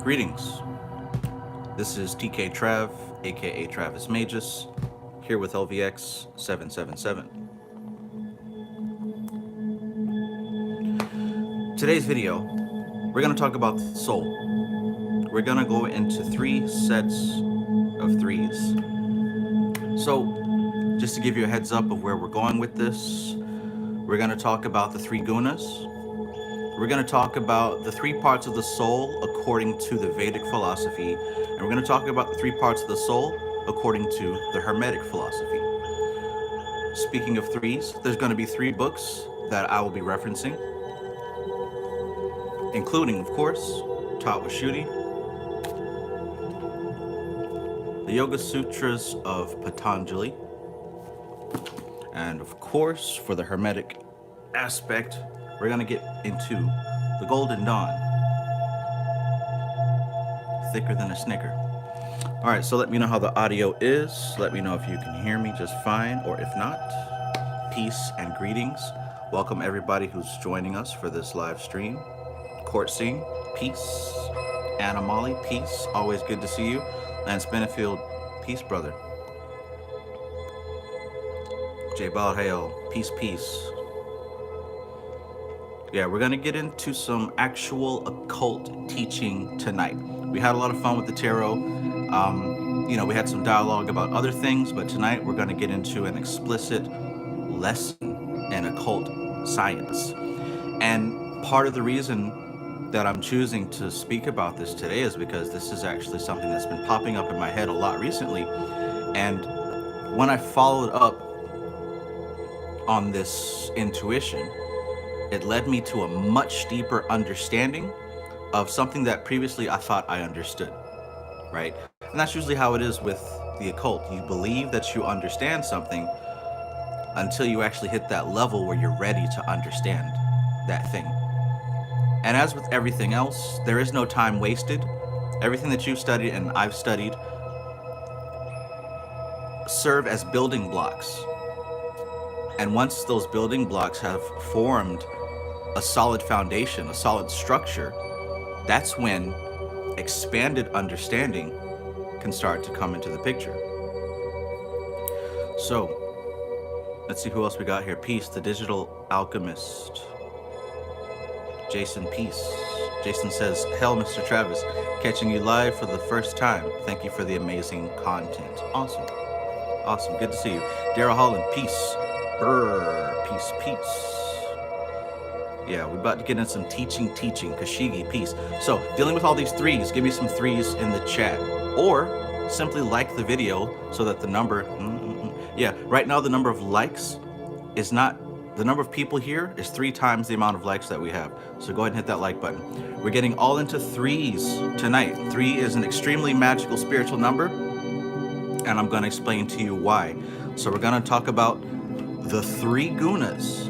Greetings. This is TK Trav, aka Travis Magus, here with LVX777. Today's video, we're going to talk about the soul. We're going to go into 3 sets of 3s. So, just to give you a heads up of where we're going with this, we're going to talk about the 3 gunas. We're going to talk about the 3 parts of the soul according to the Vedic philosophy, and we're going to talk about the 3 parts of the soul according to the Hermetic philosophy. Speaking of 3s, there's going to be 3 books that I will be referencing, including, of course, Shuddhi, the Yoga Sutras of Patanjali, and of course, for the Hermetic aspect, we're going to get into the Golden Dawn. Thicker than a Snicker. All right, so let me know how the audio is. Let me know if you can hear me just fine, or if not. Peace and greetings. Welcome everybody who's joining us for this live stream. Court Scene, peace. Anna Molly, peace. Always good to see you. Lance Benefield, peace, brother. J. Balhale, peace, peace. Yeah, we're going to get into some actual occult teaching tonight. We had a lot of fun with the tarot. We had some dialogue about other things, but tonight we're going to get into an explicit lesson in occult science. And part of the reason that I'm choosing to speak about this today is because this is actually something that's been popping up in my head a lot recently. And when I followed up on this intuition, it led me to a much deeper understanding of something that previously I thought I understood, right? And that's usually how it is with the occult. You believe that you understand something until you actually hit that level where you're ready to understand that thing. And as with everything else, there is no time wasted. Everything that you've studied and I've studied serve as building blocks. And once those building blocks have formed a solid foundation, a solid structure, that's when expanded understanding can start to come into the picture. So, let's see who else we got here. Peace, the digital alchemist. Jason, peace. Jason says, hell, Mr. Travis, catching you live for the first time. Thank you for the amazing content. Awesome. Awesome, good to see you. Daryl Holland, peace. Brr, peace, peace. Yeah, we're about to get into some teaching. Kashigi, peace. So, dealing with all these 3s, give me some 3s in the chat. Or, simply like the video so that the number... Yeah, right now the number of likes is not... The number of people here is 3 times the amount of likes that we have. So go ahead and hit that like button. We're getting all into 3s tonight. 3 is an extremely magical spiritual number. And I'm going to explain to you why. So we're going to talk about the 3 gunas.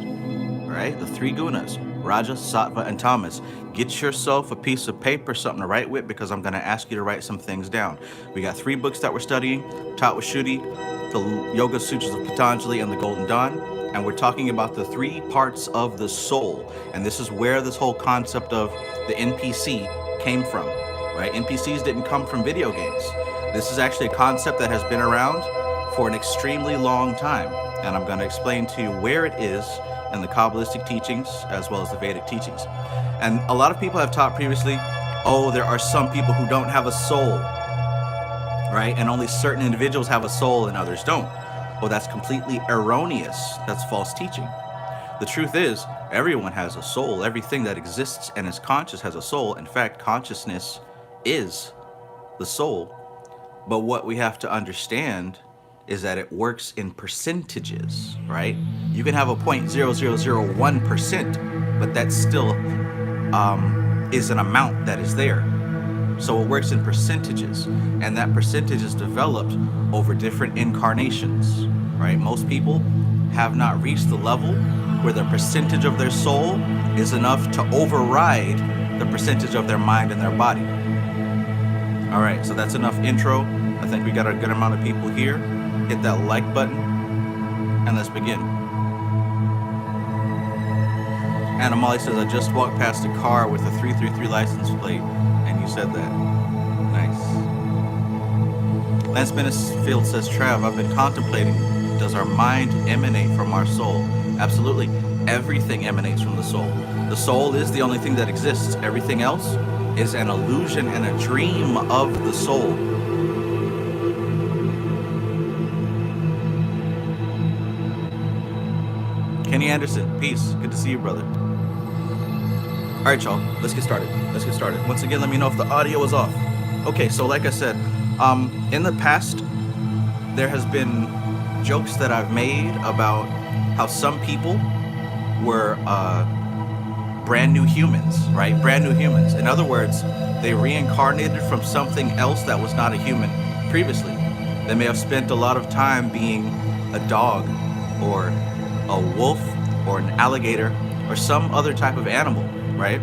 Right? The 3 gunas, Raja, Sattva, and Tamas. Get yourself a piece of paper, something to write with, because I'm going to ask you to write some things down. We got 3 books that we're studying, Shuddhi, the Yoga Sutras of Patanjali, and the Golden Dawn. And we're talking about the 3 parts of the soul. And this is where this whole concept of the NPC came from, right? NPCs didn't come from video games. This is actually a concept that has been around for an extremely long time. And I'm going to explain to you where it is in the Cabalistic teachings as well as the Vedic teachings. And a lot of people have taught previously, oh, there are some people who don't have a soul, right? And only certain individuals have a soul and others don't. Well, that's completely erroneous. That's false teaching. The truth is, everyone has a soul. Everything that exists and is conscious has a soul. In fact, consciousness is the soul. But what we have to understand is that it works in percentages, right? You can have a 0.0001%, but that still is an amount that is there. So it works in percentages, and that percentage is developed over different incarnations, right? Most people have not reached the level where the percentage of their soul is enough to override the percentage of their mind and their body. All right, so that's enough intro. I think we got a good amount of people here. Hit that like button, and let's begin. Anna Molly says, I just walked past a car with a 333 license plate, and you said that. Nice. Lance Benesfield says, Trav, I've been contemplating, does our mind emanate from our soul? Absolutely. Everything emanates from the soul. The soul is the only thing that exists. Everything else is an illusion and a dream of the soul. Kenny Anderson, peace. Good to see you, brother. All right, y'all. Let's get started. Once again, let me know if the audio is off. Okay, so like I said, in the past, there has been jokes that I've made about how some people were brand new humans, right? Brand new humans. In other words, they reincarnated from something else that was not a human previously. They may have spent a lot of time being a dog or a wolf or an alligator or some other type of animal, right?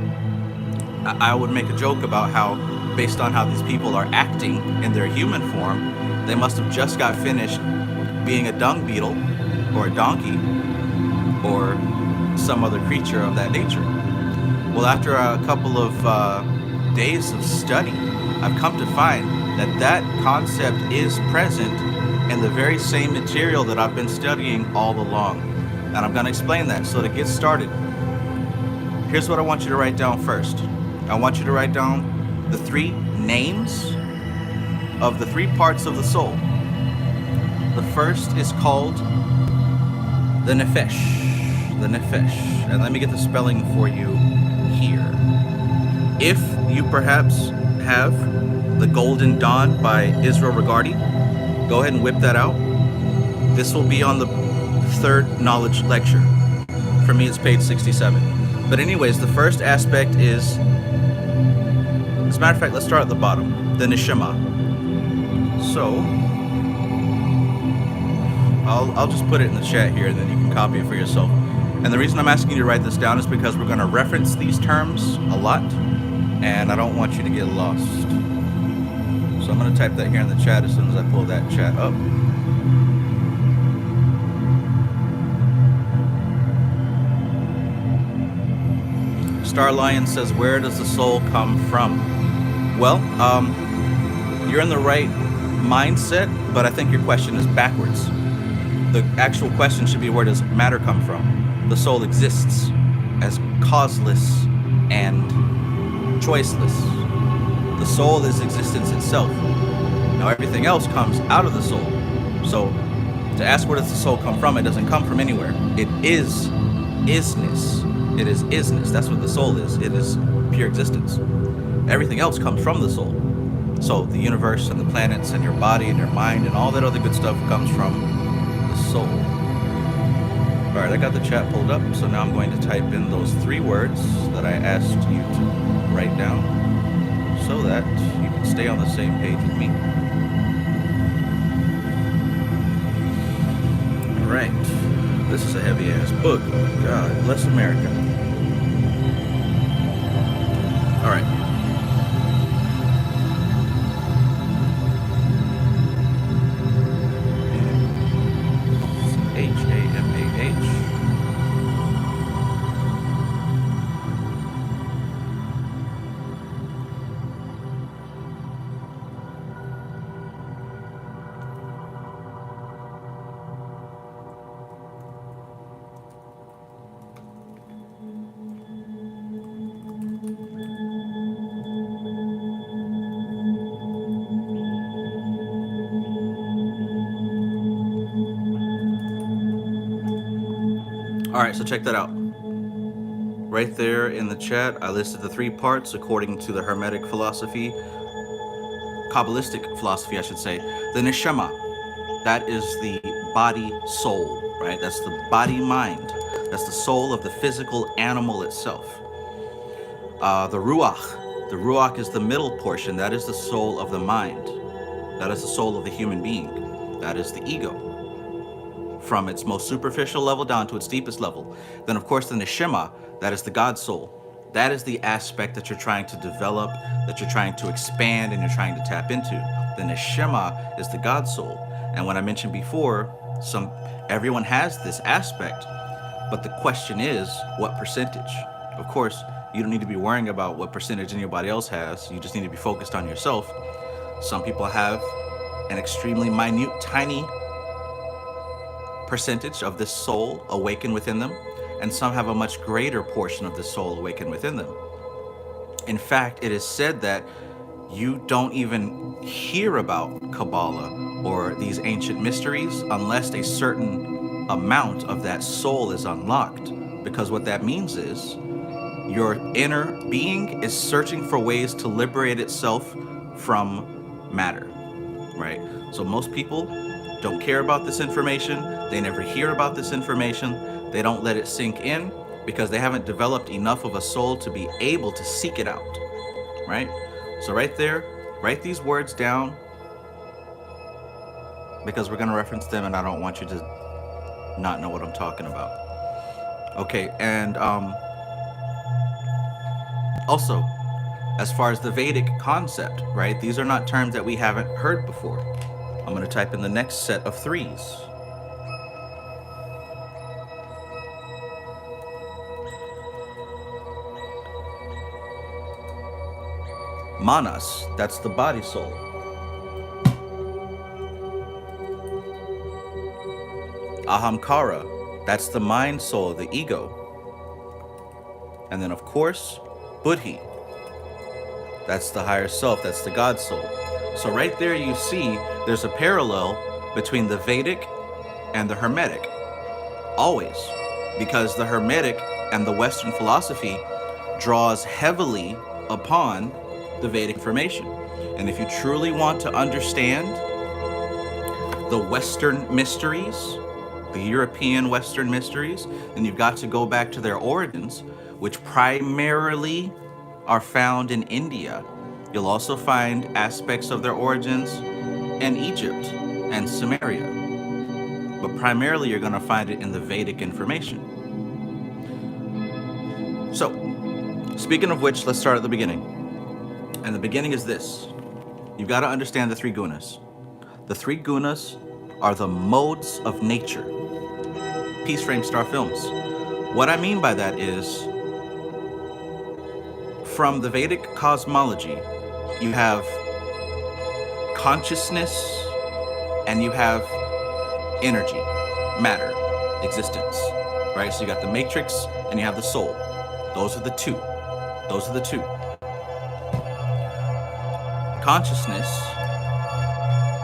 I would make a joke about how, based on how these people are acting in their human form, they must have just got finished being a dung beetle or a donkey or some other creature of that nature. Well, after a couple of days of study, I've come to find that that concept is present in the very same material that I've been studying all along. And I'm going to explain that. So to get started, here's what I want you to write down first. I want you to write down the 3 names of the 3 parts of the soul. The first is called the Nefesh. The Nefesh. And let me get the spelling for you here. If you perhaps have The Golden Dawn by Israel Regardie, go ahead and whip that out. This will be on the 3rd knowledge lecture. For me, it's page 67. But anyways, the first aspect is, as a matter of fact, let's start at the bottom, the Neshama. So, I'll just put it in the chat here and then you can copy it for yourself. And the reason I'm asking you to write this down is because we're going to reference these terms a lot, and I don't want you to get lost. So I'm going to type that here in the chat as soon as I pull that chat up. Star Lion says, where does the soul come from? Well, you're in the right mindset, but I think your question is backwards. The actual question should be, where does matter come from? The soul exists as causeless and choiceless. The soul is existence itself. Now everything else comes out of the soul. So to ask where does the soul come from, it doesn't come from anywhere. It is isness. It is isness. That's what the soul is. It is pure existence. Everything else comes from the soul. So the universe and the planets and your body and your mind and all that other good stuff comes from the soul. All right, I got the chat pulled up, so now I'm going to type in those 3 words that I asked you to write down so that you can stay on the same page with me. All right, this is a heavy-ass book. God bless America. All right. All right, so check that out. Right there in the chat, I listed the 3 parts according to the Hermetic philosophy, Cabalistic philosophy, I should say. The Neshama, that is the body-soul, right? That's the body-mind. That's the soul of the physical animal itself. The Ruach is the middle portion. That is the soul of the mind. That is the soul of the human being. That is the ego, from its most superficial level down to its deepest level. Then, of course, the Neshama, that is the God soul. That is the aspect that you're trying to develop, that you're trying to expand, and you're trying to tap into. The Neshama is the God soul. And when I mentioned before, everyone has this aspect, but the question is, what percentage? Of course, You don't need to be worrying about what percentage anybody else has. You just need to be focused on yourself. Some people have an extremely minute, tiny percentage of this soul awakened within them, and some have a much greater portion of the soul awakened within them. In fact, it is said that you don't even hear about Kabbalah or these ancient mysteries unless a certain amount of that soul is unlocked. Because what that means is your inner being is searching for ways to liberate itself from matter, right? So most people don't care about this information. They never hear about this information. They don't let it sink in because they haven't developed enough of a soul to be able to seek it out, right? So right there, write these words down because we're going to reference them and I don't want you to not know what I'm talking about. Okay, and also, as far as the Vedic concept, right? These are not terms that we haven't heard before. I'm going to type in the next set of 3s. Manas, that's the body soul. Ahamkara, that's the mind soul, the ego. And then of course, Buddhi, that's the higher self, that's the God soul. So right there you see there's a parallel between the Vedic and the Hermetic. Always. Because the Hermetic and the Western philosophy draws heavily upon the Vedic information. And if you truly want to understand the Western mysteries, the European Western mysteries, then you've got to go back to their origins, which primarily are found in India. You'll also find aspects of their origins in Egypt and Sumeria. But primarily you're going to find it in the Vedic information. So, speaking of which, let's start at the beginning. And the beginning is this. You've got to understand the 3 gunas. The 3 gunas are the modes of nature. Peace Frame Star Films. What I mean by that is, from the Vedic cosmology, you have consciousness and you have energy, matter, existence, right? So you got the matrix and you have the soul. Those are the two. Those are the two. Consciousness,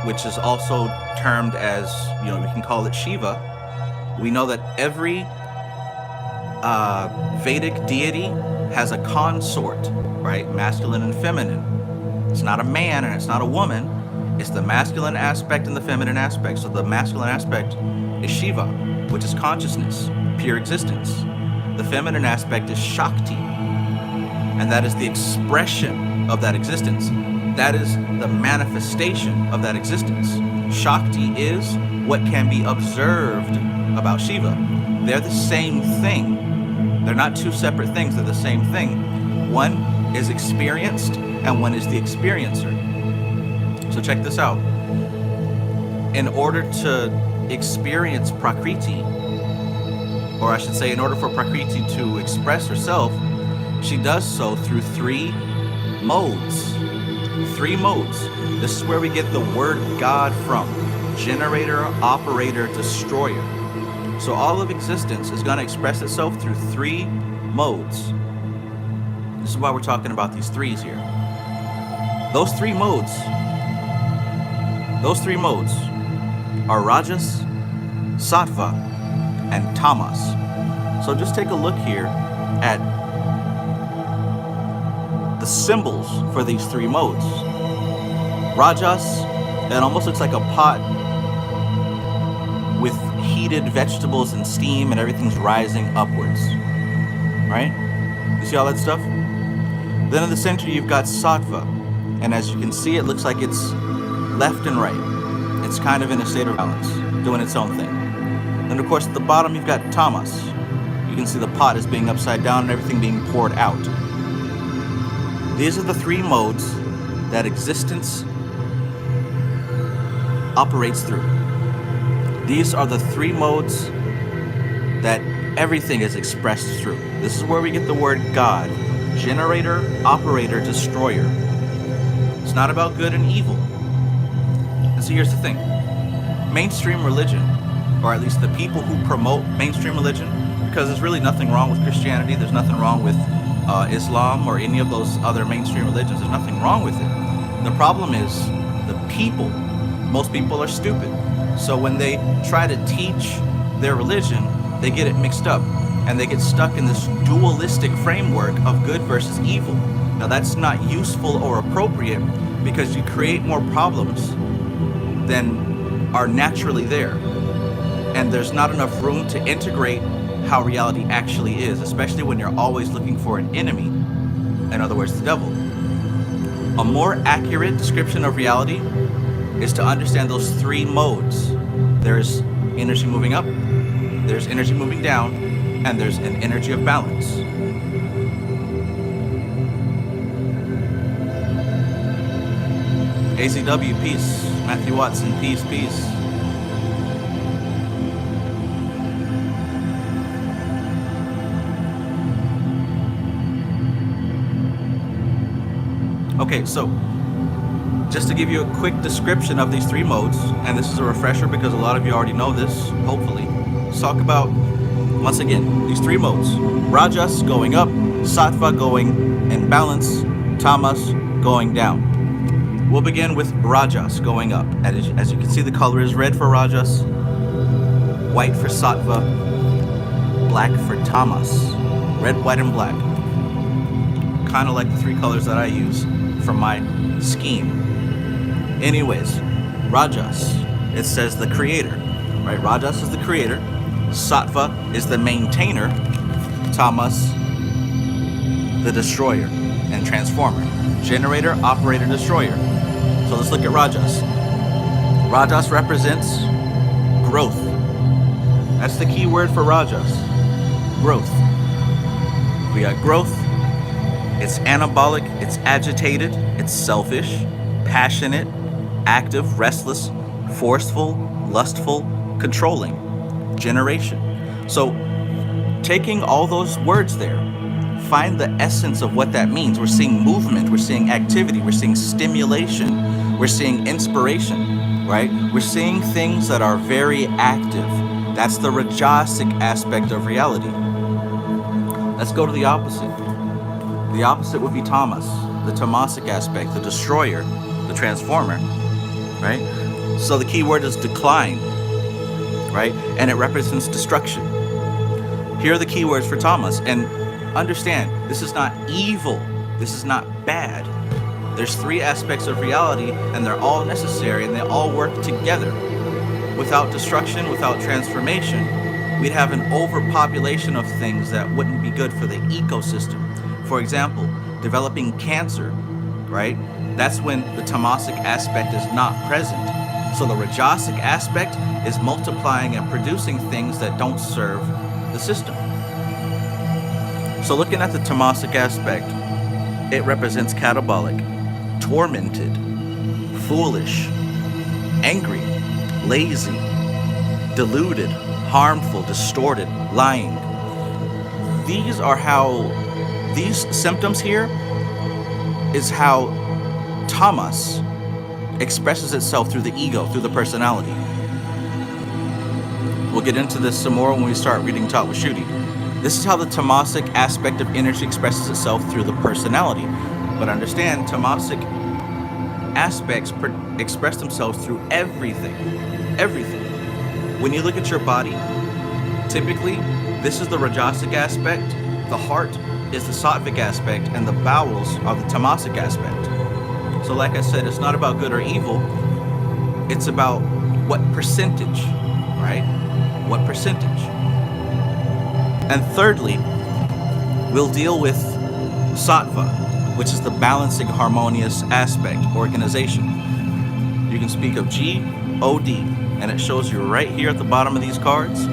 which is also termed as, we can call it Shiva. We know that every Vedic deity has a consort, right? Masculine and feminine. It's not a man and it's not a woman. It's the masculine aspect and the feminine aspect. So the masculine aspect is Shiva, which is consciousness, pure existence. The feminine aspect is Shakti, and that is the expression of that existence. That is the manifestation of that existence. Shakti is what can be observed about Shiva. They're the same thing. They're not two separate things, they're the same thing. One is experienced and one is the experiencer. So check this out. In order to experience Prakriti, or I should say in order for Prakriti to express herself, she does so through 3 modes. 3 modes. This is where we get the word God from. Generator, operator, destroyer. So all of existence is going to express itself through 3 modes. This is why we're talking about these 3s here. Those 3 modes are Rajas, Sattva, and Tamas. So just take a look here at the symbols for these 3 modes. Rajas, it almost looks like a pot with heated vegetables and steam and everything's rising upwards, right? You see all that stuff? Then in the center you've got Sattva, and as you can see it looks like it's left and right. It's kind of in a state of balance, doing its own thing. Then of course at the bottom you've got Tamas. You can see the pot is being upside down and everything being poured out. These are the 3 modes that existence operates through. These are the 3 modes that everything is expressed through. This is where we get the word God generator, operator, destroyer. It's not about good and evil. And so here's the thing. Mainstream religion, or at least the people who promote mainstream religion, because there's really nothing wrong with Christianity, there's nothing wrong with Islam or any of those other mainstream religions, there's nothing wrong with it. The problem is the people. Most people are stupid. So when they try to teach their religion, they get it mixed up and they get stuck in this dualistic framework of good versus evil. Now that's not useful or appropriate because you create more problems than are naturally there. And there's not enough room to integrate how reality actually is, especially when you're always looking for an enemy, in other words, the devil. A more accurate description of reality is to understand those three modes. There's energy moving up, there's energy moving down, and there's an energy of balance. AZW, peace. Matthew Watson, peace, peace. Okay, so just to give you a quick description of these three modes, and this is a refresher because a lot of you already know this, hopefully. Let's talk about, once again, these three modes. Rajas going up, Sattva going in balance, Tamas going down. We'll begin with Rajas going up. As you can see, the color is red for Rajas, white for Sattva, black for Tamas. Red, white, and black. Kind of like the three colors that I use for my scheme. Anyways, Rajas, it says the creator, right? Rajas is the creator, Sattva is the maintainer, Tamas, the destroyer and transformer. Generator, operator, destroyer. So let's look at Rajas. Rajas represents growth. That's the key word for Rajas. Growth. We got growth. It's anabolic, it's agitated, it's selfish, passionate, active, restless, forceful, lustful, controlling. Generation. So taking all those words there, find the essence of what that means. We're seeing movement, we're seeing activity, we're seeing stimulation, we're seeing inspiration, right? We're seeing things that are very active. That's the Rajasic aspect of reality. Let's go to the opposite. The opposite would be Tamas, the Tamasic aspect, the destroyer, the transformer, right? So the key word is decline, right? And it represents destruction. Here are the key words for Tamas. And understand, this is not evil. This is not bad. There's three aspects of reality, and they're all necessary, and they all work together. Without destruction, without transformation, we'd have an overpopulation of things that wouldn't be good for the ecosystem. For example, developing cancer, right? That's when the Tamasic aspect is not present. So the Rajasic aspect is multiplying and producing things that don't serve the system. So looking at the Tamasic aspect, it represents catabolic, tormented, foolish, angry, lazy, deluded, harmful, distorted, lying. These symptoms here is how Tamas expresses itself through the ego, through the personality. We'll get into this some more when we start reading Talk with Shooty. This is how the Tamasic aspect of energy expresses itself through the personality. But understand, Tamasic aspects express themselves through everything. Everything. When you look at your body, typically, this is the Rajasic aspect, the heart is the Sattvic aspect, and the bowels are the Tamasic aspect. So like I said, it's not about good or evil, it's about what percentage, right? What percentage? And thirdly, we'll deal with Sattva, which is the balancing, harmonious aspect, organization. You can speak of G-O-D, and it shows you right here at the bottom of these cards,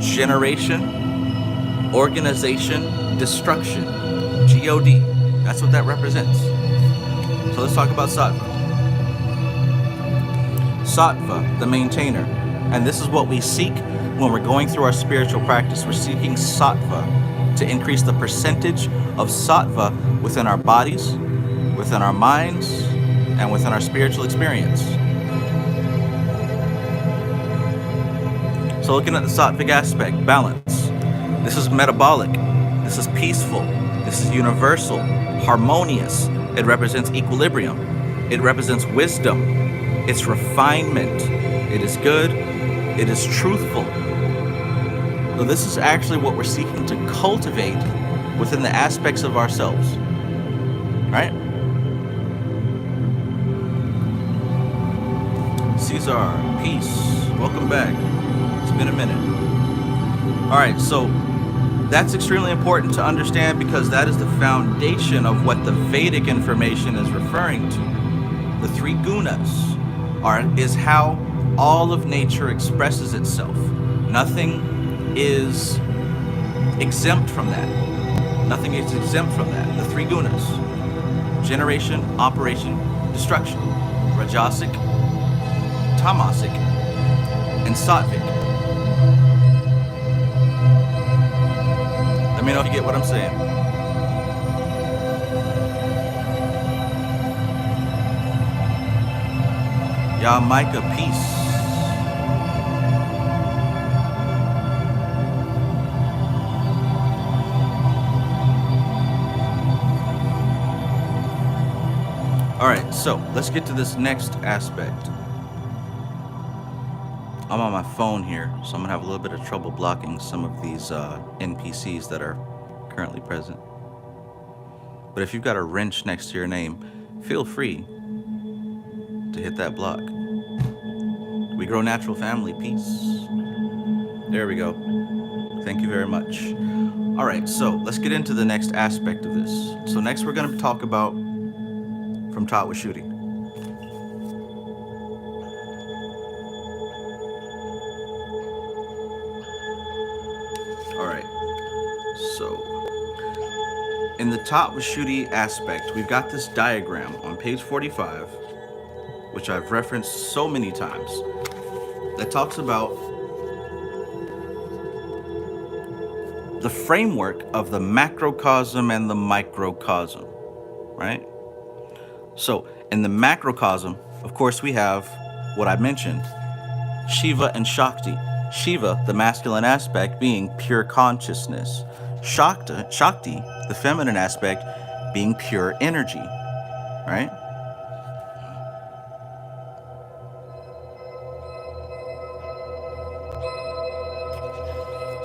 generation, organization, destruction, G-O-D. That's what that represents. So let's talk about Sattva. Sattva, the maintainer. And this is what we seek when we're going through our spiritual practice. We're seeking Sattva to increase the percentage of sattva within our bodies, within our minds, and within our spiritual experience. So looking at the sattvic aspect, balance. This is metabolic. This is peaceful. This is universal, harmonious. It represents equilibrium. It represents wisdom. It's refinement. It is good. It is truthful. So this is actually what we're seeking to cultivate within the aspects of ourselves, right? Caesar, peace. Welcome back. It's been a minute. All right, so that's extremely important to understand because that is the foundation of what the Vedic information is referring to. The three gunas is how all of nature expresses itself. Nothing is exempt from that. Nothing is exempt from that. The three gunas: generation, operation, destruction. Rajasic, tamasic, and sattvic. Let me know if you get what I'm saying. Y'all, Micah, peace. All right, so let's get to this next aspect. I'm on my phone here, so I'm gonna have a little bit of trouble blocking some of these NPCs that are currently present. But if you've got a wrench next to your name, feel free to hit that block. We grow natural family, peace. There we go. Thank you very much. All right, so let's get into the next aspect of this. So next we're gonna talk about from Taught with Shooting. All right, so in the Taught with Shooting aspect, we've got this diagram on page 45, which I've referenced so many times, that talks about the framework of the macrocosm and the microcosm, right? So in the macrocosm, of course, we have what I mentioned, Shiva and Shakti. Shiva, the masculine aspect, being pure consciousness. Shakti, the feminine aspect, being pure energy, right?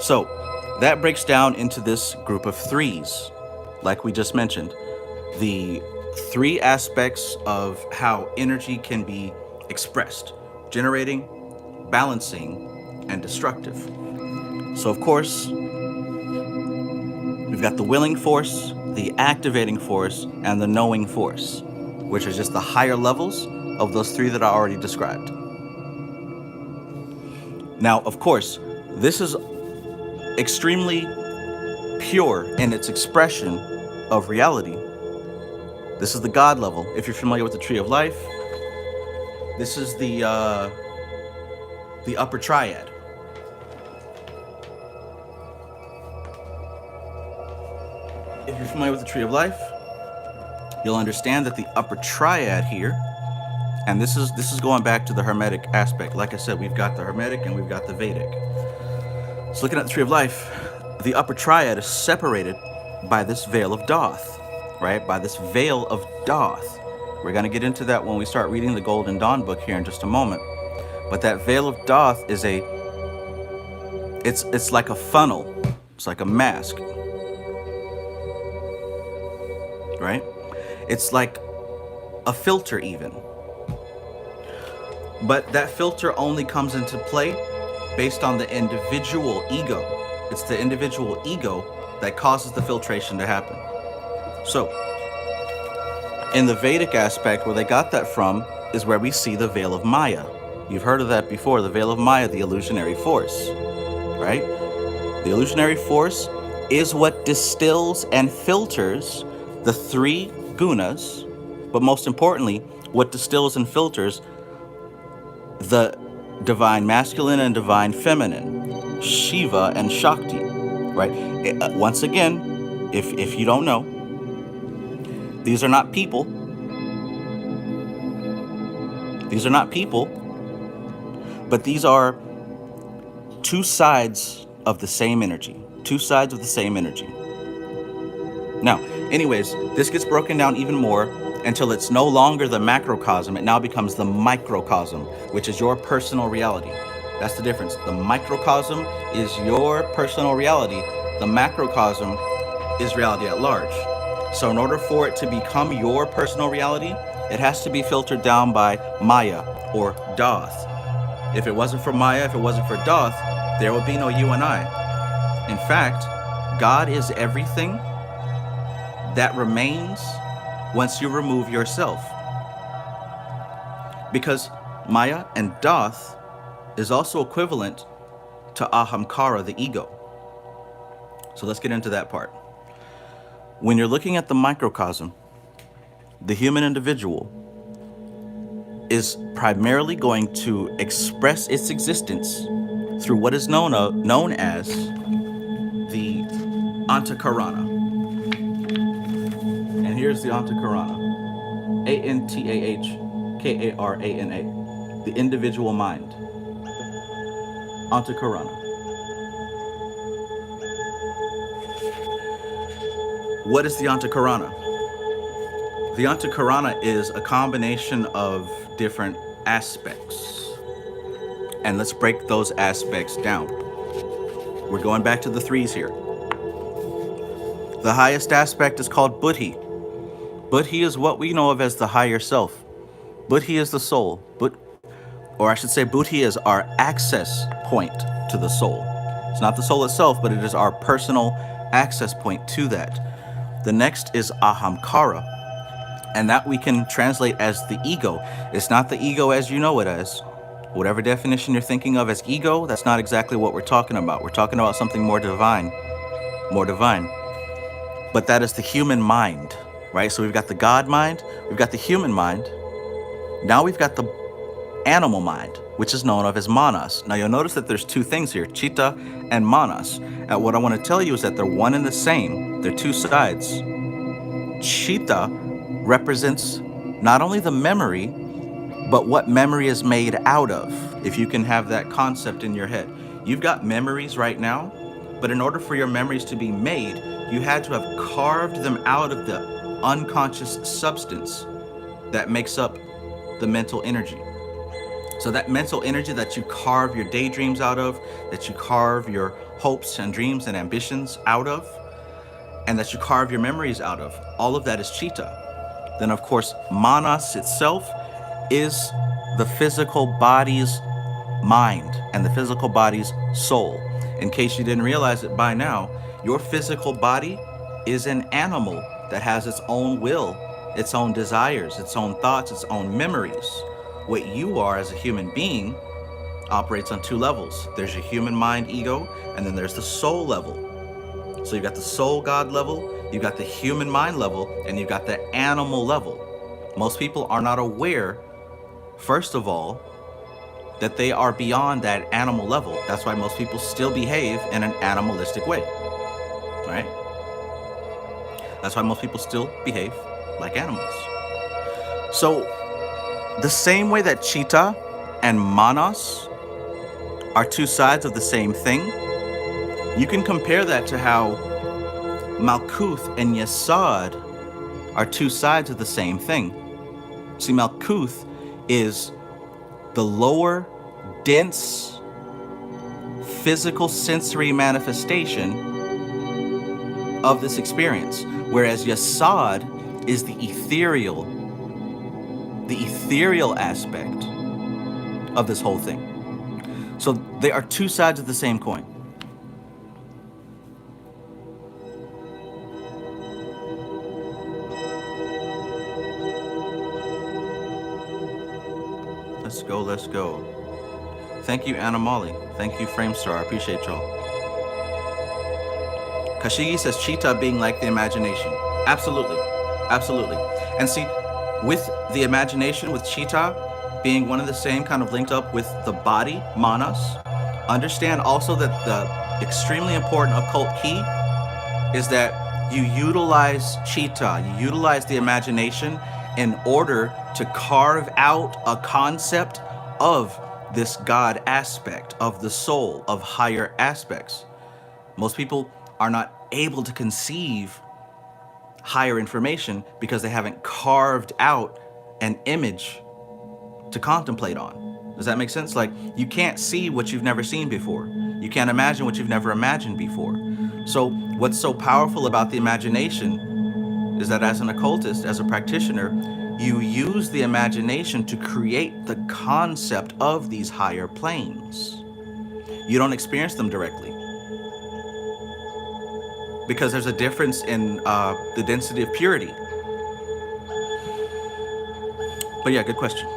So that breaks down into this group of threes, like we just mentioned. The three aspects of how energy can be expressed: generating, balancing, and destructive. So of course, we've got the willing force, the activating force, and the knowing force, which are just the higher levels of those three that I already described. Now, of course, this is extremely pure in its expression of reality. This is the God level. If you're familiar with the Tree of Life, this is the upper triad. If you're familiar with the Tree of Life, you'll understand that the upper triad here, and this is going back to the Hermetic aspect. Like I said, we've got the Hermetic and we've got the Vedic. So looking at the Tree of Life, the upper triad is separated by this veil of Thoth, right? By this veil of Thoth. We're going to get into that when we start reading the Golden Dawn book here in just a moment. But that veil of Thoth is it's like a funnel. It's like a mask, right? It's like a filter even. But that filter only comes into play based on the individual ego. It's the individual ego that causes the filtration to happen. So, in the Vedic aspect, where they got that from is where we see the veil of Maya. You've heard of that before, the veil of Maya, the illusionary force, right? The illusionary force is what distills and filters the three gunas, but most importantly, what distills and filters the divine masculine and divine feminine, Shiva and Shakti, right? Once again, if you don't know, these are not people. These are not people, but these are two sides of the same energy. Two sides of the same energy. Now, anyways, this gets broken down even more until it's no longer the macrocosm. It now becomes the microcosm, which is your personal reality. That's the difference. The microcosm is your personal reality. The macrocosm is reality at large. So in order for it to become your personal reality, it has to be filtered down by Maya or Doth. If it wasn't for Maya, if it wasn't for Doth, there would be no you and I. In fact, God is everything that remains once you remove yourself. Because Maya and Doth is also equivalent to Ahamkara, the ego. So let's get into that part. When you're looking at the microcosm, the human individual is primarily going to express its existence through what is known as the antakarana. And here's the antakarana. Antakarana. The individual mind. Antakarana. What is the antakarana? The antakarana is a combination of different aspects. And let's break those aspects down. We're going back to the threes here. The highest aspect is called buddhi. Buddhi is what we know of as the higher self. Buddhi is the soul. Or I should say buddhi is our access point to the soul. It's not the soul itself, but it is our personal access point to that. The next is ahamkara, and that we can translate as the ego. It's not the ego as you know it as. Whatever definition you're thinking of as ego, that's not exactly what we're talking about. We're talking about something more divine. But that is the human mind, right? So we've got the God mind, we've got the human mind. Now we've got the animal mind, which is known of as manas. Now you'll notice that there's two things here, chitta and manas. And what I want to tell you is that they're one and the same. They're two sides. Chitta represents not only the memory, but what memory is made out of, if you can have that concept in your head. You've got memories right now, but in order for your memories to be made, you had to have carved them out of the unconscious substance that makes up the mental energy. So that mental energy that you carve your daydreams out of, that you carve your hopes and dreams and ambitions out of, and that you carve your memories out of, all of that is chitta. Then of course, manas itself is the physical body's mind and the physical body's soul. In case you didn't realize it by now, your physical body is an animal that has its own will, its own desires, its own thoughts, its own memories. What you are as a human being operates on two levels. There's your human mind ego, and then there's the soul level. So you've got the soul God level, you've got the human mind level, and you've got the animal level. Most people are not aware, first of all, that they are beyond that animal level. That's why most people still behave in an animalistic way, right? That's why most people still behave like animals. So the same way that chitta and manas are two sides of the same thing, you can compare that to how Malkuth and Yesod are two sides of the same thing. See, Malkuth is the lower, dense, physical sensory manifestation of this experience, whereas Yesod is the ethereal aspect of this whole thing. So they are two sides of the same coin. Let's go. Thank you, Anamali. Thank you, Framestar. I appreciate y'all. Kashigi says chitta being like the imagination. Absolutely. And see, with the imagination, with chitta being one and the same, kind of linked up with the body, manas, understand also that extremely important occult key is that you utilize chitta, you utilize the imagination in order to carve out a concept of this God aspect, of the soul, of higher aspects. Most people are not able to conceive higher information because they haven't carved out an image to contemplate on. Does that make sense? Like, you can't see what you've never seen before. You can't imagine what you've never imagined before. So what's so powerful about the imagination is that as an occultist, as a practitioner, you use the imagination to create the concept of these higher planes. You don't experience them directly, because there's a difference in the density of purity. But yeah, good question.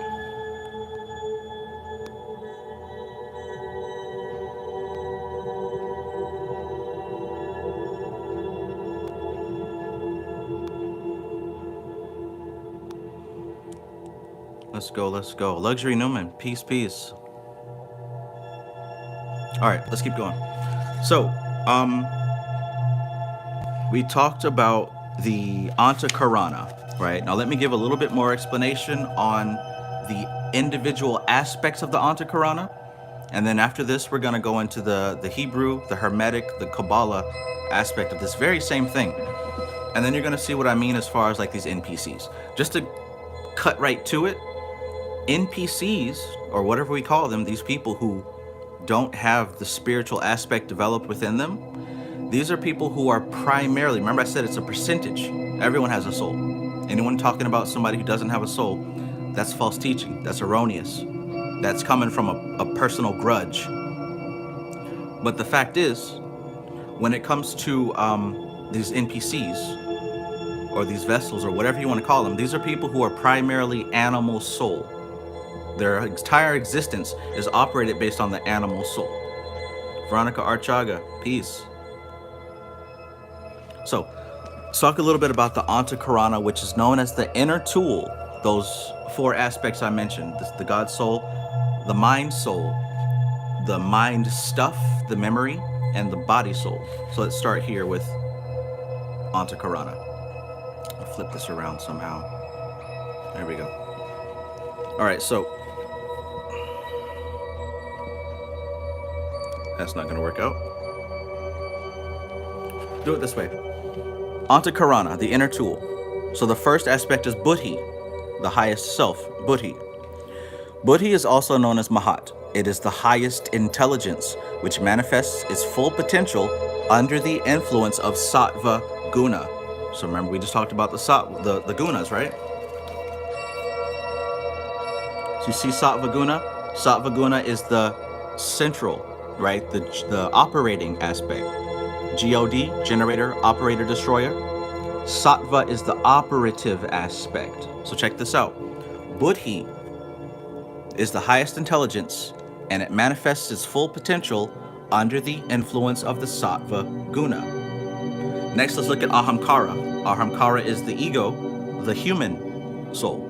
Let's go, let's go. Luxury Newman, peace, peace. All right, let's keep going. So, we talked about the antakarana, right? Now let me give a little bit more explanation on the individual aspects of the antakarana. And then after this, we're gonna go into the Hebrew, the Hermetic, the Qabalah aspect of this very same thing. And then you're gonna see what I mean as far as like these NPCs. Just to cut right to it, NPCs, or whatever we call them, these people who don't have the spiritual aspect developed within them, these are people who are primarily, remember I said it's a percentage. Everyone has a soul. Anyone talking about somebody who doesn't have a soul, that's false teaching. That's erroneous. That's coming from a personal grudge. But the fact is, when it comes to these NPCs, or these vessels, or whatever you want to call them, these are people who are primarily animal soul. Their entire existence is operated based on the animal soul. Veronica Archaga, peace. So, let's talk a little bit about the antakarana, which is known as the inner tool. Those four aspects I mentioned, the God soul, the mind soul, the mind stuff, the memory, and the body soul. So let's start here with antakarana. I'll flip this around somehow. There we go. All right, so that's not going to work out. Do it this way. Antakarana, the inner tool. So the first aspect is buddhi, the highest self, buddhi. Buddhi is also known as Mahat. It is the highest intelligence, which manifests its full potential under the influence of sattva guna. So remember, we just talked about the gunas, right? So you see sattva guna? Sattva guna is the central, right? The operating aspect. God, generator, operator, destroyer. Sattva is the operative aspect. So check this out. Buddhi is the highest intelligence, and it manifests its full potential under the influence of the sattva guna. Next, let's look at ahamkara. Ahamkara is the ego, the human soul.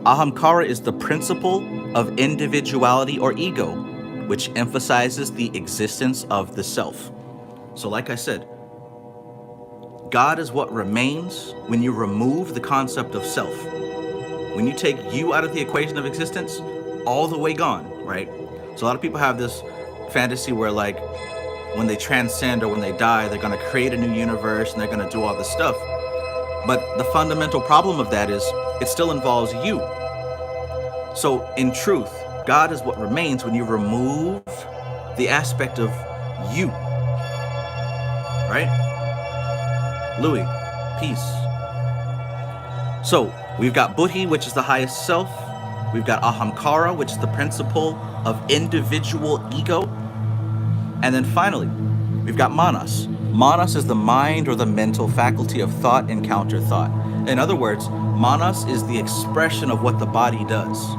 Ahamkara is the principle of individuality or ego, which emphasizes the existence of the self. So like I said, God is what remains when you remove the concept of self. When you take you out of the equation of existence, all the way gone, right? So a lot of people have this fantasy where, like, when they transcend or when they die, they're going to create a new universe and they're going to do all this stuff. But the fundamental problem of that is it still involves you. So in truth, God is what remains when you remove the aspect of you. Right? Louis, peace. So we've got buddhi, which is the highest self. We've got ahamkara, which is the principle of individual ego. And then finally, we've got manas. Manas is the mind or the mental faculty of thought and counter thought. In other words, manas is the expression of what the body does.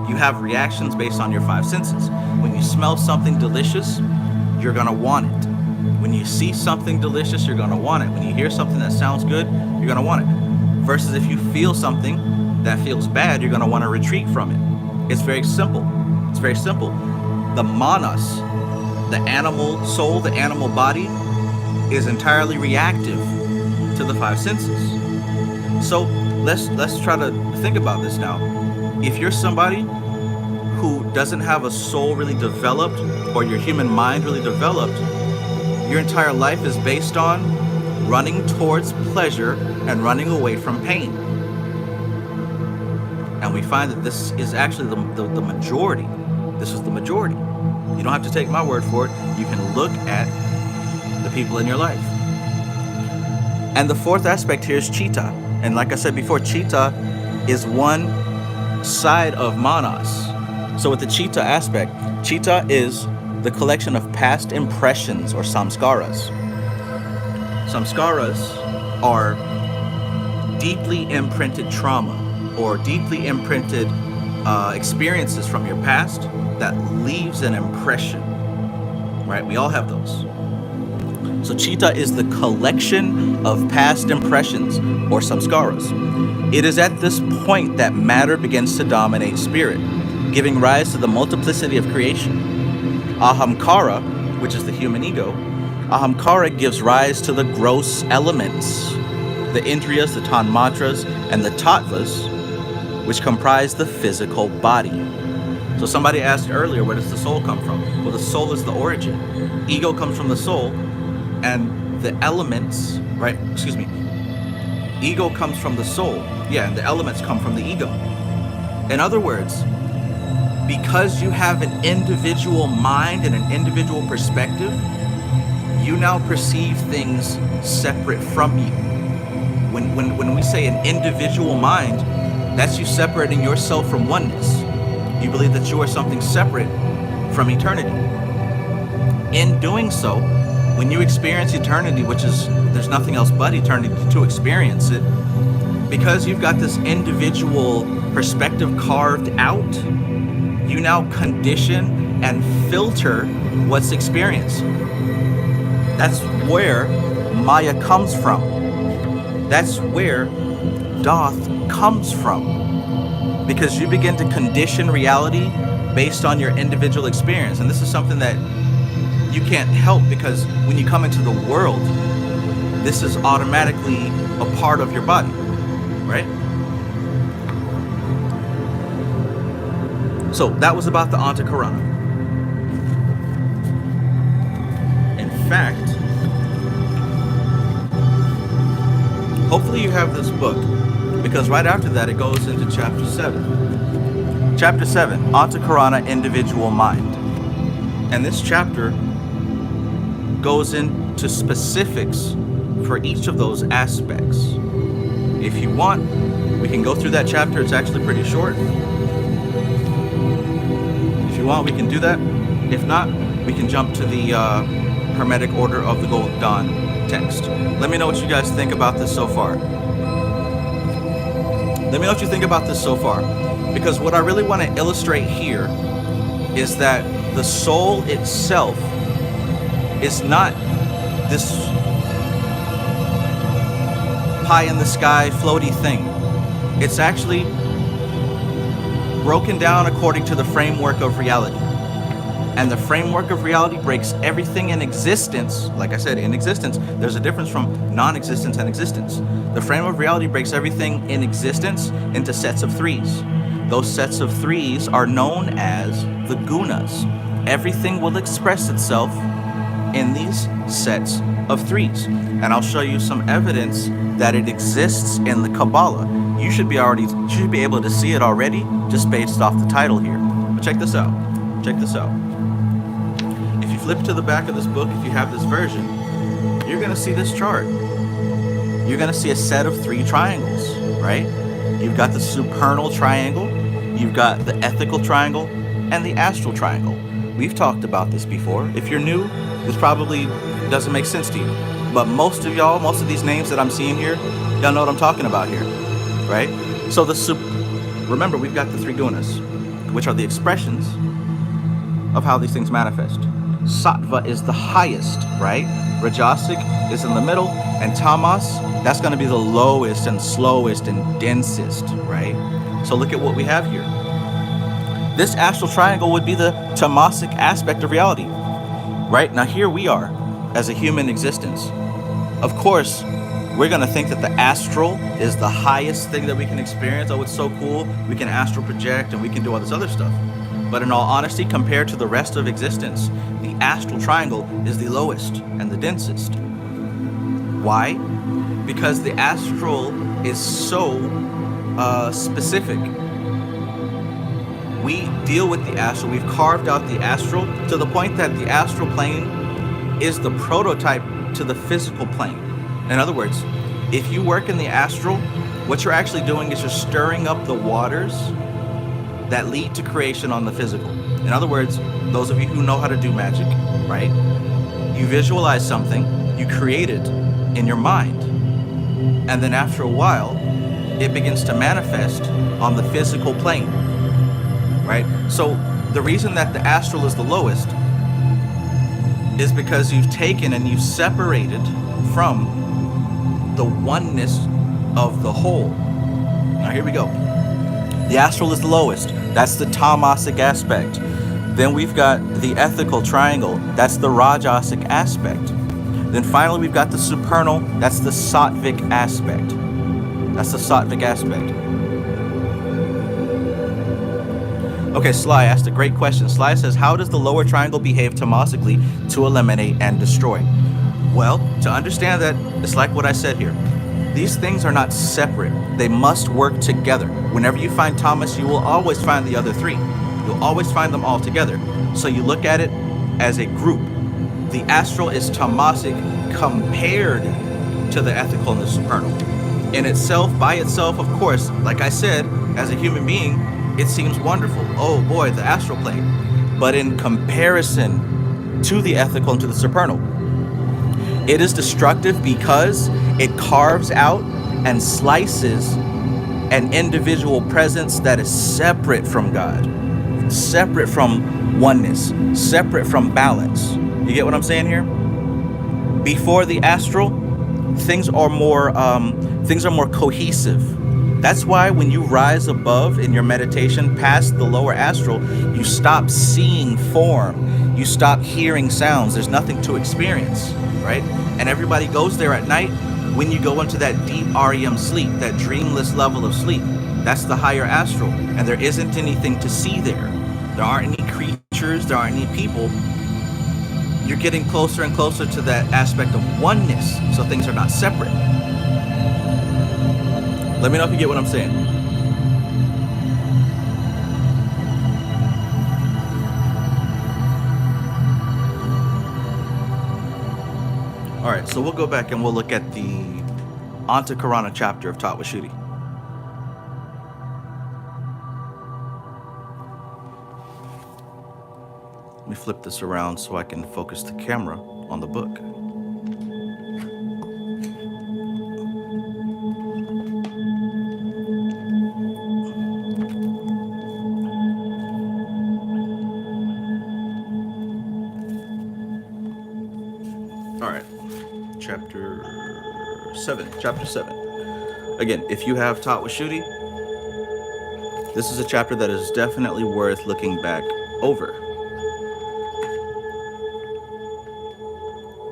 You have reactions based on your five senses. When you smell something delicious, you're gonna want it. When you see something delicious, you're gonna want it. When you hear something that sounds good, you're gonna want it. Versus if you feel something that feels bad, you're gonna wanna retreat from it. It's very simple. It's very simple. The manas the animal soul, the animal body, is entirely reactive to the five senses. So let's try to think about this now. If you're somebody who doesn't have a soul really developed, or your human mind really developed, your entire life is based on running towards pleasure and running away from pain. And we find that this is actually the majority. This is the majority. You don't have to take my word for it. You can look at the people in your life. And the fourth aspect here is chitta. And like I said before, chitta is one side of manas. So with the chitta aspect, chitta is the collection of past impressions, or samskaras. Samskaras are deeply imprinted trauma, or deeply imprinted experiences from your past that leaves an impression, right? We all have those. So chitta is the collection of past impressions, or samskaras. It is at this point that matter begins to dominate spirit, giving rise to the multiplicity of creation. Ahamkara, which is the human ego, ahamkara gives rise to the gross elements, the indriyas, the tanmatras, and the tattvas, which comprise the physical body. So somebody asked earlier, where does the soul come from? Well, the soul is the origin. Ego comes from the soul, and the elements, right? Excuse me. Ego comes from the soul. Yeah, and the elements come from the ego. In other words, because you have an individual mind and an individual perspective, you now perceive things separate from you. When we say an individual mind, that's you separating yourself from oneness. You believe that you are something separate from eternity. In doing so, when you experience eternity, which is, there's nothing else but eternity to experience it, because you've got this individual perspective carved out, you now condition and filter what's experienced. That's where Maya comes from. That's where Doth comes from. Because you begin to condition reality based on your individual experience. And this is something that you can't help, because when you come into the world, this is automatically a part of your body, right? So that was about the antakarana. In fact, hopefully you have this book, because right after that it goes into chapter 7. Chapter 7, Antakarana, Individual Mind. And this chapter goes into specifics for each of those aspects. If you want, we can go through that chapter. It's actually pretty short. If you want, we can do that. If not, we can jump to the Hermetic Order of the Golden Dawn text. Let me know what you guys think about this so far. Let me know what you think about this so far. Because what I really want to illustrate here is that the soul itself is not this pie in the sky floaty thing. It's actually broken down according to the framework of reality. And the framework of reality breaks everything in existence. Like I said, in existence, there's a difference from non-existence and existence. The frame of reality breaks everything in existence into sets of threes. Those sets of threes are known as the gunas. Everything will express itself in these sets of threes. And I'll show you some evidence that it exists in the Qabalah. You should be able to see it already just based off the title here. But check this out. Check this out. If you flip to the back of this book, if you have this version, you're going to see this chart. You're going to see a set of three triangles, right? You've got the supernal triangle, you've got the ethical triangle, and the astral triangle. We've talked about this before. If you're new, this probably doesn't make sense to you. But most of y'all, most of these names that I'm seeing here, y'all know what I'm talking about here, right? So remember, we've got the three gunas, which are the expressions of how these things manifest. Sattva is the highest, right? Rajasic is in the middle, and tamas, that's going to be the lowest and slowest and densest, right? So look at what we have here. This astral triangle would be the tamasic aspect of reality. right? Now here we are as a human existence. Of course, we're going to think that the astral is the highest thing that we can experience. Oh, it's so cool. We can astral project and we can do all this other stuff. But in all honesty, compared to the rest of existence, the astral triangle is the lowest and the densest. Why? Because the astral is so specific. We deal with the astral. We've carved out the astral to the point that the astral plane is the prototype to the physical plane. In other words, if you work in the astral, what you're actually doing is you're stirring up the waters that lead to creation on the physical. In other words, those of you who know how to do magic, right? You visualize something, you create it in your mind. And then after a while, it begins to manifest on the physical plane, right? So the reason that the astral is the lowest is because you've taken and you've separated from the oneness of the whole. Now here we go. The astral is the lowest. That's the tamasic aspect. Then we've got the ethical triangle. That's the rajasic aspect. Then finally we've got the supernal. That's the sattvic aspect. That's the sattvic aspect. Okay, Sly asked a great question. Sly says, how does the lower triangle behave tamasically to eliminate and destroy? Well, to understand that, it's like what I said here. These things are not separate. They must work together. Whenever you find tamas, you will always find the other three. You'll always find them all together. So you look at it as a group. The astral is tamasic compared to the ethical and the supernal. In itself, by itself, of course, like I said, as a human being, it seems wonderful. Oh boy, the astral plane. But in comparison to the ethical and to the supernal, it is destructive because it carves out and slices an individual presence that is separate from God, separate from oneness, separate from balance. You get what I'm saying here? Before the astral, things are more cohesive. That's why when you rise above in your meditation past the lower astral, you stop seeing form, you stop hearing sounds. There's nothing to experience, right? And everybody goes there at night when you go into that deep REM sleep, that dreamless level of sleep. That's the higher astral, and there isn't anything to see there. There aren't any creatures, there aren't any people. You're getting closer and closer to that aspect of oneness, so things are not separate. Let me know if you get what I'm saying. All right, so we'll go back and we'll look at the Antakarana chapter of Tattvashuddhi. Let me flip this around so I can focus the camera on the book. Chapter 7. Again, if you have Tattvashuddhi, this is a chapter that is definitely worth looking back over.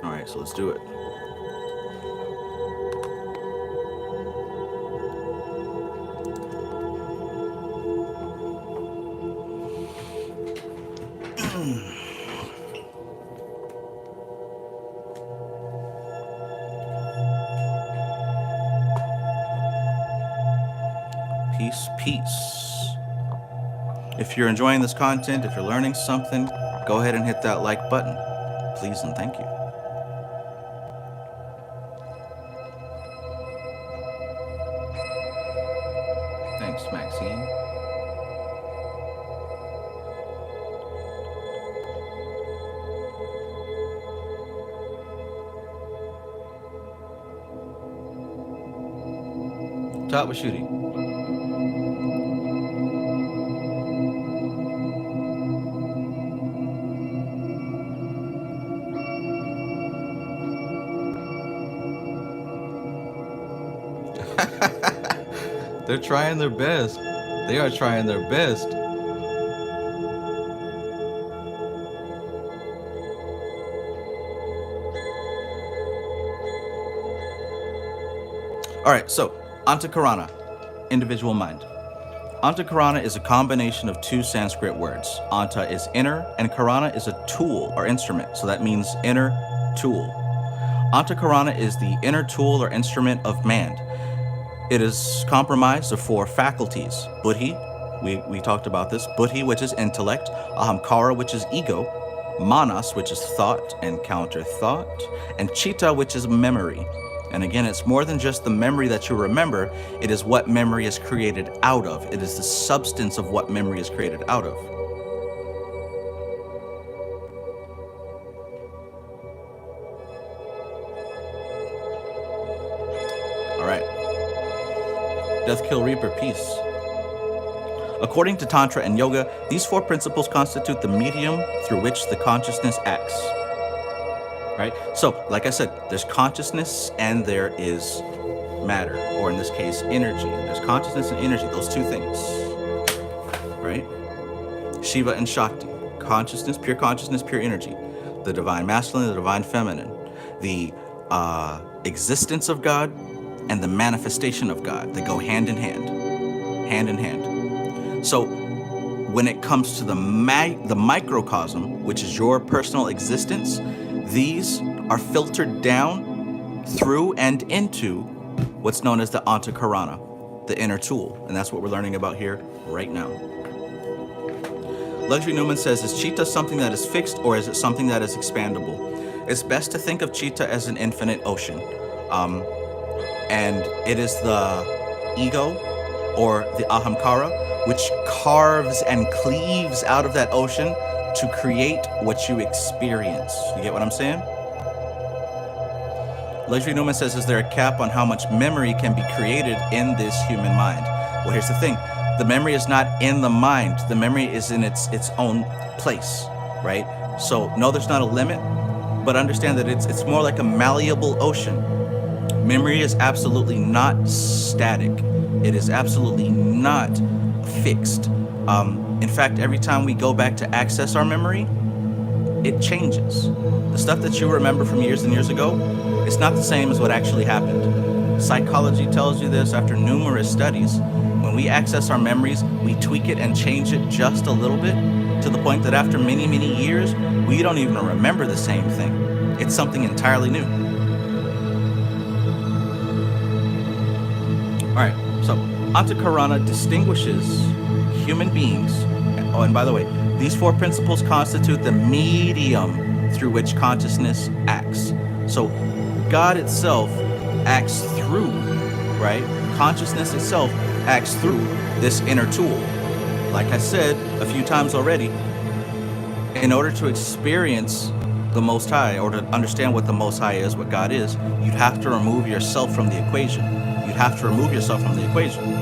All right, so let's do it. Peace. If you're enjoying this content, if you're learning something, go ahead and hit that like button, please and thank you. Thanks, Maxine. Tattvashuddhi. They're trying their best. They are trying their best. All right, so antakarana, individual mind. Antakarana is a combination of two Sanskrit words. Anta is inner, and karana is a tool or instrument, so that means inner tool. Antakarana is the inner tool or instrument of man. It is comprised of four faculties. Buddhi, we talked about this. Buddhi, which is intellect. Ahamkara, which is ego. Manas, which is thought and counter thought. And chitta, which is memory. And again, it's more than just the memory that you remember. It is what memory is created out of. It is the substance of what memory is created out of. All right. Death, kill, reaper, peace. According to Tantra and Yoga, these four principles constitute the medium through which the consciousness acts. Right? So, like I said, there's consciousness and there is matter, or in this case, energy. There's consciousness and energy, those two things. Right? Shiva and Shakti. Consciousness, pure energy. The divine masculine, the divine feminine. The existence of God and the manifestation of God. They go hand in hand. Hand in hand. So, when it comes to the microcosm, which is your personal existence, these are filtered down through and into what's known as the antakarana, the inner tool. And that's what we're learning about here right now. Luxury Newman says, is chitta something that is fixed or is it something that is expandable? It's best to think of chitta as an infinite ocean. And it is the ego or the ahamkara, which carves and cleaves out of that ocean to create what you experience. You get what I'm saying? Luxury Newman says, is there a cap on how much memory can be created in this human mind? Well, here's the thing. The memory is not in the mind. The memory is in its own place, right? So, no, there's not a limit, but understand that it's more like a malleable ocean. Memory is absolutely not static. It is absolutely not fixed. In fact, every time we go back to access our memory, it changes. The stuff that you remember from years and years ago, it's not the same as what actually happened. Psychology tells you this after numerous studies. When we access our memories, we tweak it and change it just a little bit to the point that after many, many years, we don't even remember the same thing. It's something entirely new. All right, so antakarana distinguishes human beings. Oh, and by the way, these four principles constitute the medium through which consciousness acts. So God itself acts through, right? Consciousness itself acts through this inner tool. Like I said a few times already, in order to experience the Most High, or to understand what the Most High is, what God is, you'd have to remove yourself from the equation. You'd have to remove yourself from the equation.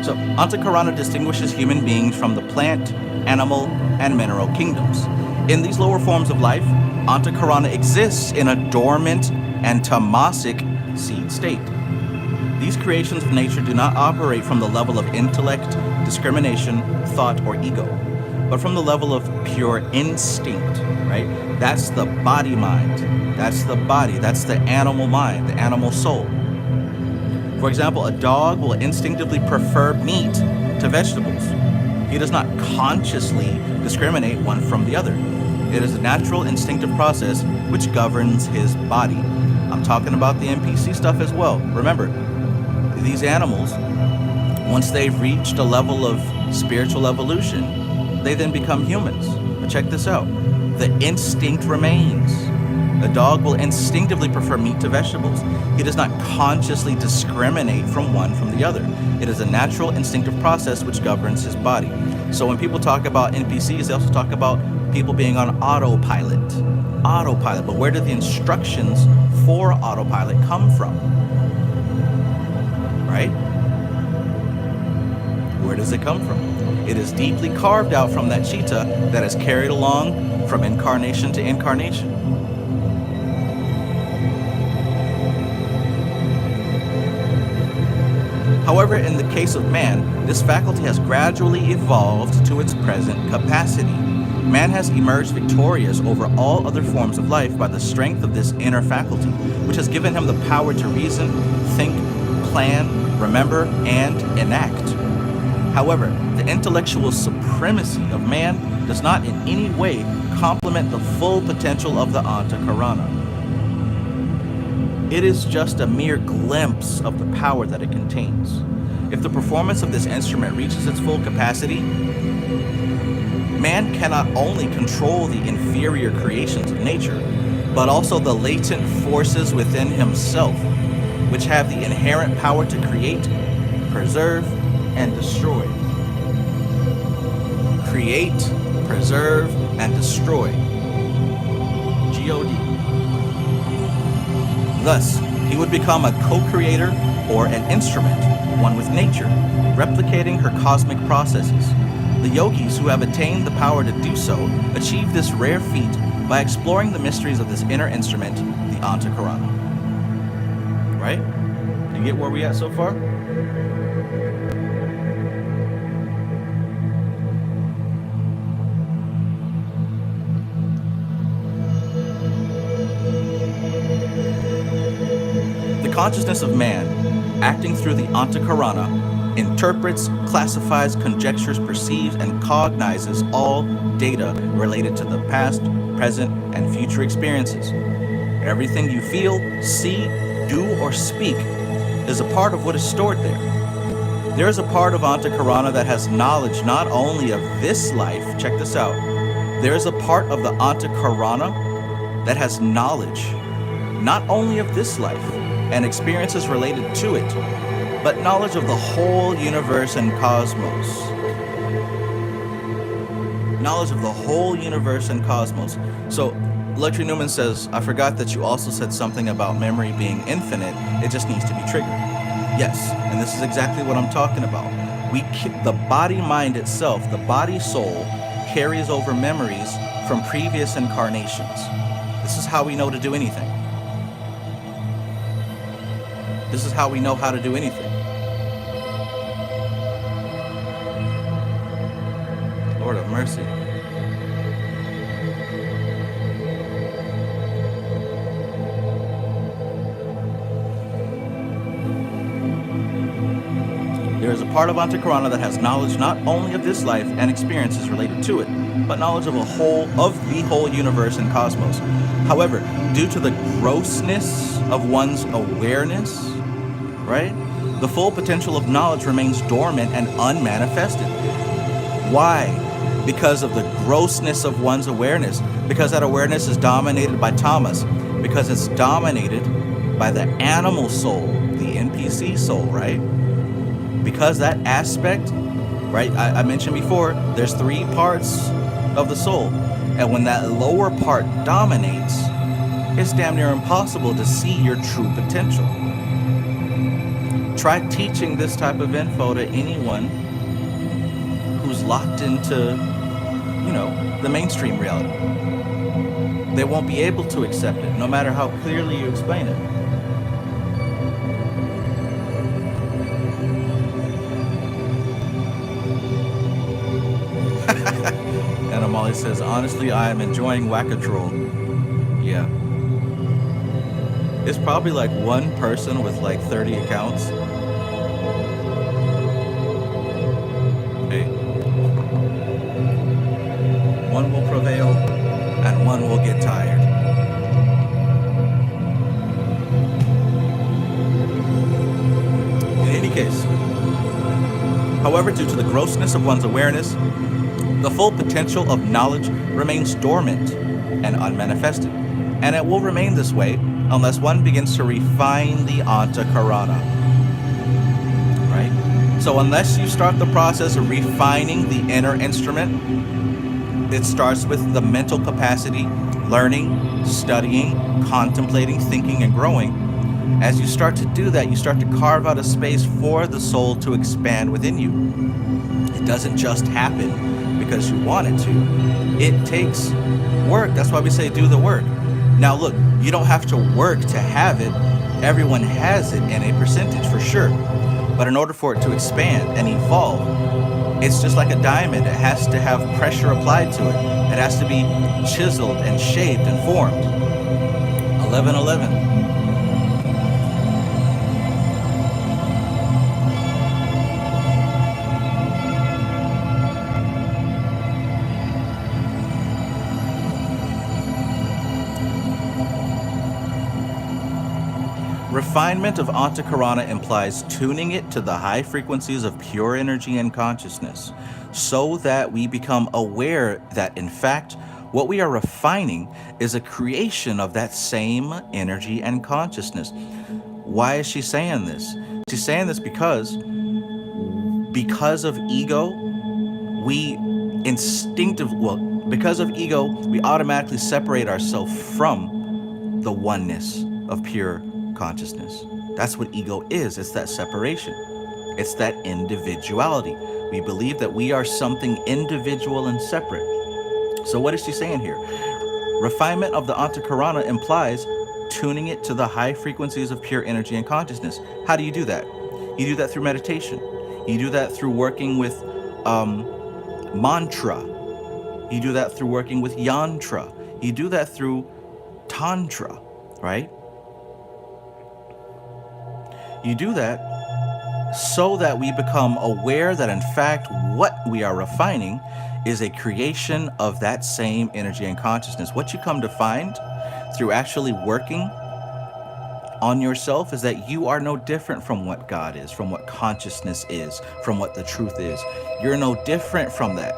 So, antakarana distinguishes human beings from the plant, animal, and mineral kingdoms. In these lower forms of life, antakarana exists in a dormant and tamasic seed state. These creations of nature do not operate from the level of intellect, discrimination, thought, or ego, but from the level of pure instinct, right? That's the body mind. That's the body. That's the animal mind, the animal soul. For example, a dog will instinctively prefer meat to vegetables. He does not consciously discriminate one from the other. It is a natural instinctive process which governs his body. I'm talking about the NPC stuff as well. Remember, these animals, once they've reached a level of spiritual evolution, they then become humans. But check this out. The instinct remains. A dog will instinctively prefer meat to vegetables. He does not consciously discriminate from one from the other. It is a natural instinctive process which governs his body. So when people talk about NPCs, they also talk about people being on autopilot. Autopilot, but where do the instructions for autopilot come from? Right? Where does it come from? It is deeply carved out from that cheetah that is carried along from incarnation to incarnation. However, in the case of man, this faculty has gradually evolved to its present capacity. Man has emerged victorious over all other forms of life by the strength of this inner faculty, which has given him the power to reason, think, plan, remember, and enact. However, the intellectual supremacy of man does not in any way complement the full potential of the antakarana. It is just a mere glimpse of the power that it contains. If the performance of this instrument reaches its full capacity, man cannot only control the inferior creations of nature, but also the latent forces within himself, which have the inherent power to create, preserve, and destroy. Create, preserve, and destroy. G-O-D. Thus, he would become a co-creator or an instrument, one with nature, replicating her cosmic processes. The yogis who have attained the power to do so achieve this rare feat by exploring the mysteries of this inner instrument, the antakarana. Right? Do you get where we at so far? The consciousness of man, acting through the antakarana, interprets, classifies, conjectures, perceives, and cognizes all data related to the past, present, and future experiences. Everything you feel, see, do, or speak is a part of what is stored there. There is a part of antakarana that has knowledge not only of this life, check this out, there is a part of the antakarana that has knowledge not only of this life and experiences related to it, but knowledge of the whole universe and cosmos. Knowledge of the whole universe and cosmos. So, Lecture Newman says, I forgot that you also said something about memory being infinite. It just needs to be triggered. Yes, and this is exactly what I'm talking about. The body-mind itself, the body-soul, carries over memories from previous incarnations. This is how we know to do anything. This is how we know how to do anything. Lord of mercy. There is a part of antakarana that has knowledge not only of this life and experiences related to it, but knowledge of the whole universe and cosmos. However, due to the grossness of one's awareness, right, the full potential of knowledge remains dormant and unmanifested. Why? Because of the grossness of one's awareness. Because that awareness is dominated by tamas. Because it's dominated by the animal soul, the NPC soul, right? Because that aspect, right, I mentioned before, there's 3 parts of the soul. And when that lower part dominates, it's damn near impossible to see your true potential. Try teaching this type of info to anyone who's locked into, the mainstream reality. They won't be able to accept it, no matter how clearly you explain it. And Amali says, honestly, I am enjoying Wackatroll. Yeah. It's probably like one person with like 30 accounts. Hey. One will prevail and one will get tired. In any case, however, due to the grossness of one's awareness, the full potential of knowledge remains dormant and unmanifested, and it will remain this way unless one begins to refine the antakarana. Right? So unless you start the process of refining the inner instrument, it starts with the mental capacity, learning, studying, contemplating, thinking, and growing. As you start to do that, you start to carve out a space for the soul to expand within you. It doesn't just happen because you want it to. It takes work. That's why we say do the work. Now look, you don't have to work to have it. Everyone has it in a percentage for sure. But in order for it to expand and evolve, it's just like a diamond. It has to have pressure applied to it. It has to be chiseled and shaped and formed. 1111. Refinement of antakarana implies tuning it to the high frequencies of pure energy and consciousness, so that we become aware that, in fact, what we are refining is a creation of that same energy and consciousness. Why is she saying this? She's saying this because of ego, because of ego, we automatically separate ourselves from the oneness of pure consciousness. That's what ego is. It's that separation. It's that individuality. We believe that we are something individual and separate. So what is she saying here? Refinement of the antakarana implies tuning it to the high frequencies of pure energy and consciousness. How do you do that? You do that through meditation. You do that through working with mantra. You do that through working with yantra. You do that through tantra, right? You do that so that we become aware that, in fact, what we are refining is a creation of that same energy and consciousness. What you come to find through actually working on yourself is that you are no different from what God is, from what consciousness is, from what the truth is. You're no different from that.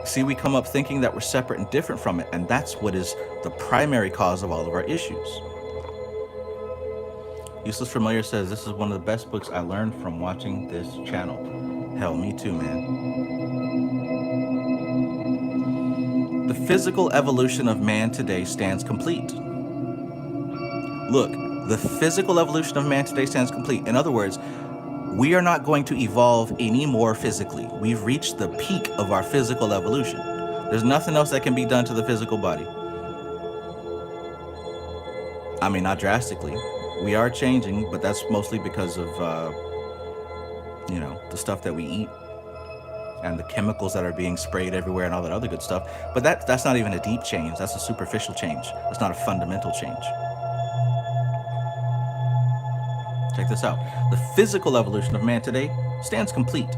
See, we come up thinking that we're separate and different from it, and that's what is the primary cause of all of our issues. Useless Familiar says, this is one of the best books I learned from watching this channel. Hell, me too, man. The physical evolution of man today stands complete. Look, the physical evolution of man today stands complete. In other words, we are not going to evolve any more physically. We've reached the peak of our physical evolution. There's nothing else that can be done to the physical body. I mean, not drastically. We are changing, but that's mostly because of, the stuff that we eat and the chemicals that are being sprayed everywhere and all that other good stuff. But that's not even a deep change. That's a superficial change. That's not a fundamental change. Check this out. The physical evolution of man today stands complete.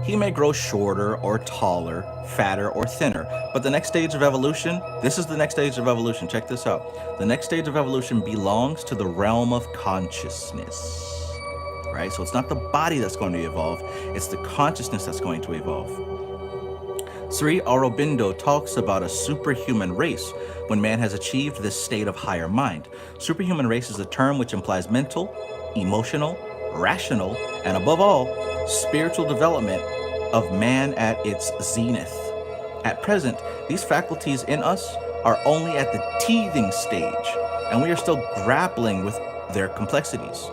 He may grow shorter or taller, fatter or thinner, but the next stage of evolution, this is the next stage of evolution. Check this out. The next stage of evolution belongs to the realm of consciousness, right? So it's not the body that's going to evolve, it's the consciousness that's going to evolve. Sri Aurobindo talks about a superhuman race when man has achieved this state of higher mind. Superhuman race is a term which implies mental, emotional, rational, and above all, spiritual development of man at its zenith. At present, these faculties in us are only at the teething stage, and we are still grappling with their complexities.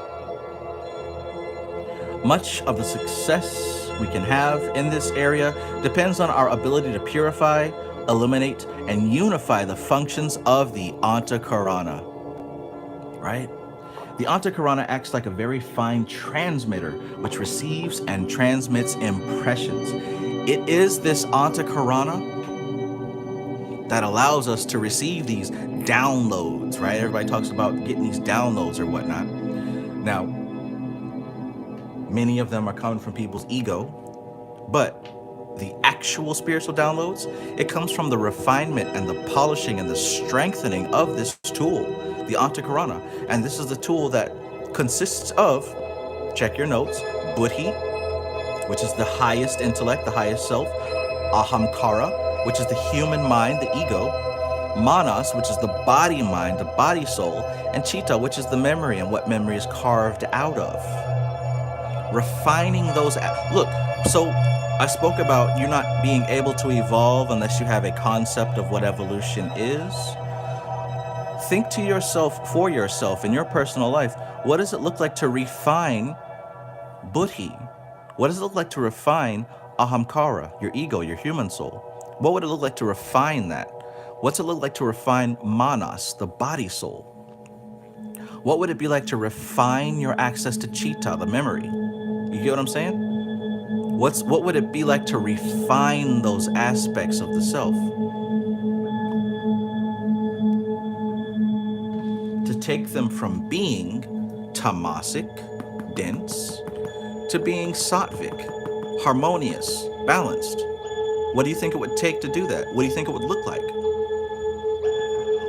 Much of the success we can have in this area depends on our ability to purify, eliminate, and unify the functions of the antakarana, right? The antakarana acts like a very fine transmitter which receives and transmits impressions. It is this antakarana that allows us to receive these downloads, right? Everybody talks about getting these downloads or whatnot. Now, many of them are coming from people's ego, but the actual spiritual downloads, it comes from the refinement and the polishing and the strengthening of this tool, the antakarana. And this is the tool that consists of, check your notes, buddhi, which is the highest intellect, the highest self, ahamkara, which is the human mind, the ego, manas, which is the body mind, the body soul, and chitta, which is the memory and what memory is carved out of. refining those. Look, so I spoke about you not being able to evolve unless you have a concept of what evolution is. Think to yourself, for yourself, in your personal life, what does it look like to refine buddhi? What does it look like to refine ahamkara, your ego, your human soul? What would it look like to refine that? What's it look like to refine manas, the body soul? What would it be like to refine your access to chitta, the memory? You get what I'm saying? What would it be like to refine those aspects of the self? To take them from being tamasic, dense, to being sattvic, harmonious, balanced. What do you think it would take to do that? What do you think it would look like?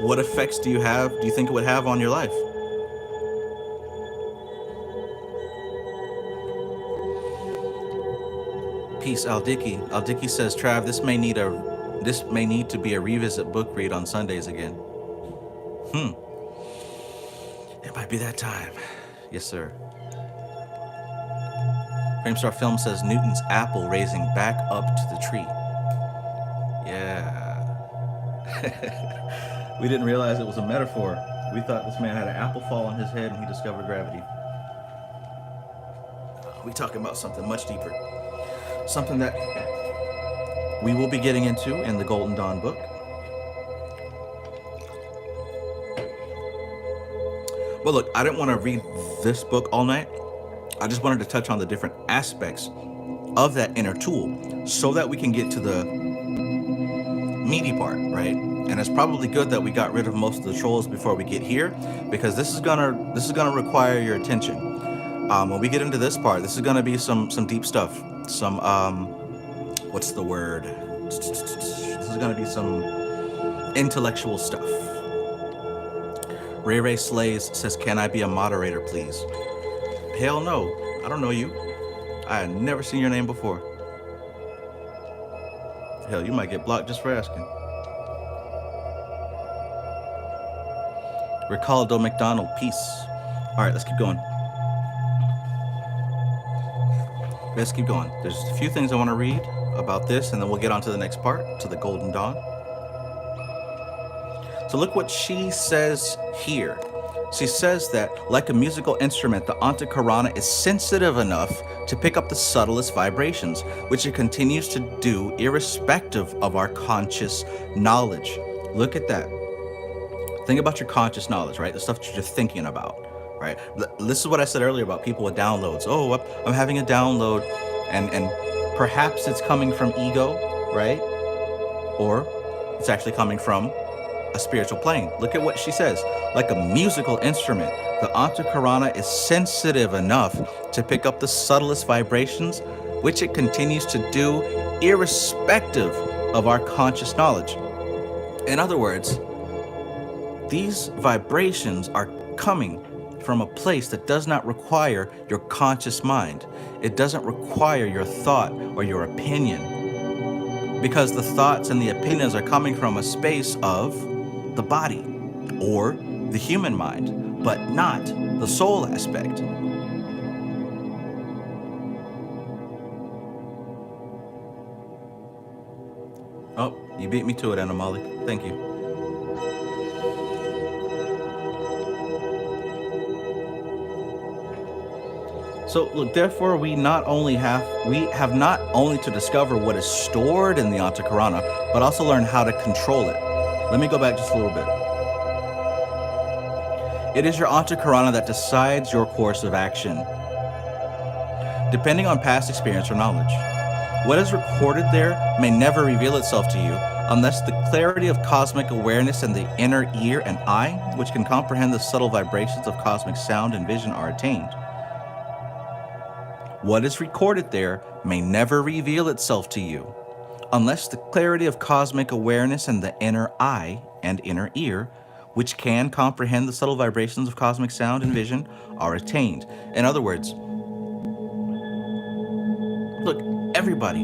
What effects do you think it would have on your life? Peace, Aldiki. Aldiki says, Trav, this may need to be a revisit book read on Sundays again. It might be that time. Yes, sir. Framestar Film says Newton's apple raising back up to the tree. Yeah. We didn't realize it was a metaphor. We thought this man had an apple fall on his head when he discovered gravity. We're talking about something much deeper. Something that we will be getting into in the Golden Dawn book. But look, I didn't want to read this book all night. I just wanted to touch on the different aspects of that inner tool so that we can get to the meaty part, right? And it's probably good that we got rid of most of the trolls before we get here, because this is gonna require your attention. When we get into this part, this is gonna be some deep stuff. Some what's the word? This is gonna be some intellectual stuff. Ray Ray Slays says, "Can I be a moderator, please?" Hell no, I don't know you. I had never seen your name before. Hell, you might get blocked just for asking. Ricaldo McDonald, peace. All right, let's keep going. Let's keep going. There's a few things I want to read about this, and then we'll get on to the next part, to the Golden Dawn. So look what she says here. She says that, like a musical instrument, the antakarana is sensitive enough to pick up the subtlest vibrations, which it continues to do irrespective of our conscious knowledge. Look at that. Think about your conscious knowledge, right? The stuff that you're thinking about, right? This is what I said earlier about people with downloads. Oh, I'm having a download, and perhaps it's coming from ego, right? Or it's actually coming from a spiritual plane. Look at what she says. Like a musical instrument, the antakarana is sensitive enough to pick up the subtlest vibrations, which it continues to do irrespective of our conscious knowledge. In other words, these vibrations are coming from a place that does not require your conscious mind. It doesn't require your thought or your opinion, because the thoughts and the opinions are coming from a space of the body or the human mind, but not the soul aspect. Oh, you beat me to it, Anamali. Thank you. So look, therefore we have not only to discover what is stored in the antakarana, but also learn how to control it. Let me go back just a little bit. It is your antakarana that decides your course of action, depending on past experience or knowledge. What is recorded there may never reveal itself to you unless the clarity of cosmic awareness and the inner ear and eye, which can comprehend the subtle vibrations of cosmic sound and vision, are attained. What is recorded there may never reveal itself to you unless the clarity of cosmic awareness and the inner eye and inner ear, which can comprehend the subtle vibrations of cosmic sound and vision, are attained. In other words, look, everybody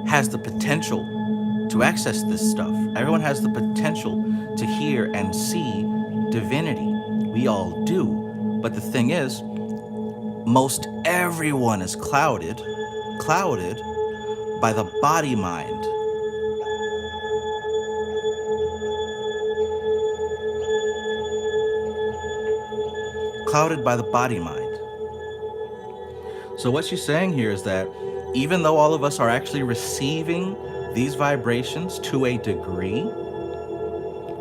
has the potential to access this stuff. Everyone has the potential to hear and see divinity. We all do. But the thing is, most everyone is clouded by the body mind. Clouded by the body mind. So what she's saying here is that even though all of us are actually receiving these vibrations to a degree,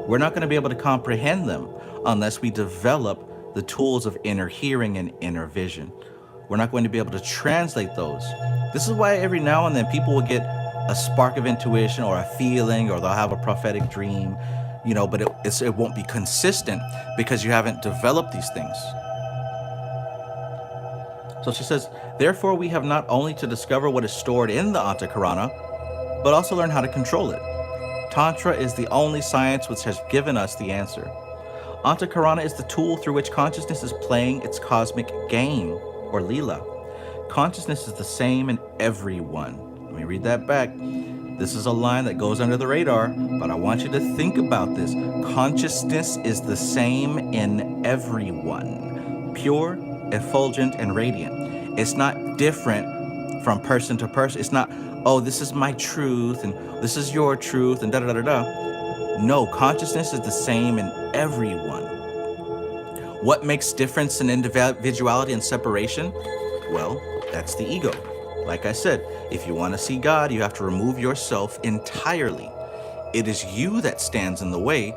we're not going to be able to comprehend them unless we develop the tools of inner hearing and inner vision. We're not going to be able to translate those. This is why every now and then people will get a spark of intuition or a feeling, or they'll have a prophetic dream, you know, but it won't be consistent because you haven't developed these things. So she says, therefore we have not only to discover what is stored in the antakarana, but also learn how to control it. Tantra is the only science which has given us the answer. Antakarana is the tool through which consciousness is playing its cosmic game, or lila. Consciousness is the same in everyone. Let me read that back. This is a line that goes under the radar, but I want you to think about this. Consciousness is the same in everyone. Pure, effulgent, and radiant. It's not different from person to person. It's not, oh, this is my truth, and this is your truth, and da-da-da-da-da. No, consciousness is the same in everyone. What makes difference in individuality and separation? Well, that's the ego. Like I said, if you want to see God, you have to remove yourself entirely. It is you that stands in the way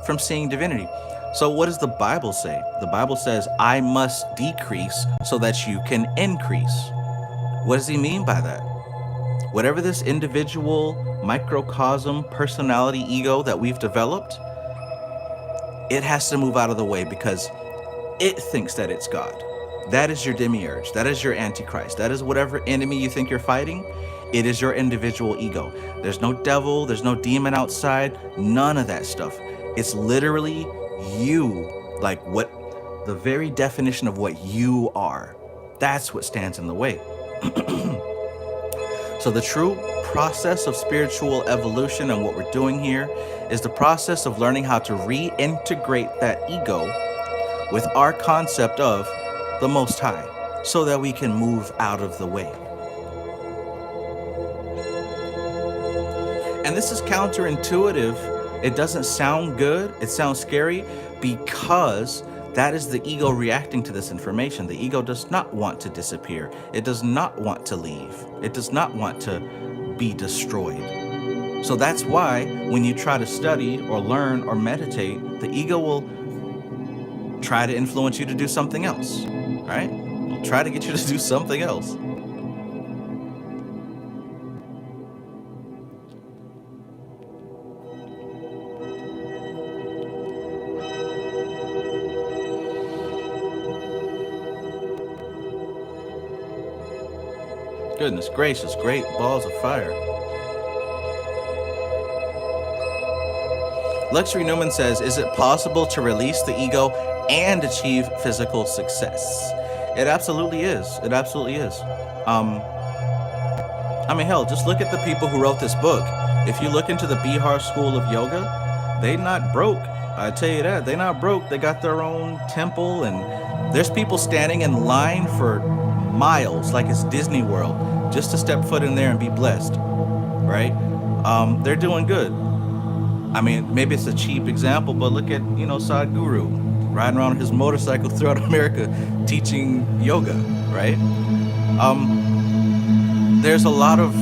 from seeing divinity. So what does the Bible say? The Bible says, I must decrease so that you can increase. What does he mean by that? Whatever this individual microcosm personality ego that we've developed, it has to move out of the way because it thinks that it's God. That is your demiurge. That is your antichrist. That is whatever enemy you think you're fighting. It is your individual ego. There's no devil. There's no demon outside. None of that stuff. It's literally you, like what the very definition of what you are. That's what stands in the way. So the true process of spiritual evolution and what we're doing here is the process of learning how to reintegrate that ego with our concept of the Most High so that we can move out of the way. And this is counterintuitive. It doesn't sound good. It sounds scary because that is the ego reacting to this information. The ego does not want to disappear. It does not want to leave. It does not want to be destroyed. So that's why when you try to study or learn or meditate, the ego will try to influence you to do something else, right? It'll try to get you to do something else. Goodness gracious, great balls of fire. Luxury Newman says, is it possible to release the ego and achieve physical success? It absolutely is. It absolutely is. I mean, hell, just look at the people who wrote this book. If you look into the Bihar School of Yoga, they not broke. I tell you that. They not broke. They got their own temple, and there's people standing in line for miles, like it's Disney World, just to step foot in there and be blessed, right? They're doing good. I mean, maybe it's a cheap example, but look at, you know, Sadhguru riding around on his motorcycle throughout America teaching yoga, right? There's a lot of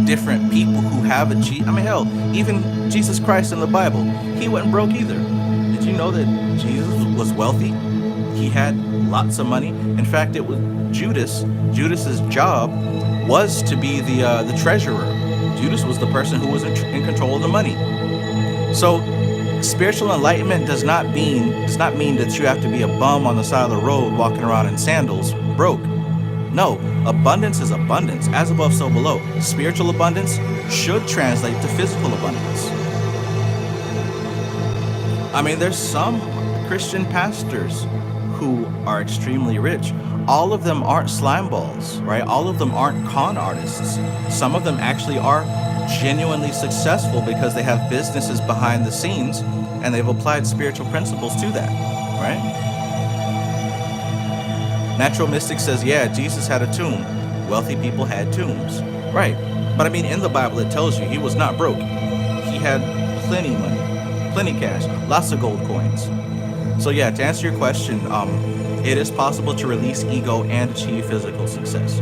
different people who have achieved. I mean, hell, even Jesus Christ in the Bible, he wasn't broke either. Did you know that Jesus was wealthy? He had lots of money. In fact, it was Judas's job was to be the treasurer. Judas was the person who was in control of the money. So spiritual enlightenment does not mean that you have to be a bum on the side of the road walking around in sandals broke. No, abundance is abundance, as above so below. Spiritual abundance should translate to physical abundance. I mean, there's some Christian pastors who are extremely rich. All of them aren't slime balls, right? All of them aren't con artists. Some of them actually are genuinely successful because they have businesses behind the scenes and they've applied spiritual principles to that, right? Natural Mystic says, yeah, Jesus had a tomb. Wealthy people had tombs. Right. But I mean, in the Bible, it tells you he was not broke. He had plenty money, plenty cash, lots of gold coins. So yeah, to answer your question, it is possible to release ego and achieve physical success.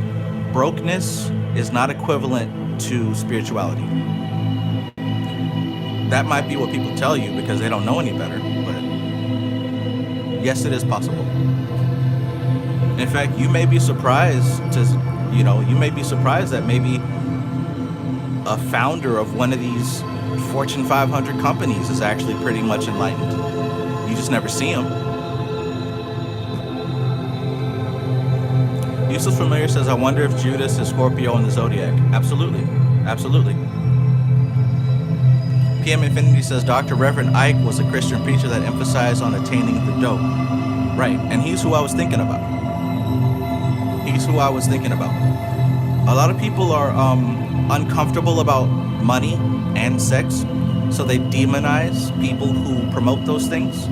Brokenness is not equivalent to spirituality. That might be what people tell you because they don't know any better, but yes, it is possible. In fact, you may be surprised that maybe a founder of one of these Fortune 500 companies is actually pretty much enlightened. You just never see him. Yusuf Familiar says, I wonder if Judas is Scorpio in the Zodiac. Absolutely. Absolutely. PM Infinity says, Dr. Reverend Ike was a Christian preacher that emphasized on attaining the dough. Right. And he's who I was thinking about. He's who I was thinking about. A lot of people are uncomfortable about money and sex, so they demonize people who promote those things.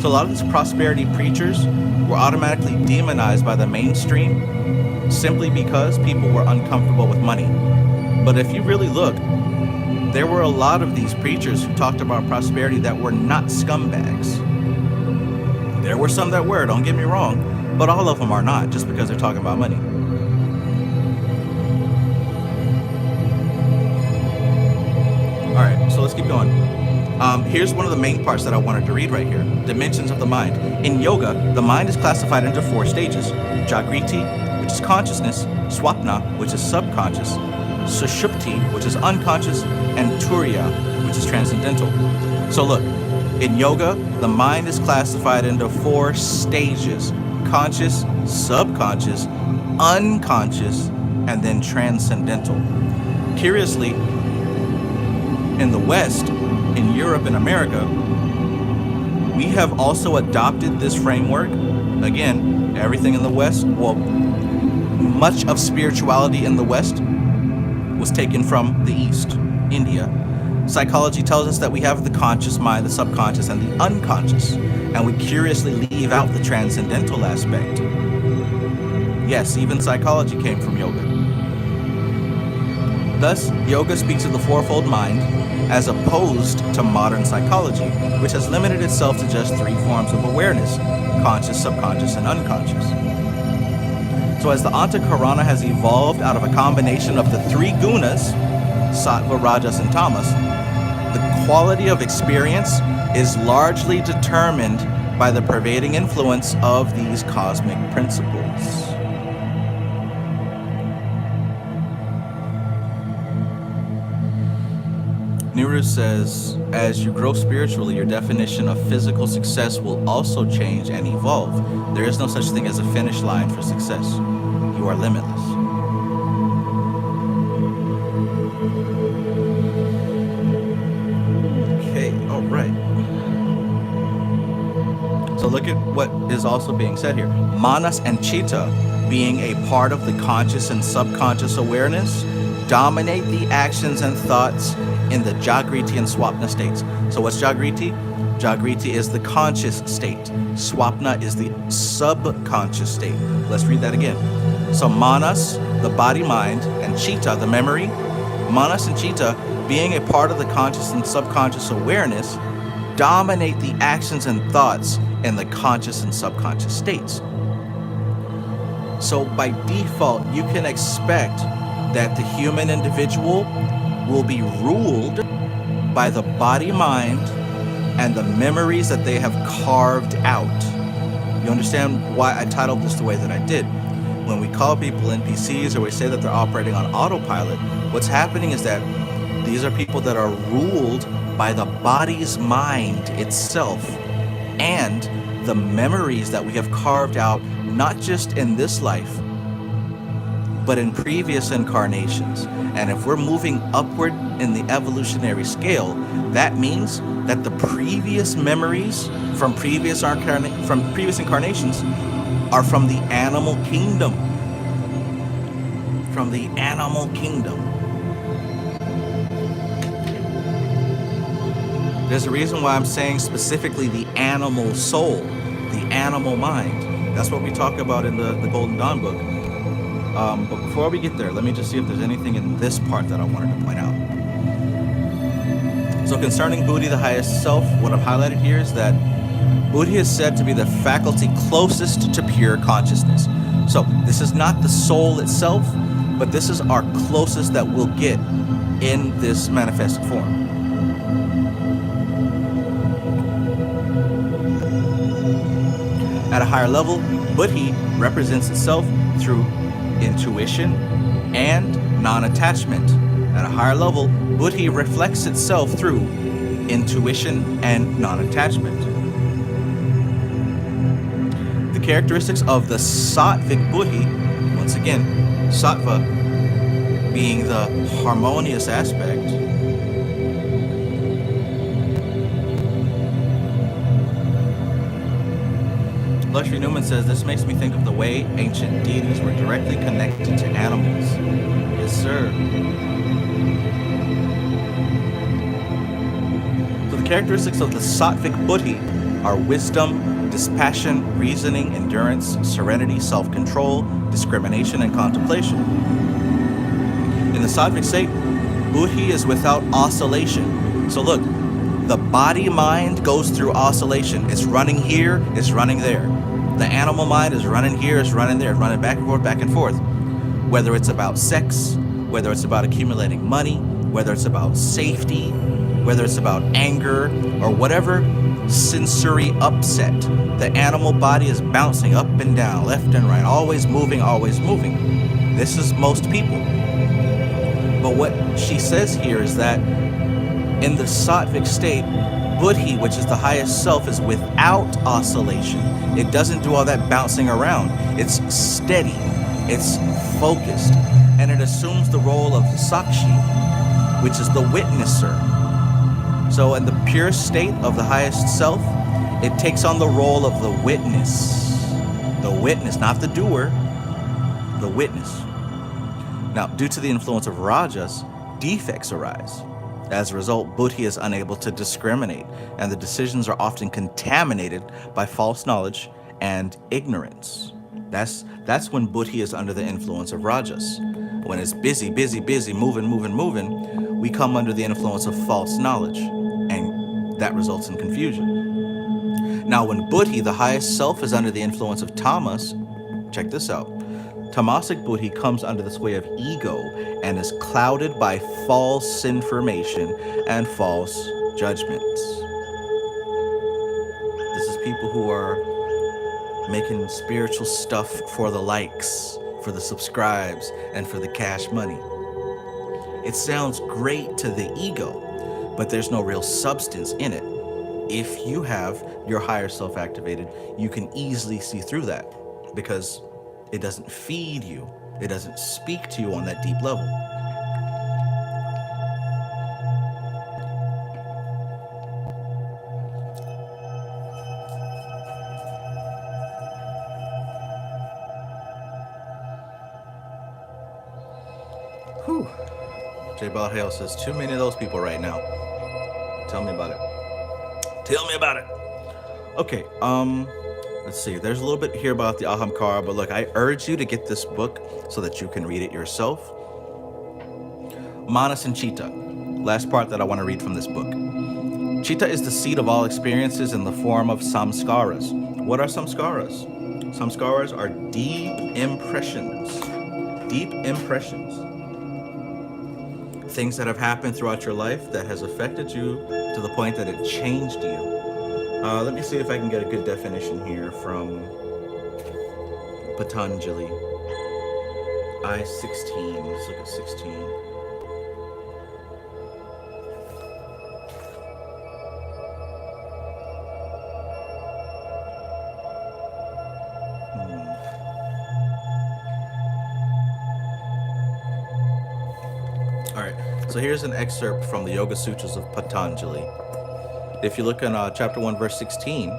So a lot of these prosperity preachers were automatically demonized by the mainstream simply because people were uncomfortable with money. But if you really look, there were a lot of these preachers who talked about prosperity that were not scumbags. There were some that were, don't get me wrong, but all of them are not just because they're talking about money. All right, so let's keep going. Here's one of the main parts that I wanted to read right here. Dimensions of the mind. In yoga, the mind is classified into 4 stages. Jagriti, which is consciousness. Swapna, which is subconscious. Sushupti, which is unconscious. And Turiya, which is transcendental. So look, in yoga, the mind is classified into 4 stages. Conscious, subconscious, unconscious, and then transcendental. Curiously, in the West, in Europe and America, we have also adopted this framework. Again, everything in the West, well, much of spirituality in the West was taken from the East, India. Psychology tells us that we have the conscious mind, the subconscious, and the unconscious, and we curiously leave out the transcendental aspect. Yes, even psychology came from yoga. Thus, yoga speaks of the fourfold mind as opposed to modern psychology, which has limited itself to just 3 forms of awareness: conscious, subconscious, and unconscious. So as the antakarana has evolved out of a combination of the 3 gunas, sattva, rajas, and tamas, the quality of experience is largely determined by the pervading influence of these cosmic principles. Niru says, as you grow spiritually, your definition of physical success will also change and evolve. There is no such thing as a finish line for success. You are limitless. Okay, all right. So look at what is also being said here. Manas and Chitta, being a part of the conscious and subconscious awareness, dominate the actions and thoughts in the Jagriti and Swapna states. So what's Jagriti? Jagriti is the conscious state. Swapna is the subconscious state. Let's read that again. So Manas, the body, mind, and Chitta, the memory. Manas and Chitta, being a part of the conscious and subconscious awareness, dominate the actions and thoughts in the conscious and subconscious states. So by default, you can expect that the human individual will be ruled by the body, mind, and the memories that they have carved out. You understand why I titled this the way that I did? When we call people NPCs or we say that they're operating on autopilot, what's happening is that these are people that are ruled by the body's mind itself and the memories that we have carved out, not just in this life, but in previous incarnations. And if we're moving upward in the evolutionary scale, that means that the previous memories from previous incarnations are from the animal kingdom. From the animal kingdom. There's a reason why I'm saying specifically the animal soul, the animal mind. That's what we talk about in the Golden Dawn book. But before we get there, let me just see if there's anything in this part that I wanted to point out. So concerning Buddhi, the highest self, what I've highlighted here is that Buddhi is said to be the faculty closest to pure consciousness. So this is not the soul itself, but this is our closest that we'll get in this manifested form. At a higher level, Buddhi represents itself through intuition and non-attachment. At a higher level, Buddhi reflects itself through intuition and non-attachment. The characteristics of the Sattvic Buddhi, once again, Sattva being the harmonious aspect, Luxury Newman says, this makes me think of the way ancient deities were directly connected to animals. Yes, sir. So the characteristics of the Sattvic Buddhi are wisdom, dispassion, reasoning, endurance, serenity, self-control, discrimination, and contemplation. In the Sattvic state, Buddhi is without oscillation. So look, the body-mind goes through oscillation. It's running here, it's running there. The animal mind is running here, it's running there, it's running back and forth. Whether it's about sex, whether it's about accumulating money, whether it's about safety, whether it's about anger, or whatever sensory upset, the animal body is bouncing up and down, left and right, always moving, always moving. This is most people. But what she says here is that in the Sattvic state, Buddhi, which is the highest self, is without oscillation. It doesn't do all that bouncing around. It's steady, it's focused, and it assumes the role of Sakshi, which is the witnesser. So in the pure state of the highest self, it takes on the role of the witness. The witness, not the doer, the witness. Now, due to the influence of rajas, defects arise. As a result, Buddhi is unable to discriminate, and the decisions are often contaminated by false knowledge and ignorance. That's when Buddhi is under the influence of rajas. When it's busy, moving, we come under the influence of false knowledge, and that results in confusion. Now, when Buddhi, the highest self, is under the influence of tamas, check this out. Tamasic Buddhi comes under the sway of ego and is clouded by false information and false judgments. This is people who are making spiritual stuff for the likes, for the subscribes, and for the cash money. It sounds great to the ego, but there's no real substance in it. If you have your higher self activated, you can easily see through that because it doesn't feed you. It doesn't speak to you on that deep level. Whew. J. Bald Hale says, too many of those people right now. Tell me about it. Tell me about it. Okay, let's see. There's a little bit here about the Ahamkara, but look, I urge you to get this book so that you can read it yourself. Manas and Chitta. Last part that I want to read from this book. Chitta is the seat of all experiences in the form of samskaras. What are samskaras? Samskaras are deep impressions. Deep impressions. Things that have happened throughout your life that has affected you to the point that it changed you. Let me see if I can get a good definition here from Patanjali. I-16, let's look at 16. All right, so here's an excerpt from the Yoga Sutras of Patanjali. If you look in chapter 1, verse 16,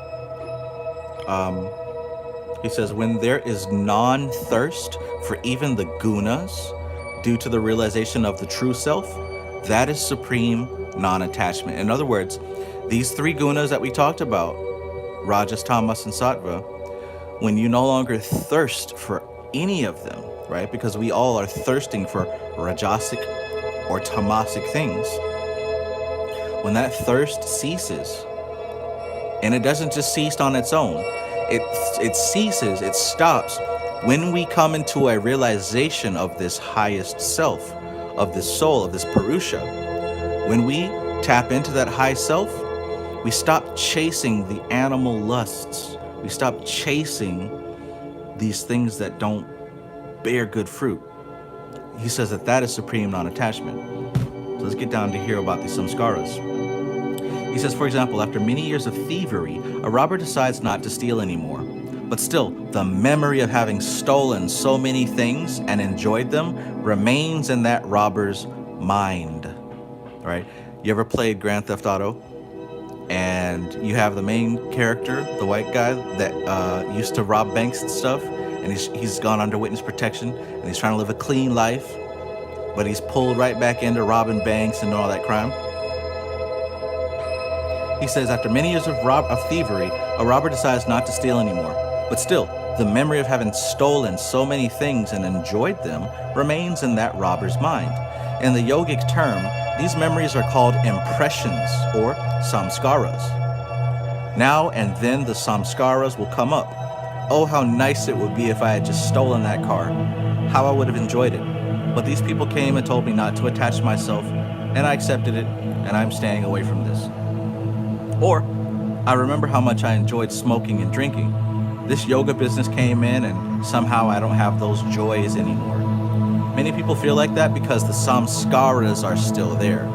he says, when there is non-thirst for even the gunas due to the realization of the true self, that is supreme non-attachment. In other words, these three gunas that we talked about, rajas, tamas, and sattva, when you no longer thirst for any of them, right? Because we all are thirsting for rajasic or tamasic things. When that thirst ceases, and it doesn't just cease on its own, it ceases, it stops when we come into a realization of this highest self, of this soul, of this Purusha. When we tap into that high self, we stop chasing the animal lusts. We stop chasing these things that don't bear good fruit. He says that that is supreme non-attachment. So let's get down to hear about these samskaras. He says, for example, after many years of thievery, a robber decides not to steal anymore. But still, the memory of having stolen so many things and enjoyed them remains in that robber's mind, right? You ever played Grand Theft Auto? And you have the main character, the white guy that used to rob banks and stuff, and he's gone under witness protection, and he's trying to live a clean life, but he's pulled right back into robbing banks and all that crime. He says, after many years of thievery, a robber decides not to steal anymore. But still, the memory of having stolen so many things and enjoyed them remains in that robber's mind. In the yogic term, these memories are called impressions or samskaras. Now and then the samskaras will come up. Oh, how nice it would be if I had just stolen that car. How I would have enjoyed it. But these people came and told me not to attach myself, and I accepted it, and I'm staying away from this. Or, I remember how much I enjoyed smoking and drinking. This yoga business came in, and somehow I don't have those joys anymore. Many people feel like that because the samskaras are still there,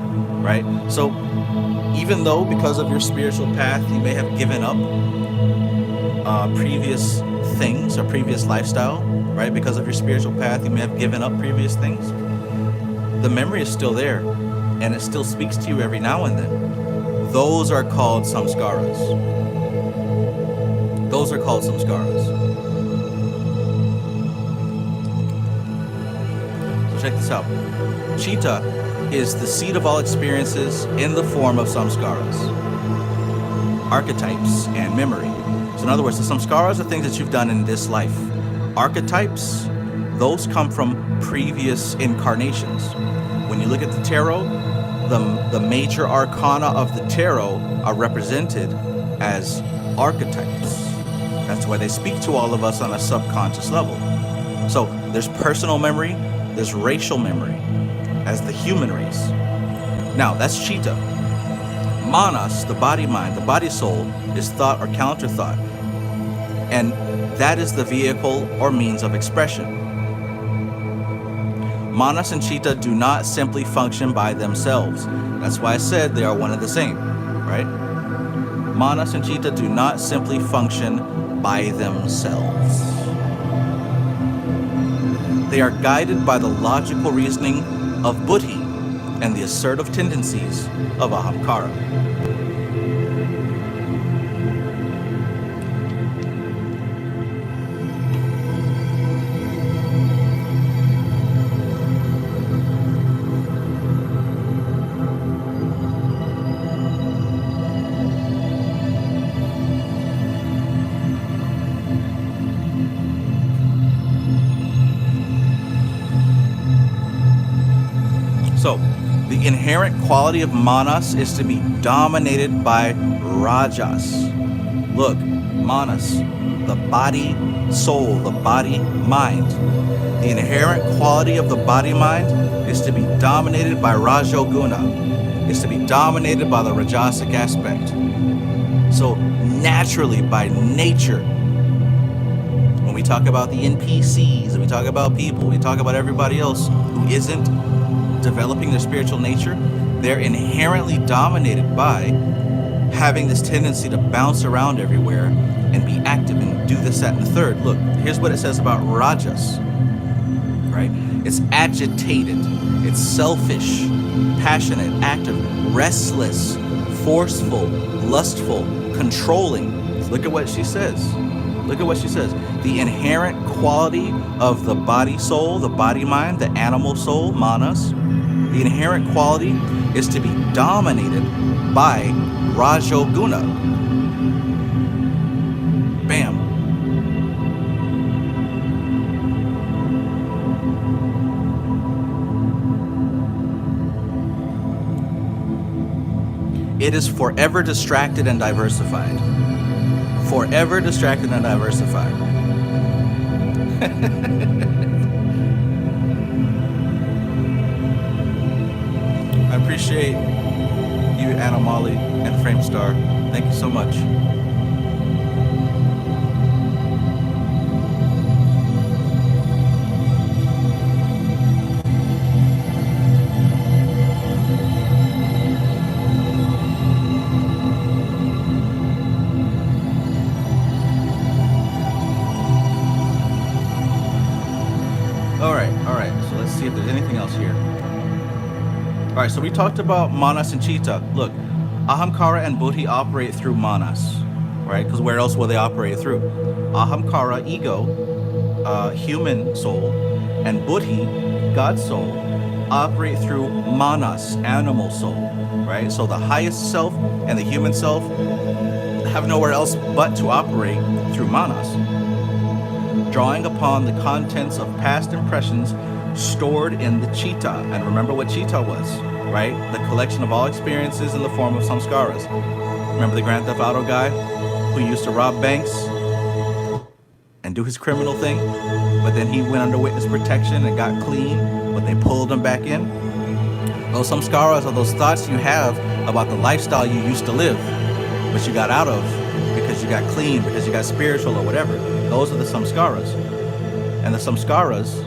right? So, even though because of your spiritual path, you may have given up previous things or previous lifestyle, right? Because of your spiritual path, you may have given up previous things. The memory is still there, and it still speaks to you every now and then. Those are called samskaras. Those are called samskaras. So check this out. Chitta is the seed of all experiences in the form of samskaras, archetypes, and memory. So in other words, the samskaras are things that you've done in this life. Archetypes, those come from previous incarnations. When you look at the tarot, the major arcana of the tarot are represented as archetypes. That's why they speak to all of us on a subconscious level. So there's personal memory, there's racial memory as the human race. Now that's Chitta. Manas, the body mind, the body soul, is thought or counter thought. And that is the vehicle or means of expression. Manas and Chitta do not simply function by themselves. That's why I said they are one and the same, right? Manas and Chitta do not simply function by themselves. They are guided by the logical reasoning of buddhi and the assertive tendencies of ahamkara. So, the inherent quality of manas is to be dominated by rajas. Look, manas, the body, soul, the body, mind. The inherent quality of the body mind is to be dominated by rajoguna. It's to be dominated by the rajasic aspect. So, naturally, by nature, when we talk about the NPCs, and we talk about people, we talk about everybody else who isn't developing their spiritual nature, they're inherently dominated by having this tendency to bounce around everywhere and be active and do this, that, and the third. Look, here's what it says about rajas, right? It's agitated, it's selfish, passionate, active, restless, forceful, lustful, controlling. Look at what she says. Look at what she says. The inherent quality of the body soul, the body mind, the animal soul, manas, the inherent quality is to be dominated by rajoguna. Bam. It is forever distracted and diversified. Forever distracted and diversified. I appreciate you, Anomaly and Framestar. Thank you so much. All right. So let's see if there's anything else here. All right, so we talked about Manas and Chitta. Look, Ahamkara and Buddhi operate through Manas, right? Because where else will they operate through? Ahamkara, ego, human soul, and Buddhi, God soul, operate through Manas, animal soul, right? So the highest self and the human self have nowhere else but to operate through Manas, drawing upon the contents of past impressions stored in the Chitta. And remember what Chitta was, right? The collection of all experiences in the form of samskaras. Remember the Grand Theft Auto guy who used to rob banks and do his criminal thing, but then he went under witness protection and got clean, but they pulled him back in? Those samskaras are those thoughts you have about the lifestyle you used to live, but you got out of because you got clean, because you got spiritual or whatever. Those are the samskaras. And the samskaras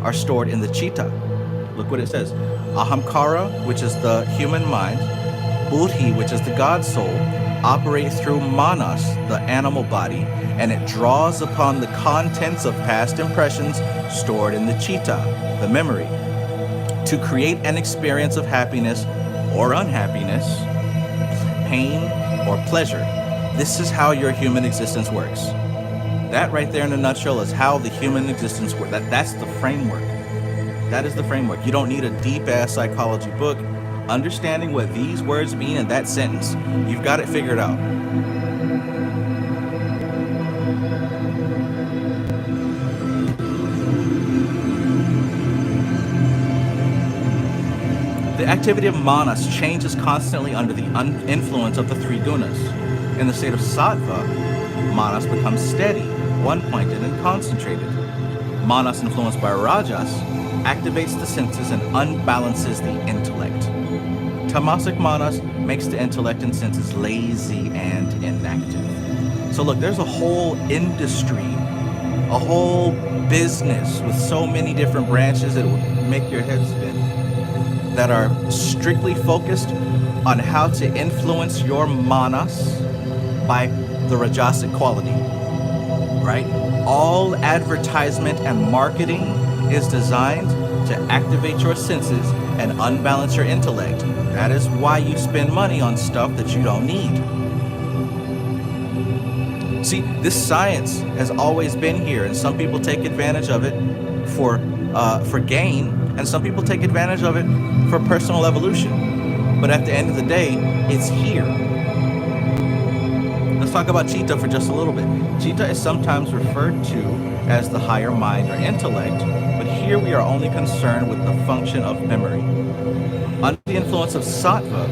are stored in the Chitta. Look what it says. Ahamkara, which is the human mind, Buddhi, which is the God soul, operate through Manas, the animal body, and it draws upon the contents of past impressions stored in the Chitta, the memory, to create an experience of happiness or unhappiness, pain or pleasure. This is how your human existence works. That right there in a nutshell is how the human existence works. That's the framework. That is the framework. You don't need a deep-ass psychology book. Understanding what these words mean in that sentence, you've got it figured out. The activity of Manas changes constantly under the influence of the three gunas. In the state of Sattva, Manas becomes steady, one-pointed, and concentrated. Manas influenced by Rajas activates the senses and unbalances the intellect. Tamasic Manas makes the intellect and senses lazy and inactive. So look, there's a whole industry, a whole business with so many different branches that will make your head spin, that are strictly focused on how to influence your Manas by the Rajasic quality, right? All advertisement and marketing is designed to activate your senses and unbalance your intellect. That is why you spend money on stuff that you don't need. See, this science has always been here, and some people take advantage of it for gain, and some people take advantage of it for personal evolution. But at the end of the day, it's here. Let's talk about Chitta for just a little bit. Chitta is sometimes referred to as the higher mind or intellect, but here we are only concerned with the function of memory. Under the influence of Sattva,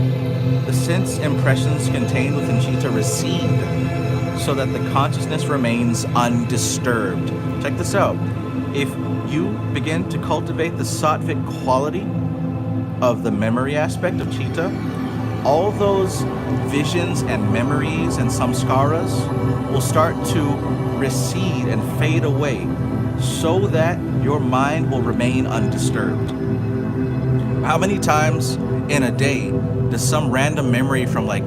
the sense impressions contained within Chitta recede so that the consciousness remains undisturbed. Check this out. If you begin to cultivate the sattvic quality of the memory aspect of Chitta, all those visions and memories and samskaras will start to recede and fade away so that your mind will remain undisturbed. How many times in a day does some random memory from like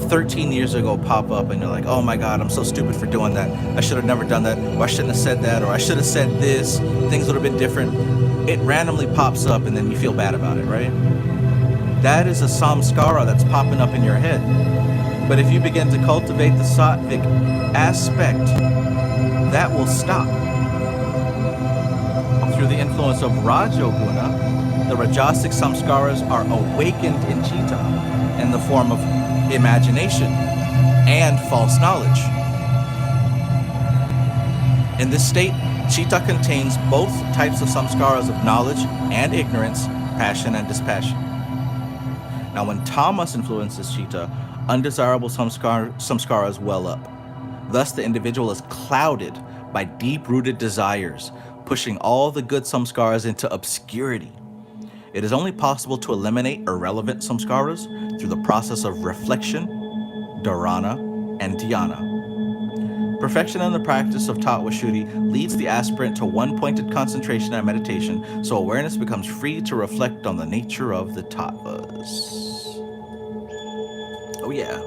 13 years ago pop up and you're like, oh my God, I'm so stupid for doing that. I should have never done that, or I shouldn't have said that, or I should have said this. Things would have been different. It randomly pops up and then you feel bad about it, right? That is a samskara that's popping up in your head. But if you begin to cultivate the sattvic aspect, that will stop. Through the influence of Rajoguna, the Rajasic samskaras are awakened in Chitta in the form of imagination and false knowledge. In this state, Chitta contains both types of samskaras of knowledge and ignorance, passion and dispassion. Now, when tamas influences chitta, undesirable samskaras well up. Thus, the individual is clouded by deep-rooted desires, pushing all the good samskaras into obscurity. It is only possible to eliminate irrelevant samskaras through the process of reflection, dharana, and dhyana. Perfection in the practice of tattva shuddhi leads the aspirant to one-pointed concentration and meditation, so awareness becomes free to reflect on the nature of the tattvas. Oh yeah.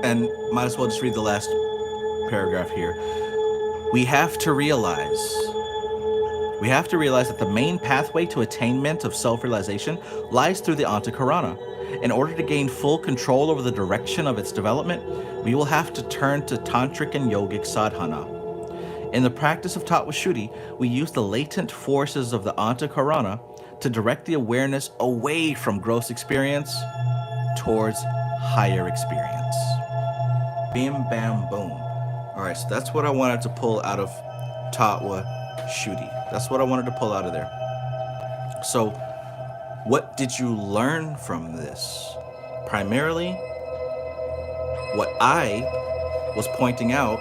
And might as well just read the last paragraph here. We have to realize that the main pathway to attainment of self-realization lies through the antakarana. In order to gain full control over the direction of its development, we will have to turn to tantric and yogic sadhana. In the practice of tattva shuddhi, we use the latent forces of the antakarana to direct the awareness away from gross experience towards higher experience. Bim, bam, boom. All right, so that's what I wanted to pull out of tattva shuddhi. That's what I wanted to pull out of there. So, what did you learn from this? Primarily, what I was pointing out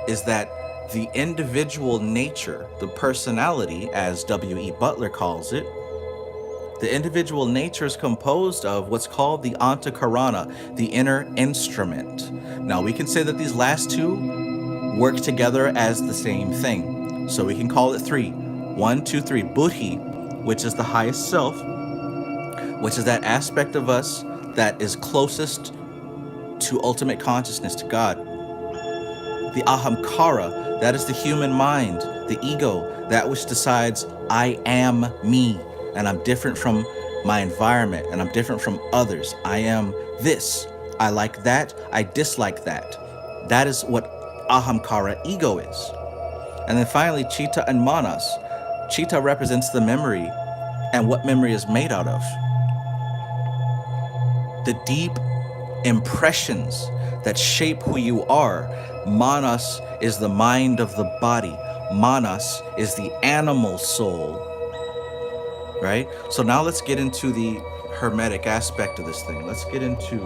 is that the individual nature, the personality, as W.E. Butler calls it, the individual nature is composed of what's called the antakarana, the inner instrument. Now, we can say that these last two work together as the same thing. So we can call it three. 1, 2, 3. Buddhi, which is the highest self, which is that aspect of us that is closest to ultimate consciousness, to God. The ahamkara, that is the human mind, the ego, that which decides I am me, and I'm different from my environment, and I'm different from others. I am this. I like that. I dislike that. That is what ahamkara, ego, is. And then finally, chitta and manas. Chitta represents the memory and what memory is made out of. The deep impressions that shape who you are. Manas is the mind of the body. Manas is the animal soul. Right? So now let's get into the hermetic aspect of this thing. Let's get into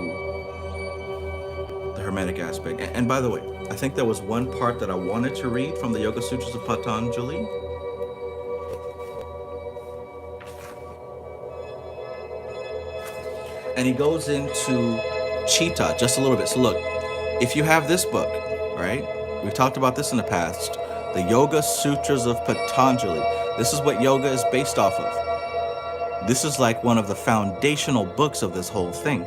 the hermetic aspect. And by the way, I think there was one part that I wanted to read from the Yoga Sutras of Patanjali. And he goes into chitta just a little bit. So look, if you have this book, right? We've talked about this in the past. The Yoga Sutras of Patanjali. This is what yoga is based off of. This is like one of the foundational books of this whole thing,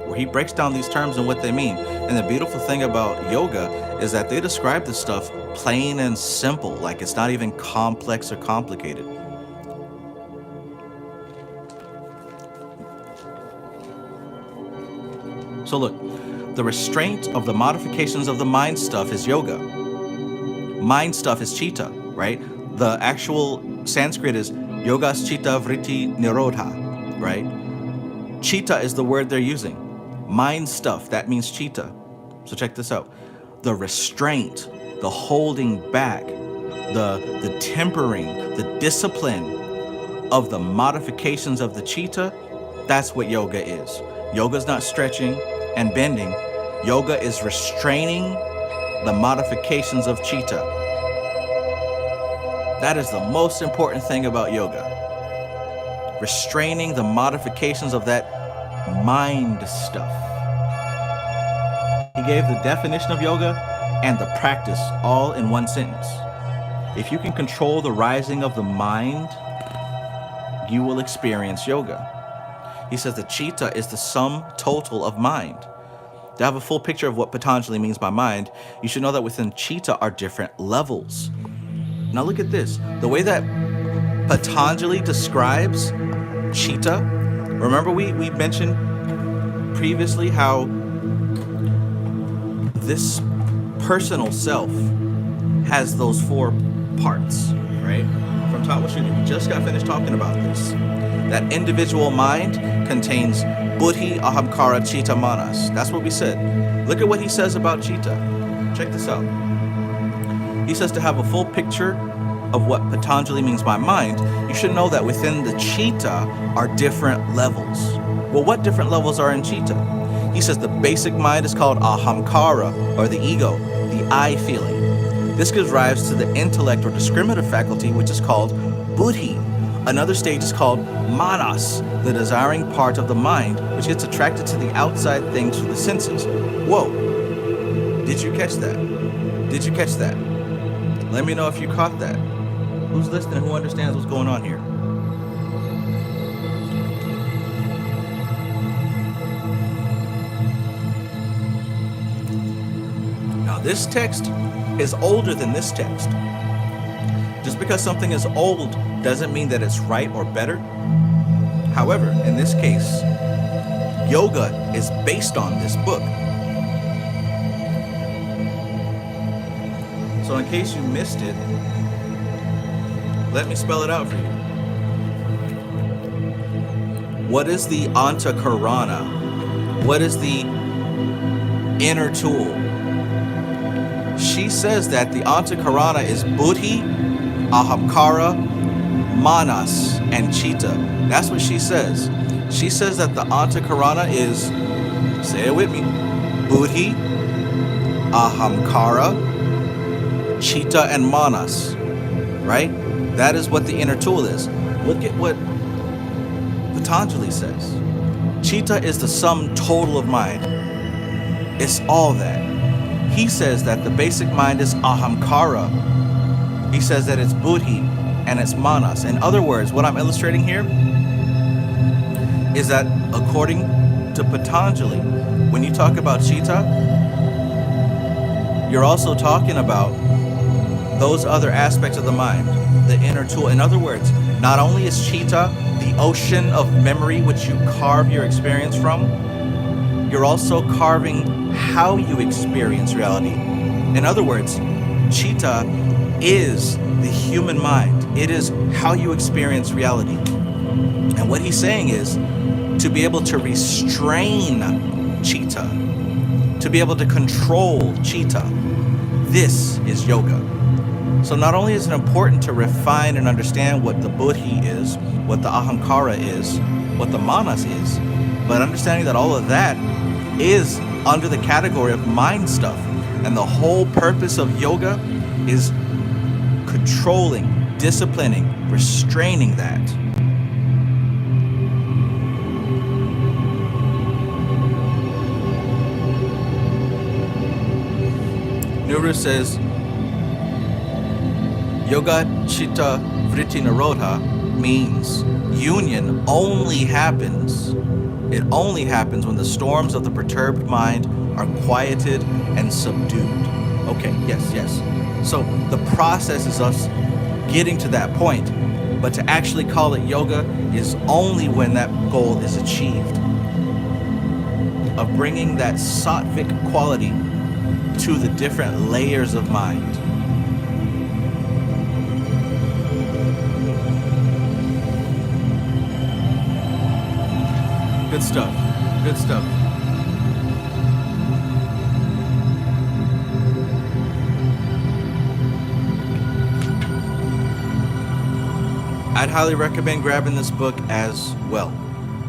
where he breaks down these terms and what they mean. And the beautiful thing about yoga is that they describe this stuff plain and simple, like it's not even complex or complicated. So look, the restraint of the modifications of the mind stuff is yoga. Mind stuff is chitta, right? The actual Sanskrit is yogas chitta vritti nirodha, right? Chitta is the word they're using. Mind stuff, that means chitta. So check this out. The restraint, the holding back, the tempering, the discipline of the modifications of the chitta, that's what yoga is. Yoga is not stretching and bending. Yoga is restraining the modifications of chitta. That is the most important thing about yoga. Restraining the modifications of that mind stuff. He gave the definition of yoga and the practice all in one sentence. If you can control the rising of the mind, you will experience yoga. He says the chitta is the sum total of mind. To have a full picture of what Patanjali means by mind, you should know that within chitta are different levels. Now look at this. The way that Patanjali describes chitta, remember we mentioned previously how this personal self has those 4 parts, right? From Tattva Shuddhi, we just got finished talking about this. That individual mind contains buddhi, ahamkara, chitta, manas. That's what we said. Look at what he says about chitta. Check this out. He says to have a full picture of what Patanjali means by mind, you should know that within the chitta are different levels. Well, what different levels are in chitta? He says the basic mind is called ahamkara, or the ego, the I feeling. This gives rise to the intellect or discriminative faculty, which is called buddhi. Another stage is called manas, the desiring part of the mind, which gets attracted to the outside things through the senses. Whoa, did you catch that? Did you catch that? Let me know if you caught that. Who's listening? Who understands what's going on here? Now, this text is older than this text. Just because something is old doesn't mean that it's right or better. However, in this case, yoga is based on this book. So in case you missed it, let me spell it out for you. What is the antakarana? What is the inner tool? She says that the antakarana is buddhi, ahamkara, manas, and chitta. That's what she says. She says that the antakarana is, say it with me, buddhi, ahamkara, chitta, and manas, right? That is what the inner tool is. Look at what Patanjali says. Chitta is the sum total of mind. It's all that. He says that the basic mind is ahamkara. He says that it's buddhi and it's manas. In other words, what I'm illustrating here is that according to Patanjali, when you talk about chitta, you're also talking about those other aspects of the mind, the inner tool. In other words, not only is chitta the ocean of memory which you carve your experience from, you're also carving how you experience reality. In other words, chitta is the human mind. It is how you experience reality. And what he's saying is to be able to restrain chitta, to be able to control chitta. This is yoga. So not only is it important to refine and understand what the buddhi is, what the ahamkara is, what the manas is, but understanding that all of that is under the category of mind stuff. And the whole purpose of yoga is controlling, disciplining, restraining that. Nuru says, Yoga Chitta Vritti Nirodha means union only happens. It only happens when the storms of the perturbed mind are quieted and subdued. Okay, yes. So the process is us getting to that point, but to actually call it yoga is only when that goal is achieved, of bringing that sattvic quality to the different layers of mind. Good stuff. Good stuff. I'd highly recommend grabbing this book as well.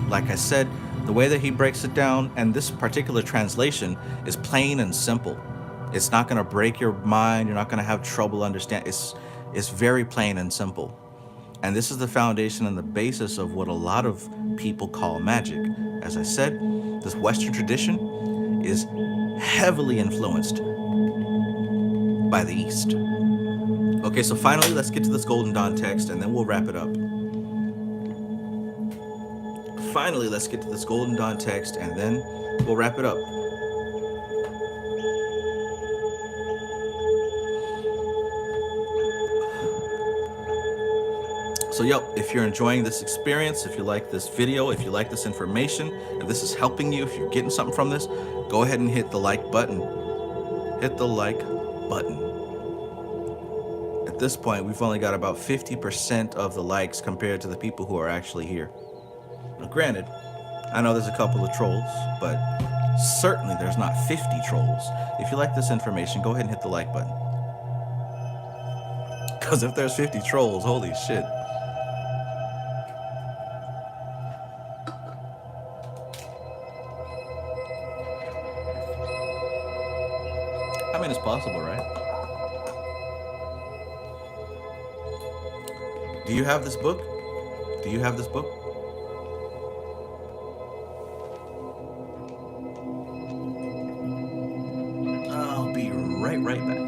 Like I said, the way that he breaks it down, and this particular translation is plain and simple. It's not going to break your mind. You're not going to have trouble understanding. It's very plain and simple. And this is the foundation and the basis of what a lot of people call magic. As I said, this Western tradition is heavily influenced by the East. Okay, so finally, let's get to this Golden Dawn text, and then we'll wrap it up. Finally, let's get to this Golden Dawn text, and then we'll wrap it up. So, if you're enjoying this experience, if you like this video, if you like this information, if this is helping you, if you're getting something from this, go ahead and hit the like button. Hit the like button. At this point, we've only got about 50% of the likes compared to the people who are actually here. Now, granted, I know there's a couple of trolls, but certainly there's not 50 trolls. If you like this information, go ahead and hit the like button. Because if there's 50 trolls, holy shit. I mean, it's possible, right? Do you have this book? Do you have this book? I'll be right back.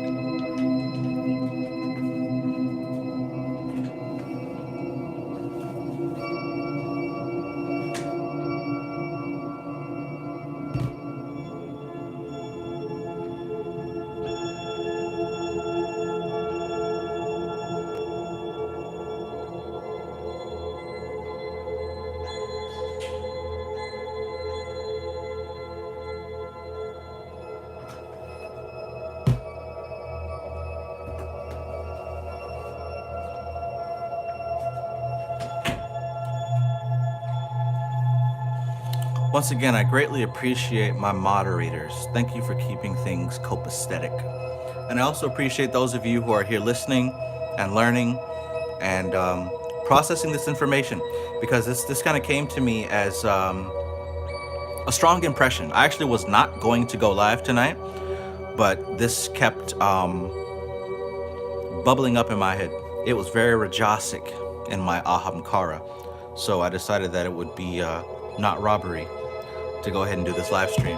Once again, I greatly appreciate my moderators. Thank you for keeping things copacetic. And I also appreciate those of you who are here listening and learning and processing this information, because this kind of came to me as a strong impression. I actually was not going to go live tonight, but this kept bubbling up in my head. It was very rajasic in my ahamkara. So I decided that it would be not robbery to go ahead and do this live stream.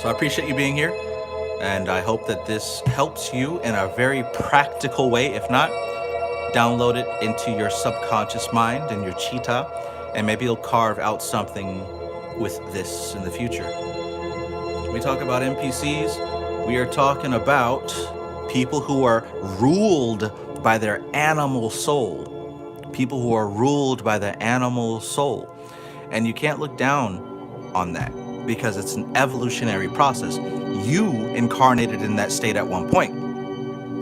So I appreciate you being here, and I hope that this helps you in a very practical way. If not, download it into your subconscious mind and your chitta, and maybe you'll carve out something with this in the future. When we talk about NPCs, we are talking about people who are ruled by their animal soul. People who are ruled by the animal soul. And you can't look down on that, because it's an evolutionary process. You incarnated in that state at one point.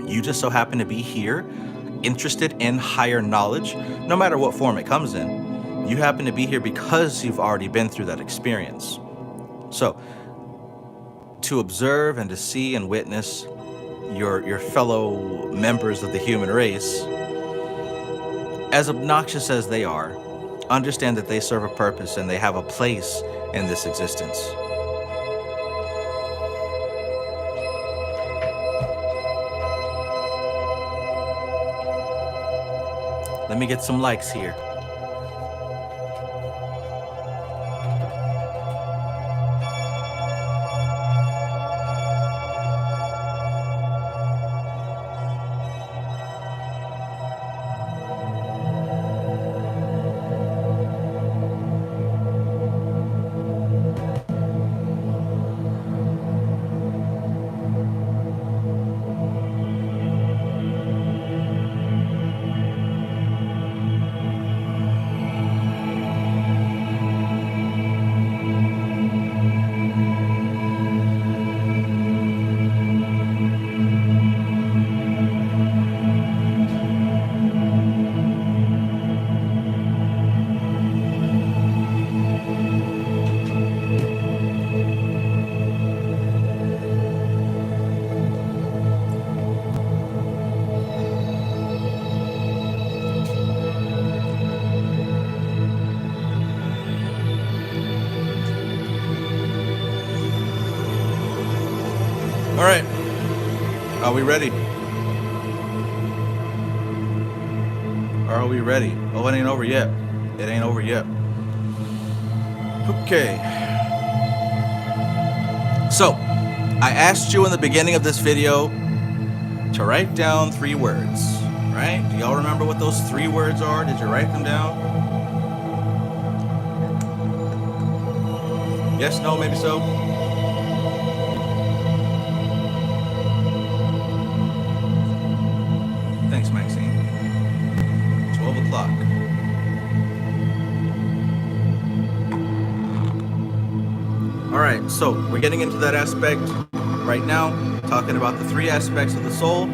You just so happen to be here, interested in higher knowledge, no matter what form it comes in. You happen to be here because you've already been through that experience. So, to observe and to see and witness your fellow members of the human race, as obnoxious as they are, understand that they serve a purpose and they have a place in this existence. Let me get some likes here. All right, are we ready? Are we ready? Oh, it ain't over yet. It ain't over yet. Okay. So, I asked you in the beginning of this video to write down 3 words, right? Do y'all remember what those 3 words are? Did you write them down? Yes, no, maybe so? Thanks, Maxine. 12 o'clock. All right, so we're getting into that aspect right now, talking about the 3 aspects of the soul.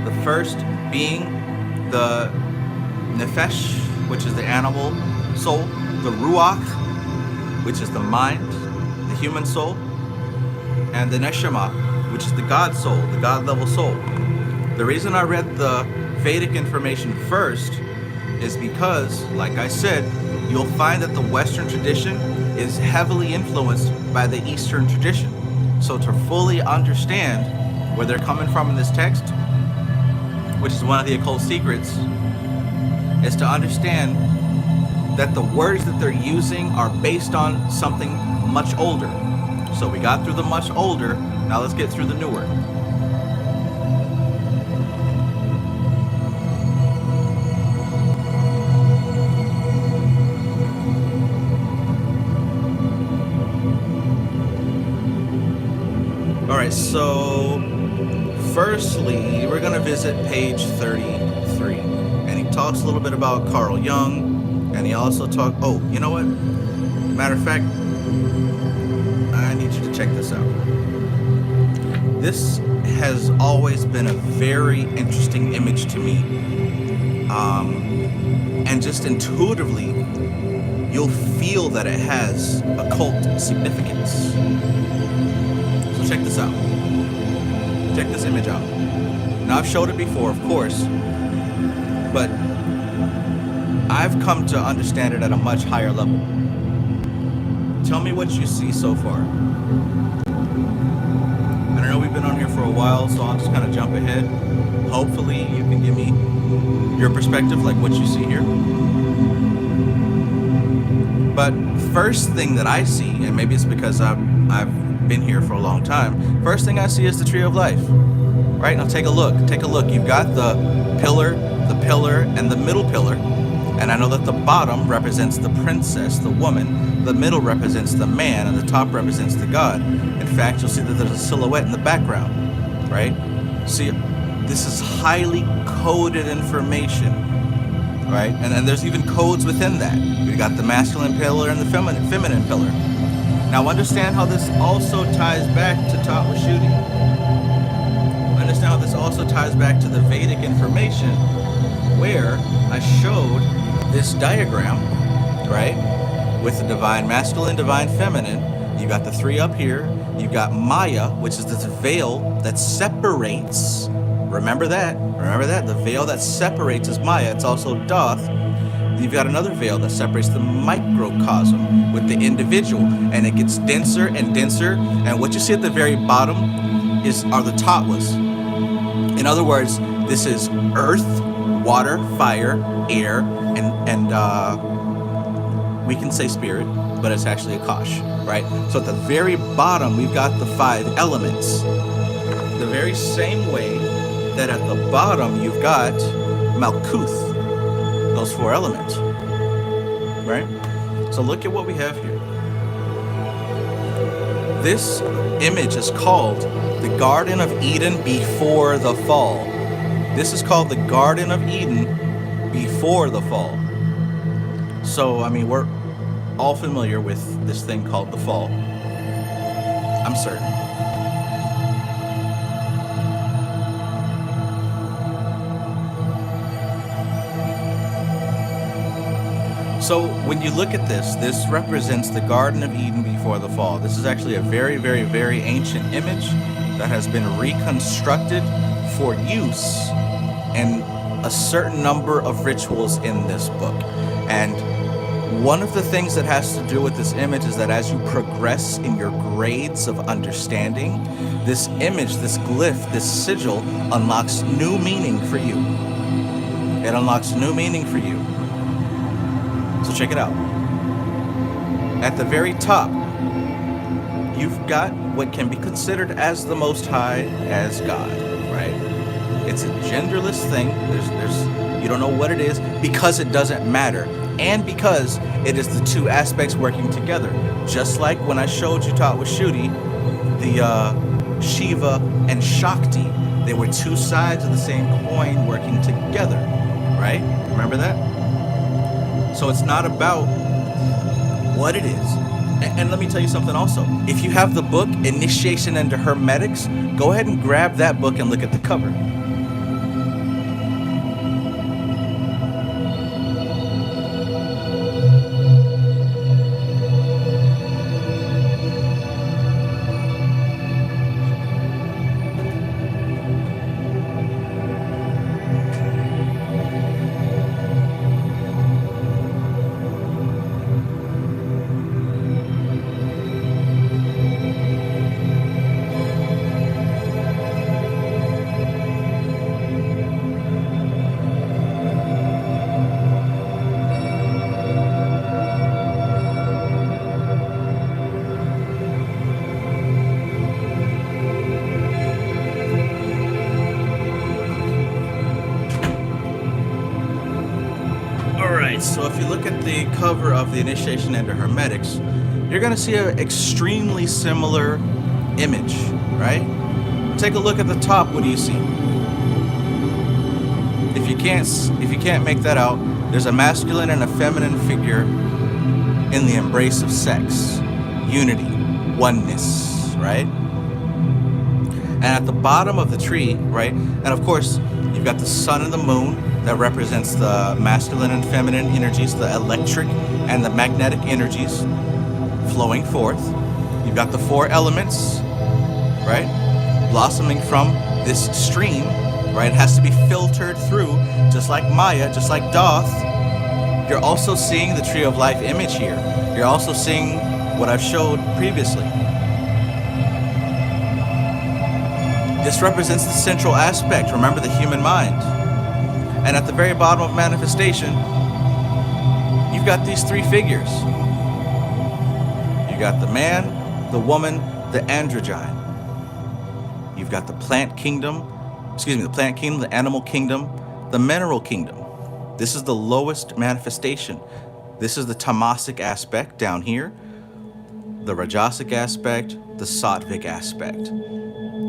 The first being the nefesh, which is the animal soul, the ruach, which is the mind, the human soul, and the neshama, which is the God soul, the God level soul. The reason I read the Vedic information first is because, like I said, you'll find that the Western tradition is heavily influenced by the Eastern tradition. So to fully understand where they're coming from in this text, which is one of the occult secrets, is to understand that the words that they're using are based on something much older. So we got through the much older, now let's get through the newer. Alright, so firstly, we're going to visit page 33. And he talks a little bit about Carl Jung, and he also talks... Oh, you know what? Matter of fact, I need you to check this out. This has always been a very interesting image to me. And just intuitively, you'll feel that it has occult significance. So check this out. Check this image out. Now, I've showed it before, of course, but I've come to understand it at a much higher level. Tell me what you see so far. And I know we've been on here for a while, so I'll just kind of jump ahead. Hopefully you can give me your perspective, like what you see here. But first thing that I see, and maybe it's because I've been here for a long time, first thing I see is the tree of life. Right, now take a look. Take a look. You've got the pillar, and the middle pillar. And I know that the bottom represents the princess, the woman. The middle represents the man, and the top represents the god. In fact, you'll see that there's a silhouette in the background, right? See, this is highly coded information, right? And there's even codes within that. We got the masculine pillar and the feminine pillar. Now understand how this also ties back to Tawashuti. Understand how this also ties back to the Vedic information, where I showed this diagram, right, with the divine masculine, divine feminine. You got the three up here. You got Maya, which is this veil that separates. Remember that. The veil that separates is Maya. It's also Doth. You've got another veil that separates the microcosm with the individual, and it gets denser and denser. And what you see at the very bottom are the tattvas. In other words, this is earth, water, fire, air, and we can say spirit, but it's actually Akash, right? So at the very bottom, we've got the 5 elements. The very same way that at the bottom, you've got Malkuth, those 4 elements, right? So look at what we have here. This image is called the Garden of Eden before the fall. This is called the Garden of Eden before the fall. So, I mean, we're all familiar with this thing called the fall. I'm certain. So when you look at this, this represents the Garden of Eden before the fall. This is actually a very, very, very ancient image that has been reconstructed for use in a certain number of rituals in this book. And one of the things that has to do with this image is that as you progress in your grades of understanding, this image, this glyph, this sigil unlocks new meaning for you. It unlocks new meaning for you. So check it out. At the very top, you've got what can be considered as the Most High, as God, right? It's a genderless thing. There's you don't know what it is because it doesn't matter. And because it is the 2 aspects working together. Just like when I showed you Tawashuti, the Shiva and Shakti, they were 2 sides of the same coin working together, right? Remember that? So it's not about what it is. And let me tell you something also. If you have the book, Initiation into Hermetics, go ahead and grab that book and look at the cover. Alright, so if you look at the cover of the Initiation into Hermetics, you're going to see an extremely similar image, right? Take a look at the top. What do you see? If you can't make that out, there's a masculine and a feminine figure in the embrace of sex, unity, oneness, right? And at the bottom of the tree, right? And of course, you've got the sun and the moon that represents the masculine and feminine energies, the electric and the magnetic energies flowing forth. You've got the four elements, right? Blossoming from this stream, right? It has to be filtered through, just like Maya, just like Doth. You're also seeing the Tree of Life image here. You're also seeing what I've showed previously. This represents the central aspect, remember, the human mind. And at the very bottom of manifestation, you've got these three figures. You got the man, the woman, the androgyne. You've got the plant kingdom, the animal kingdom, the mineral kingdom. This is the lowest manifestation. This is the tamasic aspect down here, the rajasic aspect, the sattvic aspect,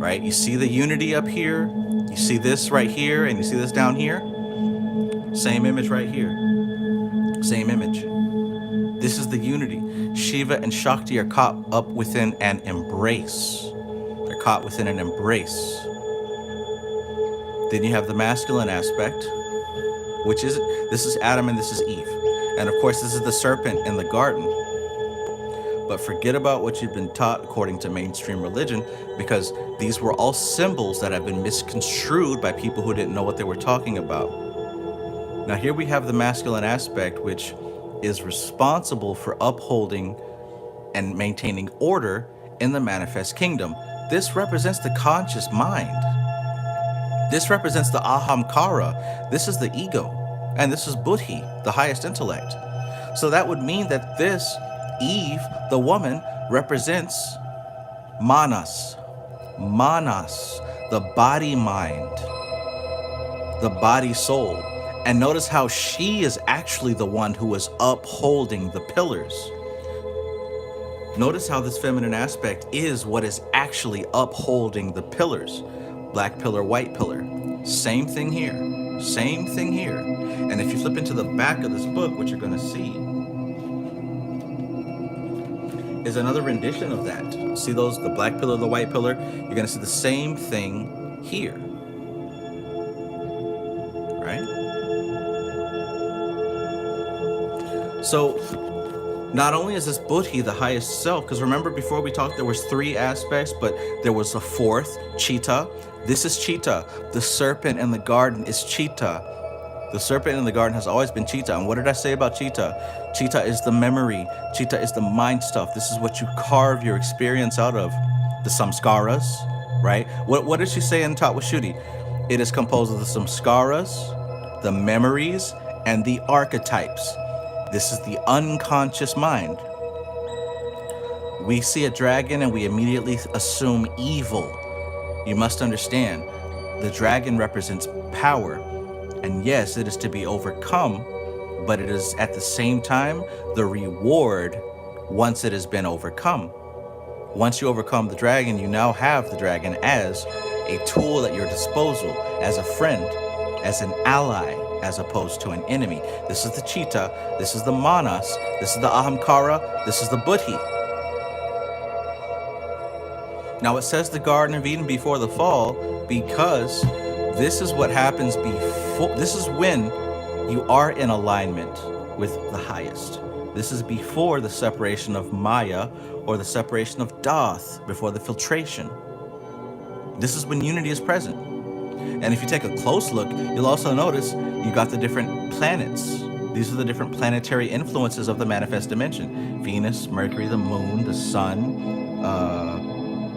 right? You see the unity up here, you see this right here, and you see this down here. Same image right here. Same image. This is the unity. Shiva and Shakti are caught up within an embrace. They're caught within an embrace. Then you have the masculine aspect, which is, this is Adam and this is Eve. And of course, this is the serpent in the garden. But forget about what you've been taught according to mainstream religion, because these were all symbols that have been misconstrued by people who didn't know what they were talking about. Now here we have the masculine aspect, which is responsible for upholding and maintaining order in the manifest kingdom. This represents the conscious mind. This represents the ahamkara. This is the ego. And this is buddhi, the highest intellect. So that would mean that this Eve, the woman, represents manas. Manas, the body mind, the body soul. And notice how she is actually the one who is upholding the pillars. Notice how this feminine aspect is what is actually upholding the pillars. Black pillar, white pillar. Same thing here. Same thing here. And if you flip into the back of this book, what you're going to see is another rendition of that. See those, the black pillar, the white pillar? You're going to see the same thing here. Right? So not only is this buddhi the highest self, because remember before we talked there was three aspects, but there was a fourth, Chitta. This is Chitta. The serpent in the garden is Chitta. The serpent in the garden has always been Chitta. And what did I say about Chitta? Chitta is the memory. Chitta is the mind stuff. This is what you carve your experience out of. The samskaras, right? What did she say in Tattvashuddhi? It is composed of the samskaras, the memories, and the archetypes. This is the unconscious mind. We see a dragon and we immediately assume evil. You must understand, the dragon represents power. And yes, it is to be overcome, but it is at the same time the reward once it has been overcome. Once you overcome the dragon, you now have the dragon as a tool at your disposal, as a friend, as an ally, as opposed to an enemy. This is the Chitta, this is the Manas, this is the Ahamkara, this is the Buddhi. Now it says the Garden of Eden before the fall because this is what happens before, this is when you are in alignment with the highest. This is before the separation of Maya or the separation of Doth, before the filtration. This is when unity is present. And if you take a close look, you'll also notice you got the different planets. These are the different planetary influences of the manifest dimension. Venus, Mercury, the moon, the sun,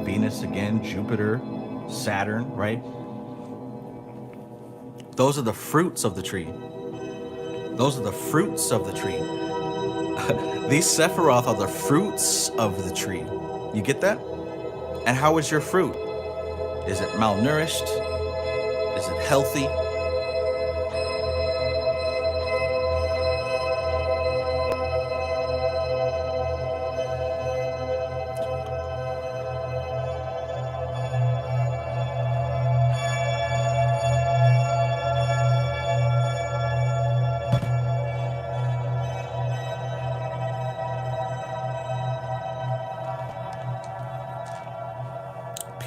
Venus again, Jupiter, Saturn, right? Those are the fruits of the tree. Those are the fruits of the tree. These Sephiroth are the fruits of the tree. You get that? And how is your fruit? Is it malnourished? Is it healthy?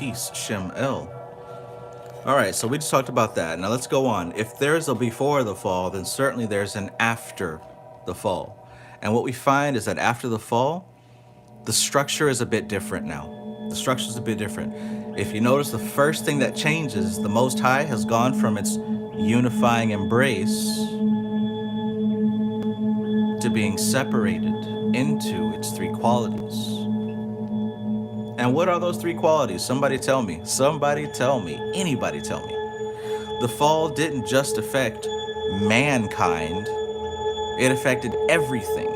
peace, Shem El. All right, so we just talked about that. Now let's go on. If there's a before the fall, then certainly there's an after the fall. And what we find is that after the fall, the structure is a bit different now. The structure is a bit different. If you notice, the first thing that changes, the Most High has gone from its unifying embrace to being separated into its three qualities. And what are those three qualities? Somebody tell me. Somebody tell me. Anybody tell me. The fall didn't just affect mankind. It affected everything.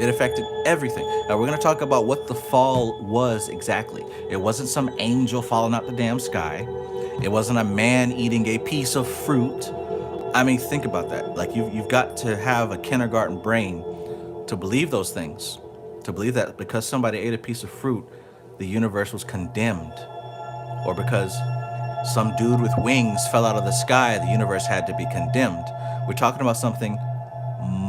It affected everything. Now we're going to talk about what the fall was exactly. It wasn't some angel falling out the damn sky. It wasn't a man eating a piece of fruit. I mean, think about that. Like you've got to have a kindergarten brain to believe those things. To believe that because somebody ate a piece of fruit, the universe was condemned. Or because some dude with wings fell out of the sky, the universe had to be condemned. We're talking about something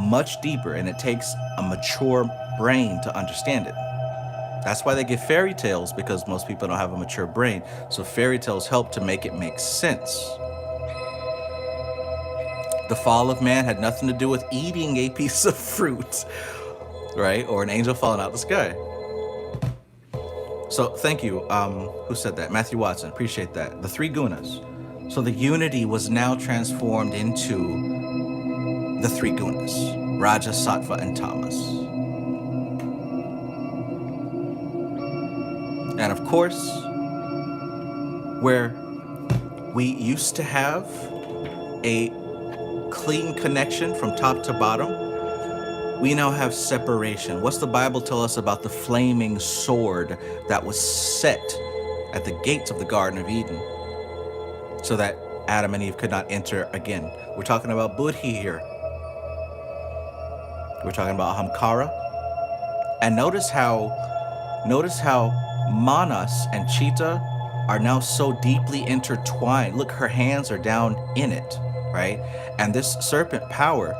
much deeper, and it takes a mature brain to understand it. That's why they give fairy tales, because most people don't have a mature brain. So fairy tales help to make it make sense. The fall of man had nothing to do with eating a piece of fruit, right? Or an angel falling out of the sky. So thank you. Who said that? Matthew Watson. Appreciate that. The three gunas. So the unity was now transformed into the three gunas. Raja, Sattva, and Tamas. And of course, where we used to have a clean connection from top to bottom, we now have separation. What's the Bible tell us about the flaming sword that was set at the gates of the Garden of Eden so that Adam and Eve could not enter again? We're talking about Buddhi here. We're talking about Ahamkara. And notice how Manas and Chitta are now so deeply intertwined. Look, her hands are down in it, right? And this serpent power,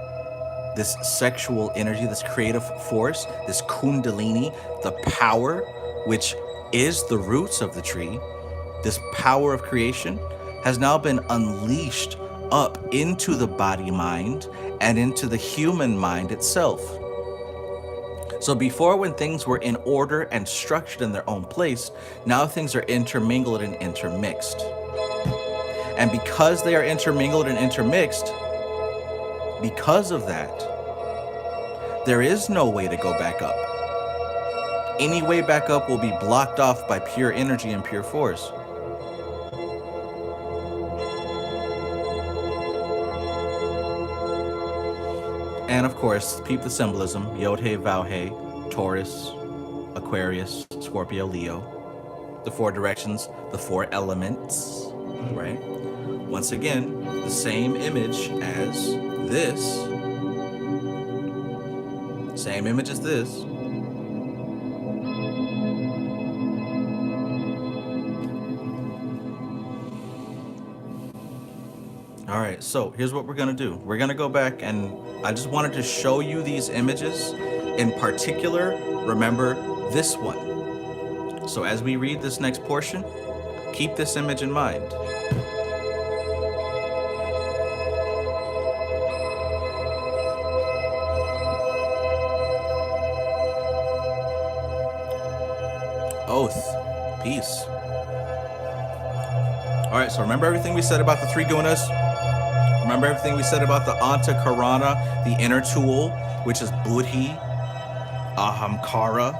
this sexual energy, this creative force, this kundalini, the power, which is the roots of the tree, this power of creation has now been unleashed up into the body mind and into the human mind itself. So before, when things were in order and structured in their own place, now things are intermingled and intermixed. And because they are intermingled and intermixed, because of that, there is no way to go back up. Any way back up will be blocked off by pure energy and pure force. And of course, peep the symbolism: Yod-He, Vav-He, Taurus, Aquarius, Scorpio, Leo. The four directions, the four elements, right? Once again, the same image as this. Same image as this. All right, so here's what we're gonna do. We're gonna go back, and I just wanted to show you these images. In particular, remember this one. So as we read this next portion, keep this image in mind. Oath, peace. All right, so remember everything we said about the three gunas? Remember everything we said about the antakarana, the inner tool, which is buddhi, ahamkara,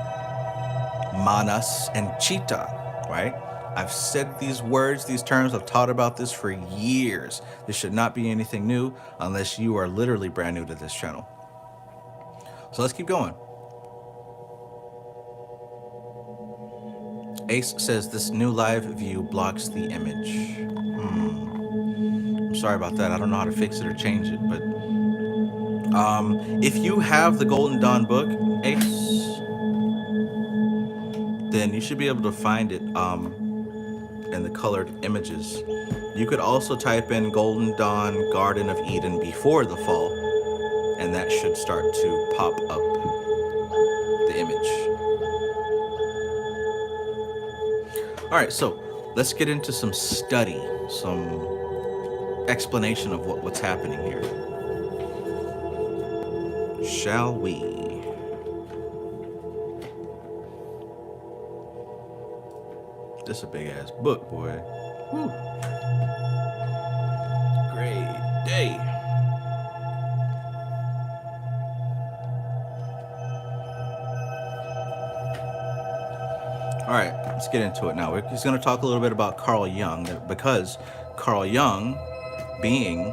manas, and chitta, right? I've said these words, these terms, I've taught about this for years. This should not be anything new unless you are literally brand new to this channel. So let's keep going. Ace says this new live view blocks the image. I'm sorry about that. I don't know how to fix it or change it, but if you have the Golden Dawn book, Ace, then you should be able to find it in the colored images. You could also type in Golden Dawn Garden of Eden before the fall, and that should start to pop up the image. All All right, so let's get into some study, some explanation of what's happening here. Shall we? This is a big ass book, boy. Woo. Great day. All right, let's get into it now. He's going to talk a little bit about Carl Jung, because Carl Jung, being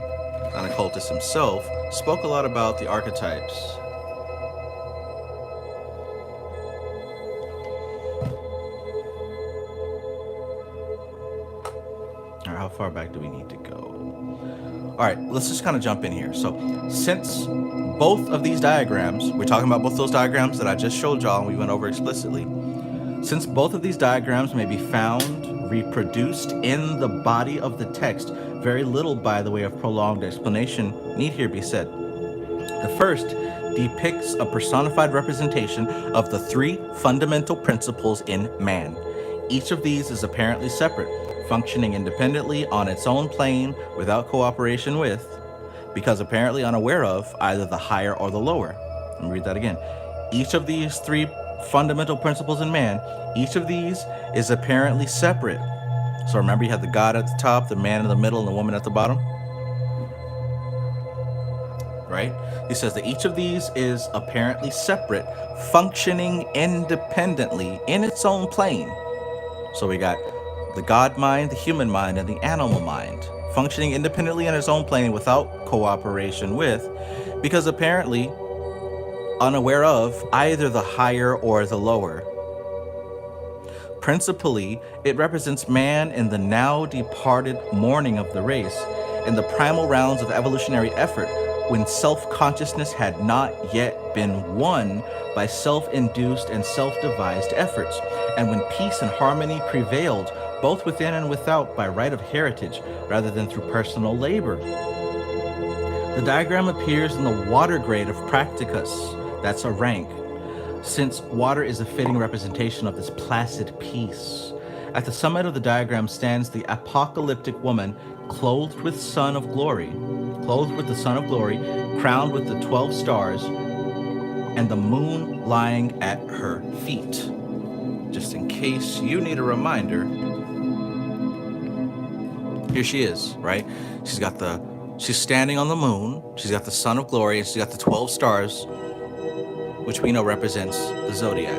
an occultist himself, spoke a lot about the archetypes. All right, how far back do we need to go? All right, let's just kind of jump in here. So since both of these diagrams, we're talking about both those diagrams that I just showed y'all and we went over explicitly. Since both of these diagrams may be found reproduced in the body of the text, very little by the way of prolonged explanation need here be said. The first depicts a personified representation of the three fundamental principles in man. Each of these is apparently separate, functioning independently on its own plane without cooperation with, because apparently unaware of, either the higher or the lower. Let me read that again. Each of these three fundamental principles in man, each of these is apparently separate. So remember, you have the God at the top, the man in the middle, and the woman at the bottom. Right? He says that each of these is apparently separate, functioning independently in its own plane. So we got the God mind, the human mind, and the animal mind, functioning independently in its own plane without cooperation with, because apparently unaware of either the higher or the lower. Principally, it represents man in the now departed morning of the race, in the primal rounds of evolutionary effort, when self-consciousness had not yet been won by self-induced and self-devised efforts, and when peace and harmony prevailed both within and without by right of heritage rather than through personal labor. The diagram appears in the water grade of practicus. That's a rank, since water is a fitting representation of this placid peace. At the summit of the diagram stands the apocalyptic woman, clothed with the sun of glory, crowned with the 12 stars, and the moon lying at her feet. Just in case you need a reminder, here she is, right? She's standing on the moon, she's got the sun of glory, and she's got the 12 stars, which we know represents the zodiac.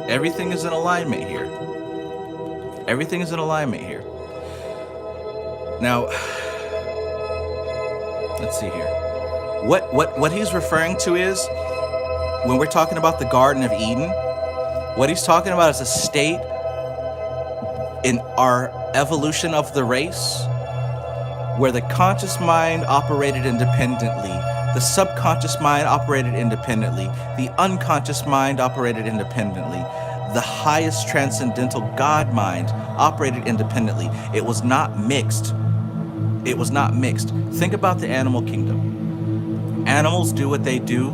Everything is in alignment here. Everything is in alignment here. Now, let's see here. What he's referring to is, when we're talking about the Garden of Eden, what he's talking about is a state in our evolution of the race where the conscious mind operated independently, the subconscious mind operated independently, the unconscious mind operated independently, the highest transcendental God mind operated independently. It was not mixed. It was not mixed. Think about the animal kingdom. Animals do what they do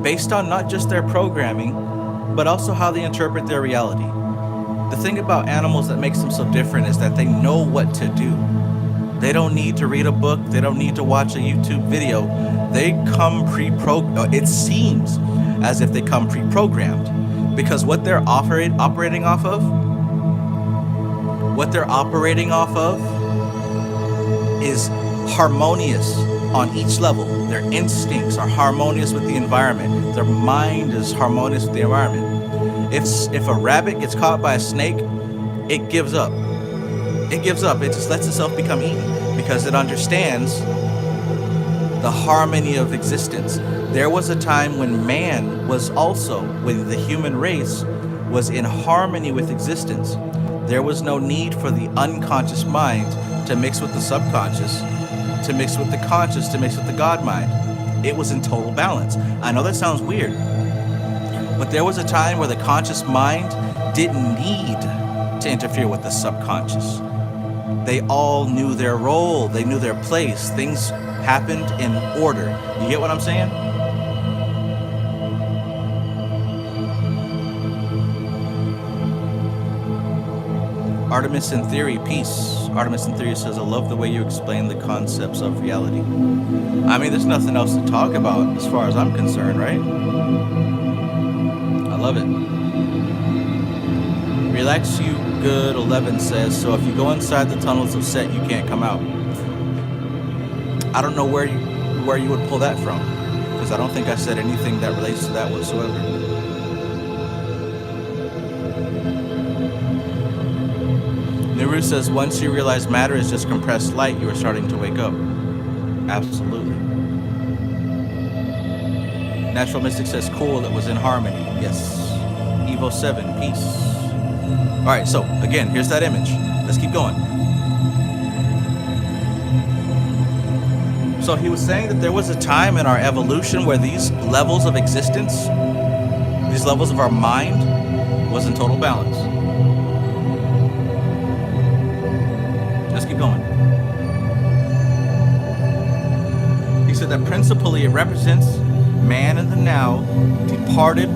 based on not just their programming, but also how they interpret their reality. The thing about animals that makes them so different is that they know what to do. They don't need to read a book. They don't need to watch a YouTube video. They come pre-programmed. It seems as if they come pre-programmed, because what they're operating off of is harmonious on each level. Their instincts are harmonious with the environment. Their mind is harmonious with the environment. If a rabbit gets caught by a snake, it gives up. It gives up. It just lets itself become eaten because it understands the harmony of existence. There was a time when when the human race was in harmony with existence. There was no need for the unconscious mind to mix with the subconscious, to mix with the conscious, to mix with the God mind. It was in total balance. I know that sounds weird, but there was a time where the conscious mind didn't need to interfere with the subconscious. They all knew their role. They knew their place. Things happened in order. You get what I'm saying? Artemis in Theory, peace. Artemis in Theory says, I love the way you explain the concepts of reality. I mean, there's nothing else to talk about as far as I'm concerned, right? I love it. Relax You Good 11 says, so if you go inside the tunnels of Set, you can't come out. I don't know where you would pull that from, because I don't think I said anything that relates to that whatsoever. Nuru says, once you realize matter is just compressed light, you are starting to wake up. Absolutely. Natural Mystic says, cool, it was in harmony. Yes. Evo 7, peace. All right, so again, here's that image. Let's keep going. So he was saying that there was a time in our evolution where these levels of existence, these levels of our mind, was in total balance. Let's keep going. He said that principally it represents man in the now departed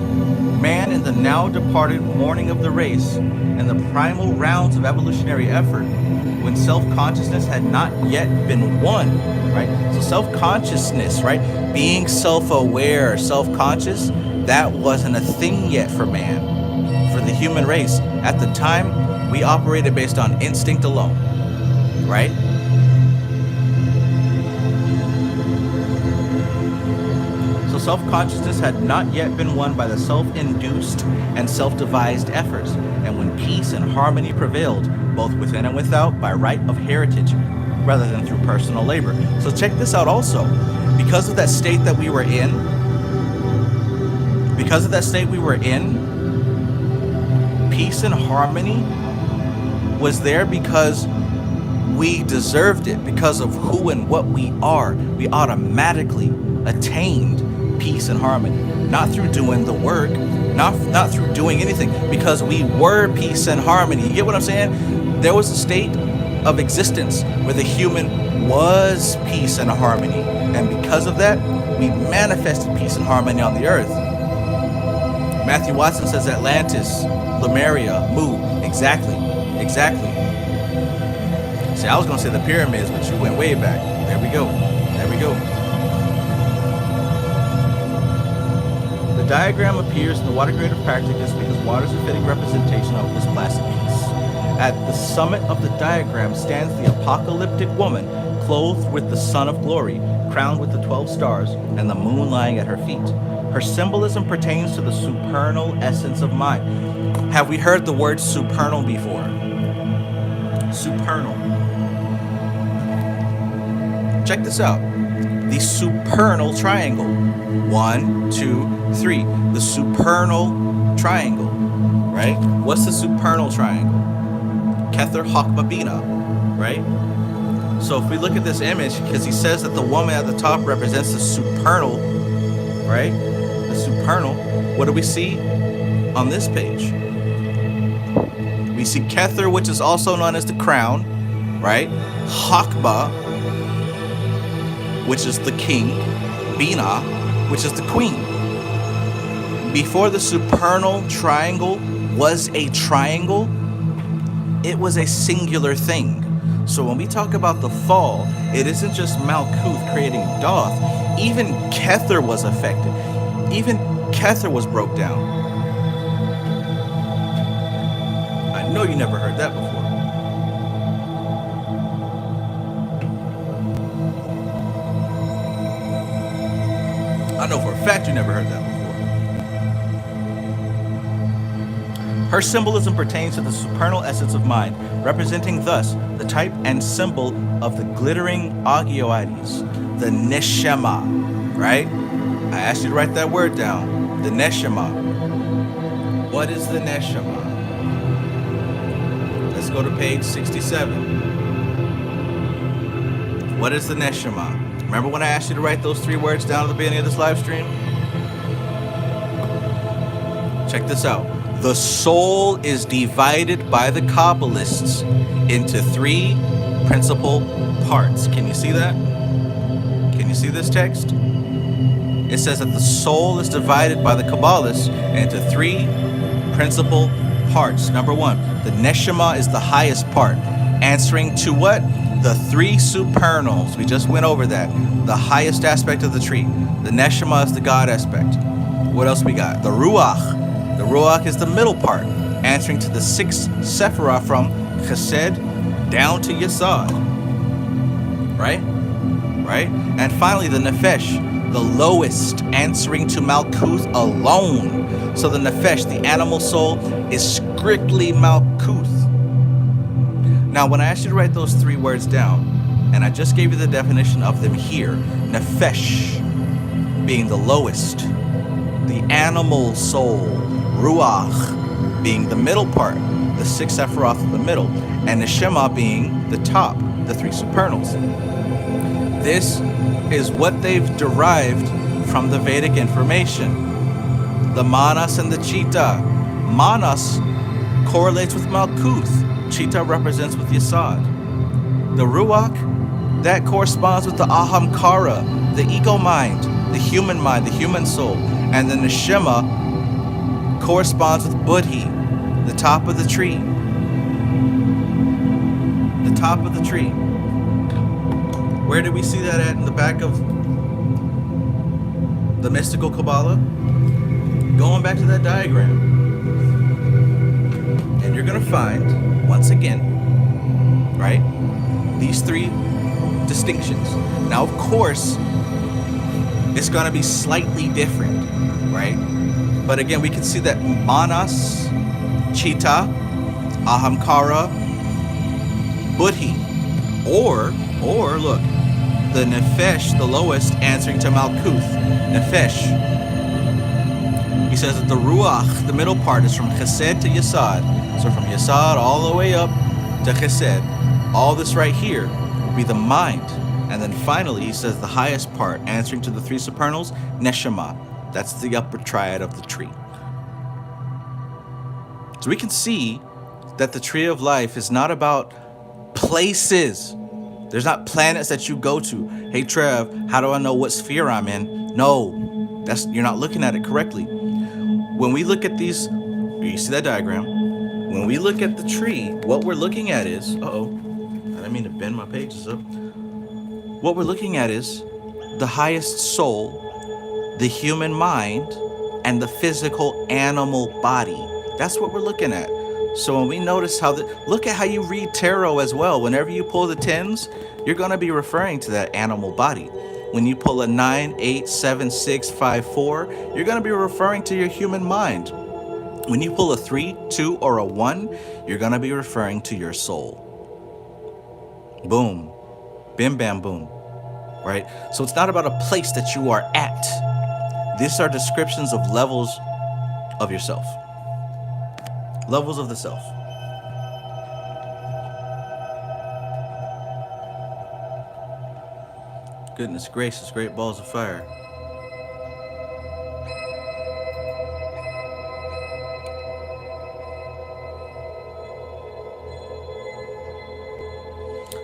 morning of the race and the primal rounds of evolutionary effort when self-consciousness had not yet been won, right? So self-consciousness, right? Being self-aware, self-conscious, that wasn't a thing yet for man, for the human race. At the time, we operated based on instinct alone, right? Self-consciousness had not yet been won by the self-induced and self-devised efforts, and when peace and harmony prevailed, both within and without, by right of heritage, rather than through personal labor. So check this out also. Because of that state that we were in, peace and harmony was there because we deserved it, because of who and what we are. We automatically attained peace and harmony, not through doing the work, not through doing anything, because we were peace and harmony. You get what I'm saying? There was a state of existence where the human was peace and harmony, and because of that, we manifested peace and harmony on the earth. Matthew Watson says Atlantis, Lemuria, Mu. Exactly. See, I was going to say the pyramids, but you went way back. There we go. The diagram appears in the water grade of practicus because water is a fitting representation of this placid piece. At the summit of the diagram stands the apocalyptic woman, clothed with the sun of glory, crowned with the 12 stars, and the moon lying at her feet. Her symbolism pertains to the supernal essence of mind. Have we heard the word supernal before? Supernal. Check this out. The supernal triangle. 1, 2, 3. The supernal triangle, right? What's the supernal triangle? Kether Chokmah Binah, right? So if we look at this image, because he says that the woman at the top represents the supernal, right? The supernal. What do we see on this page? We see Kether, which is also known as the crown, right? Chokmah, which is the king. Binah, which is the queen. Before the supernal triangle was a triangle, it was a singular thing. So when we talk about the fall, it isn't just Malkuth creating Doth. Even Kether was affected. Even Kether was broke down. I know you never heard that before. I know for a fact you never heard that before. Her symbolism pertains to the supernal essence of mind, representing thus the type and symbol of the glittering Agioides, the Neshama, right? I asked you to write that word down, the Neshama. What is the Neshama? Let's go to page 67. What is the Neshama? Remember when I asked you to write those 3 words down at the beginning of this live stream? Check this out. The soul is divided by the Kabbalists into 3 principal parts. Can you see that? Can you see this text? It says that the soul is divided by the Kabbalists into 3 principal parts. Number one, the neshama is the highest part, answering to what? The three supernals. We just went over that. The highest aspect of the tree. The neshama is the God aspect. What else we got? The ruach. The ruach is the middle part, answering to the 6 sephirah from chesed down to yesod. Right? Right? And finally, the nefesh, the lowest, answering to malkuth alone. So the nefesh, the animal soul, is strictly malkuth. Now, when I asked you to write those 3 words down, and I just gave you the definition of them here, nefesh being the lowest, the animal soul, ruach being the middle part, the 6 sephiroth in the middle, and neshama being the top, the 3 supernals. This is what they've derived from the Vedic information. The manas and the chitta. Manas correlates with malkuth. Chitta represents with yesod. The ruach, that corresponds with the ahamkara, the ego mind, the human soul. And the neshama corresponds with buddhi, the top of the tree. The top of the tree. Where did we see that at in the back of the mystical Qabalah? Going back to that diagram. And you're going to find, once again, right, these 3 distinctions. Now, of course, it's going to be slightly different, right? But again, we can see that manas, chitta, ahamkara, buddhi, or look, the nefesh, the lowest, answering to malkuth, nefesh. He says that the ruach, the middle part, is from chesed to yesod. So from yesod all the way up to chesed. All this right here will be the mind. And then finally, he says the highest part, answering to the 3 supernals, neshama. That's the upper triad of the tree. So we can see that the tree of life is not about places. There's not planets that you go to. Hey, Trev, how do I know what sphere I'm in? No, you're not looking at it correctly. When we look at these, you see that diagram? When we look at the tree, what we're looking at is, I didn't mean to bend my pages up. What we're looking at is the highest soul, the human mind, and the physical animal body. That's what we're looking at. So when we notice look at how you read tarot as well. Whenever you pull the 10s, you're going to be referring to that animal body. When you pull a 9, 8, 7, 6, 5, 4, you're going to be referring to your human mind. When you pull a 3, 2, or a 1, you're going to be referring to your soul. Boom. Bim, bam, boom. Right? So it's not about a place that you are at. These are descriptions of levels of yourself. Levels of the self. Goodness gracious, great balls of fire.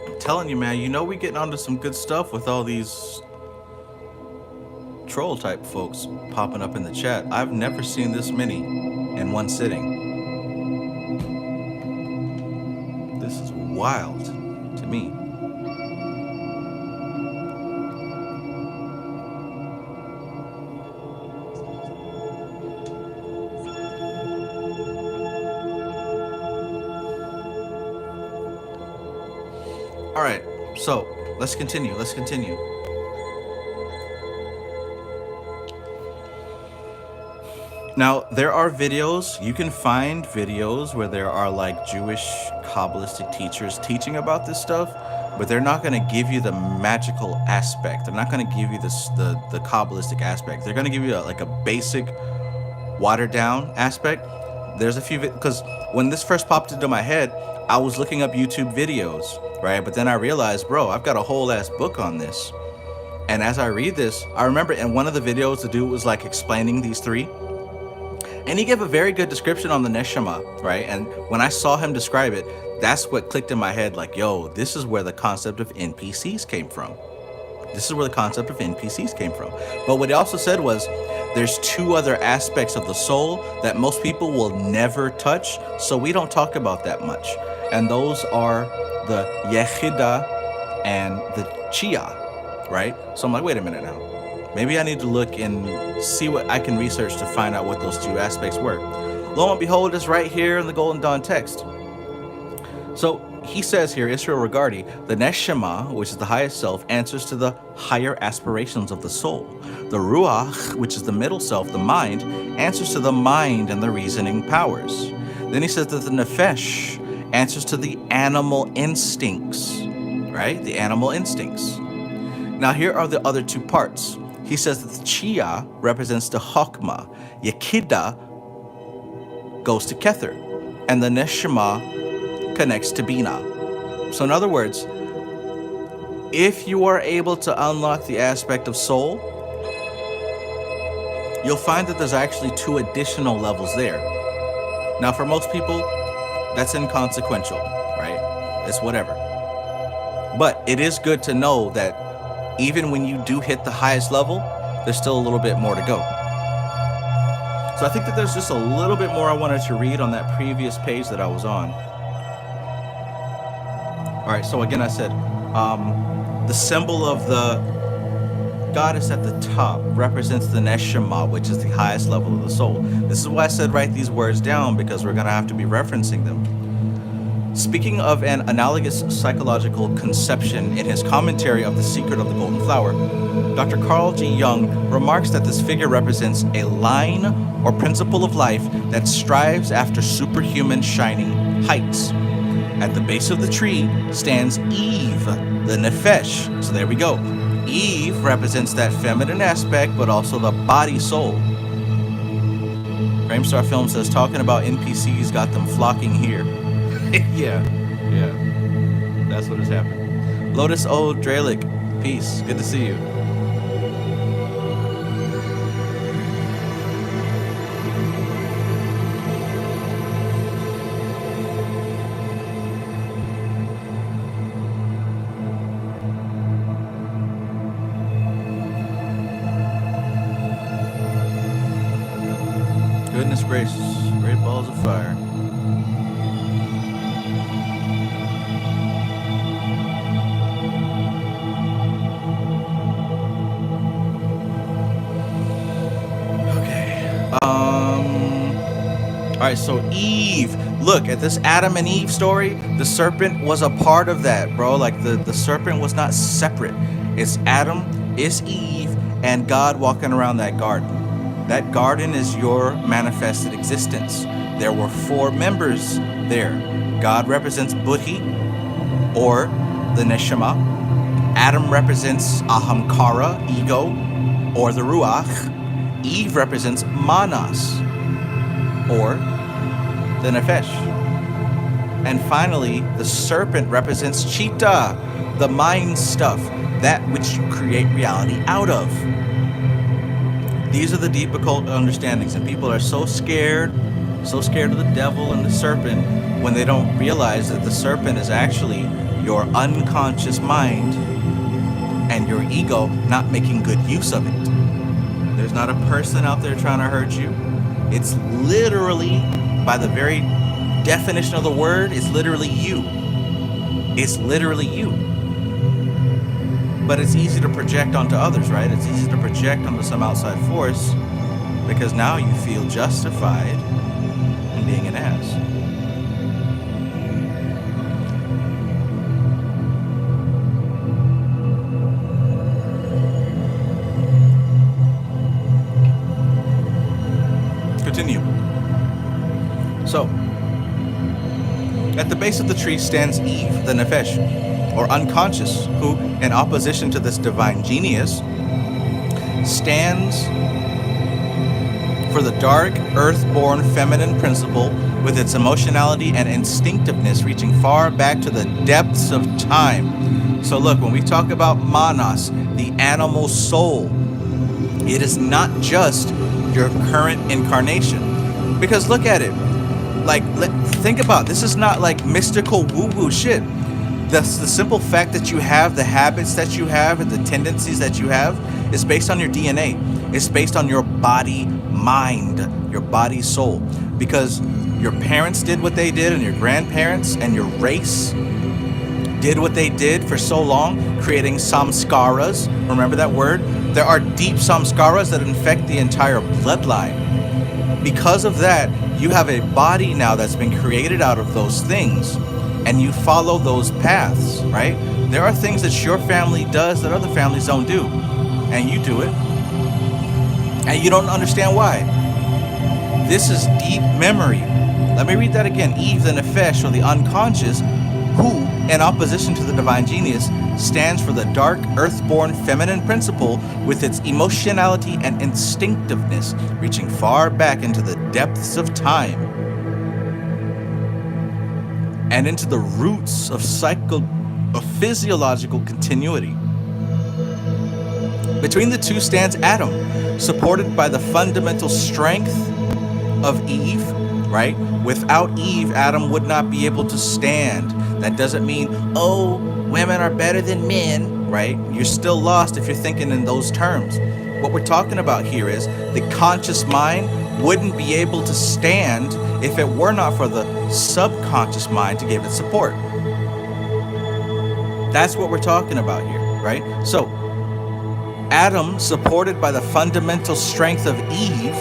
I'm telling you, man, we getting onto some good stuff with all these troll type folks popping up in the chat. I've never seen this many in one sitting. This is wild to me. All right, so let's continue. Now, there are videos, you can find videos where there are like Jewish Kabbalistic teachers teaching about this stuff, but they're not going to give you the magical aspect. They're not going to give you the Kabbalistic aspect. They're going to give you like a basic watered down aspect. There's a few, because when this first popped into my head, I was looking up YouTube videos, right? But then I realized, bro, I've got a whole ass book on this. And as I read this, I remember in one of the videos, the dude was like explaining these 3. And he gave a very good description on the neshama, right? And when I saw him describe it, that's what clicked in my head, like, yo, this is where the concept of NPCs came from. But what he also said was There's two other aspects of the soul that most people will never touch, so we don't talk about that much. And those are the Yechida and the Chia, right? So I'm like, wait a minute now. Maybe I need to look and see what I can research to find out what those two aspects were. Lo and behold, it's right here in the Golden Dawn text. So he says here, Israel Regardi, the Neshama, which is the highest self, answers to the higher aspirations of the soul. The Ruach, which is the middle self, the mind, answers to the mind and the reasoning powers. Then he says that the Nefesh answers to the animal instincts, right? The animal instincts. Now here are the other two parts. He says that the Chia represents the Chokmah. Yekida goes to Kether. And the Neshama connects to Bina. So in other words, if you are able to unlock the aspect of soul, you'll find that there's actually two additional levels there. Now for most people, that's inconsequential, right? It's whatever. But it is good to know that even when you do hit the highest level, there's still a little bit more to go. So I think that there's just a little bit more I wanted to read on that previous page that I was on. All right, so again, I said the symbol of the goddess at the top represents the Neshama, which is the highest level of the soul. This is why I said write these words down, because we're going to have to be referencing them. Speaking of an analogous psychological conception in his commentary of The Secret of the Golden Flower, Dr. Carl G. Jung remarks that this figure represents a line or principle of life that strives after superhuman shining heights. At the base of the tree stands Eve, the Nefesh. So there we go. Eve represents that feminine aspect, but also the body soul. Framestar Film says, talking about NPCs got them flocking here. yeah. That's what has happened. Lotus O. Dralic, peace. Good to see you. Goodness gracious, great balls of fire. All right, so Eve, look at this Adam and Eve story. The serpent was a part of that, bro. Like the serpent was not separate. It's Adam, it's Eve, and God walking around that garden. That garden is your manifested existence. There were 4 members there. God represents Buddhi, or the Neshama. Adam represents Ahamkara, ego, or the Ruach. Eve represents Manas, or the Nefesh. And finally, the serpent represents Chitta, the mind stuff, that which you create reality out of. These are the deep occult understandings, and people are so scared of the devil and the serpent when they don't realize that the serpent is actually your unconscious mind and your ego not making good use of it. There's not a person out there trying to hurt you. It's literally, by the very definition of the word, it's literally you. It's literally you. But it's easy to project onto others, right? It's easy to project onto some outside force because now you feel justified in being an ass. Continue. So, at the base of the tree stands Eve, the Nefesh, or unconscious, who, in opposition to this divine genius, stands for the dark, earth-born feminine principle with its emotionality and instinctiveness reaching far back to the depths of time. So look, when we talk about Manas, the animal soul, it is not just your current incarnation. Because look at it. Like, think about it. This is not like mystical woo-woo shit. The simple fact that you have the habits that you have and the tendencies that you have is based on your DNA. It's based on your body, mind, your body, soul. Because your parents did what they did, and your grandparents and your race did what they did for so long, creating samskaras. Remember that word? There are deep samskaras that infect the entire bloodline. Because of that, you have a body now that's been created out of those things, and you follow those paths, right? There are things that your family does that other families don't do, and you do it, and you don't understand why. This is deep memory. Let me read that again. Eve, the Nefesh, or the unconscious, who, in opposition to the divine genius, stands for the dark, earthborn feminine principle with its emotionality and instinctiveness, reaching far back into the depths of time and into the roots of physiological continuity. Between the two stands Adam, supported by the fundamental strength of Eve, right? Without Eve, Adam would not be able to stand. That doesn't mean, oh, women are better than men, right? You're still lost if you're thinking in those terms. What we're talking about here is the conscious mind wouldn't be able to stand if it were not for the subconscious mind to give it support. That's what we're talking about here, right? So, Adam, supported by the fundamental strength of Eve,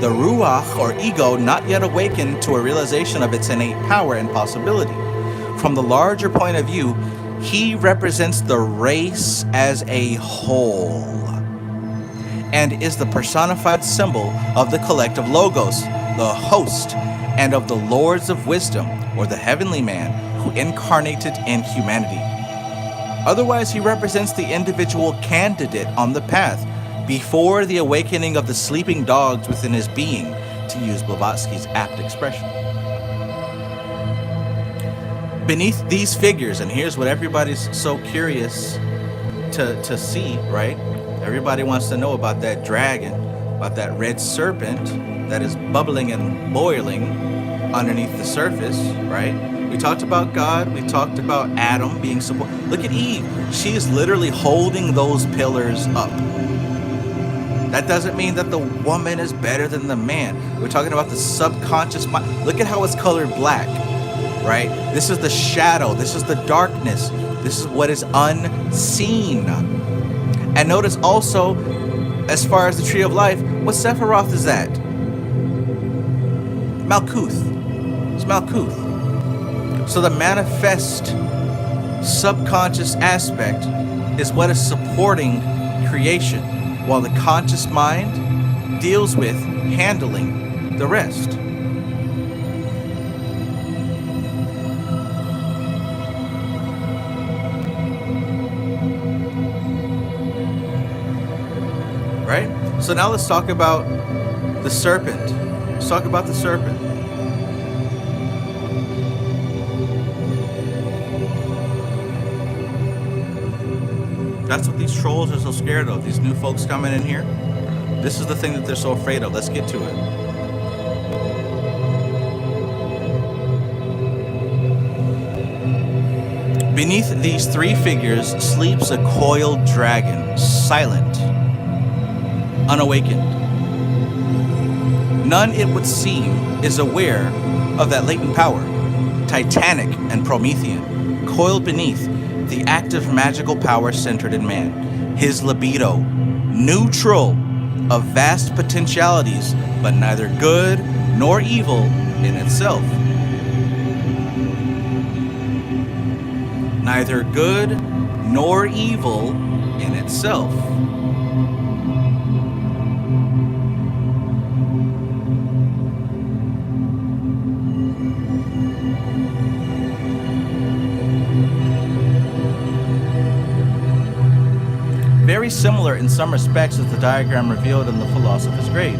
the Ruach, or ego, not yet awakened to a realization of its innate power and possibility. From the larger point of view, he represents the race as a whole and is the personified symbol of the collective logos, the host, and of the lords of wisdom, or the heavenly man who incarnated in humanity. Otherwise, he represents the individual candidate on the path before the awakening of the sleeping dogs within his being, to use Blavatsky's apt expression. Beneath these figures, and here's what everybody's so curious to see, right? Everybody wants to know about that dragon, about that red serpent that is bubbling and boiling underneath the surface, right? We talked about God, we talked about Adam being support. Look at Eve. She is literally holding those pillars up. That doesn't mean that the woman is better than the man. We're talking about the subconscious mind. Look at how it's colored black, right? This is the shadow. This is the darkness. This is what is unseen. And notice also, as far as the tree of life, what Sephiroth is that? Malkuth. It's Malkuth. So the manifest subconscious aspect is what is supporting creation, while the conscious mind deals with handling the rest. Right? So now let's talk about the serpent. Let's talk about the serpent. That's what these trolls are so scared of. These new folks coming in here. This is the thing that they're so afraid of. Let's get to it. Beneath these three figures sleeps a coiled dragon, silent, unawakened. None, it would seem, is aware of that latent power, titanic and Promethean, coiled beneath the active magical power centered in man. His libido, neutral, of vast potentialities, but neither good nor evil in itself. Neither good nor evil in itself. Very similar in some respects as the diagram revealed in the Philosopher's Grade.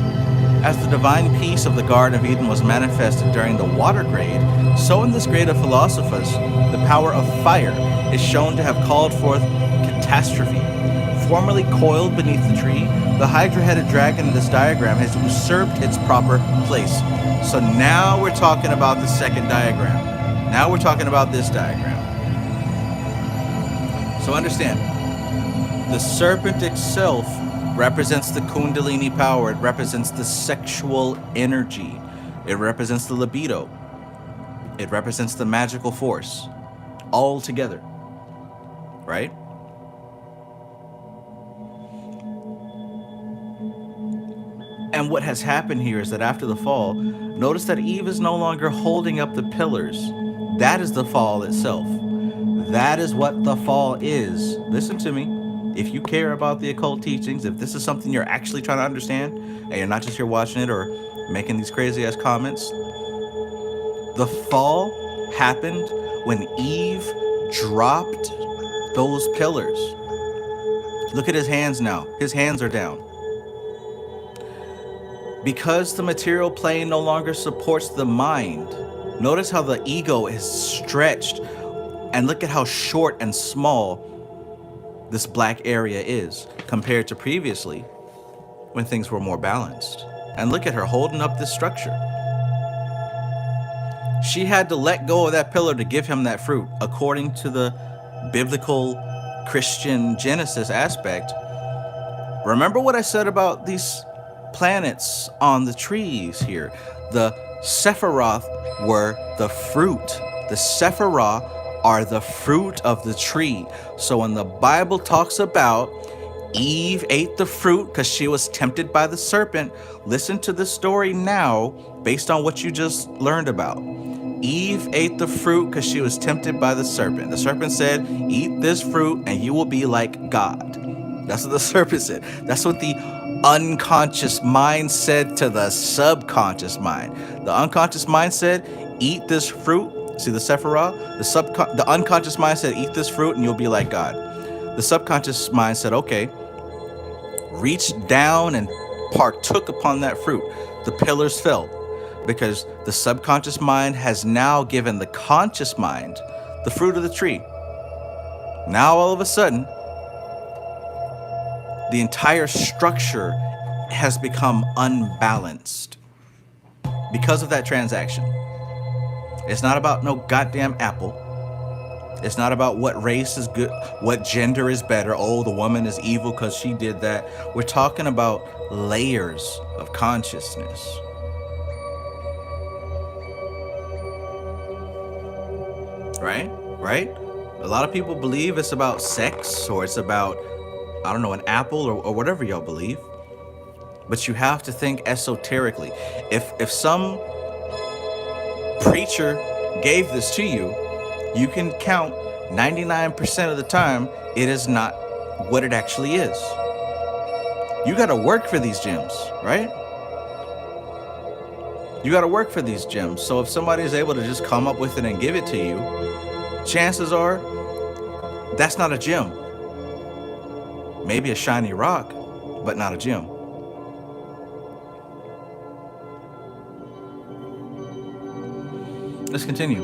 As the divine peace of the Garden of Eden was manifested during the water grade, so in this grade of philosophers, the power of fire is shown to have called forth catastrophe. Formerly coiled beneath the tree, the hydra-headed dragon in this diagram has usurped its proper place. So now we're talking about the second diagram. Now we're talking about this diagram. So understand, the serpent itself represents the Kundalini power. It represents the sexual energy. It represents the libido. It represents the magical force. All together. Right? And what has happened here is that after the fall, notice that Eve is no longer holding up the pillars. That is the fall itself. That is what the fall is. Listen to me. If you care about the occult teachings, if this is something you're actually trying to understand, and you're not just here watching it or making these crazy ass comments, the fall happened when Eve dropped those pillars. Look at his hands now. His hands are down. Because the material plane no longer supports the mind, notice how the ego is stretched, and look at how short and small this black area is compared to previously when things were more balanced. And look at her holding up this structure. She had to let go of that pillar to give him that fruit, according to the biblical Christian Genesis aspect. Remember what I said about these planets on the trees here? The Sephiroth were the fruit. The Sephiroth are the fruit of the tree. So when the Bible talks about Eve ate the fruit because she was tempted by the serpent, listen to the story now based on what you just learned about. Eve ate the fruit because she was tempted by the serpent. The serpent said, eat this fruit and you will be like God. That's what the serpent said. That's what the unconscious mind said to the subconscious mind. The unconscious mind said, eat this fruit. See the Sephiroth? The unconscious mind said, eat this fruit and you'll be like God. The subconscious mind said, okay, reached down and partook upon that fruit. The pillars fell because the subconscious mind has now given the conscious mind the fruit of the tree. Now all of a sudden, the entire structure has become unbalanced because of that transaction. It's not about no goddamn apple. It's not about what race is good, what gender is better. Oh, the woman is evil because she did that. We're talking about layers of consciousness. Right? Right? A lot of people believe it's about sex or it's about, I don't know, an apple or whatever y'all believe. But you have to think esoterically. If some preacher gave this to you, you can count 99% of the time it is not what it actually is. You got to work for these gems, right? You got to work for these gems. So if somebody is able to just come up with it and give it to you, chances are that's not a gem. Maybe a shiny rock, but not a gem. Let's continue.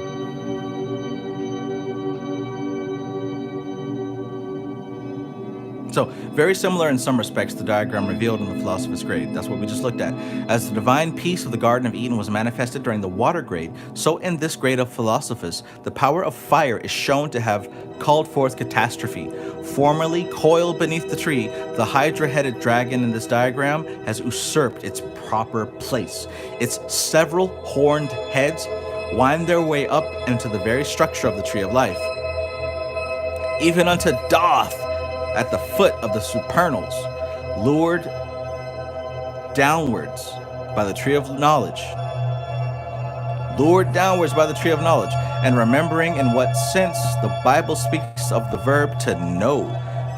So, very similar in some respects to the diagram revealed in the Philosopher's Grade. That's what we just looked at. As the divine peace of the Garden of Eden was manifested during the water grade, so in this grade of Philosophus, the power of fire is shown to have called forth catastrophe. Formerly coiled beneath the tree, the hydra-headed dragon in this diagram has usurped its proper place. Its several horned heads wind their way up into the very structure of the tree of life. Even unto Doth, at the foot of the supernals, lured downwards by the tree of knowledge. Lured downwards by the tree of knowledge. And remembering in what sense the Bible speaks of the verb to know.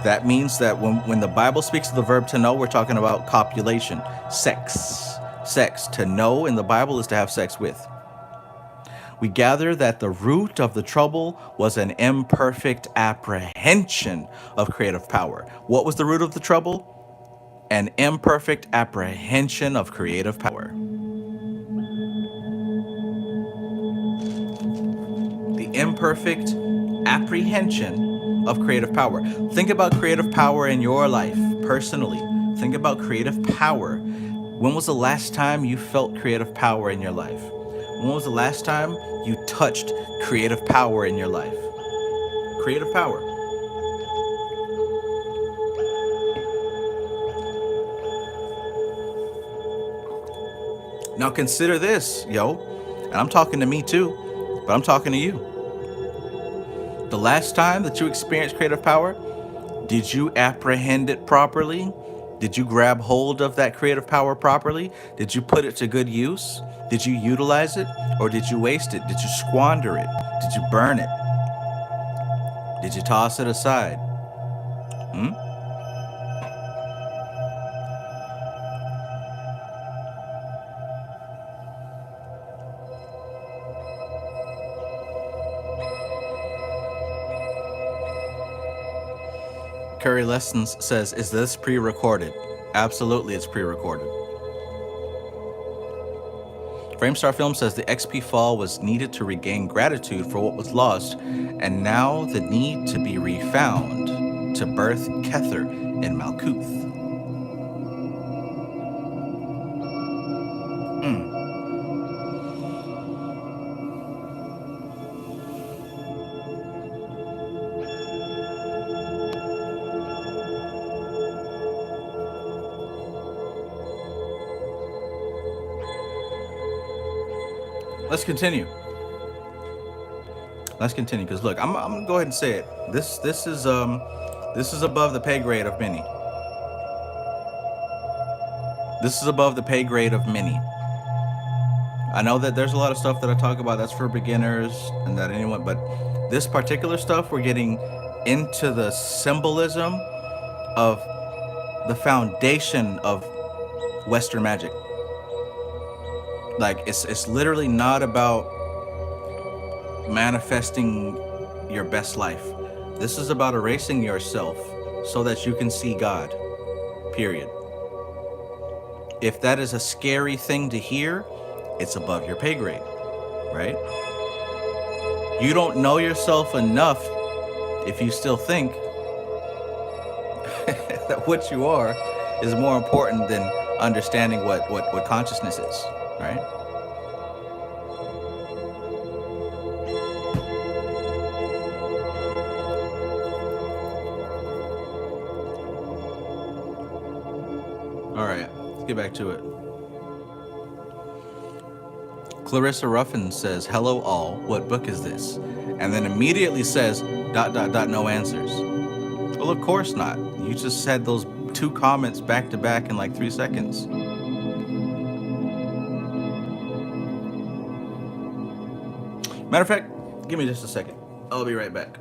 That means that when the Bible speaks of the verb to know, we're talking about copulation, sex. Sex. To know in the Bible is to have sex with. We gather that the root of the trouble was an imperfect apprehension of creative power. What was the root of the trouble? An imperfect apprehension of creative power. The imperfect apprehension of creative power. Think about creative power in your life, personally. Think about creative power. When was the last time you felt creative power in your life? When was the last time you touched creative power in your life? Creative power. Now consider this, yo, and I'm talking to me too, but I'm talking to you. The last time that you experienced creative power, did you apprehend it properly? Did you grab hold of that creative power properly? Did you put it to good use? Did you utilize it, or did you waste it? Did you squander it? Did you burn it? Did you toss it aside? Hmm? Curry Lessons says, is this pre-recorded? Absolutely, it's pre-recorded. Framestar Film says the XP fall was needed to regain gratitude for what was lost, and now the need to be refound to birth Kether in Malkuth. Let's continue. Because look, I'm gonna go ahead and say it. This is above the pay grade of many. This is above the pay grade of many. I know that there's a lot of stuff that I talk about that's for beginners and that anyone, but this particular stuff, we're getting into the symbolism of the foundation of Western magic. Like it's literally not about manifesting your best life. This is about erasing yourself so that you can see God. Period. If that is a scary thing to hear, it's above your pay grade, right? You don't know yourself enough if you still think that what you are is more important than understanding what consciousness is, right? All right, let's get back to it. Clarissa Ruffin says, hello all, what book is this? And then immediately says, ... no answers. Well, of course not. You just said those 2 comments back to back in like 3 seconds. Matter of fact, give me just a second. I'll be right back.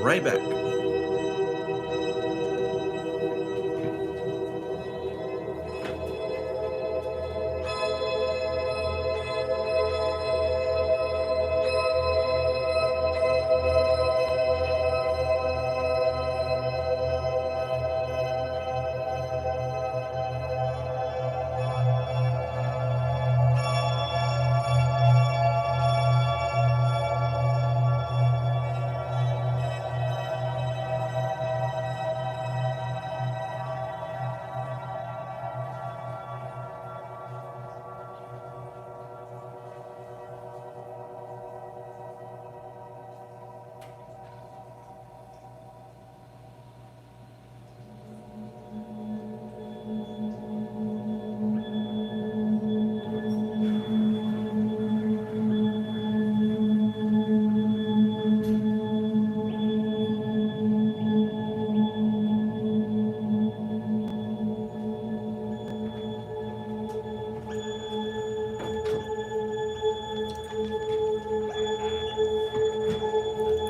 Right back.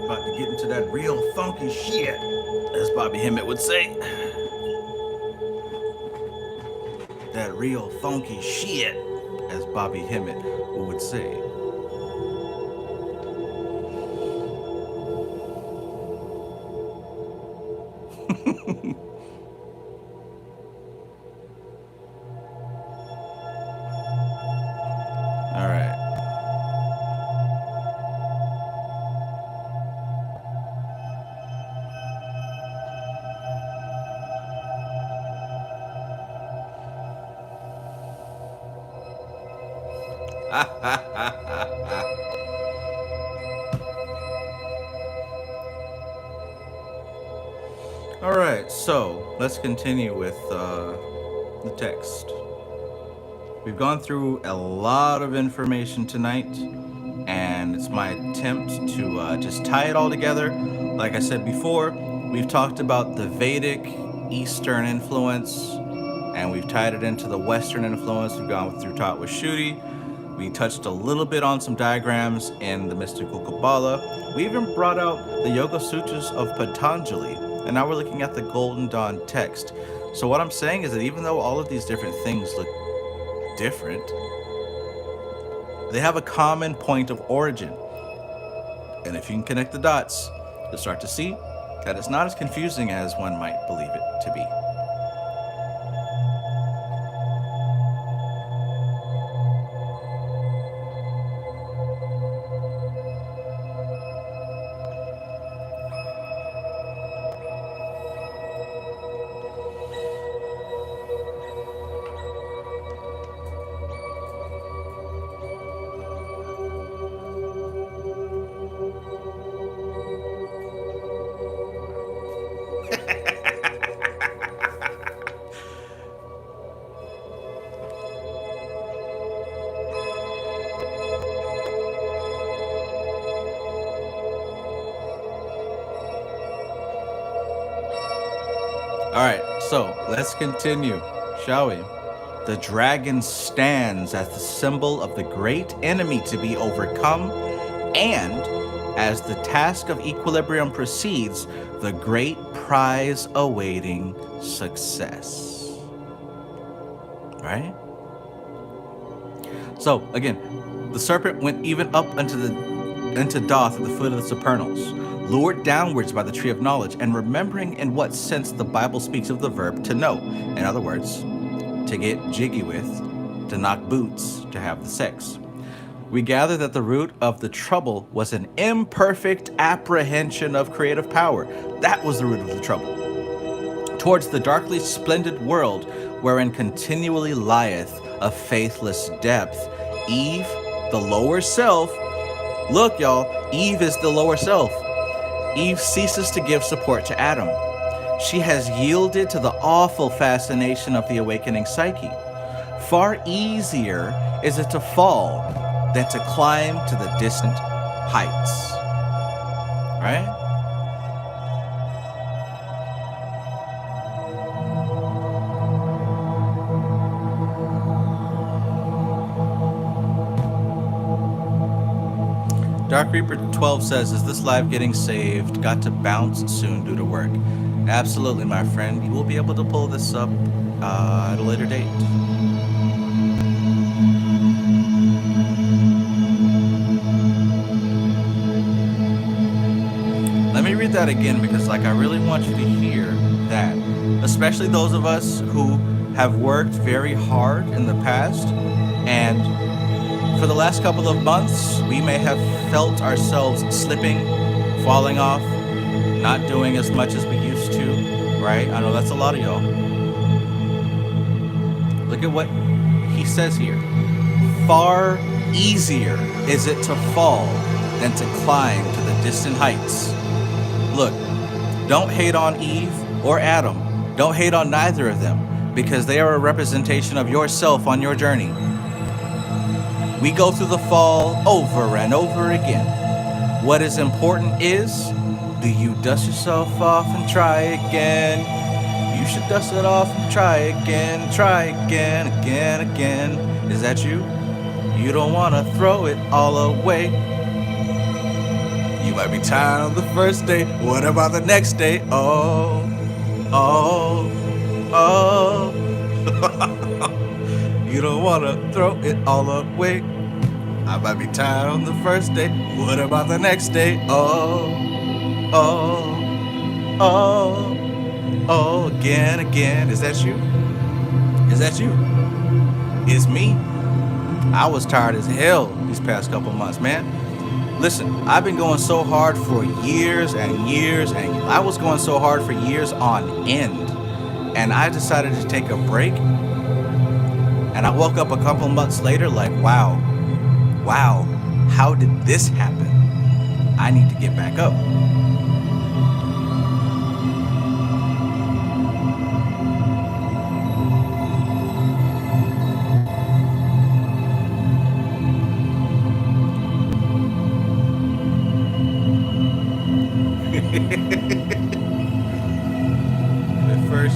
About to get into that real funky shit, as Bobby Hemmett would say. That real funky shit, as Bobby Hemmett would say. All right. All right, so let's continue with the text. We've gone through a lot of information tonight, and it's my attempt to just tie it all together. Like I said before, we've talked about the Vedic Eastern influence, and we've tied it into the Western influence. We've gone through taught with Shuddhi. We touched a little bit on some diagrams in the mystical Qabalah. We even brought out the Yoga Sutras of Patanjali, and now we're looking at the Golden Dawn text. So what I'm saying is that even though all of these different things look different, they have a common point of origin. And if you can connect the dots, you'll start to see that it's not as confusing as one might believe it to be. All right, so let's continue, shall we? The dragon stands as the symbol of the great enemy to be overcome, and as the task of equilibrium proceeds, the great prize awaiting success. Right? So again, the serpent went even up into Doth at the foot of the supernals, lured downwards by the tree of knowledge, and remembering in what sense the Bible speaks of the verb to know. In other words, to get jiggy with, to knock boots, to have the sex. We gather that the root of the trouble was an imperfect apprehension of creative power. That was the root of the trouble. Towards the darkly splendid world wherein continually lieth a faithless depth, Eve, the lower self. Look, y'all, Eve is the lower self. Eve ceases to give support to Adam. She has yielded to the awful fascination of the awakening psyche. Far easier is it to fall than to climb to the distant heights. Right? Dark Reaper 12 says, is this live getting saved? Got to bounce soon due to work. Absolutely, my friend. You will be able to pull this up at a later date. Let me read that again because I really want you to hear that. Especially those of us who have worked very hard in the past, and for the last couple of months, we may have felt ourselves slipping, falling off, not doing as much as we used to, right? I know that's a lot of y'all. Look at what he says here. Far easier is it to fall than to climb to the distant heights. Look, don't hate on Eve or Adam. Don't hate on neither of them because they are a representation of yourself on your journey. We go through the fall over and over again. What is important is, do you dust yourself off and try again? You should dust it off and try again, again. Is that you? You don't want to throw it all away. You might be tired on the first day. What about the next day? Oh. You don't want to throw it all away. I might be tired on the first day. What about the next day? Again. Is that you? Is that you? It's me. I was tired as hell these past couple months, man. Listen, I've been going so hard for years and years, and I was going so hard for years on end. And I decided to take a break. And I woke up a couple months later like, wow, how did this happen? I need to get back up.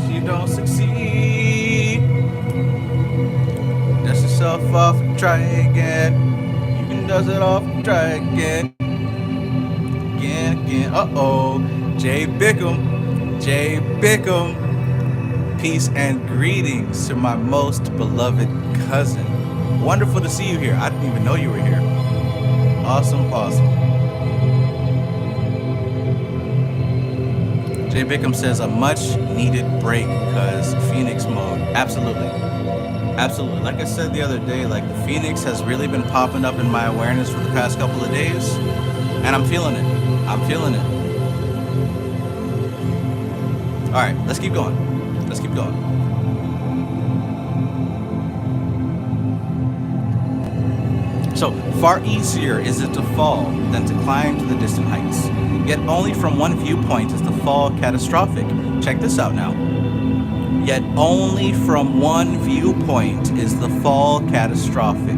you don't succeed, dust yourself off and try again. You can dust it off and try again. Again. Uh-oh. Jay Bickham. Peace and greetings to my most beloved cousin. Wonderful to see you here. I didn't even know you were here. Awesome. Jay Bickham says a much needed break because Phoenix mode. Absolutely. Like I said the other day, like the Phoenix has really been popping up in my awareness for the past couple of days, and I'm feeling it. All right, let's keep going. So, far easier is it to fall than to climb to the distant heights. Yet only from one viewpoint is the fall catastrophic. Check this out now. Yet only from one viewpoint is the fall catastrophic.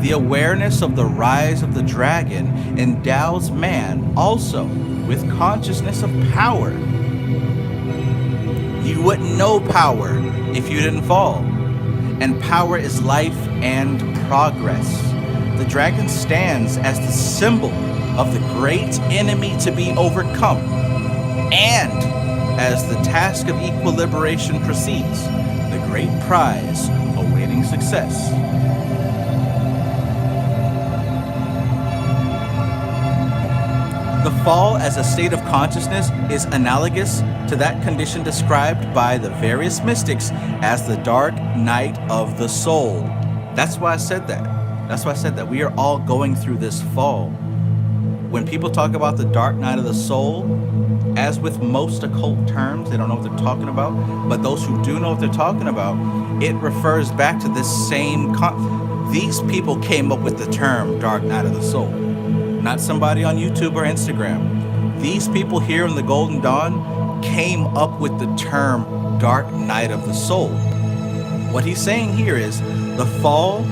The awareness of the rise of the dragon endows man also with consciousness of power. You wouldn't know power if you didn't fall. And power is life and progress. The dragon stands as the symbol of the great enemy to be overcome. And as the task of equilibration proceeds, the great prize awaiting success. The fall as a state of consciousness is analogous to that condition described by the various mystics as the dark night of the soul. That's why I said that. We are all going through this fall. When people talk about the dark night of the soul, as with most occult terms, they don't know what they're talking about. But those who do know what they're talking about, it refers back to this same these people came up with the term dark night of the soul. Not somebody on YouTube or Instagram. These people here in the Golden Dawn came up with the term dark night of the soul. What he's saying here is the fall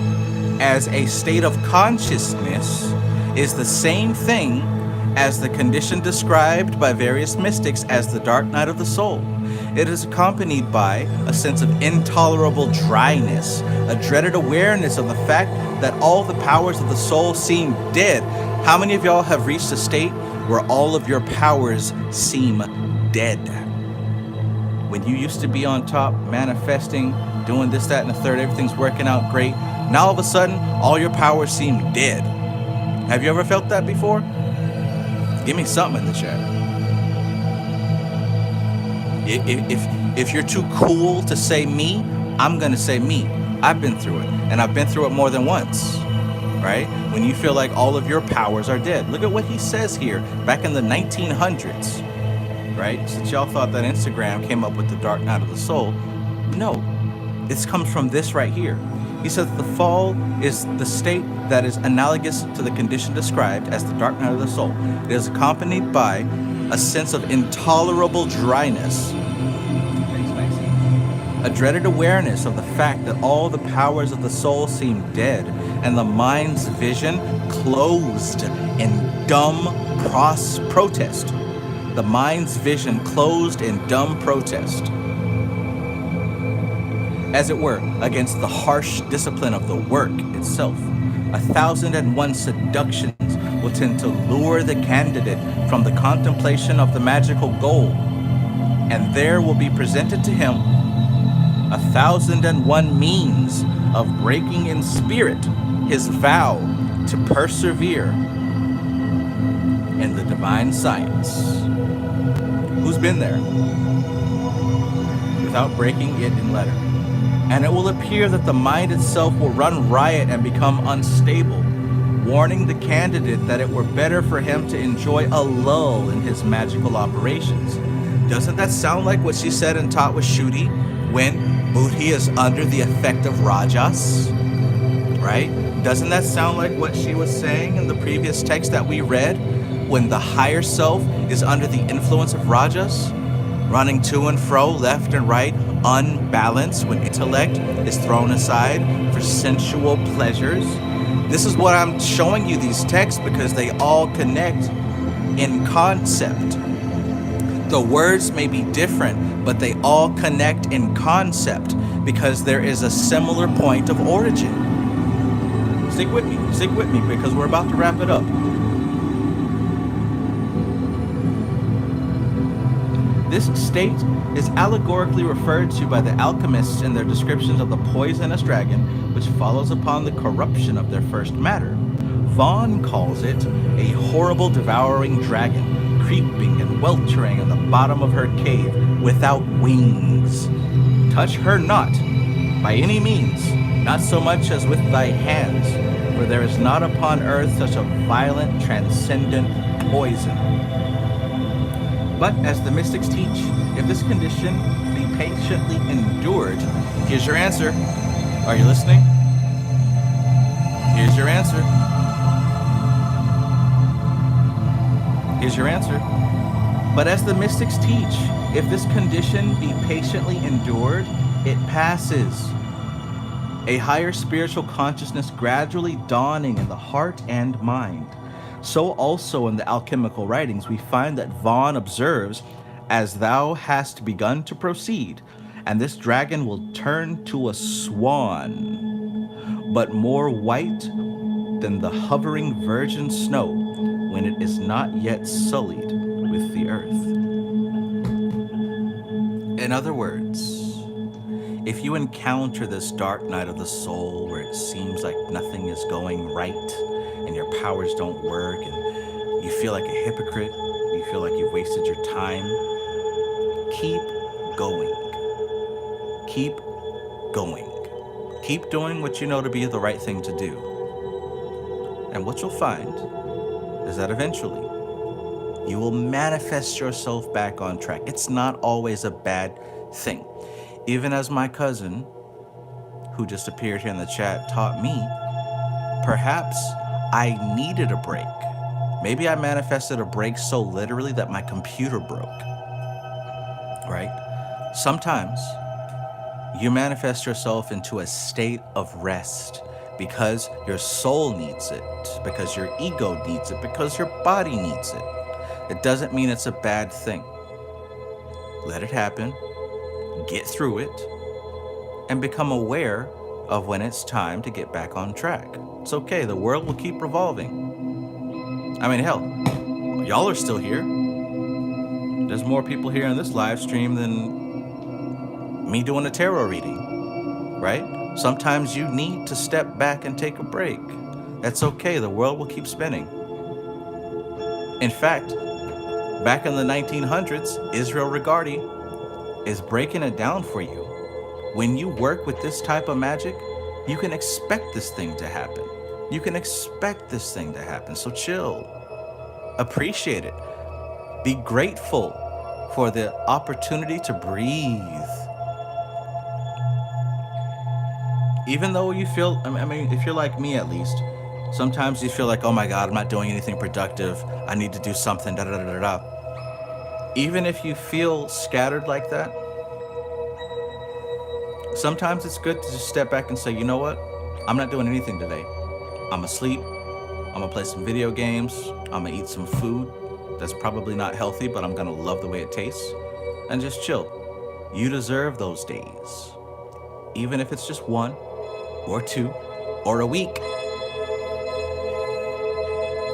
as a state of consciousness is the same thing as the condition described by various mystics as the dark night of the soul. It is accompanied by a sense of intolerable dryness, a dreaded awareness of the fact that all the powers of the soul seem dead. How many of y'all have reached a state where all of your powers seem dead? When you used to be on top, manifesting, doing this, that, and the third, everything's working out great. Now all of a sudden, all your powers seem dead. Have you ever felt that before? Give me something in the chat. If you're too cool to say me, I'm gonna say me. I've been through it, and I've been through it more than once, right? When you feel like all of your powers are dead. Look at what he says here, back in the 1900s, right? Since y'all thought that Instagram came up with the dark night of the soul, no, this comes from this right here. He says the fall is the state that is analogous to the condition described as the dark night of the soul. It is accompanied by a sense of intolerable dryness, a dreaded awareness of the fact that all the powers of the soul seem dead, and the mind's vision closed in dumb protest. The mind's vision closed in dumb protest. As it were, against the harsh discipline of the work itself. 1,001 seductions will tend to lure the candidate from the contemplation of the magical goal, and there will be presented to him 1,001 means of breaking in spirit his vow to persevere in the divine science. Who's been there? Without breaking it in letter. And it will appear that the mind itself will run riot and become unstable, warning the candidate that it were better for him to enjoy a lull in his magical operations. Doesn't that sound like what she said and taught with Shuddhi when Buddhi is under the effect of Rajas? Right? Doesn't that sound like what she was saying in the previous text that we read when the higher self is under the influence of Rajas? Running to and fro, left and right, unbalanced when intellect is thrown aside for sensual pleasures. This is what I'm showing you these texts because they all connect in concept. The words may be different, but they all connect in concept because there is a similar point of origin. Stick with me because we're about to wrap it up. This state is allegorically referred to by the alchemists in their descriptions of the poisonous dragon, which follows upon the corruption of their first matter. Vaughan calls it a horrible devouring dragon, creeping and weltering in the bottom of her cave without wings. Touch her not, by any means, not so much as with thy hands, for there is not upon earth such a violent, transcendent poison. But as the mystics teach, if this condition be patiently endured, here's your answer. Are you listening? Here's your answer. Here's your answer. But as the mystics teach, if this condition be patiently endured, it passes. A higher spiritual consciousness gradually dawning in the heart and mind. So also in the alchemical writings, we find that Vaughan observes, as thou hast begun to proceed, and this dragon will turn to a swan, but more white than the hovering virgin snow when it is not yet sullied with the earth. In other words, if you encounter this dark night of the soul where it seems like nothing is going right and your powers don't work and you feel like a hypocrite, you feel like you've wasted your time, keep going. Keep going. Keep doing what you know to be the right thing to do. And what you'll find is that eventually you will manifest yourself back on track. It's not always a bad thing. Even as my cousin, who just appeared here in the chat, taught me, perhaps I needed a break. Maybe I manifested a break so literally that my computer broke, right? Sometimes you manifest yourself into a state of rest because your soul needs it, because your ego needs it, because your body needs it. It doesn't mean it's a bad thing. Let it happen, get through it, and become aware of when it's time to get back on track. It's okay, the world will keep revolving. I mean, hell, y'all are still here. There's more people here in this live stream than me doing a tarot reading, right? Sometimes you need to step back and take a break. That's okay, the world will keep spinning. In fact, back in the 1900s, Israel Regardie is breaking it down for you. When you work with this type of magic, you can expect this thing to happen. You can expect this thing to happen. So chill. Appreciate it. Be grateful for the opportunity to breathe. Even though you feel, I mean, if you're like me at least, sometimes you feel like, oh my God, I'm not doing anything productive. I need to do something, da da da da da. Even if you feel scattered like that, sometimes it's good to just step back and say, you know what? I'm not doing anything today. I'm asleep. I'm gonna play some video games. I'm gonna eat some food that's probably not healthy, but I'm gonna love the way it tastes. And just chill. You deserve those days. Even if it's just 1 or 2 or a week.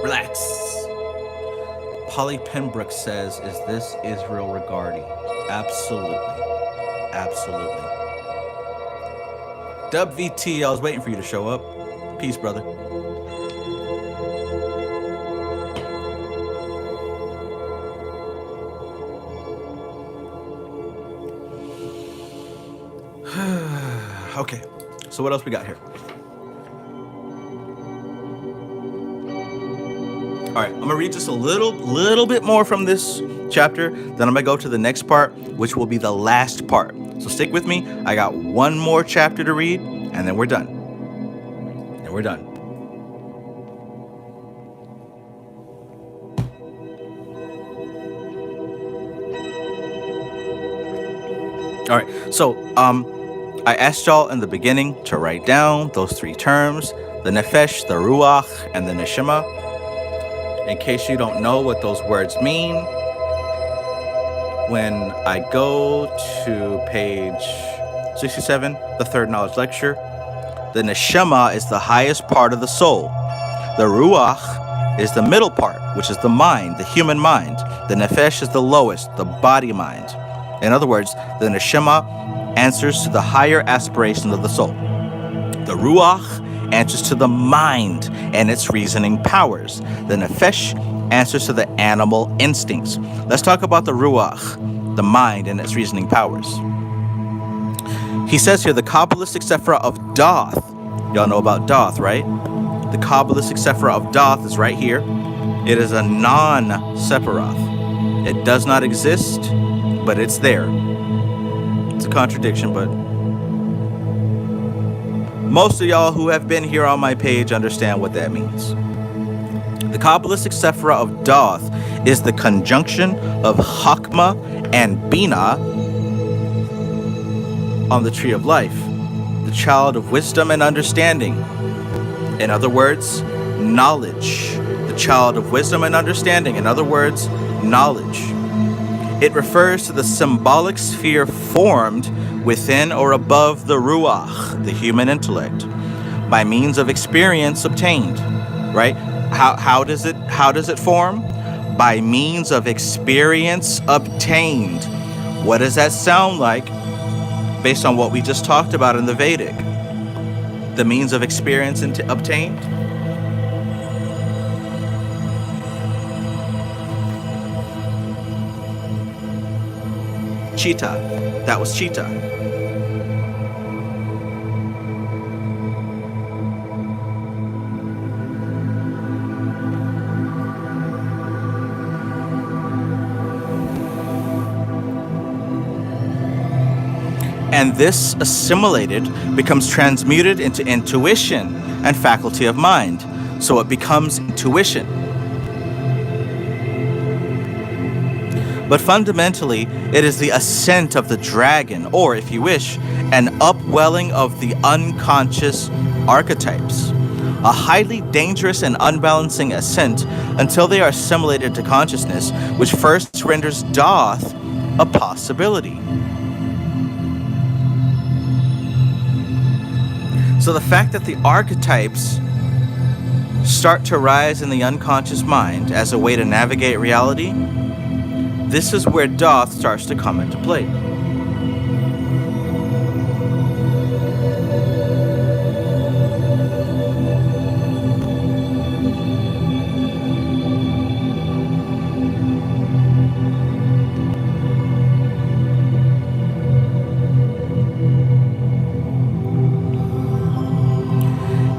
Relax. Polly Pembroke says, is this Israel Regardie? Absolutely. Absolutely. Dub VT, I was waiting for you to show up. Peace, brother. Okay, so what else we got here? All right, I'm gonna read just a little bit more from this chapter, then I'm gonna go to the next part, which will be the last part. So stick with me. I got one more chapter to read, and then we're done. And we're done. All right, so I asked y'all in the beginning to write down those 3 terms, the nefesh, the ruach, and the neshama. In case you don't know what those words mean, when I go to page 67, the third knowledge lecture, the neshama is the highest part of the soul. The ruach is the middle part, which is the mind, the human mind. The nefesh is the lowest, the body mind. In other words, the neshama answers to the higher aspirations of the soul. The ruach answers to the mind and its reasoning powers. The nefesh answers to the animal instincts. Let's talk about the ruach, the mind and its reasoning powers. He says here, the Kabbalistic Sephirah of Doth. Y'all know about Doth, right? The Kabbalistic Sephirah of Doth is right here. It is a non-Sephiroth. It does not exist, but it's there. It's a contradiction, but most of y'all who have been here on my page understand what that means. The Kabbalistic Sephirah of Doth is the conjunction of Chakma and Bina on the tree of life, the child of wisdom and understanding. In other words, knowledge. The child of wisdom and understanding. In other words, knowledge. It refers to the symbolic sphere formed within or above the ruach, the human intellect, by means of experience obtained. Right? How does it form? By means of experience obtained. What does that sound like based on what we just talked about in the Vedic? The means of experience obtained? Cheetah. That was cheetah. And this assimilated becomes transmuted into intuition and faculty of mind. So it becomes intuition. But fundamentally, it is the ascent of the dragon, or if you wish, an upwelling of the unconscious archetypes. A highly dangerous and unbalancing ascent until they are assimilated to consciousness, which first renders Doth a possibility. So the fact that the archetypes start to rise in the unconscious mind as a way to navigate reality, this is where Doth starts to come into play.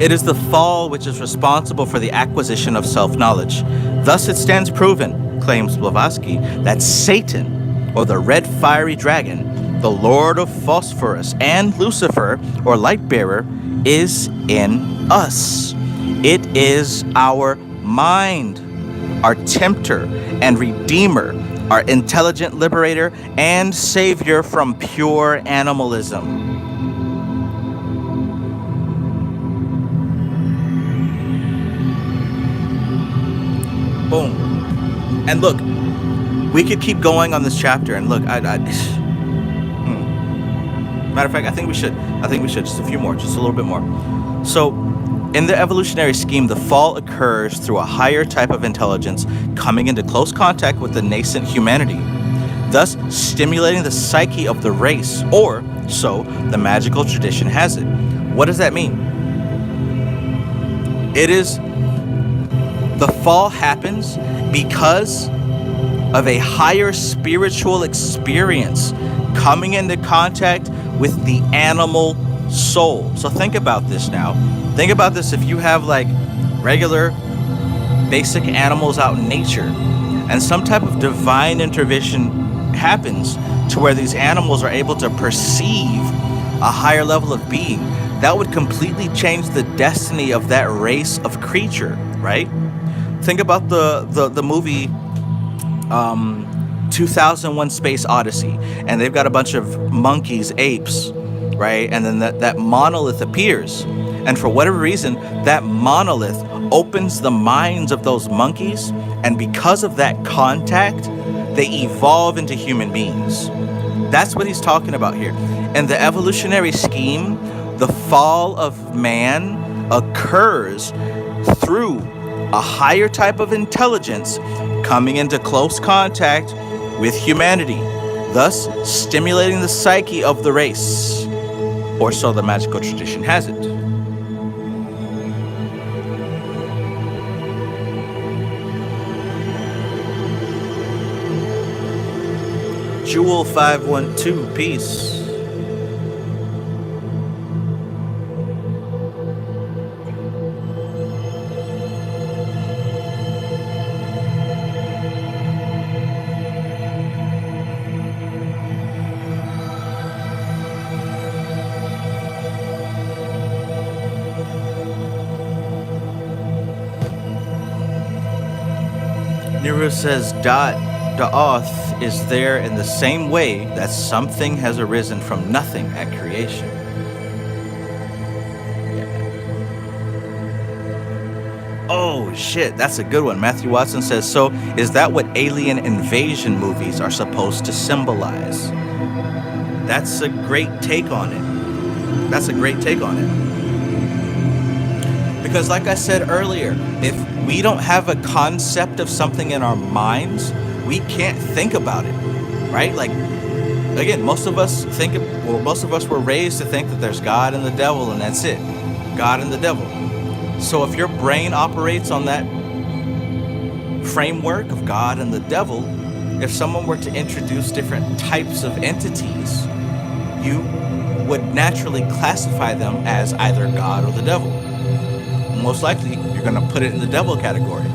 It is the fall which is responsible for the acquisition of self-knowledge. Thus it stands proven, claims Blavatsky, that Satan, or the red fiery dragon, the lord of phosphorus, and Lucifer, or light bearer, is in us. It is our mind, our tempter and redeemer, our intelligent liberator and savior from pure animalism. Boom. And look, we could keep going on this chapter, and look, matter of fact, I think we should just a few more, just a little bit more. So in the evolutionary scheme, the fall occurs through a higher type of intelligence coming into close contact with the nascent humanity, thus stimulating the psyche of the race, or so the magical tradition has it. What does that mean? It is the fall happens because of a higher spiritual experience coming into contact with the animal soul. So think about this now. Think about this if you have like regular basic animals out in nature, and some type of divine intervention happens to where these animals are able to perceive a higher level of being. That would completely change the destiny of that race of creature, right? Think about the movie 2001 Space Odyssey, and they've got a bunch of monkeys, apes, right? And then that monolith appears, and for whatever reason, that monolith opens the minds of those monkeys, and because of that contact, they evolve into human beings. That's what he's talking about here. In the evolutionary scheme, the fall of man occurs through a higher type of intelligence coming into close contact with humanity, thus stimulating the psyche of the race, or so the magical tradition has it. Jewel 512, peace. Nero says Da'oth is there in the same way that something has arisen from nothing at creation. Oh shit, that's a good one. Matthew Watson says, so is that what alien invasion movies are supposed to symbolize? That's a great take on it. That's a great take on it. Because like I said earlier, if we don't have a concept of something in our minds, we can't think about it, right? Like, again, most of us were raised to think that there's God and the devil and that's it. God and the devil. So if your brain operates on that framework of God and the devil, if someone were to introduce different types of entities, you would naturally classify them as either God or the devil. Most likely, you're going to put it in the devil category.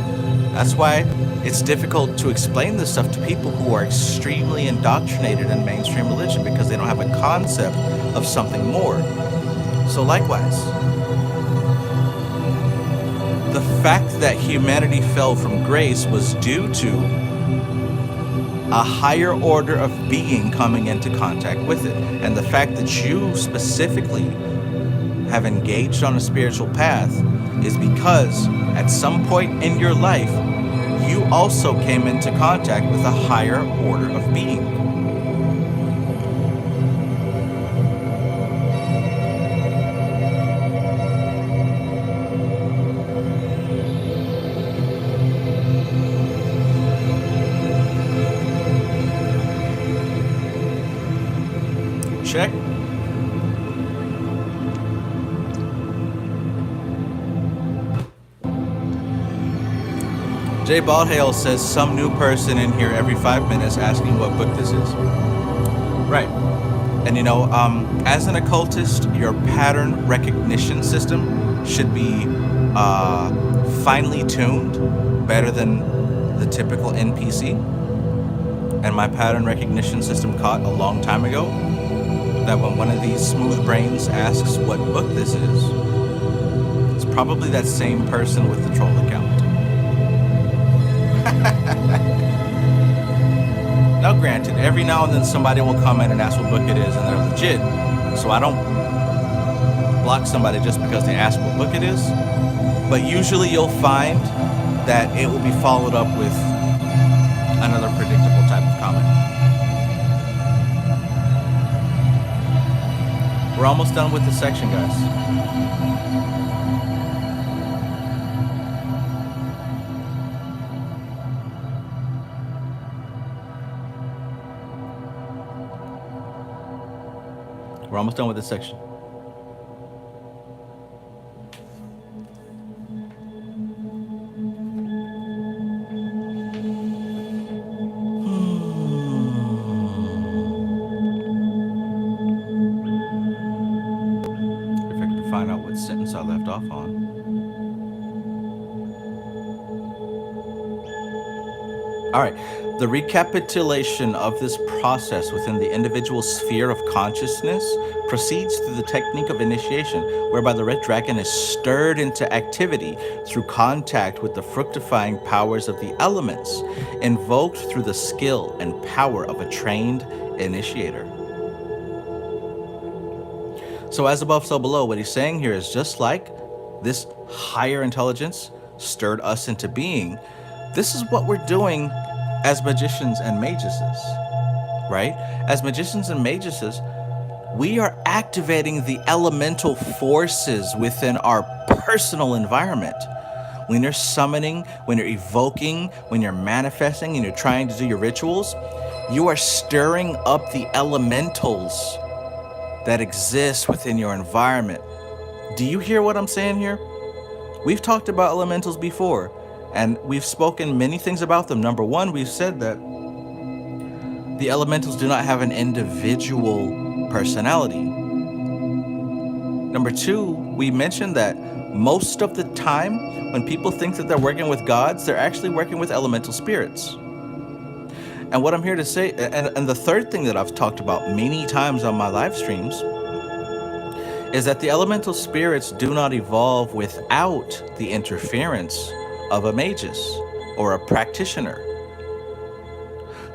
That's why it's difficult to explain this stuff to people who are extremely indoctrinated in mainstream religion, because they don't have a concept of something more. So likewise, the fact that humanity fell from grace was due to a higher order of being coming into contact with it. And the fact that you specifically have engaged on a spiritual path is because at some point in your life, you also came into contact with a higher order of being. Check. Jay Baldhale says some new person in here every 5 minutes asking what book this is. Right. And you know, as an occultist, your pattern recognition system should be finely tuned, better than the typical NPC. And my pattern recognition system caught a long time ago that when one of these smooth brains asks what book this is, it's probably that same person with the troll account. Now granted, every now and then somebody will come in and ask what book it is, and they're legit. So I don't block somebody just because they ask what book it is. But usually you'll find that it will be followed up with another predictable type of comment. We're almost done with this section, guys. We're almost done with this section. If I could find out what sentence I left off on. All right. The recapitulation of this process within the individual sphere of consciousness proceeds through the technique of initiation, whereby the red dragon is stirred into activity through contact with the fructifying powers of the elements, invoked through the skill and power of a trained initiator. So as above, so below, what he's saying here is just like this higher intelligence stirred us into being, this is what we're doing as magicians and maguses, right? As magicians and maguses, we are activating the elemental forces within our personal environment. When you're summoning, when you're evoking, when you're manifesting, and you're trying to do your rituals, you are stirring up the elementals that exist within your environment. Do you hear what I'm saying here? We've talked about elementals before, and we've spoken many things about them. Number one, we've said that the elementals do not have an individual personality. Number two, we mentioned that most of the time, when people think that they're working with gods, they're actually working with elemental spirits. And what I'm here to say, and the third thing that I've talked about many times on my live streams, is that the elemental spirits do not evolve without the interference of a magus or a practitioner.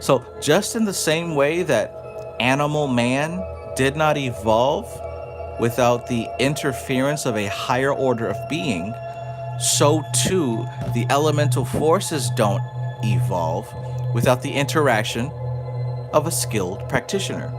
So just in the same way that animal man did not evolve without the interference of a higher order of being, so too the elemental forces don't evolve without the interaction of a skilled practitioner.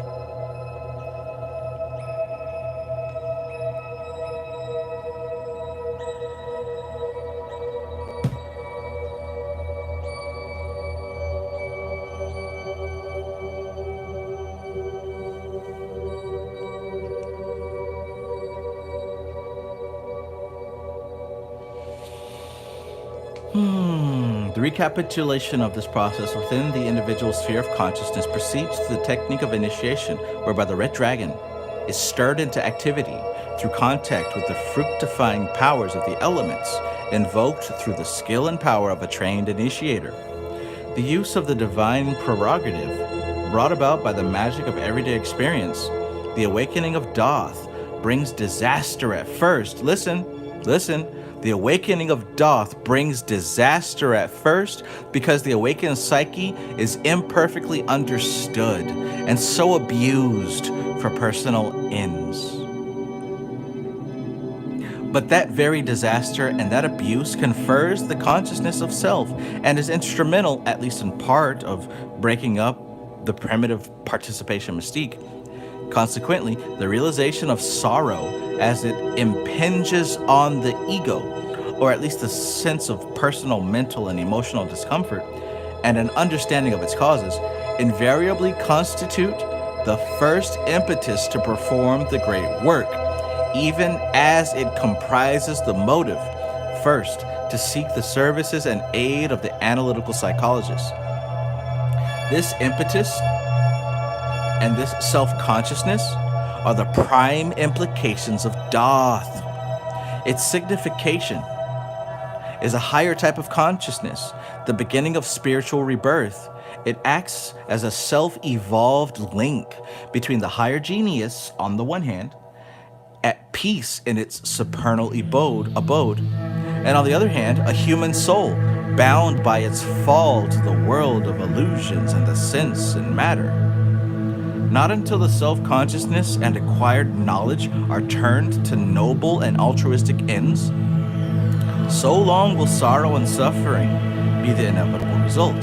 The recapitulation of this process within the individual sphere of consciousness proceeds to the technique of initiation, whereby the red dragon is stirred into activity through contact with the fructifying powers of the elements, invoked through the skill and power of a trained initiator. The use of the divine prerogative, brought about by the magic of everyday experience, the awakening of Thoth, brings disaster at first. Listen. The awakening of Thoth brings disaster at first because the awakened psyche is imperfectly understood and so abused for personal ends. But that very disaster and that abuse confers the consciousness of self and is instrumental, at least in part, of breaking up the primitive participation mystique. Consequently, the realization of sorrow as it impinges on the ego, or at least a sense of personal, mental, and emotional discomfort, and an understanding of its causes, invariably constitute the first impetus to perform the great work, even as it comprises the motive, first, to seek the services and aid of the analytical psychologist. This impetus and this self-consciousness are the prime implications of Thoth. Its signification is a higher type of consciousness, the beginning of spiritual rebirth. It acts as a self-evolved link between the higher genius, on the one hand, at peace in its supernal abode, and on the other hand, a human soul, bound by its fall to the world of illusions and the sense and matter. Not until the self-consciousness and acquired knowledge are turned to noble and altruistic ends, so long will sorrow and suffering be the inevitable result.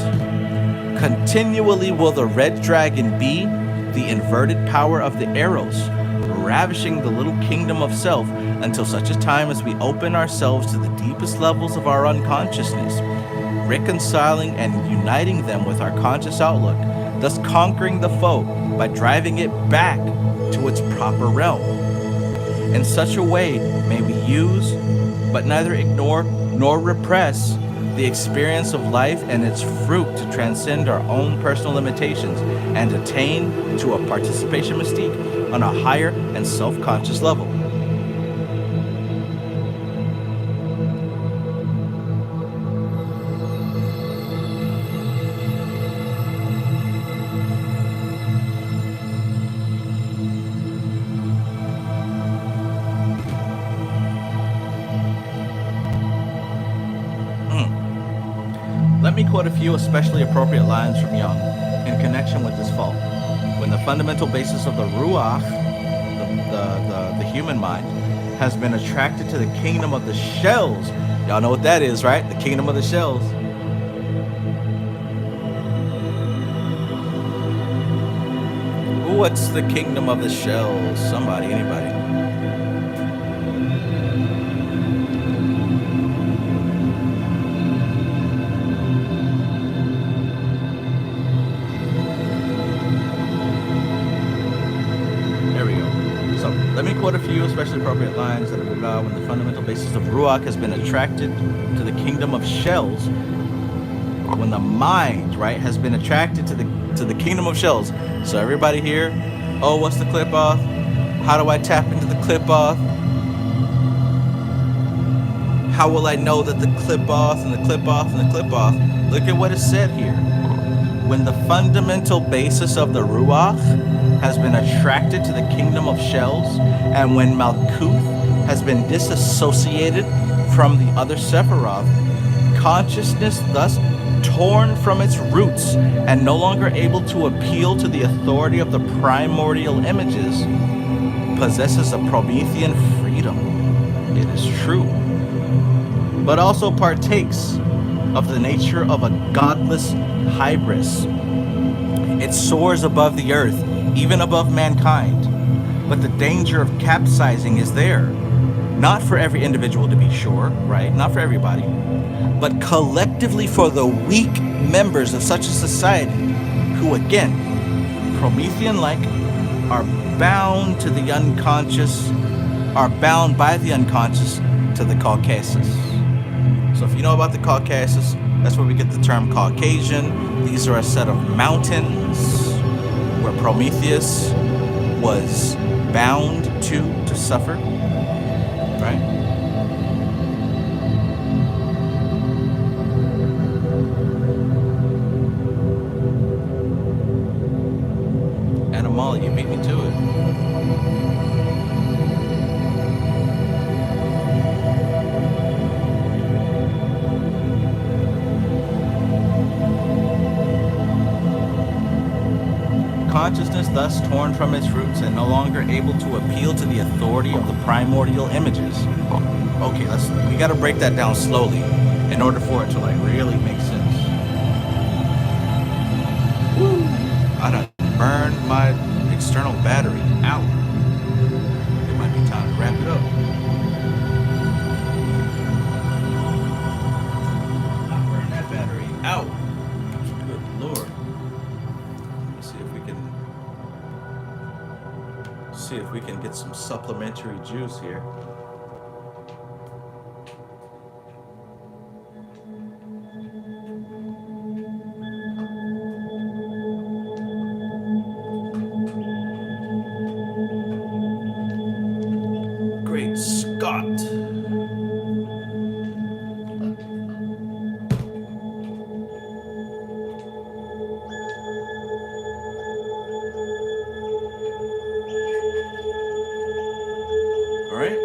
Continually will the red dragon be the inverted power of the arrows, ravishing the little kingdom of self until such a time as we open ourselves to the deepest levels of our unconsciousness, reconciling and uniting them with our conscious outlook, thus conquering the foe by driving it back to its proper realm. In such a way may we use, but neither ignore nor repress, the experience of life and its fruit to transcend our own personal limitations and attain to a participation mystique on a higher and self-conscious level. Let me quote a few especially appropriate lines from Jung in connection with this fall. When the fundamental basis of the Ruach, the human mind, has been attracted to the kingdom of the shells. Y'all know what that is, right? The kingdom of the shells. what's the kingdom of the shells? Somebody, anybody? There we go. So let me quote a few especially appropriate lines that are about when the fundamental basis of Ruach has been attracted to the kingdom of shells. When the mind, right, has been attracted to the kingdom of shells. So everybody here, oh, what's the clip off? How do I tap into the clip off? How will I know that the clip off and the clip off and the clip off? Look at what is said here. When the fundamental basis of the Ruach has been attracted to the kingdom of shells, and when Malkuth has been disassociated from the other Sephiroth, consciousness thus torn from its roots and no longer able to appeal to the authority of the primordial images, possesses a Promethean freedom, it is true, but also partakes of the nature of a godless hybris. It soars above the earth, even above mankind, but the danger of capsizing is there. Not for every individual, to be sure, right? Not for everybody, but collectively for the weak members of such a society who, again, Promethean-like, are bound to the unconscious, are bound by the unconscious to the Caucasus. So if you know about the Caucasus, that's where we get the term Caucasian. These are a set of mountains where Prometheus was bound to suffer, right? Molly, you beat me to it. Consciousness thus torn from its roots and no longer able to appeal to the authority of the primordial images. Okay, we gotta break that down slowly in order for it to like really make sense. Woo! I done burned my external battery out. It might be time to wrap it up. I burned that battery out. Good Lord. Let's see if we can get some supplementary juice here. Great Scott. All right,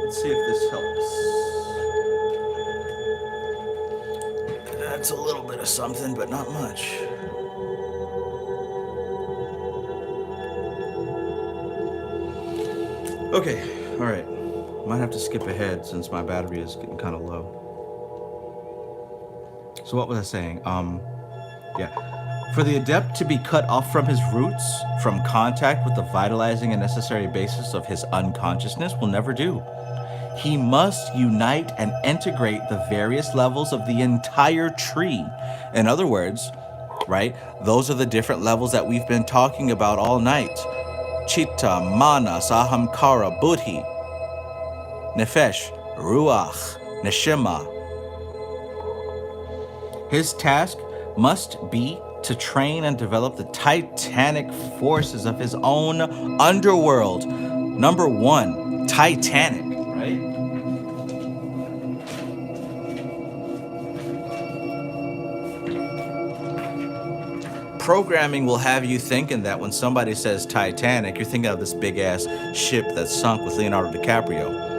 let's see if this helps. That's a little bit of something, but not much. Okay, all right. Might have to skip ahead since my battery is getting kind of low. So what was I saying? Yeah. For the adept to be cut off from his roots, from contact with the vitalizing and necessary basis of his unconsciousness will never do. He must unite and integrate the various levels of the entire tree. In other words, right, those are the different levels that we've been talking about all night. Chitta, Manas, Ahamkara, Buddhi, Nefesh, Ruach, Neshima. His task must be to train and develop the titanic forces of his own underworld. Number one, titanic, right? Programming will have you thinking that when somebody says Titanic, you're thinking of this big ass ship that sunk with Leonardo DiCaprio.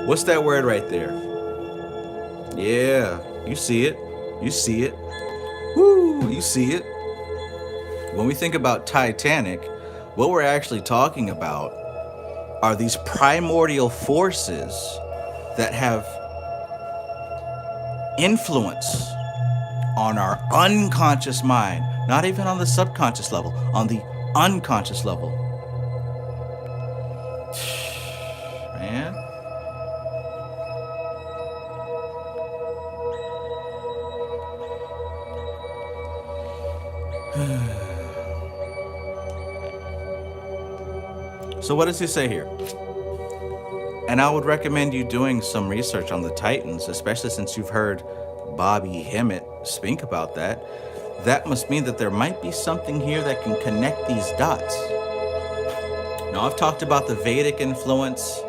What's that word right there? Yeah, you see it. You see it. Woo, you see it. When we think about Titanic, what we're actually talking about are these primordial forces that have influence on our unconscious mind, not even on the subconscious level, on the unconscious level. Man. So what does he say here? And I would recommend you doing some research on the Titans, especially since you've heard Bobby Hemmett speak about that. That must mean that there might be something here that can connect these dots. Now, I've talked about the Vedic influence.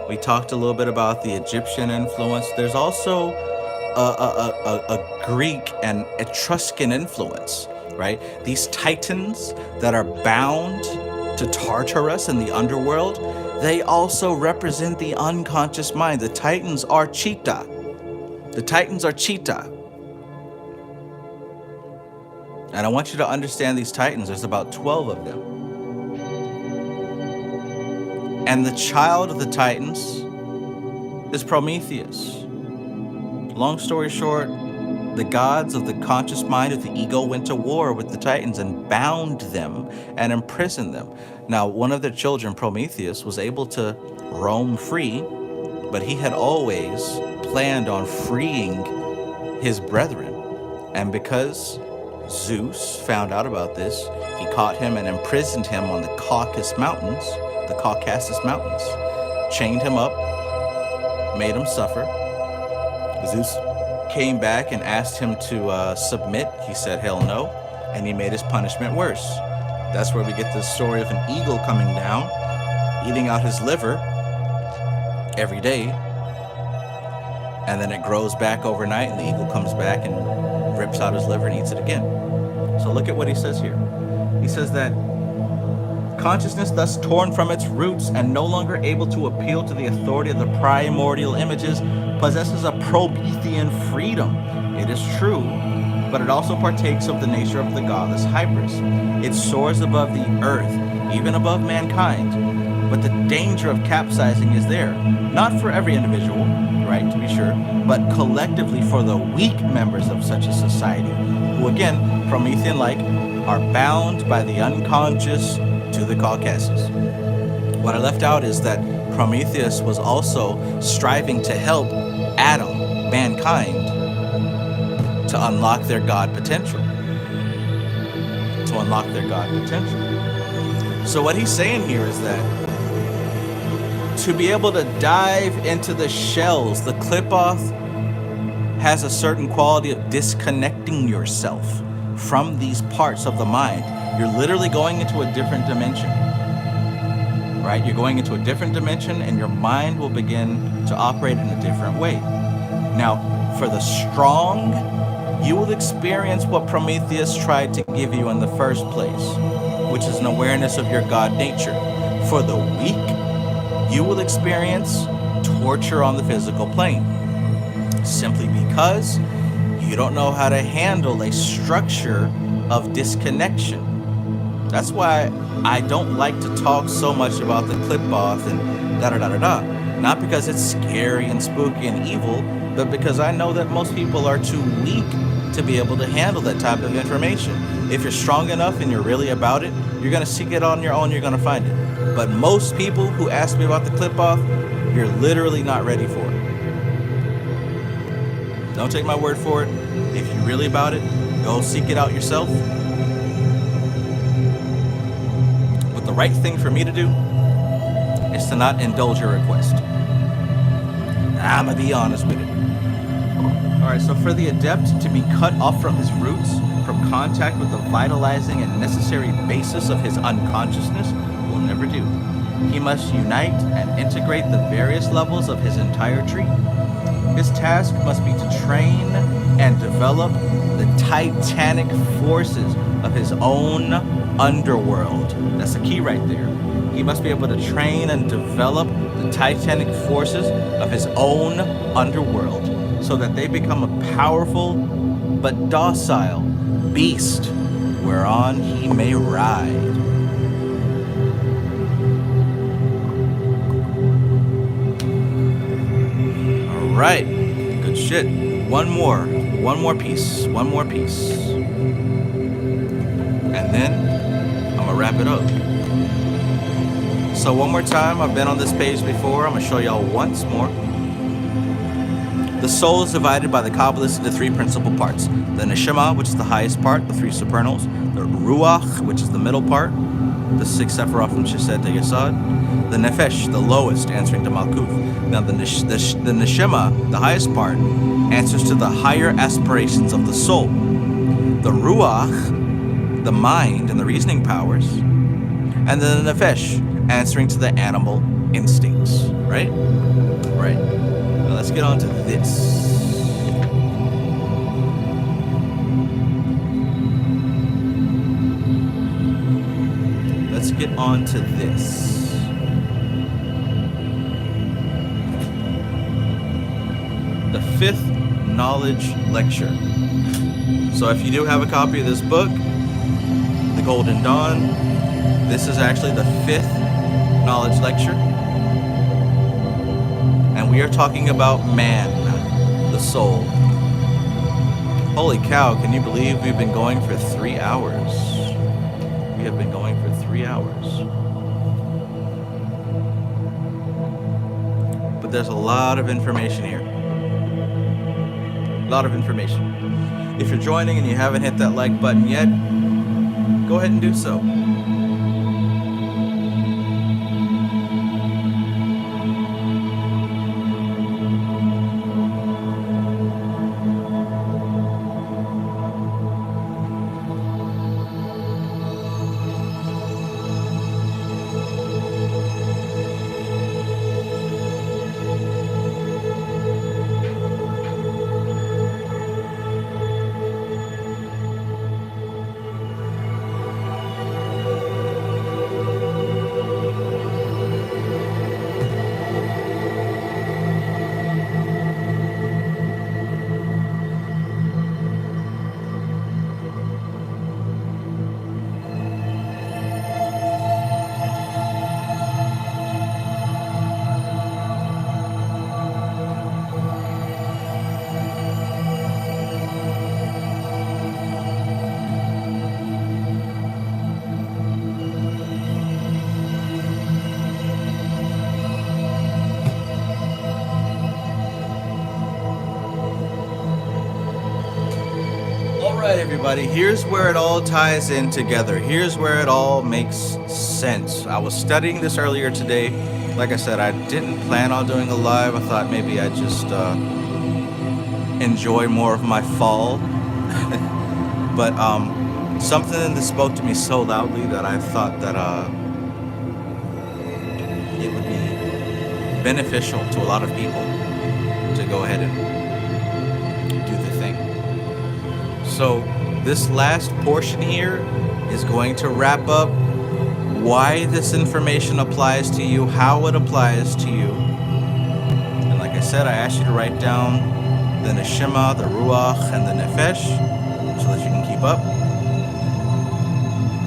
We talked a little bit about the Egyptian influence. There's also a Greek and Etruscan influence, right? These titans that are bound to Tartarus in the underworld, they also represent the unconscious mind. The titans are Cheetah. The titans are Cheetah. And I want you to understand these titans. There's about 12 of them. And the child of the titans is Prometheus. Long story short, the gods of the conscious mind of the ego went to war with the titans and bound them and imprisoned them. Now, one of their children, Prometheus, was able to roam free, but he had always planned on freeing his brethren. And because Zeus found out about this, he caught him and imprisoned him on the Caucasus Mountains, chained him up, made him suffer. Zeus came back and asked him to submit. He said, hell no, and he made his punishment worse. That's where we get the story of an eagle coming down, eating out his liver every day, and then it grows back overnight, and the eagle comes back and rips out his liver and eats it again. So look at what he says here. He says that consciousness, thus torn from its roots and no longer able to appeal to the authority of the primordial images, possesses a Promethean freedom. It is true, but it also partakes of the nature of the godless Hybris. It soars above the earth, even above mankind. But the danger of capsizing is there, not for every individual, right, to be sure, but collectively for the weak members of such a society, who again, Promethean-like, are bound by the unconscious to the Caucasus. What I left out is that Prometheus was also striving to help Adam, mankind, to unlock their God potential. So what he's saying here is that to be able to dive into the shells, the clip-off has a certain quality of disconnecting yourself from these parts of the mind. You're literally going into a different dimension, right? You're going into a different dimension and your mind will begin to operate in a different way. Now, for the strong, you will experience what Prometheus tried to give you in the first place, which is an awareness of your God nature. For the weak, you will experience torture on the physical plane, simply because you don't know how to handle a structure of disconnection. That's why I don't like to talk so much about the clip-off and da-da-da-da-da. Not because it's scary and spooky and evil, but because I know that most people are too weak to be able to handle that type of information. If you're strong enough and you're really about it, you're going to seek it on your own, you're going to find it. But most people who ask me about the clip-off, you're literally not ready for it. Don't take my word for it. If you're really about it, go seek it out yourself. But the right thing for me to do is to not indulge your request. I'm gonna be honest with it. Alright, so for the adept to be cut off from his roots, from contact with the vitalizing and necessary basis of his unconsciousness, will never do. He must unite and integrate the various levels of his entire tree. His task must be to train and develop the titanic forces of his own underworld. That's the key right there. He must be able to train and develop the titanic forces of his own underworld so that they become a powerful but docile beast whereon he may ride. All right, good shit. One more piece. And then I'm gonna wrap it up. So one more time, I've been on this page before. I'm going to show y'all once more. The soul is divided by the Kabbalists into three principal parts. The neshama, which is the highest part, the three supernals. The ruach, which is the middle part, the six sephiroth from Chesed to Yesod. The nefesh, the lowest, answering to Malkuth. Now the neshama, the highest part, answers to the higher aspirations of the soul. The ruach, the mind and the reasoning powers. And then the nefesh, answering to the animal instincts, right? Right. Now let's get on to this. Let's get on to this. The fifth knowledge lecture. So if you do have a copy of this book, The Golden Dawn, this is actually the fifth knowledge lecture. And we are talking about man, the soul. Holy cow, can you believe we've been going for 3 hours? We have been going for 3 hours. But there's a lot of information here. A lot of information. If you're joining and you haven't hit that like button yet, go ahead and do so. Everybody, here's where it all ties in together. Here's where it all makes sense. I was studying this earlier today. Like I said, I didn't plan on doing a live. I thought maybe I'd just enjoy more of my fall. But something that spoke to me so loudly that I thought that it would be beneficial to a lot of people to go ahead and do the thing. So this last portion here is going to wrap up why this information applies to you, how it applies to you. And like I said, I asked you to write down the neshama, the ruach, and the nefesh so that you can keep up.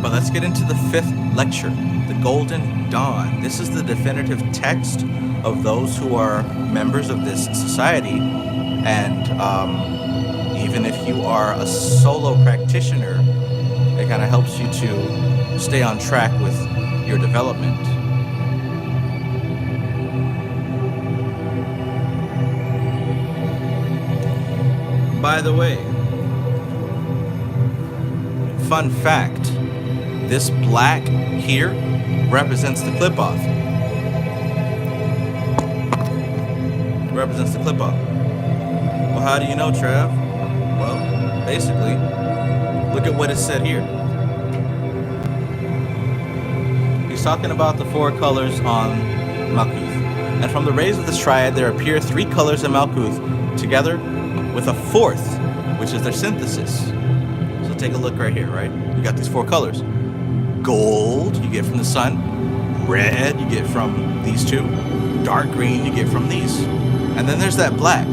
But let's get into the fifth lecture, the Golden Dawn. This is the definitive text of those who are members of this society. And even if you are a solo practitioner, it kind of helps you to stay on track with your development. By the way, fun fact, this black here represents the clip-off. Represents the clip-off. Well, how do you know, Trav? Well, basically, look at what is said here. He's talking about the four colors on Malkuth. And from the rays of this triad, there appear three colors in Malkuth, together with a fourth, which is their synthesis. So take a look right here, right? You got these four colors. Gold, you get from the sun. Red, you get from these two. Dark green, you get from these. And then there's that black.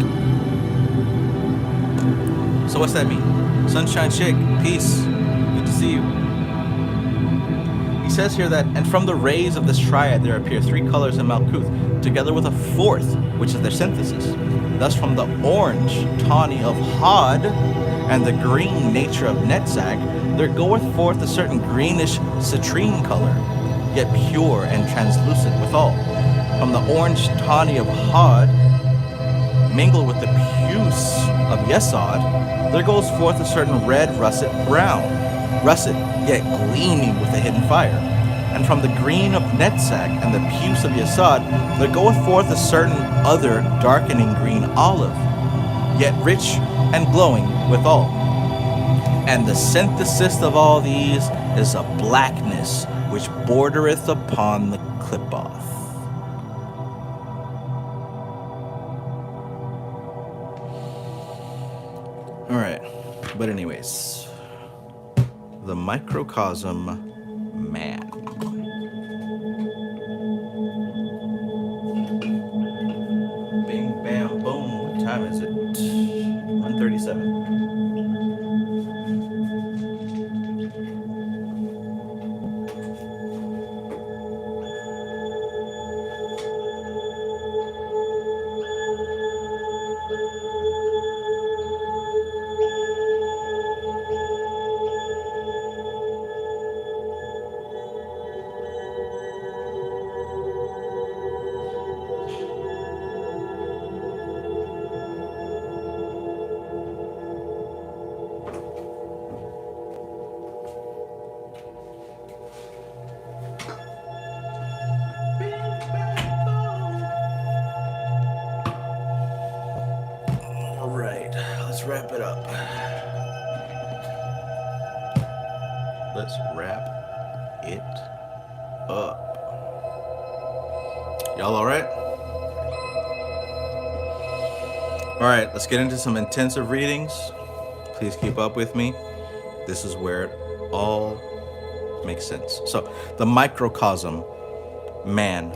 So what's that mean? Sunshine Chick, peace, good to see you. He says here that, and from the rays of this triad there appear three colors in Malkuth, together with a fourth, which is their synthesis. Thus from the orange, tawny of Hod, and the green nature of Netzach, there goeth forth a certain greenish citrine color, yet pure and translucent withal. From the orange tawny of Hod, mingled with the puce of Yesod, there goes forth a certain red russet brown, russet, yet gleaming with a hidden fire. And from the green of Netzach and the puce of Yesod, there goeth forth a certain other darkening green olive, yet rich and glowing withal. And the synthesis of all these is a blackness which bordereth upon the clipoth. All right, but anyways, the microcosm man. Bing, bam, boom. What time is it? 1:37. Wrap it up. Let's wrap it up. Y'all all right? All right, let's get into some intensive readings. Please keep up with me. This is where it all makes sense. So, the microcosm, man.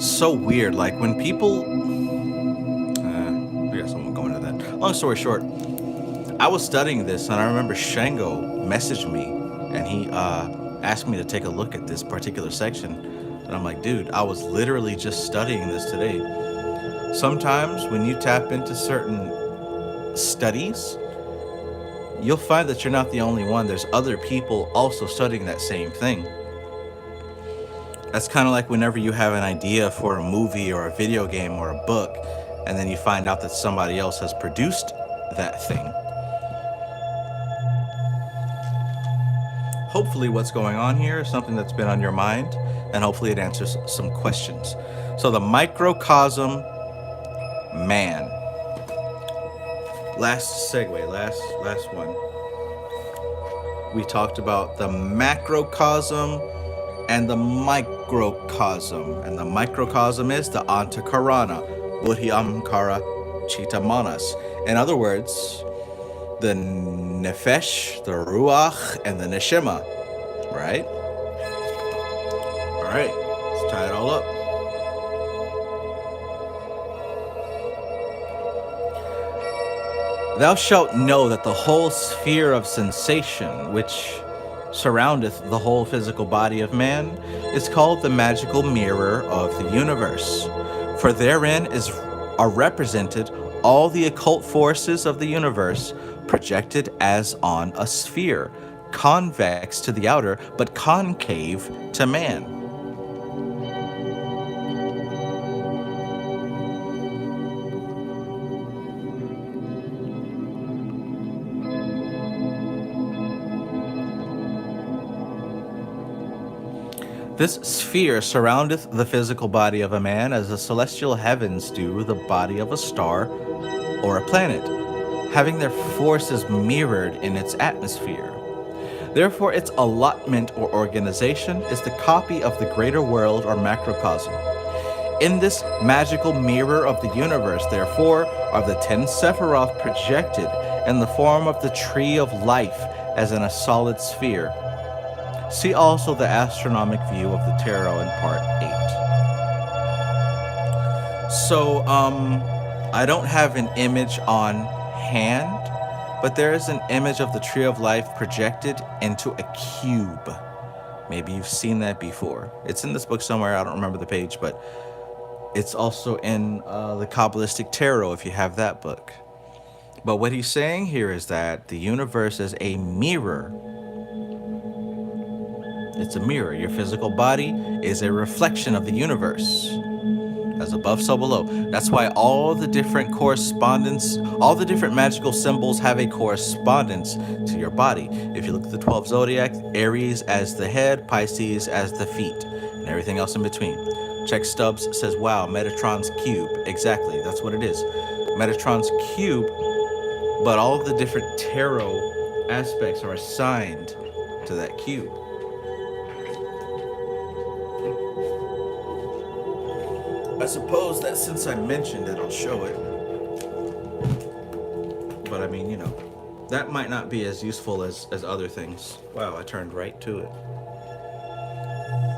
So weird, like when people... I guess I won't go into that. Long story short, I was studying this, and I remember Shango messaged me, and he asked me to take a look at this particular section. And I'm like, dude, I was literally just studying this today. Sometimes when you tap into certain studies, you'll find that you're not the only one. There's other people also studying that same thing. That's kind of like whenever you have an idea for a movie or a video game or a book, and then you find out that somebody else has produced that thing. Hopefully what's going on here is something that's been on your mind, and hopefully it answers some questions. So the microcosm man. Last segue, last one. We talked about the macrocosm and the microcosm. And the microcosm is the antakarana, buddhi amkara chitamanas. In other words, the nefesh, the ruach, and the neshima, right? All right, let's tie it all up. Thou shalt know that the whole sphere of sensation, which surroundeth the whole physical body of man, is called the magical mirror of the universe. For therein are represented all the occult forces of the universe, projected as on a sphere, convex to the outer, but concave to man. This sphere surroundeth the physical body of a man as the celestial heavens do the body of a star or a planet, having their forces mirrored in its atmosphere. Therefore, its allotment or organization is the copy of the greater world or macrocosm. In this magical mirror of the universe, therefore, are the 10 Sephiroth projected in the form of the tree of life as in a solid sphere. See also the astronomic view of the tarot in part 8. So, I don't have an image on hand, but there is an image of the tree of life projected into a cube. Maybe you've seen that before. It's in this book somewhere. I don't remember the page, but it's also in the Cabalistic tarot if you have that book. But what he's saying here is that the universe is a mirror. It's a mirror. Your physical body is a reflection of the universe. As above, so below. That's why all the different correspondence, all the different magical symbols have a correspondence to your body. If you look at the 12 zodiac, Aries as the head, Pisces as the feet, and everything else in between. Check Stubbs says, wow, Metatron's cube. Exactly, that's what it is. Metatron's cube, but all of the different tarot aspects are assigned to that cube. I suppose that since I mentioned it, I'll show it. But I mean, you know, that might not be as useful as other things. Wow, I turned right to it.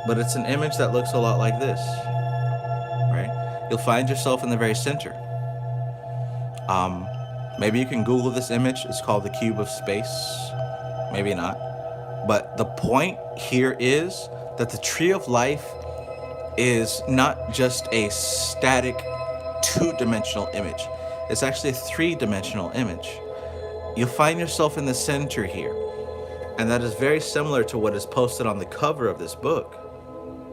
But it's an image that looks a lot like this, right? You'll find yourself in the very center. Maybe you can Google this image. It's called the Cube of Space. Maybe not. But the point here is that the Tree of Life is not just a static two-dimensional image. It's actually a three-dimensional image. You'll find yourself in the center here. And that is very similar to what is posted on the cover of this book,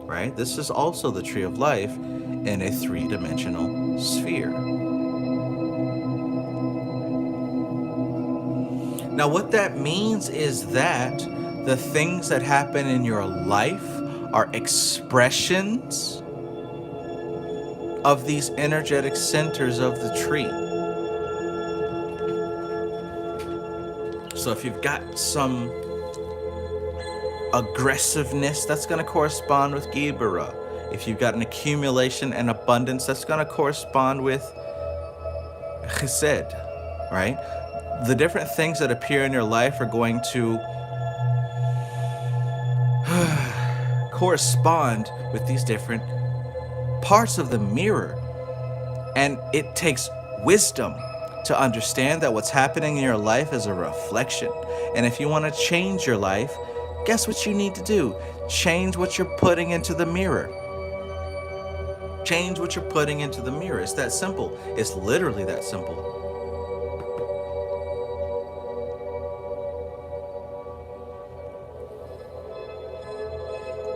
right? This is also the Tree of Life in a three-dimensional sphere. Now, what that means is that the things that happen in your life are expressions of these energetic centers of the tree. So if you've got some aggressiveness, that's going to correspond with Gibera. If you've got an accumulation and abundance, that's going to correspond with Chesed, right? The different things that appear in your life are going to correspond with these different parts of the mirror. And it takes wisdom to understand that what's happening in your life is a reflection. And if you want to change your life, guess what you need to do? Change what you're putting into the mirror. Change what you're putting into the mirror. It's that simple. It's literally that simple.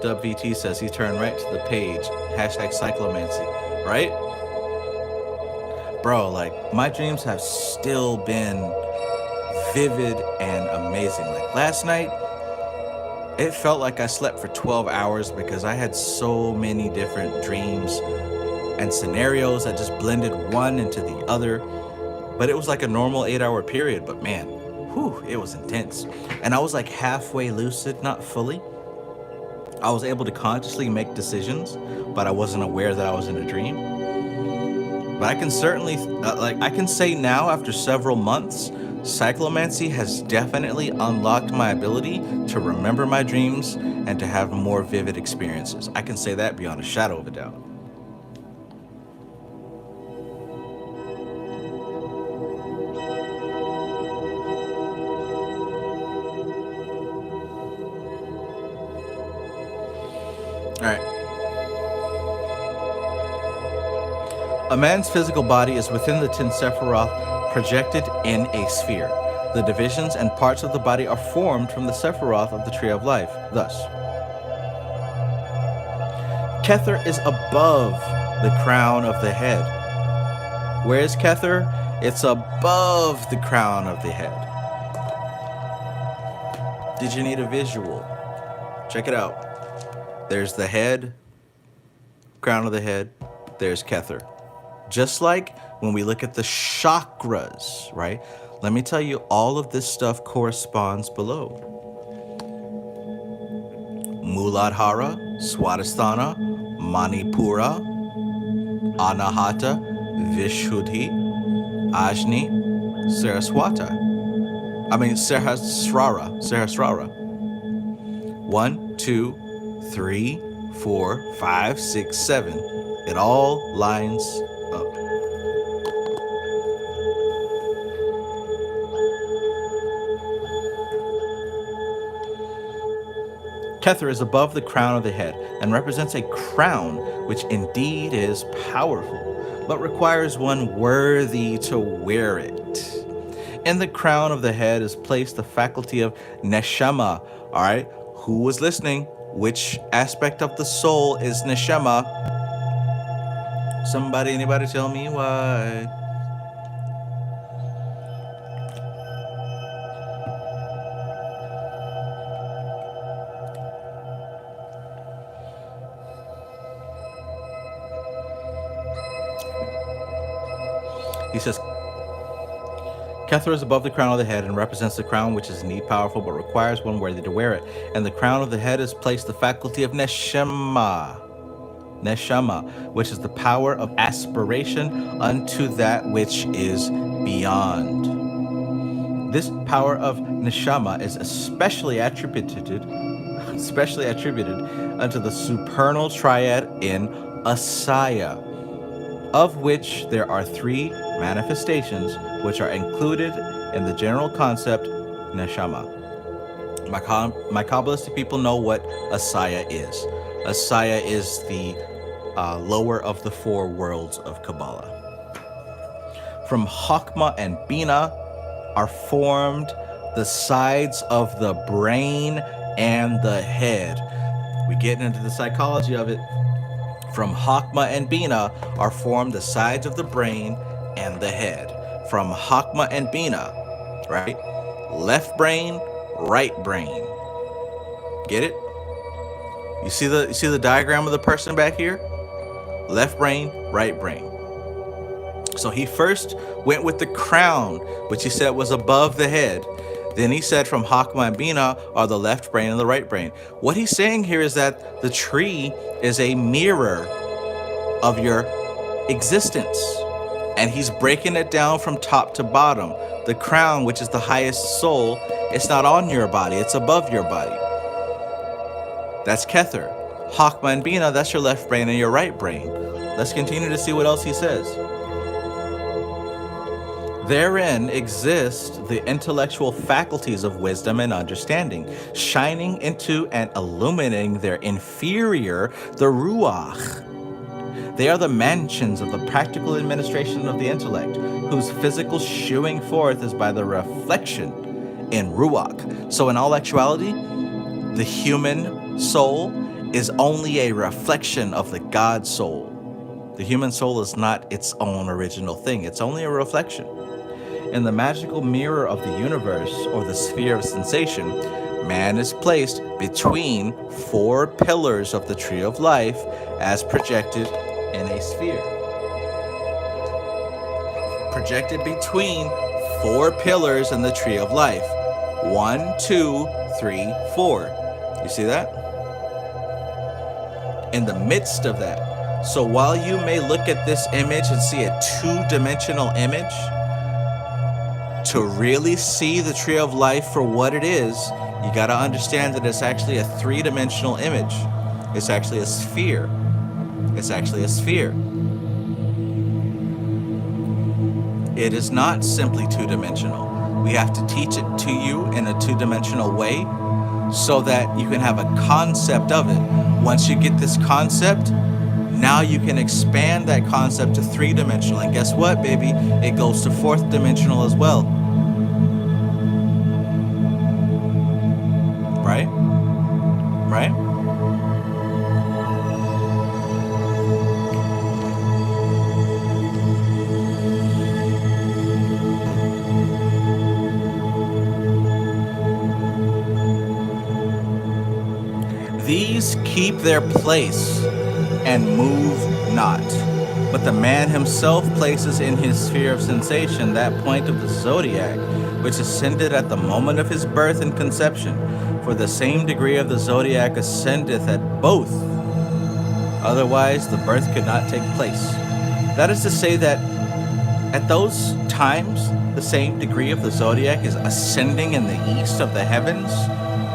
WVT says he turned right to the page. Hashtag cyclomancy. Right? Bro, like, my dreams have still been vivid and amazing. Like, last night, it felt like I slept for 12 hours because I had so many different dreams and scenarios that just blended one into the other. But it was like a normal 8-hour period. But man, whew, it was intense. And I was like halfway lucid, not fully. I was able to consciously make decisions, but I wasn't aware that I was in a dream. But I can certainly, I can say now after several months, cyclomancy has definitely unlocked my ability to remember my dreams and to have more vivid experiences. I can say that beyond a shadow of a doubt. All right. A man's physical body is within the 10 Sephiroth projected in a sphere. The divisions and parts of the body are formed from the Sephiroth of the Tree of Life. Thus, Kether is above the crown of the head. Where is Kether? It's above the crown of the head. Did you need a visual? Check it out. There's the head, crown of the head, there's Kether. Just like when we look at the chakras, right? Let me tell you, all of this stuff corresponds below. Muladhara, Swadhisthana, Manipura, Anahata, Vishuddhi, Ajni, Sahasrara. 1, 2, 3, 4, 5, 6, 7. It all lines up. Kether is above the crown of the head and represents a crown which indeed is powerful, but requires one worthy to wear it. In the crown of the head is placed the faculty of neshama. All right, who was listening? Which aspect of the soul is neshama? Somebody, anybody tell me why? He says, Kether is above the crown of the head and represents the crown which is indeed powerful but requires one worthy to wear it. And the crown of the head is placed the faculty of neshama. Neshama, which is the power of aspiration unto that which is beyond. This power of neshama is especially attributed unto the supernal triad in Asaya, of which there are three manifestations which are included in the general concept neshama. My Cabalistic people know what Asaya is. Asaya is the lower of the four worlds of Qabalah. From Chokmah and Bina are formed the sides of the brain and the head. We get into the psychology of it. From Chokmah and Bina are formed the sides of the brain and the head. From Chokmah and Bina, right? Left brain, right brain. Get it? You see the diagram of the person back here? Left brain, right brain. So he first went with the crown, which he said was above the head. Then he said from Chokmah and Bina are the left brain and the right brain. What he's saying here is that the tree is a mirror of your existence. And he's breaking it down from top to bottom. The crown, which is the highest soul, it's not on your body, it's above your body. That's Kether. Chokmah and Bina, that's your left brain and your right brain. Let's continue to see what else he says. Therein exist the intellectual faculties of wisdom and understanding, shining into and illuminating their inferior, the Ruach. They are the mansions of the practical administration of the intellect, whose physical shewing forth is by the reflection in Ruach. So in all actuality, the human soul is only a reflection of the God soul. The human soul is not its own original thing. It's only a reflection. In the magical mirror of the universe, or the sphere of sensation, man is placed between four pillars of the tree of life as projected in a sphere. Projected between four pillars in the tree of life. 1, 2, 3, 4. You see that? In the midst of that. So while you may look at this image and see a two-dimensional image, to really see the tree of life for what it is, you got to understand that it's actually a three-dimensional image. It's actually a sphere. It's actually a sphere. It is not simply two-dimensional. We have to teach it to you in a two-dimensional way so that you can have a concept of it. Once you get this concept, now you can expand that concept to three-dimensional. And guess what, baby? It goes to fourth dimensional as well. Right? Right? These keep their place and move not. But the man himself places in his sphere of sensation that point of the zodiac, which ascended at the moment of his birth and conception, for the same degree of the zodiac ascendeth at both. Otherwise, the birth could not take place. That is to say that at those times, the same degree of the zodiac is ascending in the east of the heavens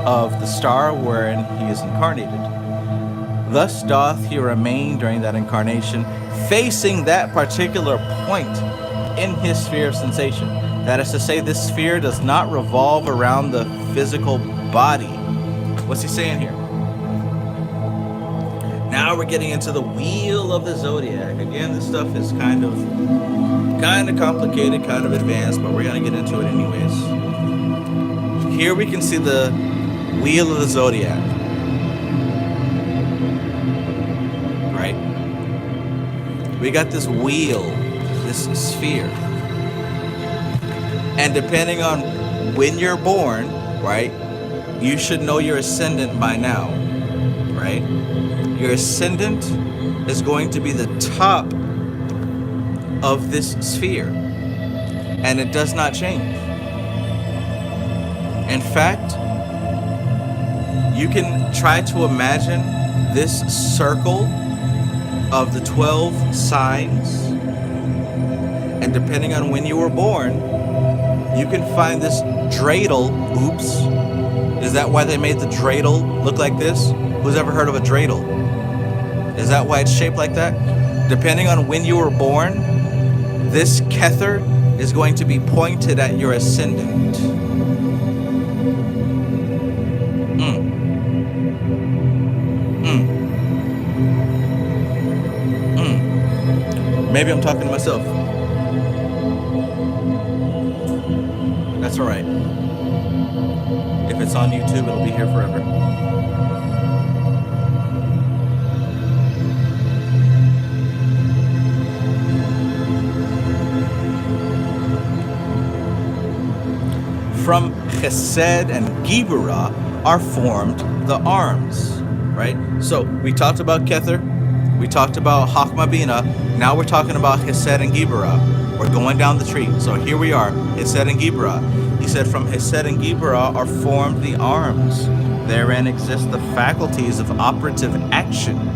of the star wherein he is incarnated. Thus doth he remain during that incarnation, facing that particular point in his sphere of sensation. That is to say, this sphere does not revolve around the physical body. What's he saying here? Now Now we're getting into the wheel of the zodiac. Again, this stuff is kind of complicated, kind of advanced, but we're gonna get into it anyways. Here we can see the wheel of the zodiac. Right? We got this wheel, this sphere. And depending on when you're born, right, you should know your ascendant by now, right? Your ascendant is going to be the top of this sphere, and it does not change. In fact, you can try to imagine this circle of the 12 signs, and depending on when you were born, you can find this dreidel. Oops. Is that why they made the dreidel look like this? Who's ever heard of a dreidel? Is that why it's shaped like that? Depending on when you were born, this kether is going to be pointed at your ascendant. Maybe I'm talking to myself. That's all right. If it's on YouTube, it'll be here forever. From Chesed and Gibura are formed the arms, right? So we talked about Kether, we talked about Chachma Bina, now we're talking about Chesed and Gibura. We're going down the tree. So here we are, Chesed and Gibura. He said, from Chesed and Gibura are formed the arms. Therein exist the faculties of operative action.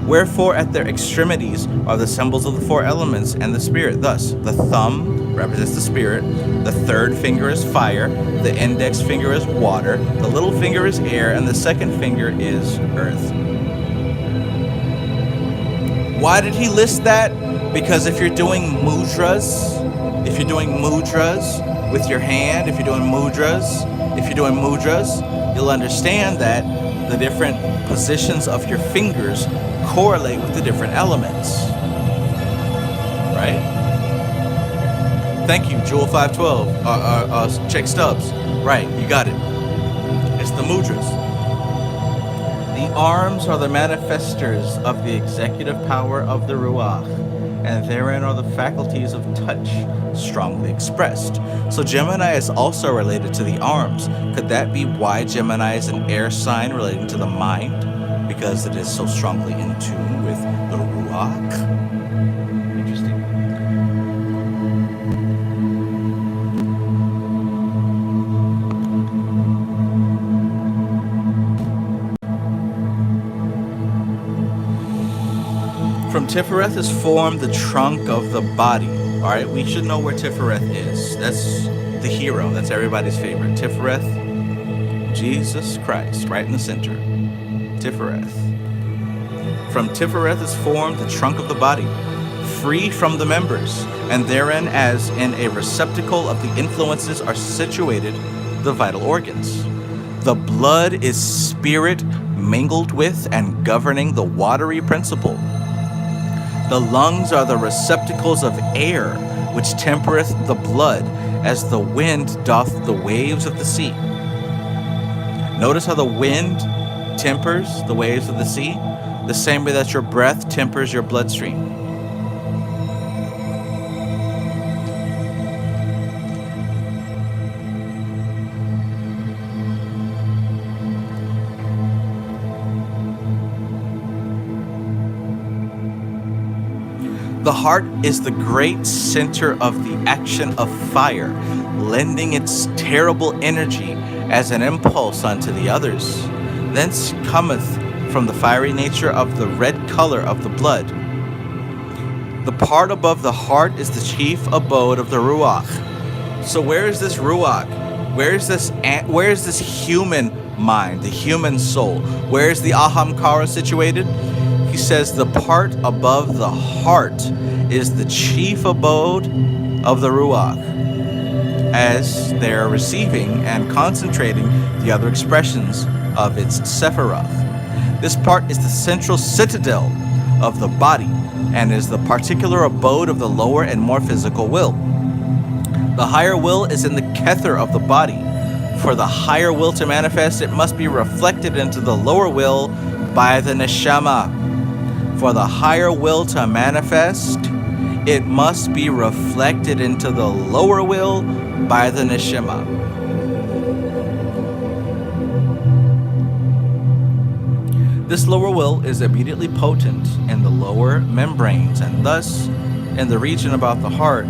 Wherefore at their extremities are the symbols of the four elements and the spirit. Thus, the thumb represents the spirit, the third finger is fire, the index finger is water, the little finger is air, and the second finger is earth. Why did he list that? Because if you're doing mudras, with your hand, if you're doing mudras, you'll understand that the different positions of your fingers correlate with the different elements. Right? Thank you, Jewel 512. Check Stubbs. Right, you got it. It's the mudras. The arms are the manifestors of the executive power of the Ruach, and therein are the faculties of touch strongly expressed. So Gemini is also related to the arms. Could that be why Gemini is an air sign relating to the mind? Because it is so strongly in tune with the Ruach? Interesting. From Tifereth is formed the trunk of the body. All right, we should know where Tifereth is. That's the hero. That's everybody's favorite. Tifereth, Jesus Christ, right in the center. Tifereth. From Tifereth is formed the trunk of the body, free from the members, and therein, as in a receptacle of the influences, are situated the vital organs. The blood is spirit mingled with and governing the watery principle. The lungs are the receptacles of air, which tempereth the blood, as the wind doth the waves of the sea. Notice how the wind tempers the waves of the sea, the same way that your breath tempers your bloodstream. The heart is the great center of the action of fire, lending its terrible energy as an impulse unto the others. Thence cometh from the fiery nature of the red color of the blood. The part above the heart is the chief abode of the Ruach. So where is this Ruach? Where is this human mind, the human soul? Where is the Ahamkara situated? He says the part above the heart is the chief abode of the Ruach, as they're receiving and concentrating the other expressions of its Sephiroth. This part is the central citadel of the body and is the particular abode of the lower and more physical will. The higher will is in the kether of the body. For the higher will to manifest, it must be reflected into the lower will by the neshama. For the higher will to manifest, it must be reflected into the lower will by the neshama. This lower will is immediately potent in the lower membranes, and thus in the region about the heart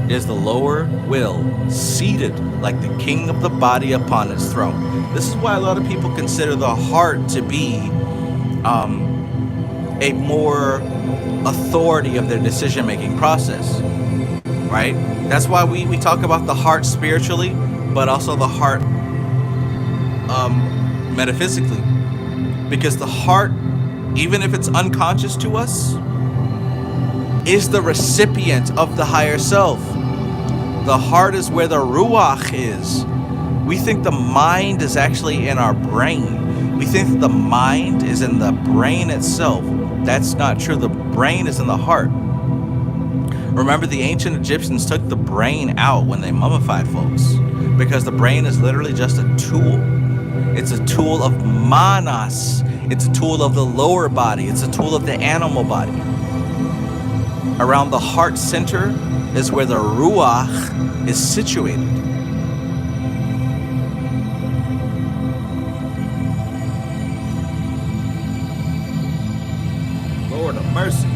is the lower will seated like the king of the body upon its throne. This is why a lot of people consider the heart to be a more authority of their decision-making process, right? That's why we talk about the heart spiritually, but also the heart metaphysically. Because the heart, even if it's unconscious to us, is the recipient of the higher self. The heart is where the ruach is. We think the mind is actually in our brain. We think that the mind is in the brain itself. That's not true. The brain is in the heart. Remember, the ancient Egyptians took the brain out when they mummified folks, because the brain is literally just a tool. It's a tool of manas. It's a tool of the lower body. It's a tool of the animal body. Around the heart center is where the ruach is situated. Lord of mercy.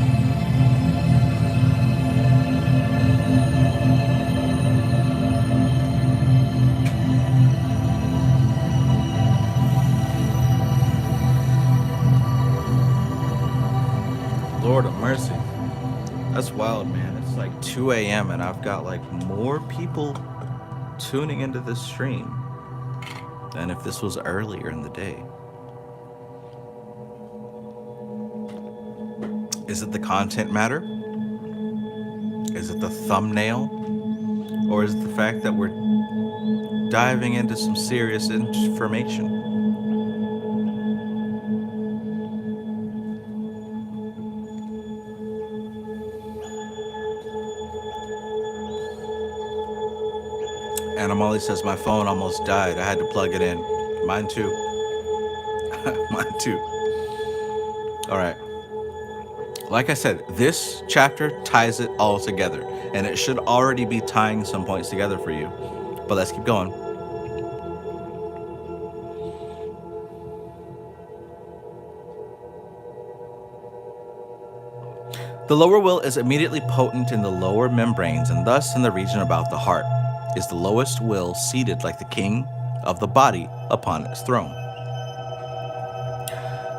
Lord of mercy. That's wild, man. It's like 2 a.m. and I've got like more people tuning into this stream than if this was earlier in the day. Is it the content matter? Is it the thumbnail? Or is it the fact that we're diving into some serious information? Anna Molly says, my phone almost died. I had to plug it in. Mine too. Mine too. All right. Like I said, this chapter ties it all together, and it should already be tying some points together for you. But let's keep going. The lower will is immediately potent in the lower membranes, and thus in the region about the heart is the lowest will seated like the king of the body upon its throne.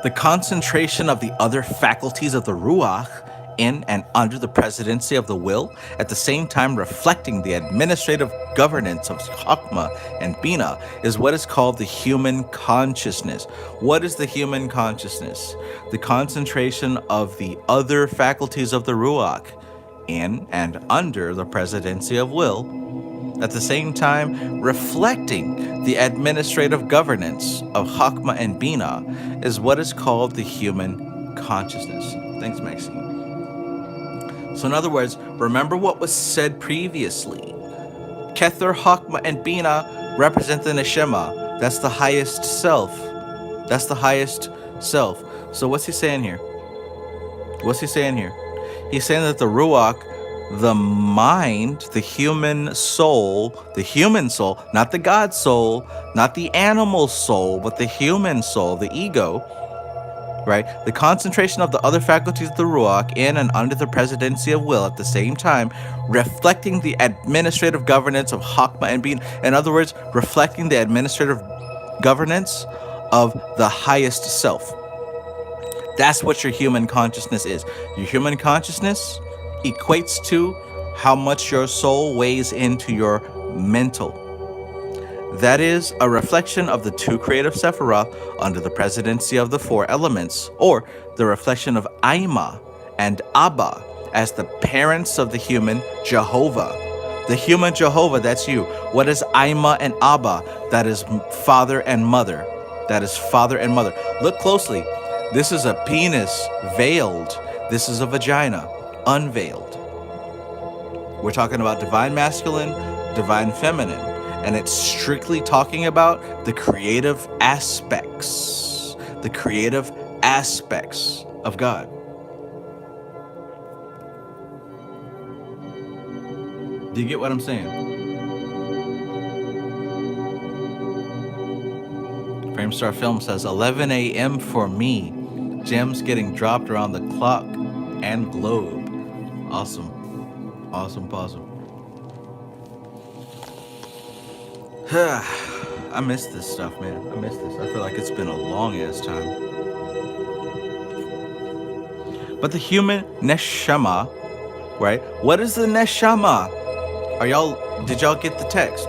The concentration of the other faculties of the ruach in and under the presidency of the will, at the same time reflecting the administrative governance of Chokmah and Bina, is what is called the human consciousness. What is the human consciousness? The concentration of the other faculties of the ruach in and under the presidency of will, at the same time reflecting the administrative governance of Chokmah and Bina, is what is called the human consciousness. Thanks, Maxine. So in other words, remember what was said previously. Kether, Chokmah, and Bina represent the neshama. That's the highest self. That's the highest self. So what's he saying here? What's he saying here? He's saying that the ruach, the mind, the human soul, not the God soul, not the animal soul, but the human soul, the ego, right? The concentration of the other faculties of the ruach in and under the presidency of will, at the same time reflecting the administrative governance of Chokmah and Bina. In other words, reflecting the administrative governance of the highest self. That's what your human consciousness is. Your human consciousness equates to how much your soul weighs into your mental. That is a reflection of the two creative Sephiroth under the presidency of the four elements, or the reflection of Aima and Abba as the parents of the human Jehovah. The human Jehovah, that's you. What is Aima and Abba? That is father and mother. That is father and mother. Look closely. This is a penis veiled. This is a vagina unveiled. We're talking about divine masculine, divine feminine, and it's strictly talking about the creative aspects. The creative aspects of God. Do you get what I'm saying? Framestar Film says 11 a.m. for me. Gems getting dropped around the clock and globe. Awesome. Awesome. I miss this stuff, man. I miss this. I feel like it's been a long ass time. But the human neshama, right? What is the neshama? Did y'all get the text?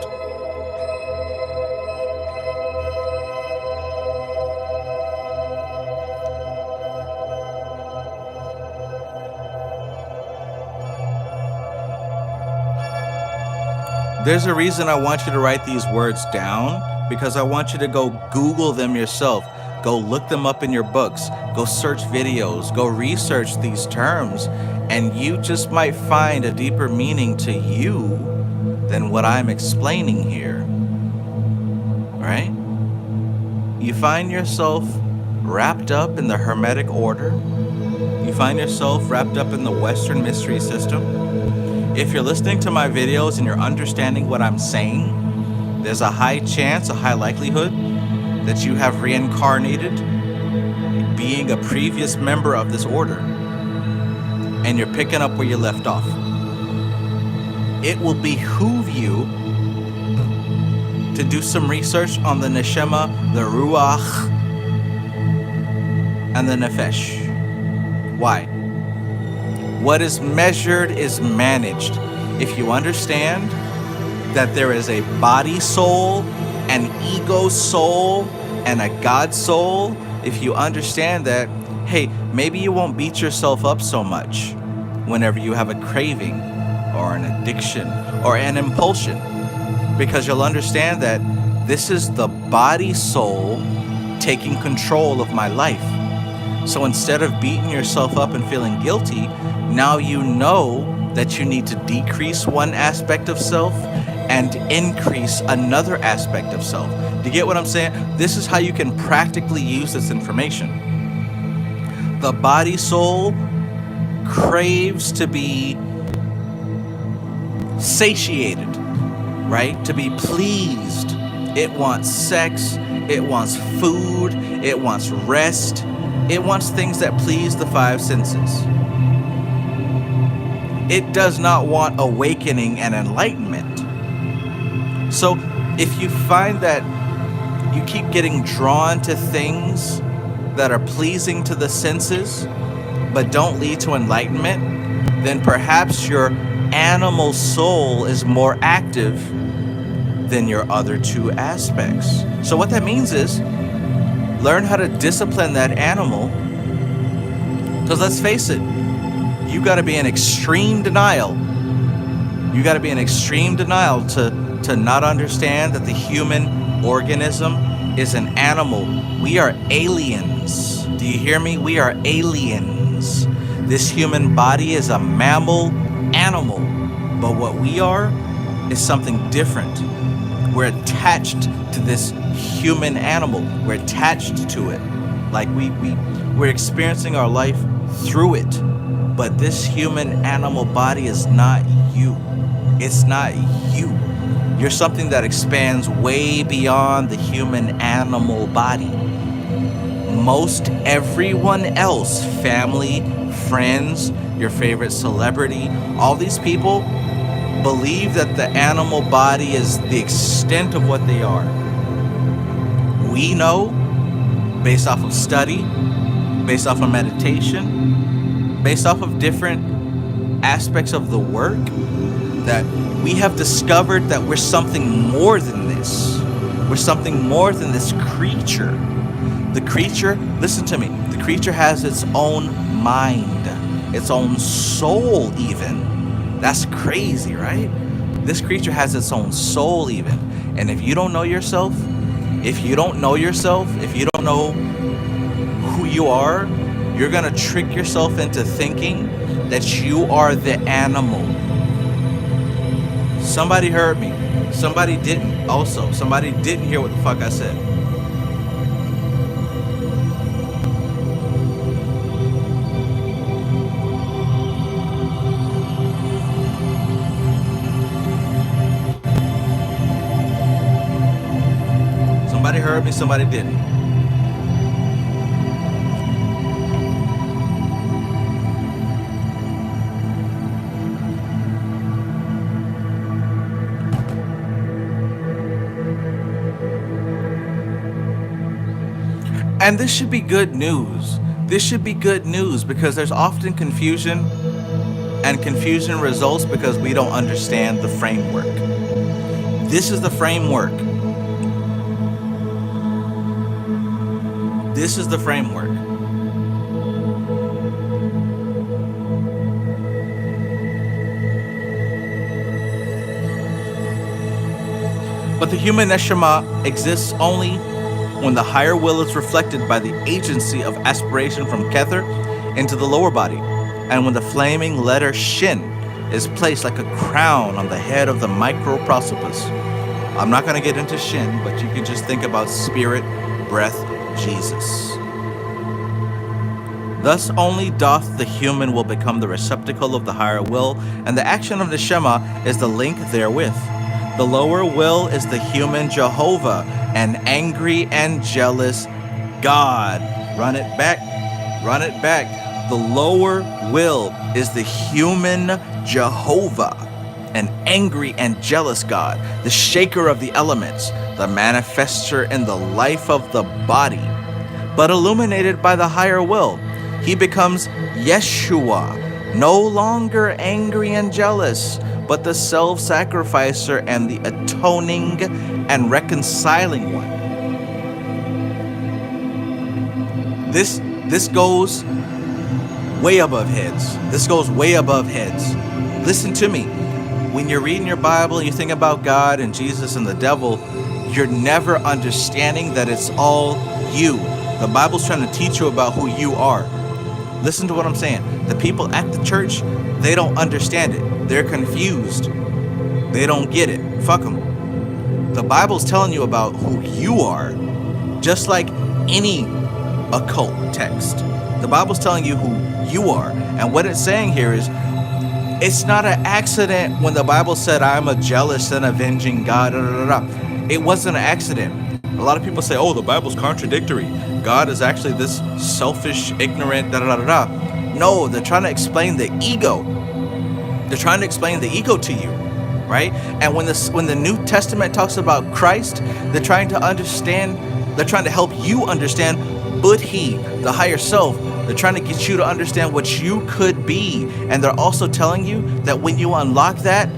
There's a reason I want you to write these words down, because I want you to go Google them yourself. Go look them up in your books. Go search videos. Go research these terms, and you just might find a deeper meaning to you than what I'm explaining here. Right? You find yourself wrapped up in the Hermetic order. You find yourself wrapped up in the Western mystery system. If you're listening to my videos and you're understanding what I'm saying, there's a high chance, a high likelihood that you have reincarnated being a previous member of this order, and you're picking up where you left off. It will behoove you to do some research on the neshama, the ruach, and the nefesh. Why? What is measured is managed. If you understand that there is a body soul, an ego soul, and a God soul, if you understand that, hey, maybe you won't beat yourself up so much whenever you have a craving or an addiction or an impulsion, because you'll understand that this is the body soul taking control of my life. So instead of beating yourself up and feeling guilty, now you know that you need to decrease one aspect of self and increase another aspect of self. Do you get what I'm saying? This is how you can practically use this information. The body soul craves to be satiated, right? To be pleased. It wants sex, it wants food, it wants rest, it wants things that please the five senses. It does not want awakening and enlightenment. So if you find that you keep getting drawn to things that are pleasing to the senses but don't lead to enlightenment, then perhaps your animal soul is more active than your other two aspects. So what that means is learn how to discipline that animal, because let's face it, you got to be in extreme denial. You got to be in extreme denial to not understand that the human organism is an animal. We are aliens. Do you hear me? We are aliens. This human body is a mammal animal, but what we are is something different. We're attached to this human animal. We're attached to it. Like we're experiencing our life through it. But this human animal body is not you. It's not you. You're something that expands way beyond the human animal body. Most everyone else, family, friends, your favorite celebrity, all these people believe that the animal body is the extent of what they are. We know, based off of study, based off of meditation, based off of different aspects of the work, that we have discovered that we're something more than this. We're something more than this creature. The creature, listen to me, the creature has its own mind, its own soul even. That's crazy, right? This creature has its own soul even. And if you don't know yourself, if you don't know who you are, you're gonna trick yourself into thinking that you are the animal. Somebody heard me. Somebody didn't. Also, somebody didn't hear what the fuck I said. Somebody heard me, somebody didn't. And this should be good news. This should be good news because there's often confusion, and confusion results because we don't understand the framework. This is the framework. This is the framework. But the human neshama exists only when the higher will is reflected by the agency of aspiration from Kether into the lower body, and when the flaming letter Shin is placed like a crown on the head of the microprosopus. I'm not going to get into Shin, but you can just think about spirit, breath, Jesus. Thus only doth the human will become the receptacle of the higher will, and the action of the Neshama is the link therewith. The lower will is the human Jehovah, an angry and jealous God. Run it back. Run it back. The lower will is the human Jehovah, an angry and jealous God, the shaker of the elements, the manifester in the life of the body. But illuminated by the higher will, he becomes Yeshua, no longer angry and jealous, but the self-sacrificer and the atoning and reconciling one. This goes way above heads. This goes way above heads. Listen to me. When you're reading your Bible and you think about God and Jesus and the devil, you're never understanding that it's all you. The Bible's trying to teach you about who you are. Listen to what I'm saying. The people at the church, they don't understand it. They're confused. They don't get it. Fuck them. The Bible's telling you about who you are, just like any occult text. The Bible's telling you who you are. And what it's saying here is, it's not an accident when the Bible said, I'm a jealous and avenging God. It wasn't an accident. A lot of people say, oh, the Bible's contradictory. God is actually this selfish, ignorant, No, they're trying to explain the ego. They're trying to explain the ego to you, right? And when the New Testament talks about Christ, they're trying to help you understand Buddhi, the higher self. They're trying to get you to understand what you could be. And they're also telling you that when you unlock that,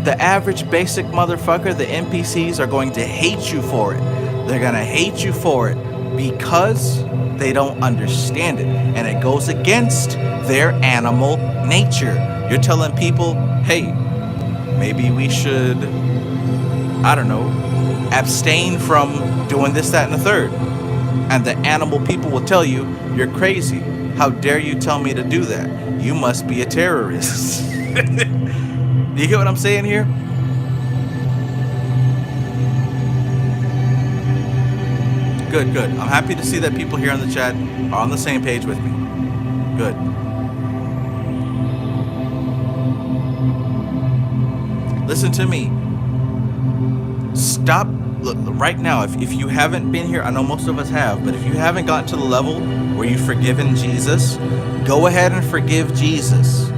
the average basic motherfucker, the NPCs, are going to hate you for it. They're going to hate you for it because they don't understand it. And it goes against their animal nature. You're telling people, hey, maybe we should, I don't know, abstain from doing this, that, and the third. And the animal people will tell you, you're crazy. How dare you tell me to do that? You must be a terrorist. You get what I'm saying here? Good, good. I'm happy to see that people here on the chat are on the same page with me. Good. Listen to me. Stop. Look, right now, if you haven't been here, I know most of us have, but if you haven't gotten to the level where you've forgiven Jesus, go ahead and forgive Jesus.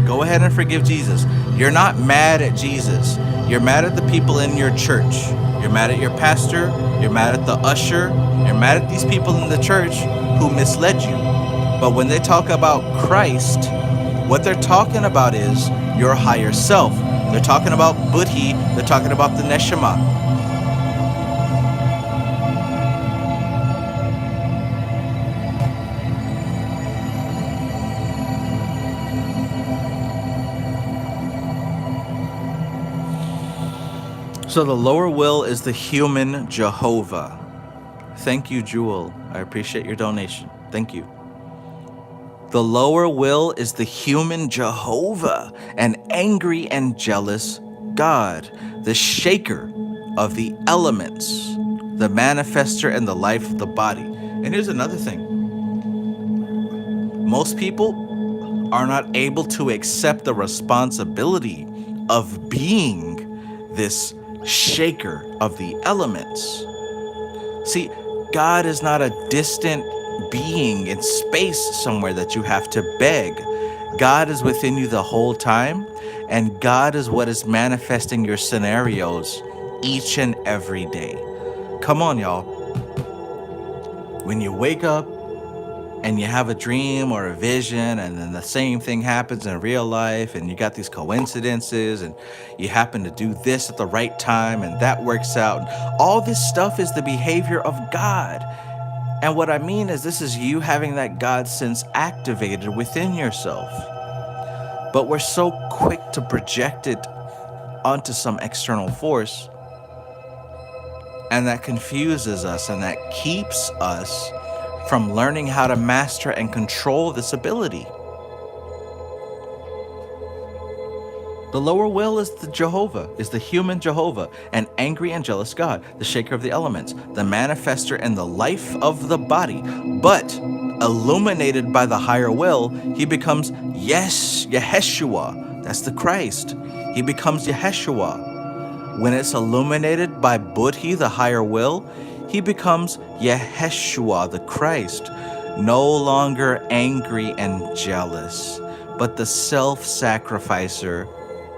Go ahead and forgive Jesus. You're not mad at Jesus. You're mad at the people in your church. You're mad at your pastor. You're mad at the usher. You're mad at these people in the church who misled you. But when they talk about Christ, what they're talking about is your higher self. They're talking about Buddhi. They're talking about the Neshama. So the lower will is the human Jehovah. Thank you, Jewel. I appreciate your donation. Thank you. The lower will is the human Jehovah, an angry and jealous God, the shaker of the elements, the manifester and the life of the body. And here's another thing. Most people are not able to accept the responsibility of being this shaker of the elements. See, God is not a distant being in space somewhere that you have to beg. God is within you the whole time, and God is what is manifesting your scenarios each and every day. Come on, y'all. When you wake up and you have a dream or a vision, and then the same thing happens in real life, and you got these coincidences, and you happen to do this at the right time, and that works out. And all this stuff is the behavior of God. And what I mean is, this is you having that God sense activated within yourself. But we're so quick to project it onto some external force, and that confuses us, and that keeps us from learning how to master and control this ability. The lower will is the Jehovah, is the human Jehovah, an angry and jealous God, the shaker of the elements, the manifester and the life of the body. But illuminated by the higher will, he becomes Yeshua. That's the Christ. He becomes Yeshua. When it's illuminated by Buddhi, the higher will, he becomes Yeshua, the Christ, no longer angry and jealous, but the self-sacrificer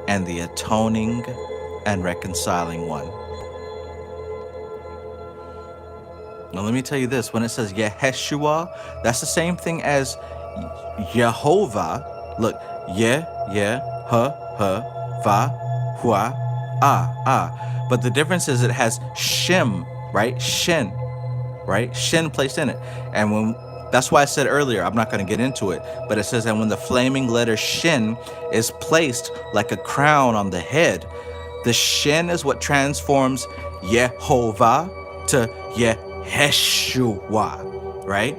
and the atoning and reconciling one. Now let me tell you this, when it says Yeshua, that's the same thing as Jehovah. Look, va, hua, ah. But the difference is it has Shem, right? Shin, right? Shin placed in it. And when that's why I said earlier, I'm not going to get into it, but it says that when the flaming letter Shin is placed like a crown on the head, the Shin is what transforms Yehovah to Yeshua, right?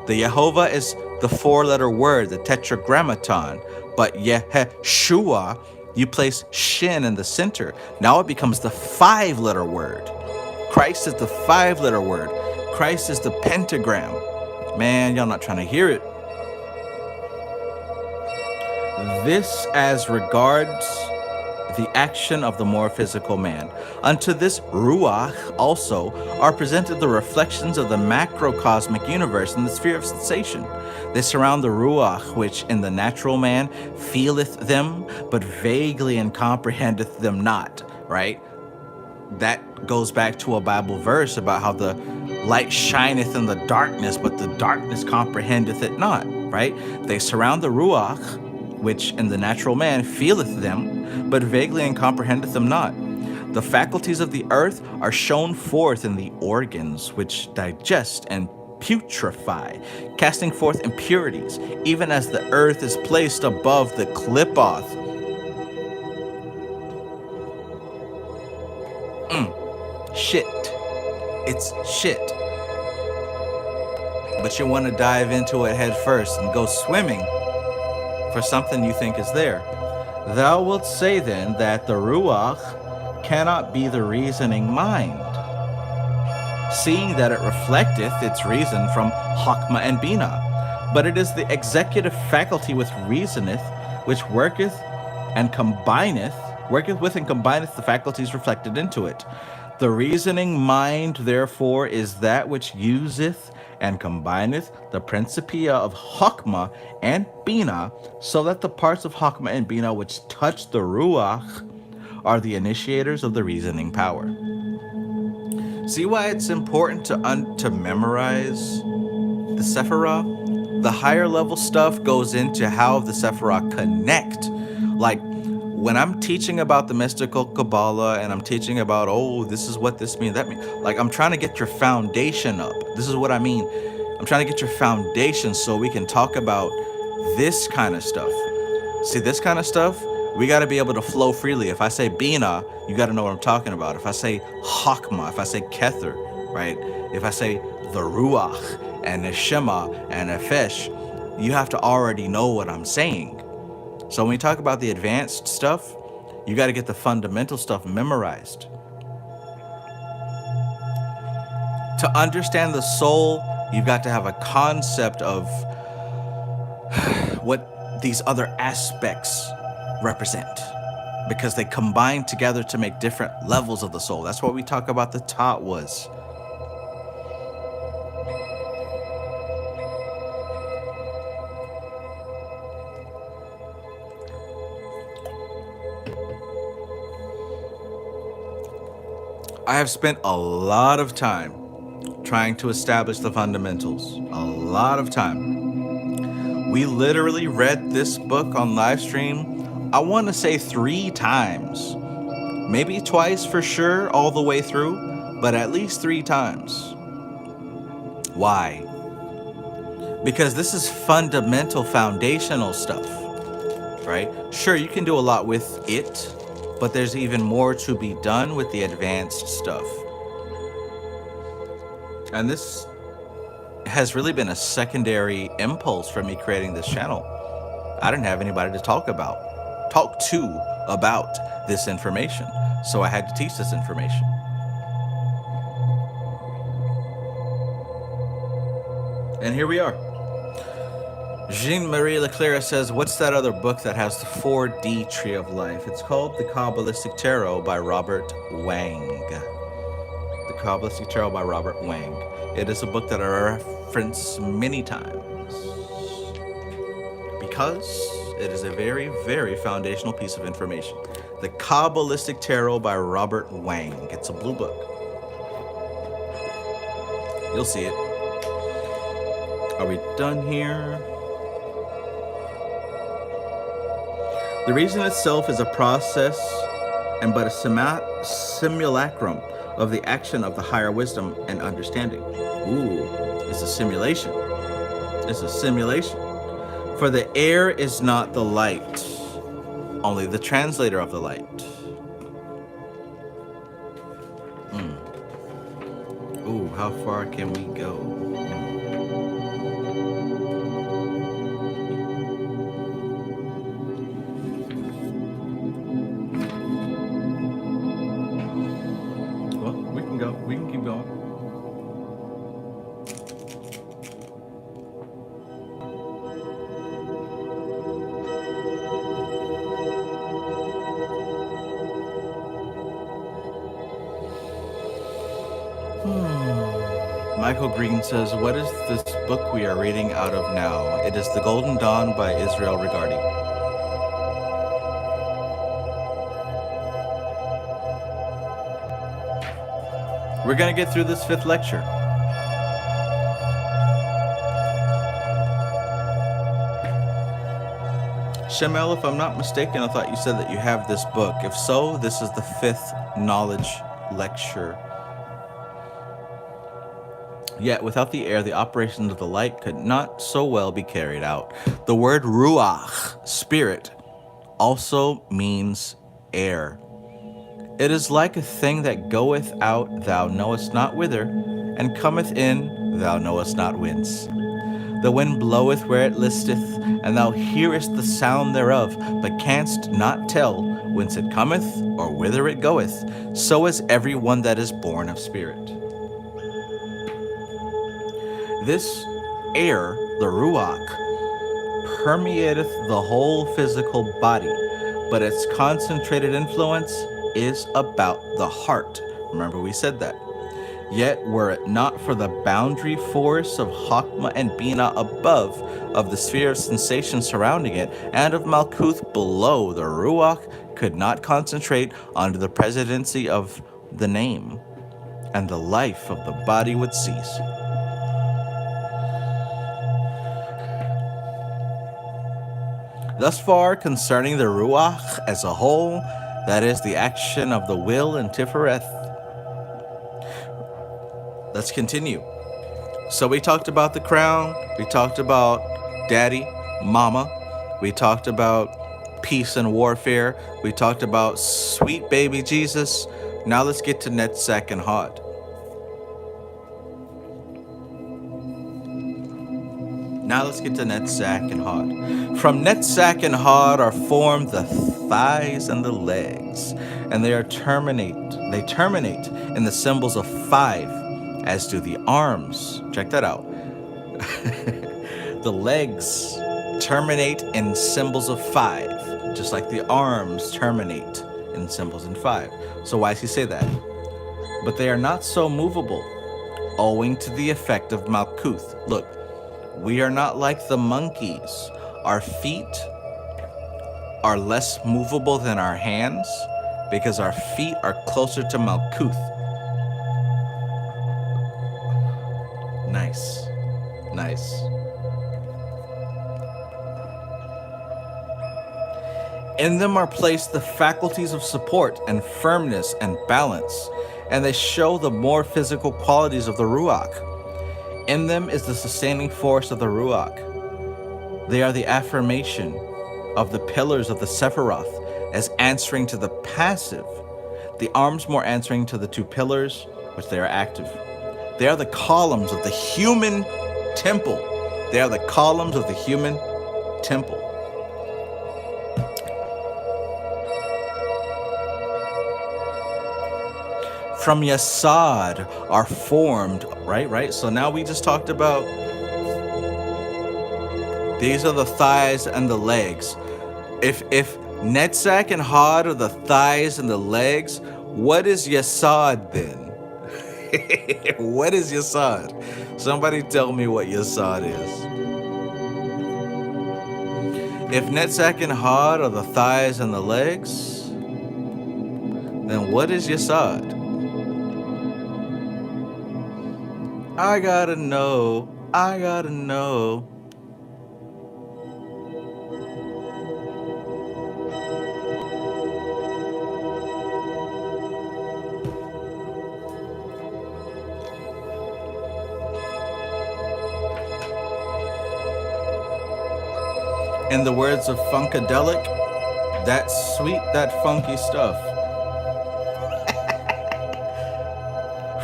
The Yehovah is the 4-letter word, the tetragrammaton, but Yeshua, you place Shin in the center. Now it becomes the 5-letter word. Christ is the 5-letter word. Christ is the pentagram. Man, y'all not trying to hear it. This as regards the action of the more physical man. Unto this Ruach also are presented the reflections of the macrocosmic universe in the sphere of sensation. They surround the Ruach, which in the natural man feeleth them, but vaguely and comprehendeth them not, right? That goes back to a Bible verse about how the light shineth in the darkness, but the darkness comprehendeth it not, right? They surround the Ruach, which in the natural man feeleth them, but vaguely and comprehendeth them not. The faculties of the earth are shown forth in the organs, which digest and putrefy, casting forth impurities, even as the earth is placed above the clipoth. Shit. It's shit. But you want to dive into it head first and go swimming for something you think is there. Thou wilt say then that the Ruach cannot be the reasoning mind, seeing that it reflecteth its reason from Chokmah and Binah, but it is the executive faculty which reasoneth, which worketh with and combineth the faculties reflected into it. The reasoning mind, therefore, is that which useth and combineth the principia of Chokmah and Binah, so that the parts of Chokmah and Binah which touch the Ruach are the initiators of the reasoning power. See why it's important to memorize the Sephirah? The higher level stuff goes into how the Sephirah connect. Like, when I'm teaching about the mystical Qabalah and I'm teaching about, oh, this is what this means, that means, like, I'm trying to get your foundation up. This is what I mean. I'm trying to get your foundation so we can talk about this kind of stuff. See, this kind of stuff, we got to be able to flow freely. If I say Binah, you got to know what I'm talking about. If I say Chokmah, if I say Kether, right? If I say the Ruach, and neshama and nefesh, you have to already know what I'm saying. So when we talk about the advanced stuff, you got to get the fundamental stuff memorized. To understand the soul, you've got to have a concept of what these other aspects represent, because they combine together to make different levels of the soul. That's what we talk about the Tat was. I have spent a lot of time trying to establish the fundamentals. A lot of time. We literally read this book on live stream, I want to say 3 times. Maybe twice for sure, all the way through, but at least 3 times. Why? Because this is fundamental, foundational stuff, right? Sure, you can do a lot with it, but there's even more to be done with the advanced stuff. And this has really been a secondary impulse for me creating this channel. I didn't have anybody to talk to about this information, so I had to teach this information. And here we are. Jean-Marie Leclerc says, what's that other book that has the 4D tree of life? It's called The Cabalistic Tarot by Robert Wang. The Cabalistic Tarot by Robert Wang. It is a book that I reference many times because it is a very, very foundational piece of information. The Cabalistic Tarot by Robert Wang. It's a blue book. You'll see it. Are we done here? The reason itself is a process and but a simulacrum of the action of the higher wisdom and understanding. Ooh, it's a simulation. It's a simulation. For the air is not the light, only the translator of the light. Ooh, how far can we go? We can keep going. Michael Green says, what is this book we are reading out of now? It is The Golden Dawn by Israel Regardie. We're going to get through this 5th lecture. Shamel, if I'm not mistaken, I thought you said that you have this book. If so, this is the 5th knowledge lecture. Yet without the air, the operations of the light could not so well be carried out. The word ruach, spirit, also means air. It is like a thing that goeth out, thou knowest not whither, and cometh in, thou knowest not whence. The wind bloweth where it listeth, and thou hearest the sound thereof, but canst not tell whence it cometh or whither it goeth. So is every one that is born of spirit. This air, the ruach, permeateth the whole physical body, but its concentrated influence is about the heart. Remember we said that. Yet were it not for the boundary force of Chokmah and Bina above, of the sphere of sensation surrounding it, and of Malkuth below, the Ruach could not concentrate under the presidency of the name, and the life of the body would cease. Thus far concerning the Ruach as a whole, that is the action of the will in Tifereth. Let's continue. So we talked about the crown, we talked about daddy, mama, we talked about peace and warfare, we talked about sweet baby Jesus. Now let's get to Netzach and Hod. Now let's get to Netzach and Hod. From Netzach and Hod are formed the thighs and the legs, and they terminate in the symbols of 5, as do the arms. Check that out. The legs terminate in symbols of 5, just like the arms terminate in symbols in 5. So why does he say that? But they are not so movable, owing to the effect of Malkuth. Look, we are not like the monkeys. Our feet are less movable than our hands because our feet are closer to Malkuth. Nice. In them are placed the faculties of support and firmness and balance, and they show the more physical qualities of the Ruach. In them is the sustaining force of the Ruach. They are the affirmation of the pillars of the Sephiroth as answering to the passive, the arms more answering to the 2 pillars, which they are active. They are the columns of the human temple. They are the columns of the human temple. From Yasad are formed, right? So now we just talked about these are the thighs and the legs. If Netzach and Hod are the thighs and the legs, what is Yasad then? What is Yasad? Somebody tell me what Yasad is. If Netzach and Hod are the thighs and the legs, then what is Yasad? I gotta know. In the words of Funkadelic, that's sweet, that funky stuff.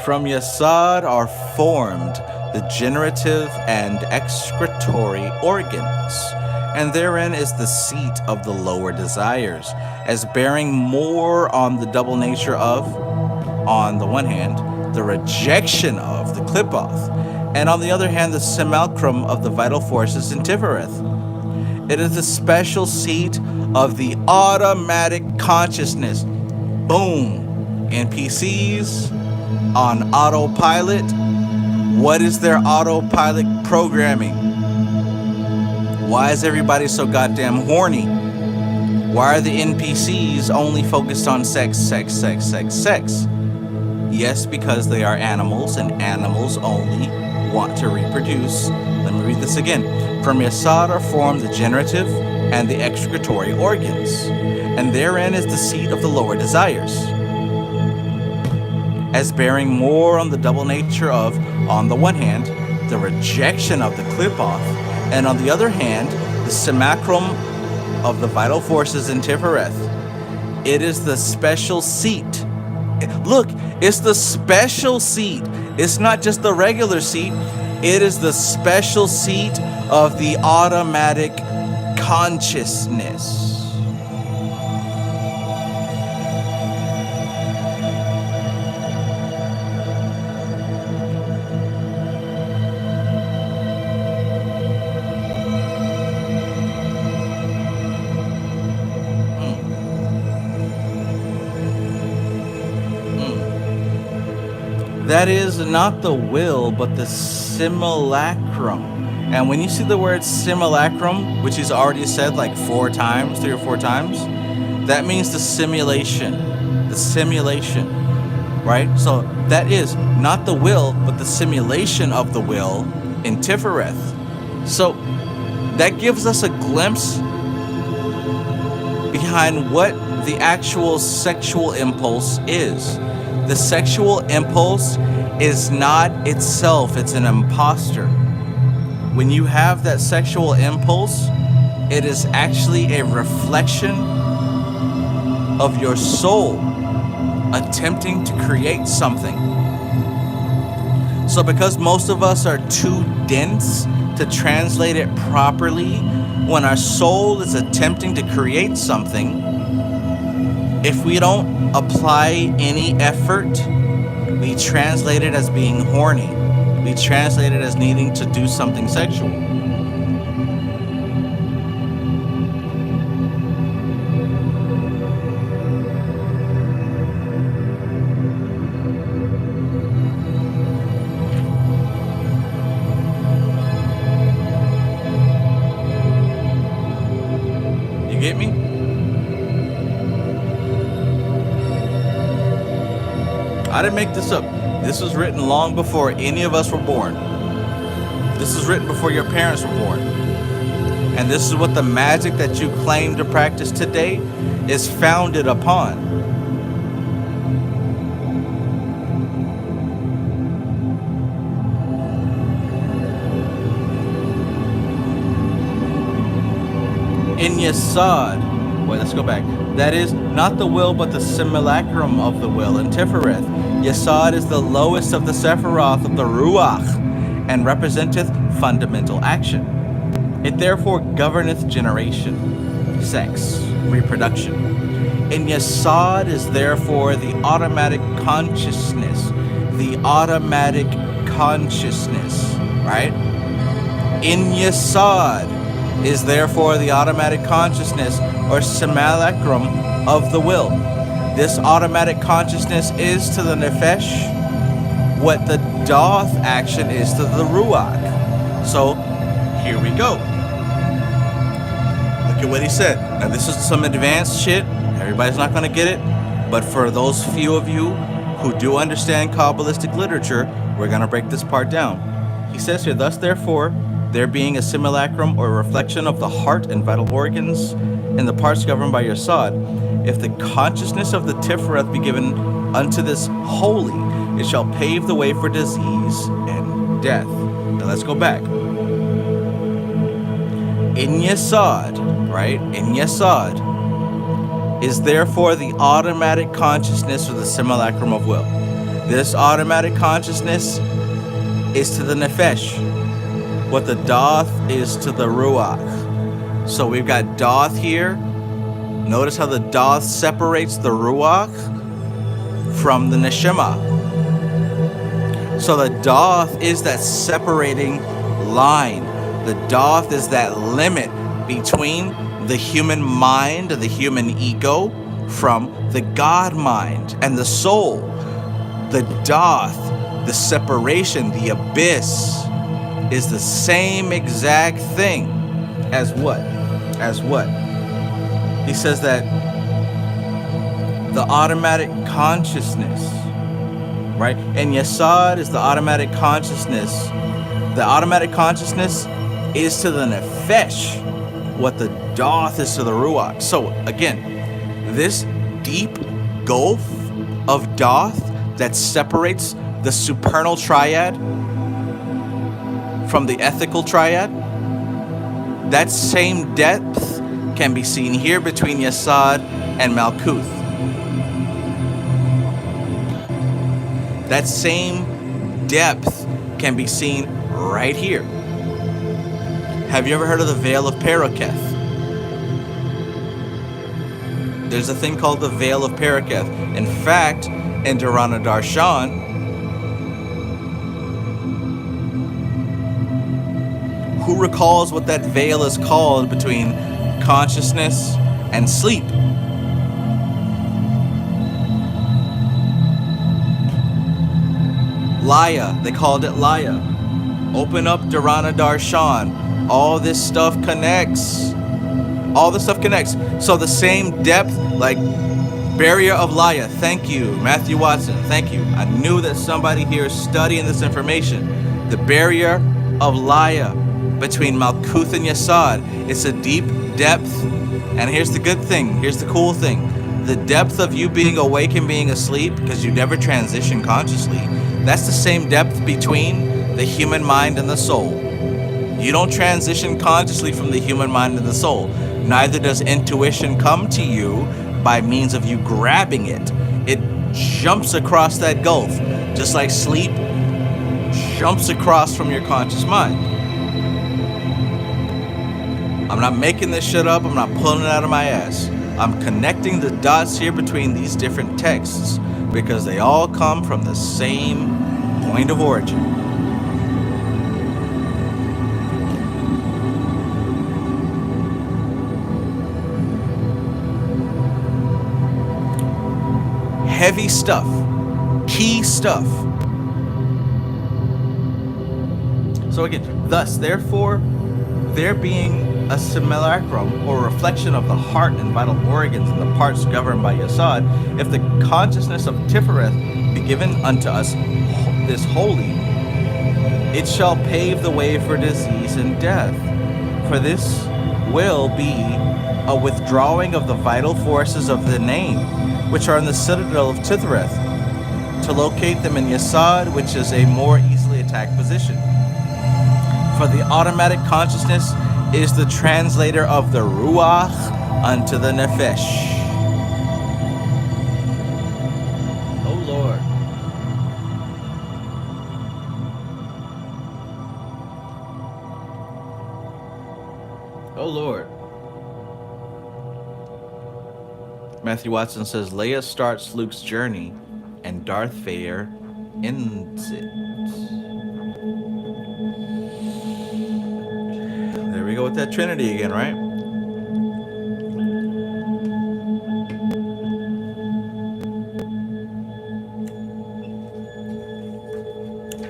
From Yasad are formed the generative and excretory organs, and therein is the seat of the lower desires, as bearing more on the double nature of, on the one hand, the rejection of the Qlipoth, and on the other hand, the simulacrum of the vital forces in Tifereth. It is the special seat of the automatic consciousness. Boom. NPCs on autopilot. What is their autopilot programming? Why is everybody so goddamn horny? Why are the NPCs only focused on sex? Yes, because they are animals, and animals only want to reproduce. Let me read this again. From Yasad are formed the generative and the excretory organs, and therein is the seat of the lower desires, as bearing more on the double nature of, on the one hand, the rejection of the Qlipoth, and on the other hand, the simulacrum of the vital forces in Tifereth. It is the special seat. Look, it's the special seat. It's not just the regular seat. It is the special seat of the automatic consciousness. That is not the will, but the simulacrum. And when you see the word simulacrum, which he's already said like 3 or 4 times, that means the simulation, right? So that is not the will, but the simulation of the will in Tifereth. So that gives us a glimpse behind what the actual sexual impulse is. The sexual impulse is not itself, it's an imposter. When you have that sexual impulse, it is actually a reflection of your soul attempting to create something. So because most of us are too dense to translate it properly, when our soul is attempting to create something, if we don't apply any effort, we translate it as being horny. We translate it as needing to do something sexual. You get me? I didn't make this up. This was written long before any of us were born. This was written before your parents were born. And this is what the magic that you claim to practice today is founded upon. In Yesod, wait, let's go back. That is not the will, but the simulacrum of the will. In Tifereth, Yesod is the lowest of the Sephiroth of the Ruach, and representeth fundamental action. It therefore governeth generation, sex, reproduction. In Yesod is therefore the automatic consciousness. The automatic consciousness, right? In Yesod is therefore the automatic consciousness or simulacrum of the will. This automatic consciousness is to the nefesh what the doth action is to the ruach. So here we go. Look at what he said. Now this is some advanced shit. Everybody's not going to get it. But for those few of you who do understand Kabbalistic literature, we're going to break this part down. He says here, thus therefore, there being a simulacrum or reflection of the heart and vital organs in the parts governed by your sod, if the consciousness of the Tifereth be given unto this holy, it shall pave the way for disease and death. Now let's go back. In Yesod, right? In Yesod is therefore the automatic consciousness or the simulacrum of will. This automatic consciousness is to the nefesh what the doth is to the ruach. So we've got doth here. Notice how the doth separates the ruach from the neshama. So the doth is that separating line. The doth is that limit between the human mind and the human ego from the God mind and the soul. The doth, the separation, the abyss, is the same exact thing as what? As what? He says that the automatic consciousness, right? And Yesod is the automatic consciousness. The automatic consciousness is to the nefesh what the doth is to the ruach. So again, this deep gulf of doth that separates the supernal triad from the ethical triad, that same depth can be seen here between Yesod and Malkuth. That same depth can be seen right here. Have you ever heard of the Veil of Peraketh? There's a thing called the Veil of Peraketh. In fact, in Dharana Darshan, who recalls what that veil is called between consciousness and sleep? Laya, they called it Laya. Open up Dharana Darshan. All this stuff connects. All this stuff connects. So the same depth, like barrier of Laya. Thank you, Matthew Watson. Thank you. I knew that somebody here is studying this information. The barrier of Laya between Malkuth and Yesod. It's a deep depth. And here's the good thing. Here's the cool thing. The depth of you being awake and being asleep, because you never transition consciously, that's the same depth between the human mind and the soul. You don't transition consciously from the human mind and the soul. Neither does intuition come to you by means of you grabbing it. It jumps across that gulf, just like sleep jumps across from your conscious mind. I'm not making this shit up. I'm not pulling it out of my ass. I'm connecting the dots here between these different texts because they all come from the same point of origin. Heavy stuff. Key stuff. So again, thus, therefore, there being a simulacrum or reflection of the heart and vital organs and the parts governed by Yesod, if the consciousness of Tifereth be given unto us this holy, it shall pave the way for disease and death. For this will be a withdrawing of the vital forces of the name, which are in the citadel of Tifereth, to locate them in Yesod, which is a more easily attacked position. For the automatic consciousness is the translator of the Ruach unto the Nefesh. Oh Lord. Oh Lord. Matthew Watson says, Leia starts Luke's journey and Darth Vader ends it. There we go with that Trinity again, right?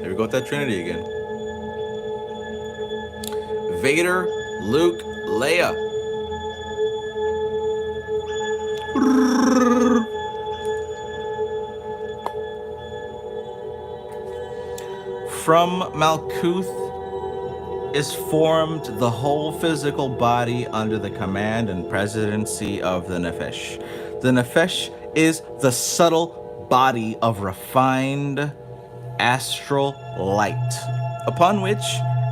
There we go with that Trinity again. Vader, Luke, Leia. From Malkuth is formed the whole physical body under the command and presidency of the Nefesh. The Nefesh is the subtle body of refined astral light, upon which,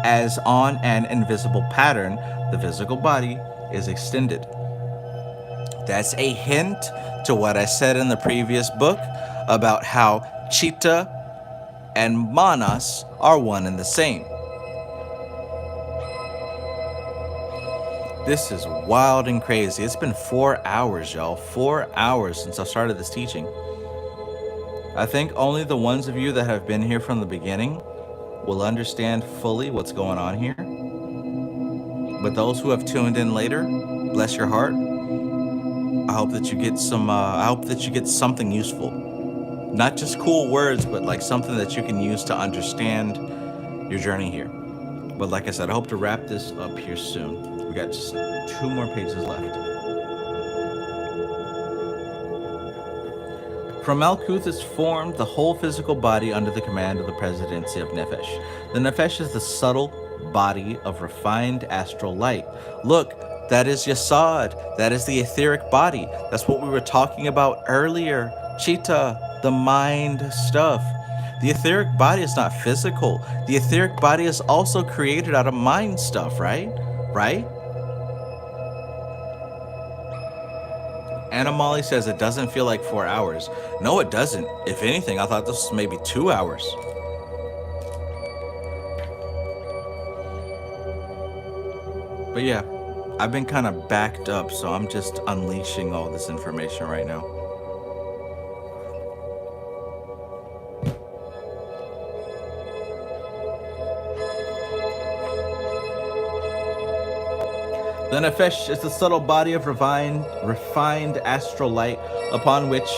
as on an invisible pattern, the physical body is extended. That's a hint to what I said in the previous book about how Chitta and Manas are one and the same. This is wild and crazy. It's been 4 hours, y'all. 4 hours since I started this teaching. I think only the ones of you that have been here from the beginning will understand fully what's going on here. But those who have tuned in later, bless your heart. I hope that you get something useful. Not just cool words, but like something that you can use to understand your journey here. But like I said, I hope to wrap this up here soon. We got just 2 more pages left. From Malkuth is formed the whole physical body under the command of the presidency of Nefesh. The Nefesh is the subtle body of refined astral light. Look, that is Yesod. That is the etheric body. That's what we were talking about earlier. Chitta, the mind stuff. The etheric body is not physical. The etheric body is also created out of mind stuff, right? Right? Anna Molly says it doesn't feel like 4 hours. No, it doesn't. If anything, I thought this was maybe 2 hours. But yeah, I've been kind of backed up, so I'm just unleashing all this information right now. The Nefesh is the subtle body of refined astral light upon which,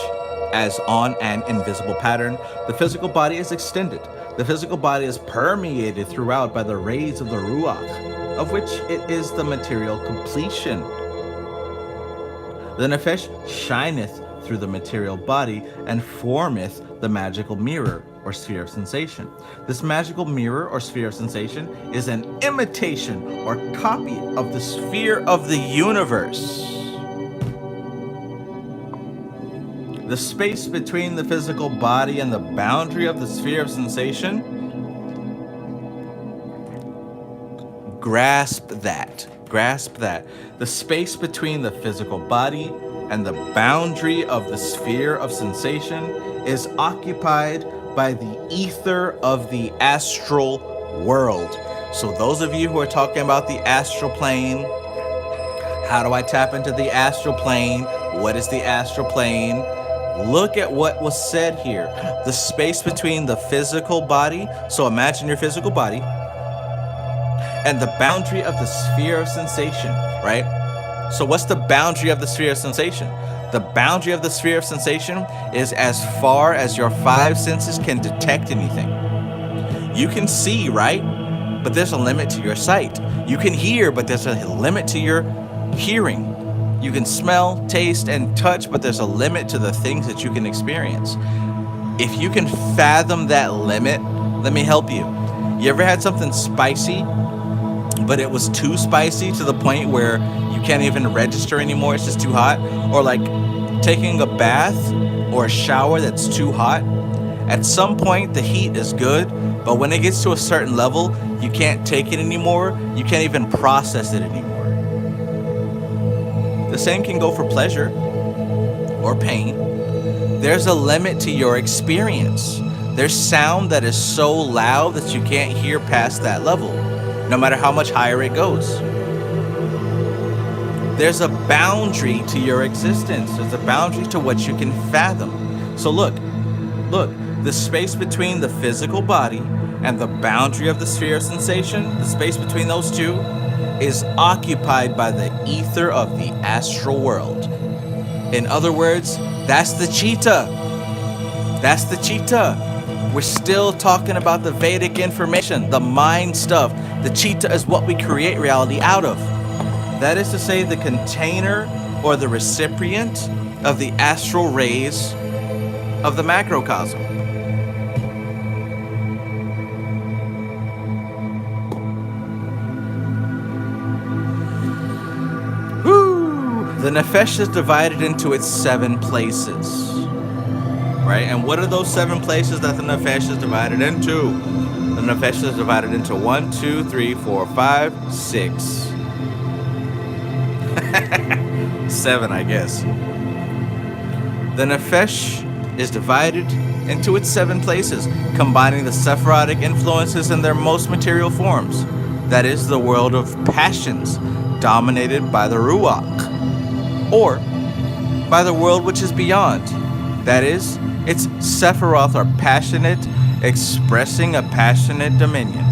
as on an invisible pattern, the physical body is extended. The physical body is permeated throughout by the rays of the Ruach, of which it is the material completion. The Nefesh shineth through the material body and formeth the magical mirror, or sphere of sensation. This magical mirror or sphere of sensation is an imitation or copy of the sphere of the universe. The space between the physical body and the boundary of the sphere of sensation, grasp that. The space between the physical body and the boundary of the sphere of sensation is occupied by the ether of the astral world. So those of you who are talking about the astral plane, How do I tap into the astral plane? What is the astral plane? Look at what was said here. The space between the physical body. So imagine your physical body and the boundary of the sphere of sensation, right? So what's the boundary of the sphere of sensation? The boundary of the sphere of sensation is as far as your five senses can detect anything. You can see, right? But there's a limit to your sight. You can hear, but there's a limit to your hearing. You can smell, taste, and touch, but there's a limit to the things that you can experience. If you can fathom that limit, let me help you. You ever had something spicy, but it was too spicy to the point where you can't even register anymore? It's just too hot. Or like taking a bath or a shower that's too hot. At some point, the heat is good, but when it gets to a certain level, you can't take it anymore. You can't even process it anymore. The same can go for pleasure or pain. There's a limit to your experience. There's sound that is so loud that you can't hear past that level, no matter how much higher it goes. There's a boundary to your existence. There's a boundary to what you can fathom. So look, the space between the physical body and the boundary of the sphere of sensation, the space between those two, is occupied by the ether of the astral world. In other words, that's the cheetah. That's the cheetah. We're still talking about the Vedic information, the mind stuff. The cheetah is what we create reality out of. That is to say, the container or the recipient of the astral rays of the macrocosm. The nefesh is divided into its 7 places, right? And what are those 7 places that the nefesh is divided into? The nefesh is divided into 1, 2, 3, 4, 5, 6. 7, I guess. The nefesh is divided into its 7 places, combining the Sephirotic influences in their most material forms. That is the world of passions, dominated by the Ruach, or by the world which is beyond. That is, its Sephiroth are passionate, expressing a passionate dominion.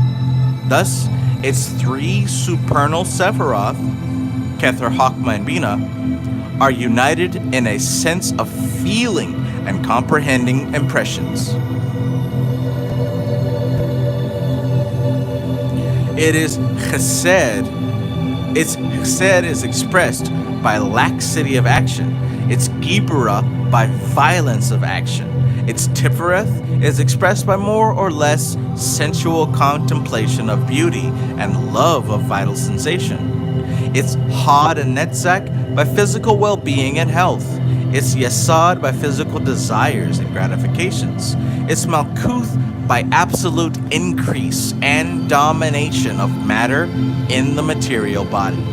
Thus, its 3 supernal Sephiroth, Kether, Chokmah, and Binah, are united in a sense of feeling and comprehending impressions. It is chesed. Its chesed is expressed by laxity of action. Its gibura by violence of action. Its tifereth is expressed by more or less sensual contemplation of beauty and love of vital sensation. Its had and netzach by physical well-being and health. Its yesod by physical desires and gratifications. Its malkuth by absolute increase and domination of matter in the material body.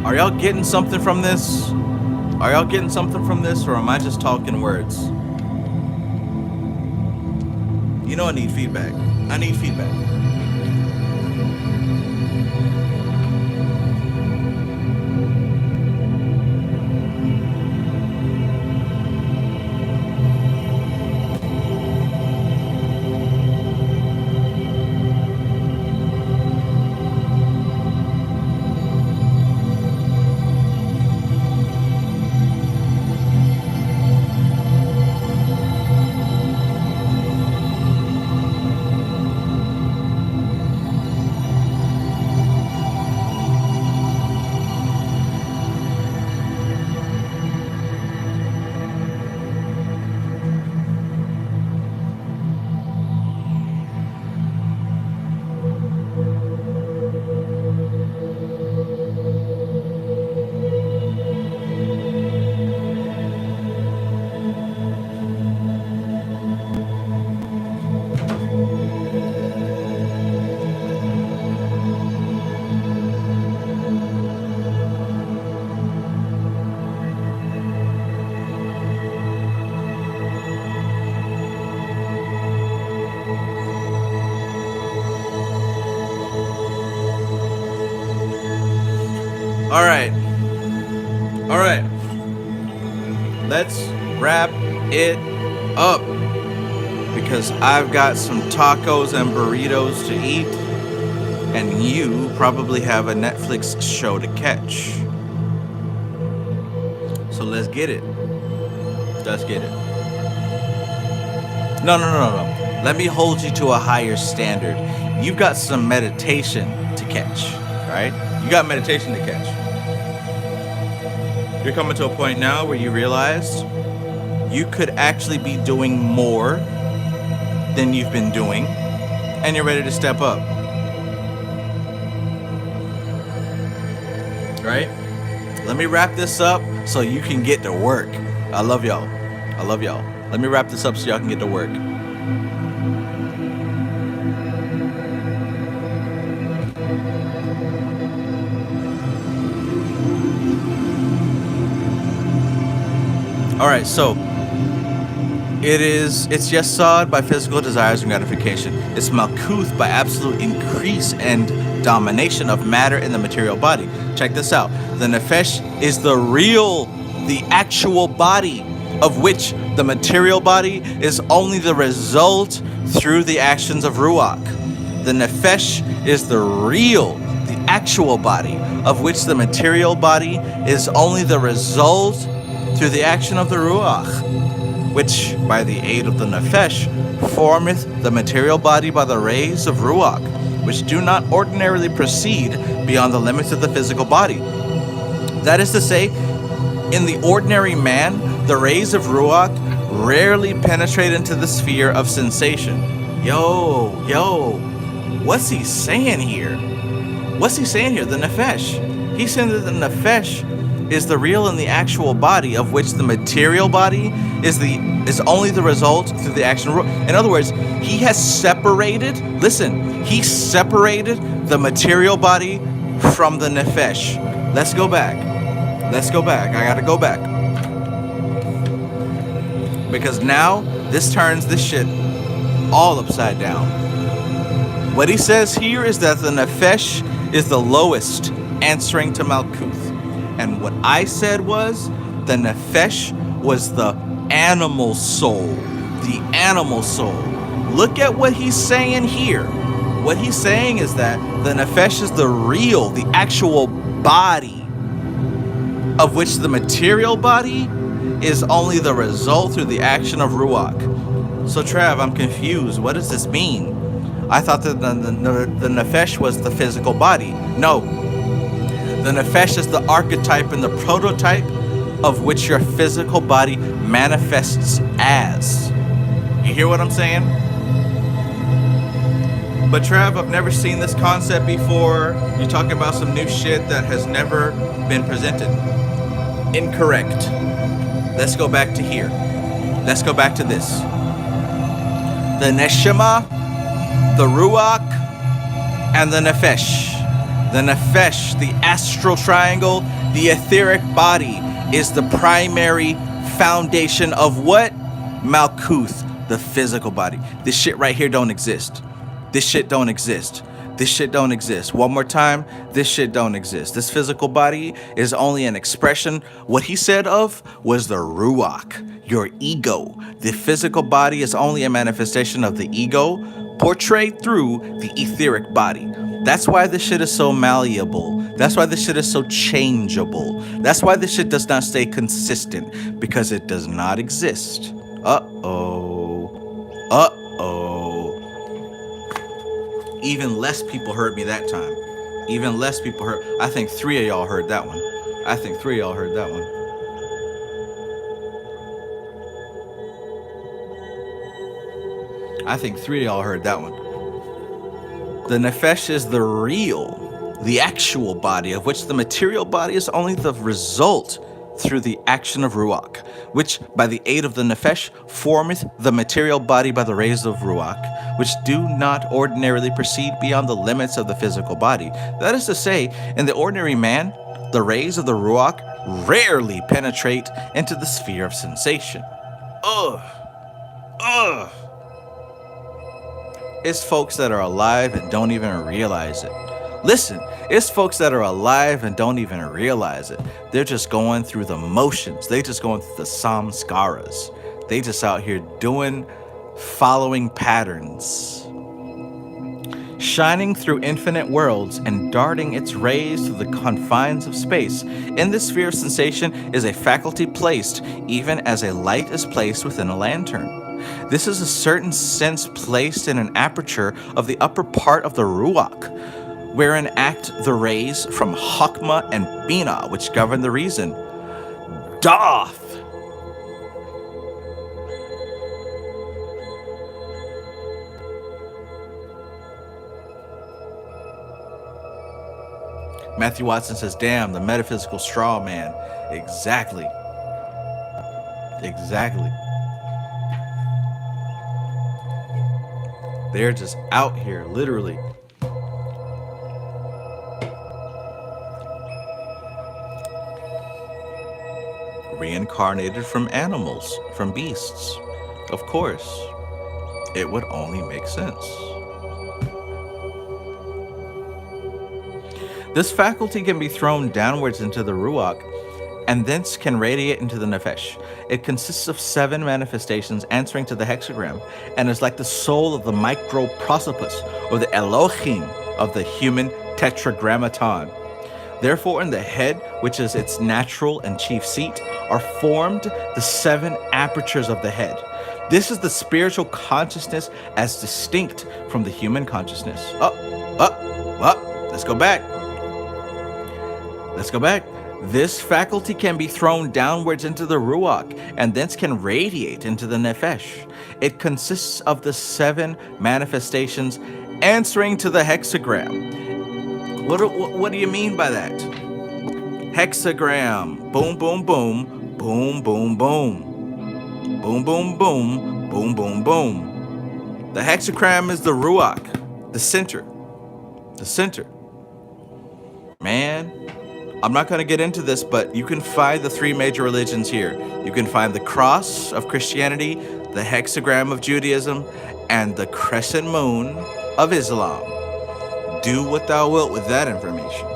Are y'all getting something from this? Are y'all getting something from this, or am I just talking words? You know I need feedback. I need feedback. Alright. Alright. Let's wrap it up. Because I've got some tacos and burritos to eat. And you probably have a Netflix show to catch. So let's get it. Let's get it. No. Let me hold you to a higher standard. You've got some meditation to catch, right? You got meditation to catch. You're coming to a point now where you realize you could actually be doing more than you've been doing, and you're ready to step up. Right? Let me wrap this up so you can get to work. I love y'all. I love y'all. Let me wrap this up so y'all can get to work. All right, so it's Yesod by physical desires and gratification. It's Malkuth by absolute increase and domination of matter in the material body. Check this out. The Nefesh is the actual body of which the material body is only the result through the actions of Ruach. The Nefesh is the actual body of which the material body is only the result through the action of the Ruach, which by the aid of the Nefesh formeth the material body by the rays of Ruach, which do not ordinarily proceed beyond the limits of the physical body. That is to say, in the ordinary man, the rays of Ruach rarely penetrate into the sphere of sensation. Yo, what's he saying here? What's he saying here? The Nefesh. He's saying that the Nefesh is the real and the actual body of which the material body is only the result through the action of Ruach. In other words, he has separated, he separated the material body from the Nefesh. Let's go back. I gotta go back. Because now this turns this shit all upside down. What he says here is that the Nefesh is the lowest, answering to Malkuth. And what I said was the Nefesh was the animal soul. The animal soul. Look at what he's saying here. What he's saying is that the Nefesh is the actual body of which the material body is only the result through the action of Ruach. So Trav, I'm confused. What does this mean? I thought that the Nefesh was the physical body. No. The Nefesh is the archetype and the prototype of which your physical body manifests as. You hear what I'm saying? But Trav, I've never seen this concept before. You're talking about some new shit that has never been presented. Incorrect. Let's go back to here. Let's go back to this. The Neshama, the Ruach, and the Nefesh. The Nefesh, the astral triangle, the etheric body, is the primary foundation of what? Malkuth, the physical body. This shit right here don't exist. This shit don't exist. This shit don't exist. One more time, this shit don't exist. This physical body is only an expression. What he said of was the Ruach, your ego. The physical body is only a manifestation of the ego portrayed through the etheric body. That's why this shit is so malleable. That's why this shit is so changeable. That's why this shit does not stay consistent, because it does not exist. Even less people heard me that time. Even less people heard. I think 3 of y'all heard that one. I think 3 of y'all heard that one. I think 3 of y'all heard that one. The Nefesh is the real, the actual body of which the material body is only the result through the action of Ruach, which by the aid of the Nefesh formeth the material body by the rays of Ruach, which do not ordinarily proceed beyond the limits of the physical body. That is to say, in the ordinary man, the rays of the Ruach rarely penetrate into the sphere of sensation. It's folks that are alive and don't even realize it. Listen, it's folks that are alive and don't even realize it. They're just going through the motions. They just going through the samskaras. They just out here following patterns. Shining through infinite worlds and darting its rays through the confines of space. In this sphere of sensation is a faculty placed, even as a light is placed within a lantern. This is a certain sense placed in an aperture of the upper part of the ruach, wherein act the rays from Chokmah and Bina, which govern the reason. Doth! Matthew Watson says, damn, the metaphysical straw man. Exactly. Exactly. They're just out here, literally. Reincarnated from animals, from beasts. Of course, it would only make sense. This faculty can be thrown downwards into the ruach, and thence can radiate into the nefesh. It consists of 7 manifestations answering to the hexagram, and is like the soul of the microprosopus, or the Elohim of the human tetragrammaton. Therefore, in the head, which is its natural and chief seat, are formed the 7 apertures of the head. This is the spiritual consciousness as distinct from the human consciousness. Let's go back. Let's go back. This faculty can be thrown downwards into the ruach, and thence can radiate into the nefesh. It consists of the 7 manifestations answering to the hexagram. What do you mean by that? Hexagram. Boom, boom, boom. Boom, boom, boom. Boom, boom, boom. Boom, boom, boom. The hexagram is the ruach, the center. The center. Man, I'm not going to get into this, but you can find the 3 major religions here. You can find the cross of Christianity, the hexagram of Judaism, and the crescent moon of Islam. Do what thou wilt with that information.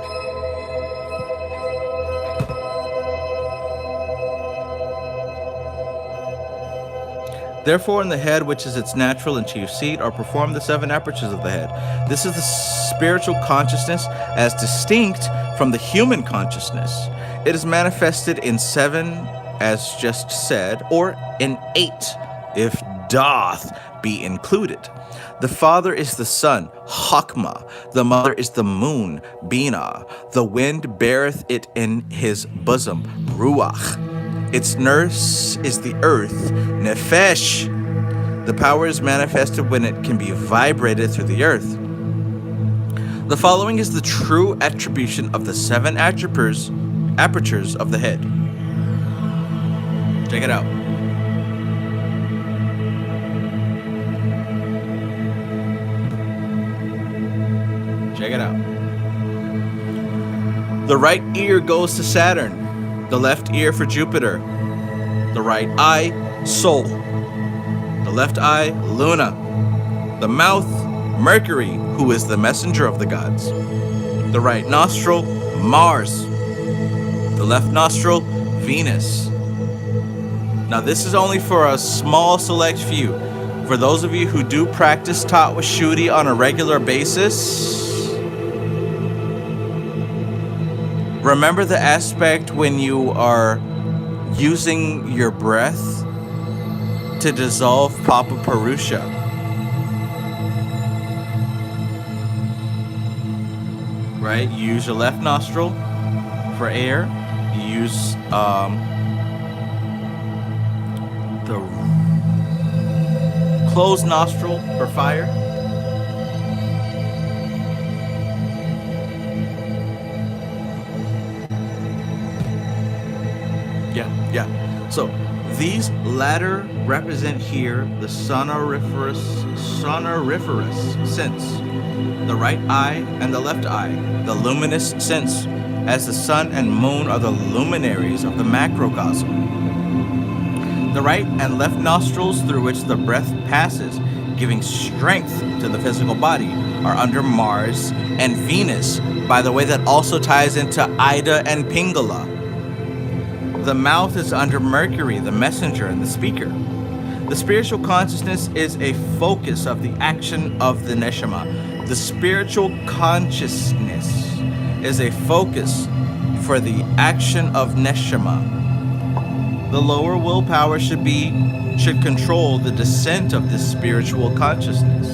Therefore, in the head, which is its natural and chief seat, are performed the 7 apertures of the head. This is the spiritual consciousness as distinct from the human consciousness. It is manifested in 7, as just said, or in 8, if doth be included. The father is the sun, Chokmah. The mother is the moon, Bina. The wind beareth it in his bosom, Ruach. Its nurse is the earth, Nefesh. The power is manifested when it can be vibrated through the earth. The following is the true attribution of the 7 apertures of the head. Check it out. Check it out. The right ear goes to Saturn, the left ear for Jupiter, the right eye, Sol, the left eye, Luna, the mouth, Mercury, who is the messenger of the gods, the right nostril, Mars, the left nostril, Venus. Now this is only for a small select few. For those of you who do practice Tat Washuddhi on a regular basis, remember the aspect when you are using your breath to dissolve Papa Purusha. Right? You use your left nostril for air. You use the closed nostril for fire. Yeah. So these latter represent here the sonoriferous sense, the right eye and the left eye, the luminous sense, as the sun and moon are the luminaries of the macrocosm. The right and left nostrils through which the breath passes, giving strength to the physical body, are under Mars and Venus, by the way, that also ties into Ida and Pingala. The mouth is under Mercury, the messenger and the speaker. The spiritual consciousness is a focus of the action of the neshama. The spiritual consciousness is a focus for the action of neshama. The lower willpower should control the descent of this spiritual consciousness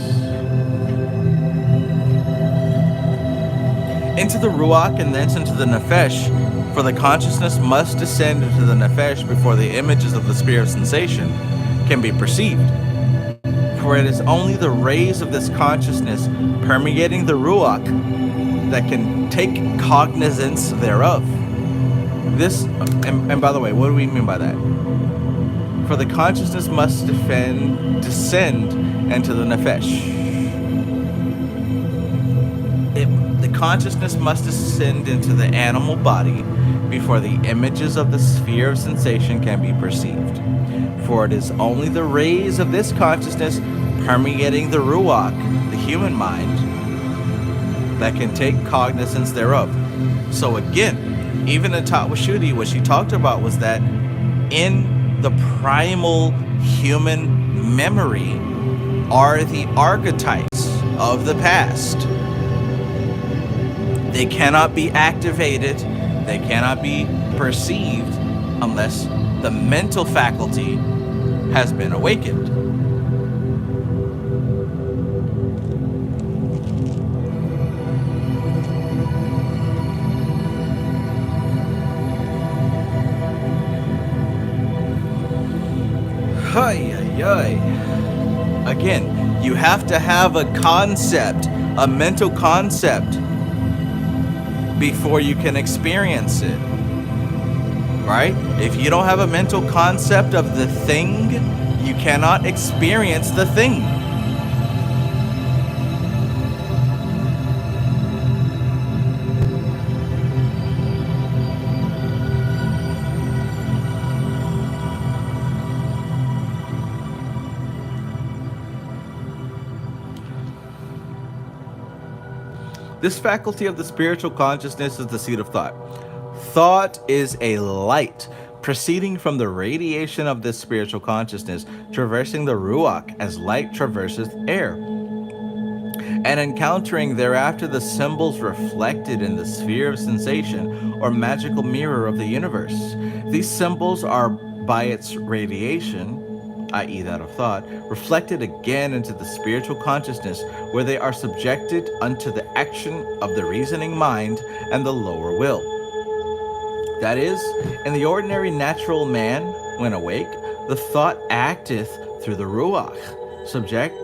into the ruach and thence into the nefesh, for the consciousness must descend into the nefesh before the images of the sphere of sensation can be perceived. For it is only the rays of this consciousness permeating the ruach that can take cognizance thereof. This, and by the way, what do we mean by that? For the consciousness must descend into the nefesh. The consciousness must descend into the animal body before the images of the sphere of sensation can be perceived. For it is only the rays of this consciousness permeating the ruach, the human mind, that can take cognizance thereof. So again, even in Tatwashuddhi, what she talked about was that in the primal human memory are the archetypes of the past. They cannot be activated, they cannot be perceived unless the mental faculty has been awakened. Again, you have to have a concept, a mental concept, before you can experience it. Right? If you don't have a mental concept of the thing, you cannot experience the thing. This faculty of the spiritual consciousness is the seat of thought. Thought is a light proceeding from the radiation of this spiritual consciousness, traversing the ruach as light traverses air, and encountering thereafter the symbols reflected in the sphere of sensation or magical mirror of the universe. These symbols are, by its radiation, i.e. that of thought, reflected again into the spiritual consciousness, where they are subjected unto the action of the reasoning mind and the lower will. That is, in the ordinary natural man, when awake, the thought acteth through the ruach, subject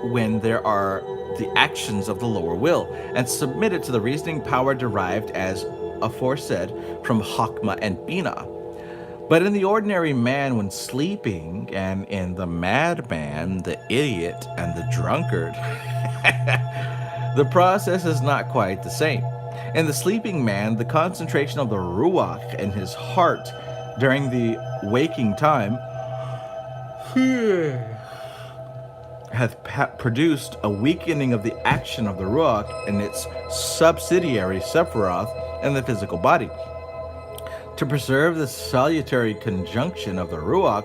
when there are the actions of the lower will, and submitted to the reasoning power derived, as aforesaid, from Chokmah and Binah. But in the ordinary man when sleeping, and in the madman, the idiot, and the drunkard, the process is not quite the same. In the sleeping man, the concentration of the ruach in his heart during the waking time hath produced a weakening of the action of the ruach in its subsidiary sephiroth in the physical body. To preserve the salutary conjunction of the ruach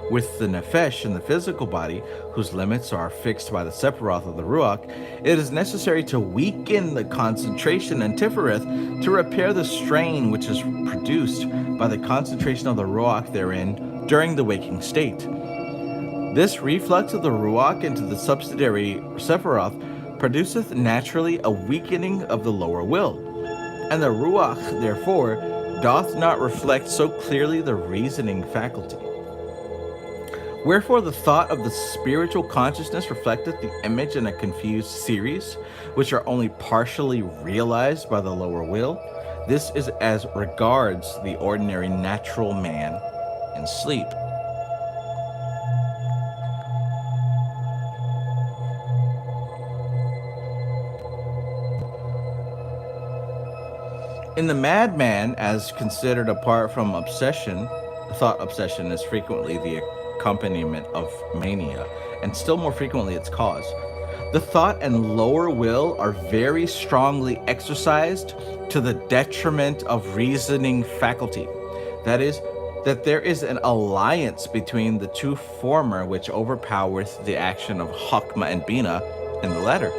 with the nefesh in the physical body, whose limits are fixed by the sephiroth of the ruach, it is necessary to weaken the concentration in Tifereth to repair the strain which is produced by the concentration of the ruach therein during the waking state. This reflux of the ruach into the subsidiary sephiroth produceth naturally a weakening of the lower will, and the ruach, therefore, doth not reflect so clearly the reasoning faculty. Wherefore the thought of the spiritual consciousness reflecteth the image in a confused series, which are only partially realized by the lower will. This is as regards the ordinary natural man in sleep. In the madman, as considered apart from obsession, thought obsession is frequently the accompaniment of mania, and still more frequently its cause. The thought and lower will are very strongly exercised to the detriment of reasoning faculty. That is, that there is an alliance between the two former which overpowers the action of Hokmah and Bina in the latter.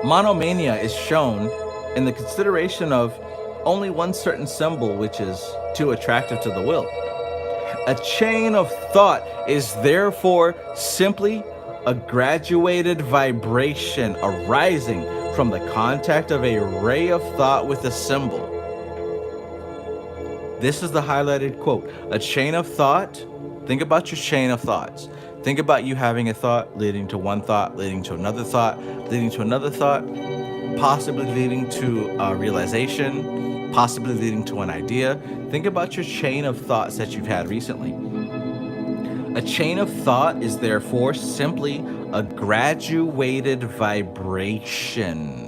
Monomania is shown in the consideration of only one certain symbol which is too attractive to the will. A chain of thought is therefore simply a graduated vibration arising from the contact of a ray of thought with a symbol. This is the highlighted quote. A chain of thought. Think about your chain of thoughts. Think about you having a thought leading to one thought, leading to another thought, leading to another thought, possibly leading to a realization, possibly leading to an idea. Think about your chain of thoughts that you've had recently. A chain of thought is therefore simply a graduated vibration.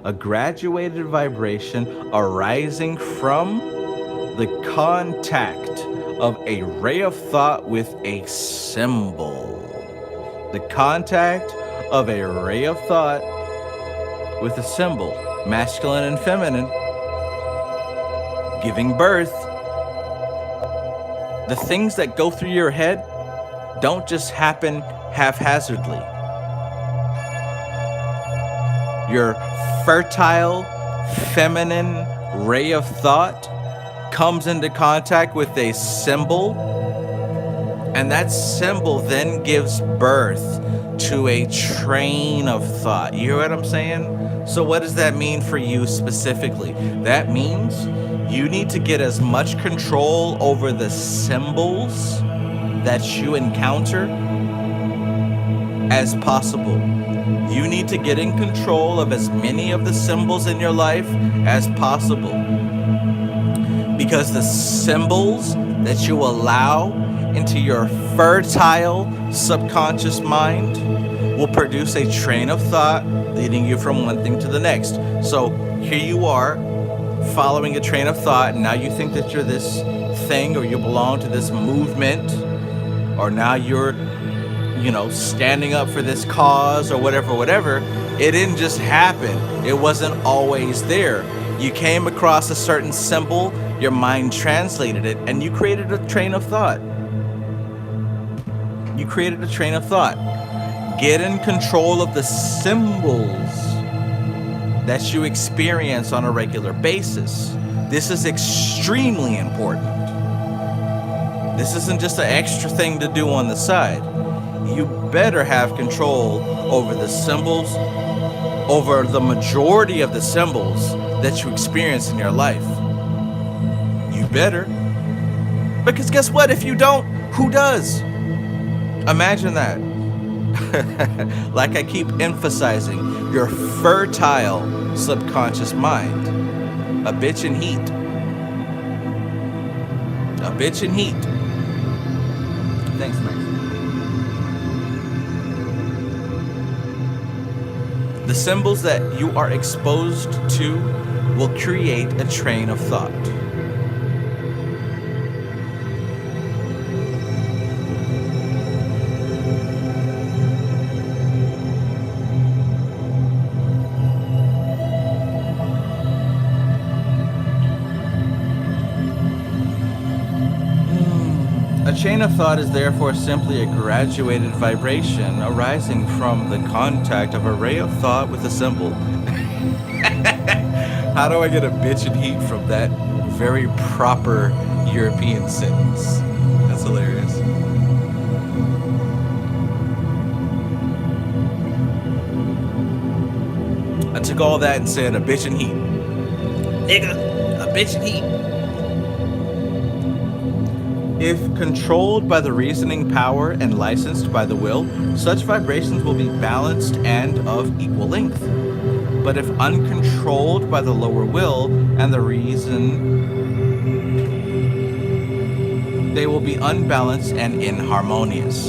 A graduated vibration arising from the contact of a ray of thought with a symbol. The contact of a ray of thought with a symbol, masculine and feminine, giving birth. The things that go through your head don't just happen haphazardly. Your fertile, feminine ray of thought comes into contact with a symbol, and that symbol then gives birth to a train of thought. You hear what I'm saying? So what does that mean for you specifically? That means you need to get as much control over the symbols that you encounter as possible. You need to get in control of as many of the symbols in your life as possible. Because the symbols that you allow into your fertile subconscious mind will produce a train of thought leading you from one thing to the next. So here you are following a train of thought, and now you think that you're this thing, or you belong to this movement, or now you're standing up for this cause or whatever. It didn't just happen. It wasn't always there. You came across a certain symbol, your mind translated it, and you created a train of thought. You created a train of thought. Get in control of the symbols that you experience on a regular basis. This is extremely important. This isn't just an extra thing to do on the side. You better have control over the symbols, over the majority of the symbols that you experience in your life. You better. Because guess what? If you don't, who does? Imagine that. Like I keep emphasizing, your fertile subconscious mind. A bitch in heat. A bitch in heat. Thanks, Max. The symbols that you are exposed to will create a train of thought. A chain of thought is therefore simply a graduated vibration arising from the contact of a ray of thought with a symbol. How do I get a bitch and heat from that very proper European sentence? That's hilarious. I took all that and said a bitch and heat. Nigga, a bitch and heat. If controlled by the reasoning power and licensed by the will, such vibrations will be balanced and of equal length. But if uncontrolled by the lower will and the reason, they will be unbalanced and inharmonious.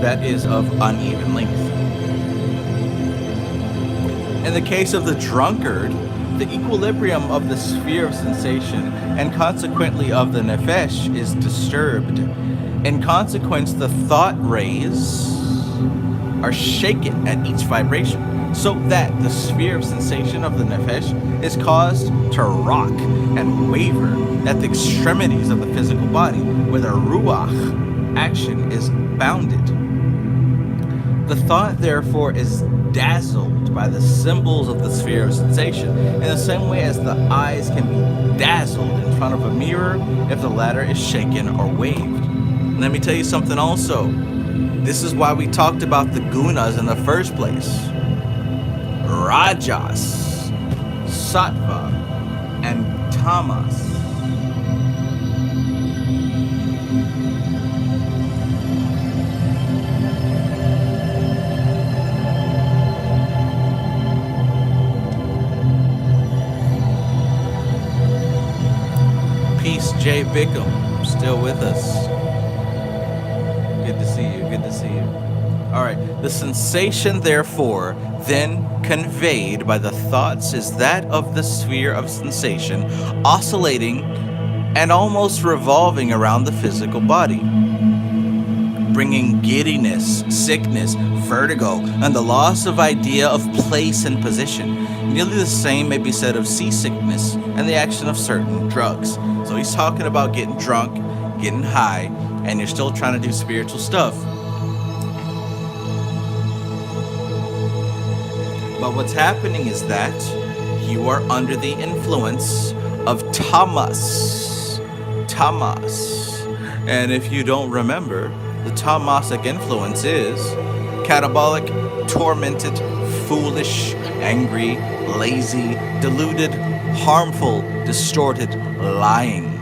That is of uneven length. In the case of the drunkard, the equilibrium of the sphere of sensation and consequently of the nefesh is disturbed. In consequence, the thought rays are shaken at each vibration, so that the sphere of sensation of the nefesh is caused to rock and waver at the extremities of the physical body, where the ruach action is bounded. The thought, therefore, is dazzled by the symbols of the sphere of sensation, in the same way as the eyes can be dazzled in front of a mirror if the latter is shaken or waved. Let me tell you something also. This is why we talked about the gunas in the first place. Rajas, Sattva, and Tamas. Peace, Jay Bickham, still with us. Good to see you, good to see you. All right, the sensation, therefore, then conveyed by the thoughts is that of the sphere of sensation, oscillating and almost revolving around the physical body, bringing giddiness, sickness, vertigo, and the loss of idea of place and position. Nearly the same may be said of seasickness and the action of certain drugs. So he's talking about getting drunk, getting high, and you're still trying to do spiritual stuff. But what's happening is that you are under the influence of tamas. Tamas. And if you don't remember, the tamasic influence is catabolic, tormented, foolish, angry, lazy, deluded, harmful, distorted, lying.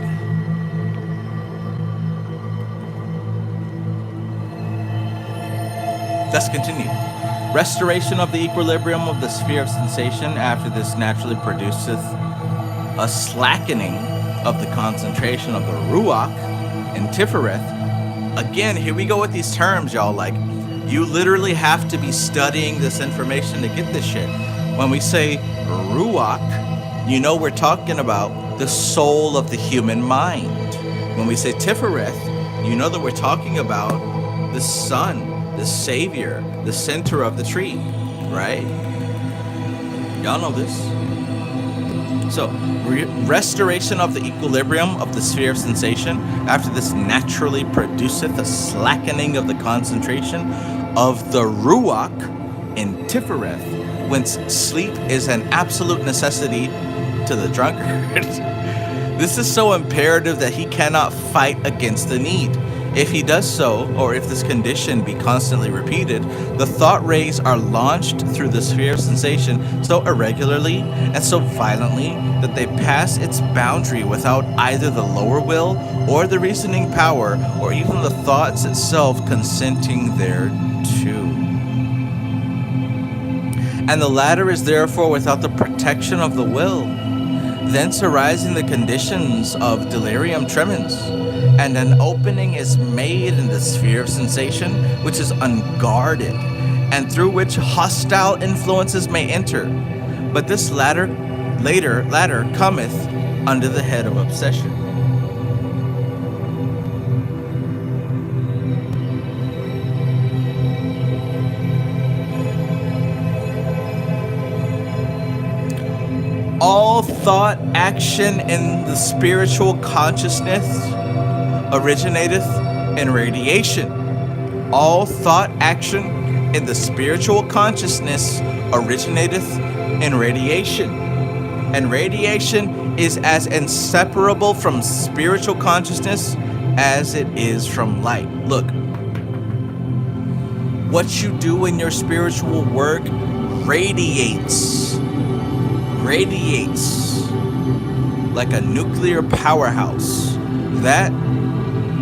Let's continue. Restoration of the equilibrium of the sphere of sensation after this naturally produceth a slackening of the concentration of the ruach and tifereth. Again, here we go with these terms, y'all. Like, you literally have to be studying this information to get this shit. When we say ruach, you know we're talking about the soul of the human mind. When we say tifereth, you know that we're talking about the sun, the savior, the center of the tree, right? Y'all know this. So, restoration of the equilibrium of the sphere of sensation after this naturally produceth a slackening of the concentration of the ruach in tifereth, whence sleep is an absolute necessity to the drunkard. This is so imperative that he cannot fight against the need. If he does so, or if this condition be constantly repeated, the thought rays are launched through the sphere of sensation so irregularly and so violently that they pass its boundary without either the lower will or the reasoning power or even the thoughts itself consenting thereto. And the latter is therefore without the protection of the will, thence arising the conditions of delirium tremens. And an opening is made in the sphere of sensation, which is unguarded, and through which hostile influences may enter. But this latter cometh under the head of obsession. All thought action in the spiritual consciousness originateth in radiation. All thought action in the spiritual consciousness originateth in radiation. And radiation is as inseparable from spiritual consciousness as it is from light. Look, what you do in your spiritual work radiates like a nuclear powerhouse. That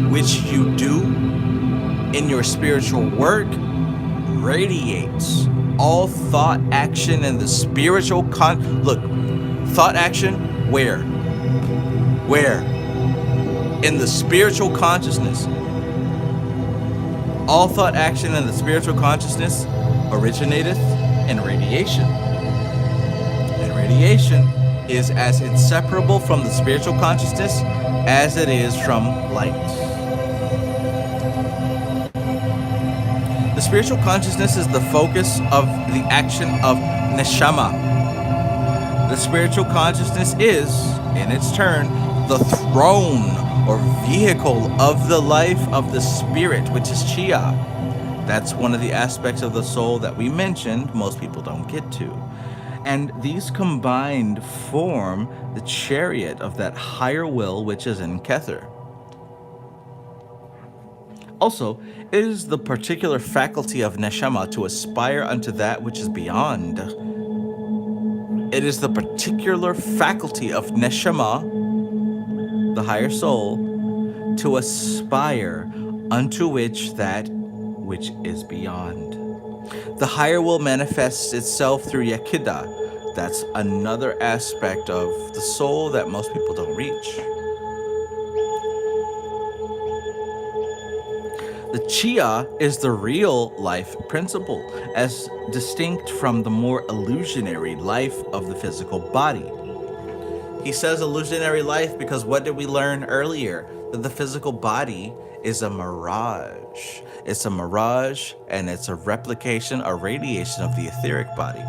which you do in your spiritual work radiates. All thought action in the spiritual look, thought action where in the spiritual consciousness. All thought action in the spiritual consciousness originateth in radiation. And radiation is as inseparable from the spiritual consciousness as it is from light. The spiritual consciousness is the focus of the action of neshama. The spiritual consciousness is, in its turn, the throne or vehicle of the life of the spirit, which is Chia. That's one of the aspects of the soul that we mentioned most people don't get to. And these combined form the chariot of that higher will which is in Kether. Also, it is the particular faculty of Neshama to aspire unto that which is beyond. It is the particular faculty of Neshama, the higher soul, to aspire unto that which is beyond. The higher will manifests itself through Yakida. That's another aspect of the soul that most people don't reach. The Chia is the real life principle, as distinct from the more illusionary life of the physical body. He says illusionary life because what did we learn earlier? That the physical body is a mirage. It's a mirage, and it's a replication, a radiation of the etheric body.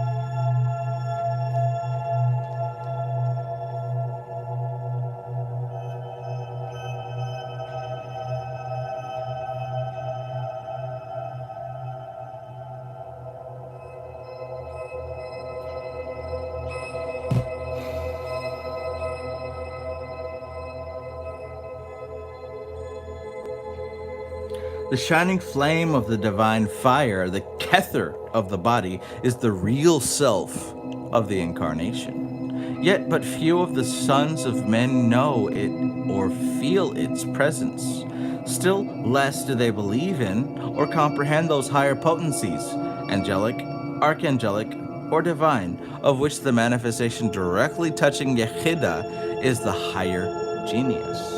The shining flame of the divine fire, the Kether of the body, is the real self of the incarnation. Yet but few of the sons of men know it or feel its presence. Still less do they believe in or comprehend those higher potencies, angelic, archangelic, or divine, of which the manifestation directly touching Yechida is the higher genius.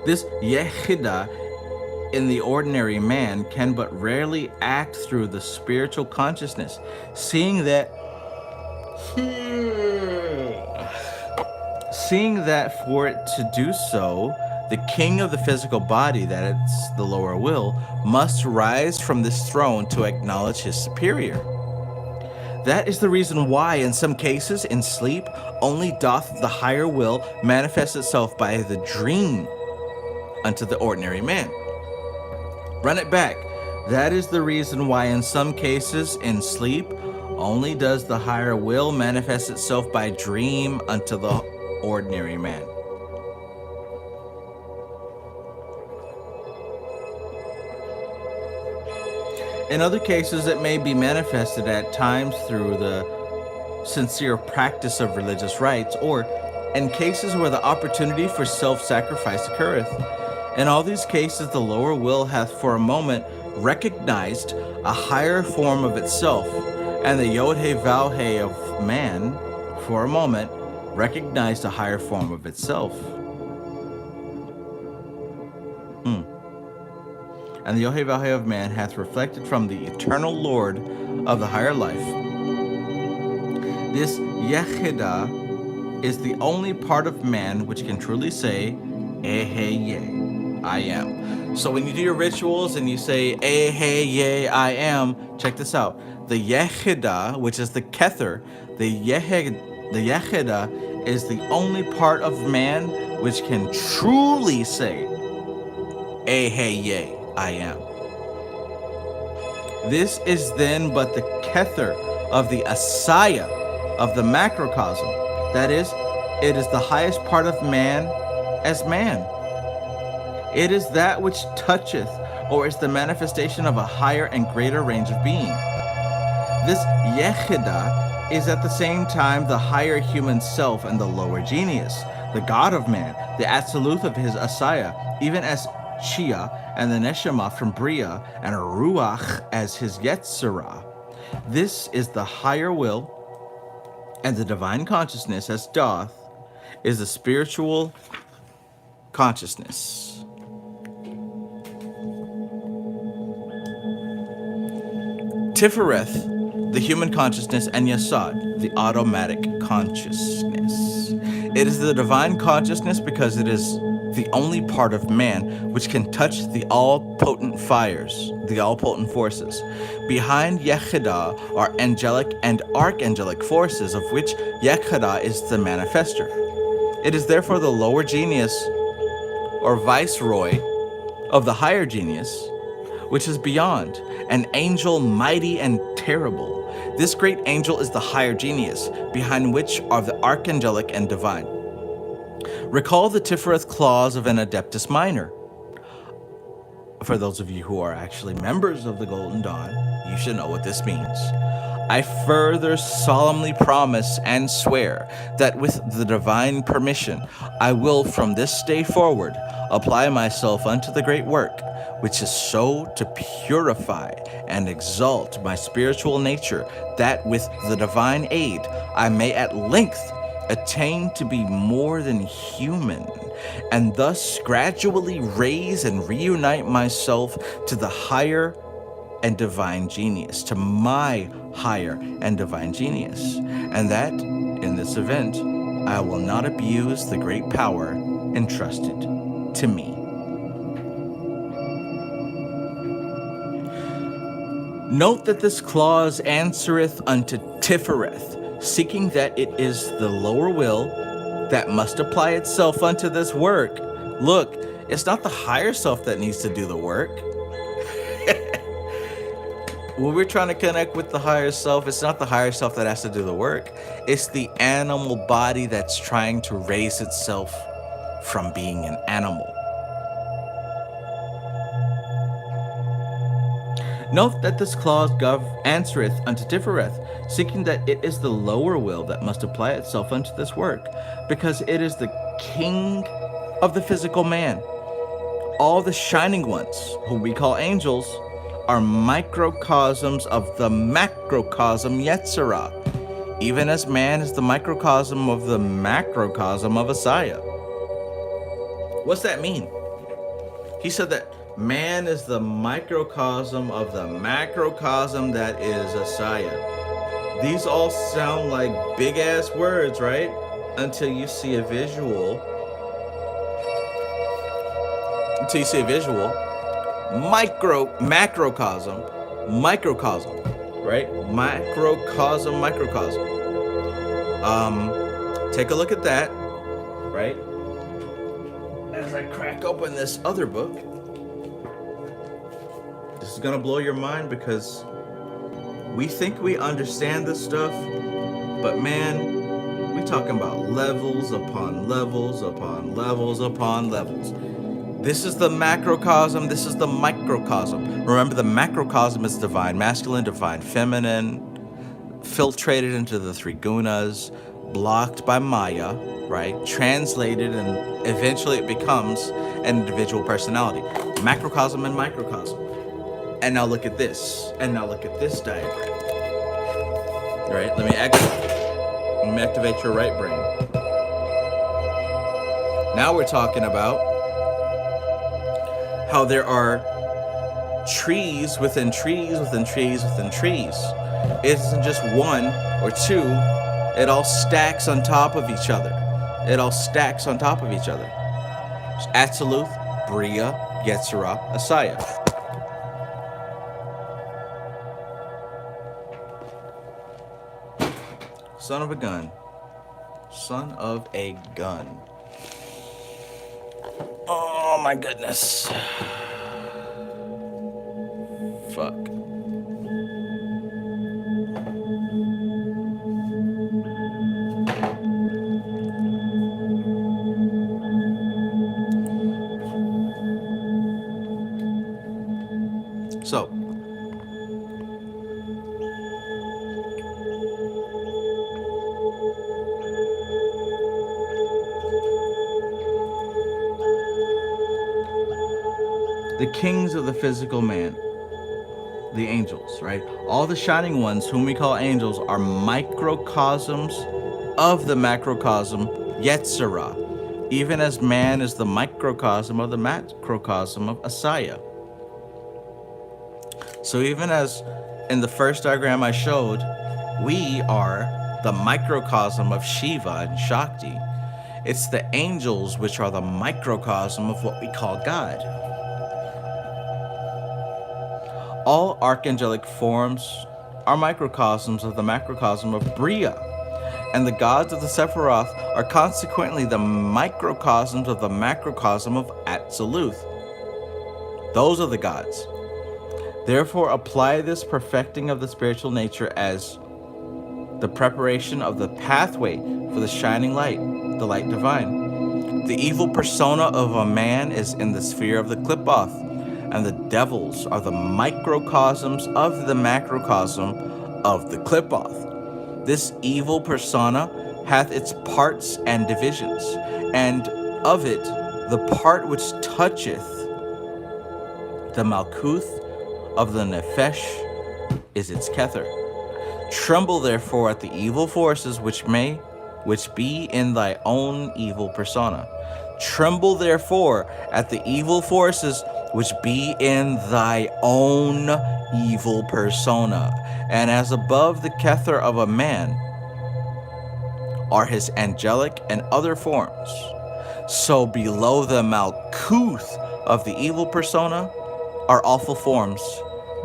This Yechida in the ordinary man can but rarely act through the spiritual consciousness, seeing that for it to do so, the king of the physical body, that it's the lower will, must rise from this throne to acknowledge his superior. That is the reason why, in some cases, in sleep, only doth the higher will manifest itself by the dream unto the ordinary man. Run it back. That is the reason why in some cases in sleep only does the higher will manifest itself by dream unto the ordinary man. In other cases, it may be manifested at times through the sincere practice of religious rites, or in cases where the opportunity for self-sacrifice occurreth. In all these cases, the lower will hath for a moment recognized a higher form of itself, and the Yod-He-Vav-He of man, for a moment, recognized a higher form of itself. And the Yod-He-Vav-He of man hath reflected from the eternal Lord of the higher life. This Yechida is the only part of man which can truly say, Ehe-Ye, I am. So when you do your rituals and you say, Ehe-Ye, I am, check this out. The Yechida, which is the Kether, the Yechida is the only part of man which can truly say, Ehe-Ye, I am. This is then but the Kether of the Asaya, of the Macrocosm. That is, it is the highest part of man as man. It is that which toucheth, or is the manifestation of a higher and greater range of being. This Yechida is at the same time the higher human self and the lower genius, the God of man, the Atziluth of his Asaya, even as Chia and the Neshama from Bria, and Ruach as his Yetzirah. This is the higher will, and the divine consciousness as doth is the spiritual consciousness. Tifereth, the human consciousness, and Yesod, the automatic consciousness. It is the divine consciousness because it is the only part of man which can touch the all-potent fires, the all-potent forces. Behind Yechidah are angelic and archangelic forces, of which Yechidah is the manifester. It is therefore the lower genius, or viceroy, of the higher genius, which is beyond, an angel mighty and terrible. This great angel is the higher genius, behind which are the archangelic and divine. Recall the Tifereth clause of an Adeptus Minor. For those of you who are actually members of the Golden Dawn, you should know what this means. I further solemnly promise and swear that with the divine permission, I will from this day forward apply myself unto the great work, which is so to purify and exalt my spiritual nature, that with the divine aid I may at length attain to be more than human, and thus gradually raise and reunite myself to the higher and divine genius, to my higher and divine genius, and that in this event I will not abuse the great power entrusted to me. Note that this clause answereth unto Tifereth, seeking that it is the lower will that must apply itself unto this work. Look, it's not the higher self that needs to do the work. When we're trying to connect with the higher self, it's not the higher self that has to do the work. It's the animal body that's trying to raise itself from being an animal. Note that this clause answereth unto Tifereth, seeking that it is the lower will that must apply itself unto this work, because it is the king of the physical man. All the shining ones, whom we call angels, are microcosms of the macrocosm Yetzirah, even as man is the microcosm of the macrocosm of Asaya. What's that mean? He said that man is the microcosm of the macrocosm that is Asaya. These all sound like big-ass words, right? Until you see a visual. Macrocosm, microcosm, right? Macrocosm, microcosm. Take a look at that, right? As I crack open this other book, this is gonna blow your mind, because we think we understand this stuff, but man, we talking about levels upon levels upon levels upon levels. This is the macrocosm, this is the microcosm. Remember, the macrocosm is divine masculine, divine feminine, filtrated into the three gunas, blocked by Maya, right? Translated, and eventually it becomes an individual personality. Macrocosm and microcosm. And now look at this. And now look at this diagram. All right, let me activate your right brain. Now we're talking about how there are trees within trees within trees within trees. It isn't just one or two. It all stacks on top of each other. It all stacks on top of each other. Atziluth, Bria, Yetzirah, Asaya. Son of a gun. Son of a gun. Oh my goodness. Fuck. So, the kings of the physical man, the angels, right? All the shining ones, whom we call angels, are microcosms of the macrocosm Yetzirah, even as man is the microcosm of the macrocosm of Asaya. So even as in the first diagram I showed, we are the microcosm of Shiva and Shakti. It's the angels which are the microcosm of what we call God. All archangelic forms are microcosms of the macrocosm of Bria, and the gods of the Sephiroth are consequently the microcosms of the macrocosm of Atziluth. Those are the gods. Therefore, apply this perfecting of the spiritual nature as the preparation of the pathway for the shining light, the light divine. The evil persona of a man is in the sphere of the Qlipoth, and the devils are the microcosms of the macrocosm of the Qlipoth. This evil persona hath its parts and divisions, and of it the part which toucheth the Malkuth of the Nefesh is its Kether. Tremble therefore at the evil forces which be in thy own evil persona. Tremble therefore at the evil forces which be in thy own evil persona. And as above the Kether of a man are his angelic and other forms, so below the Malkuth of the evil persona are awful forms,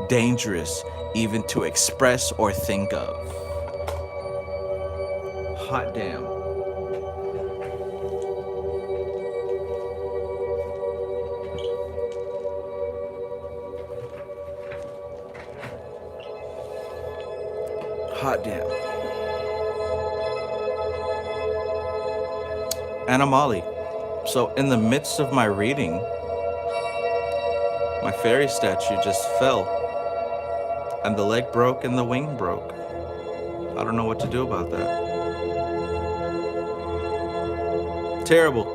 dangerous even to express or think of. Hot damn. Hot damn. Animali. So in the midst of my reading, my fairy statue just fell, and the leg broke and the wing broke. I don't know what to do about that. Terrible.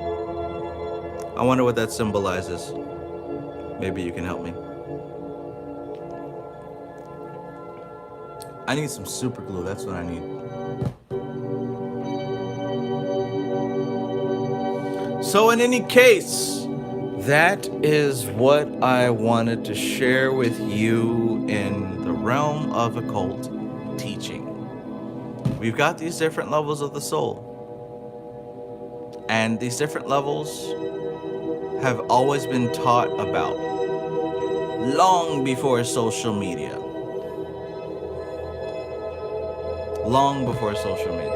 I wonder what that symbolizes. Maybe you can help me. I need some super glue, that's what I need. So in any case, that is what I wanted to share with you in the realm of occult teaching. We've got these different levels of the soul. And these different levels have always been taught about long before social media. Long before social media.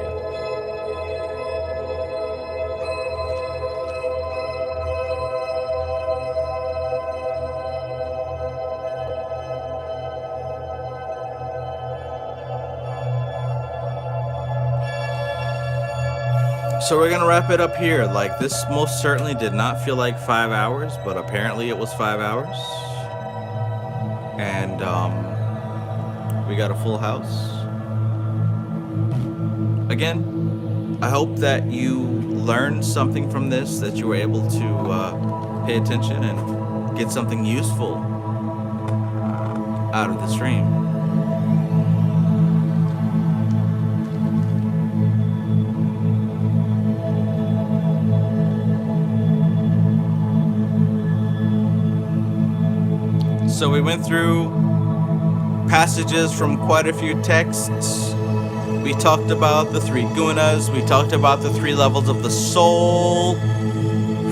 So we're gonna wrap it up here. Like, this most certainly did not feel like 5 hours, but apparently it was 5 hours. And we got a full house. Again, I hope that you learned something from this, that you were able to pay attention and get something useful out of the stream. So we went through passages from quite a few texts. We talked about the 3 gunas. We talked about the 3 levels of the soul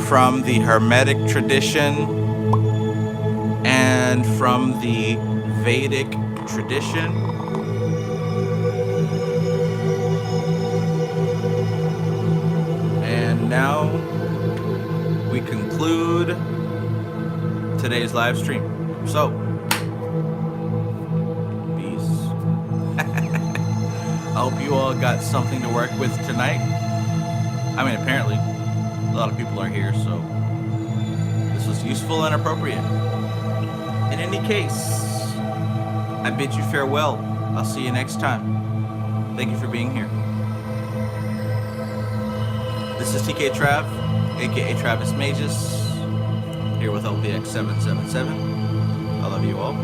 from the Hermetic tradition and from the Vedic tradition. And now we conclude today's live stream. So, peace. I hope you all got something to work with tonight. I mean, apparently, a lot of people are here, so this was useful and appropriate. In any case, I bid you farewell. I'll see you next time. Thank you for being here. This is TK Trav, aka Travis Magus, here with LVX777. I love you all.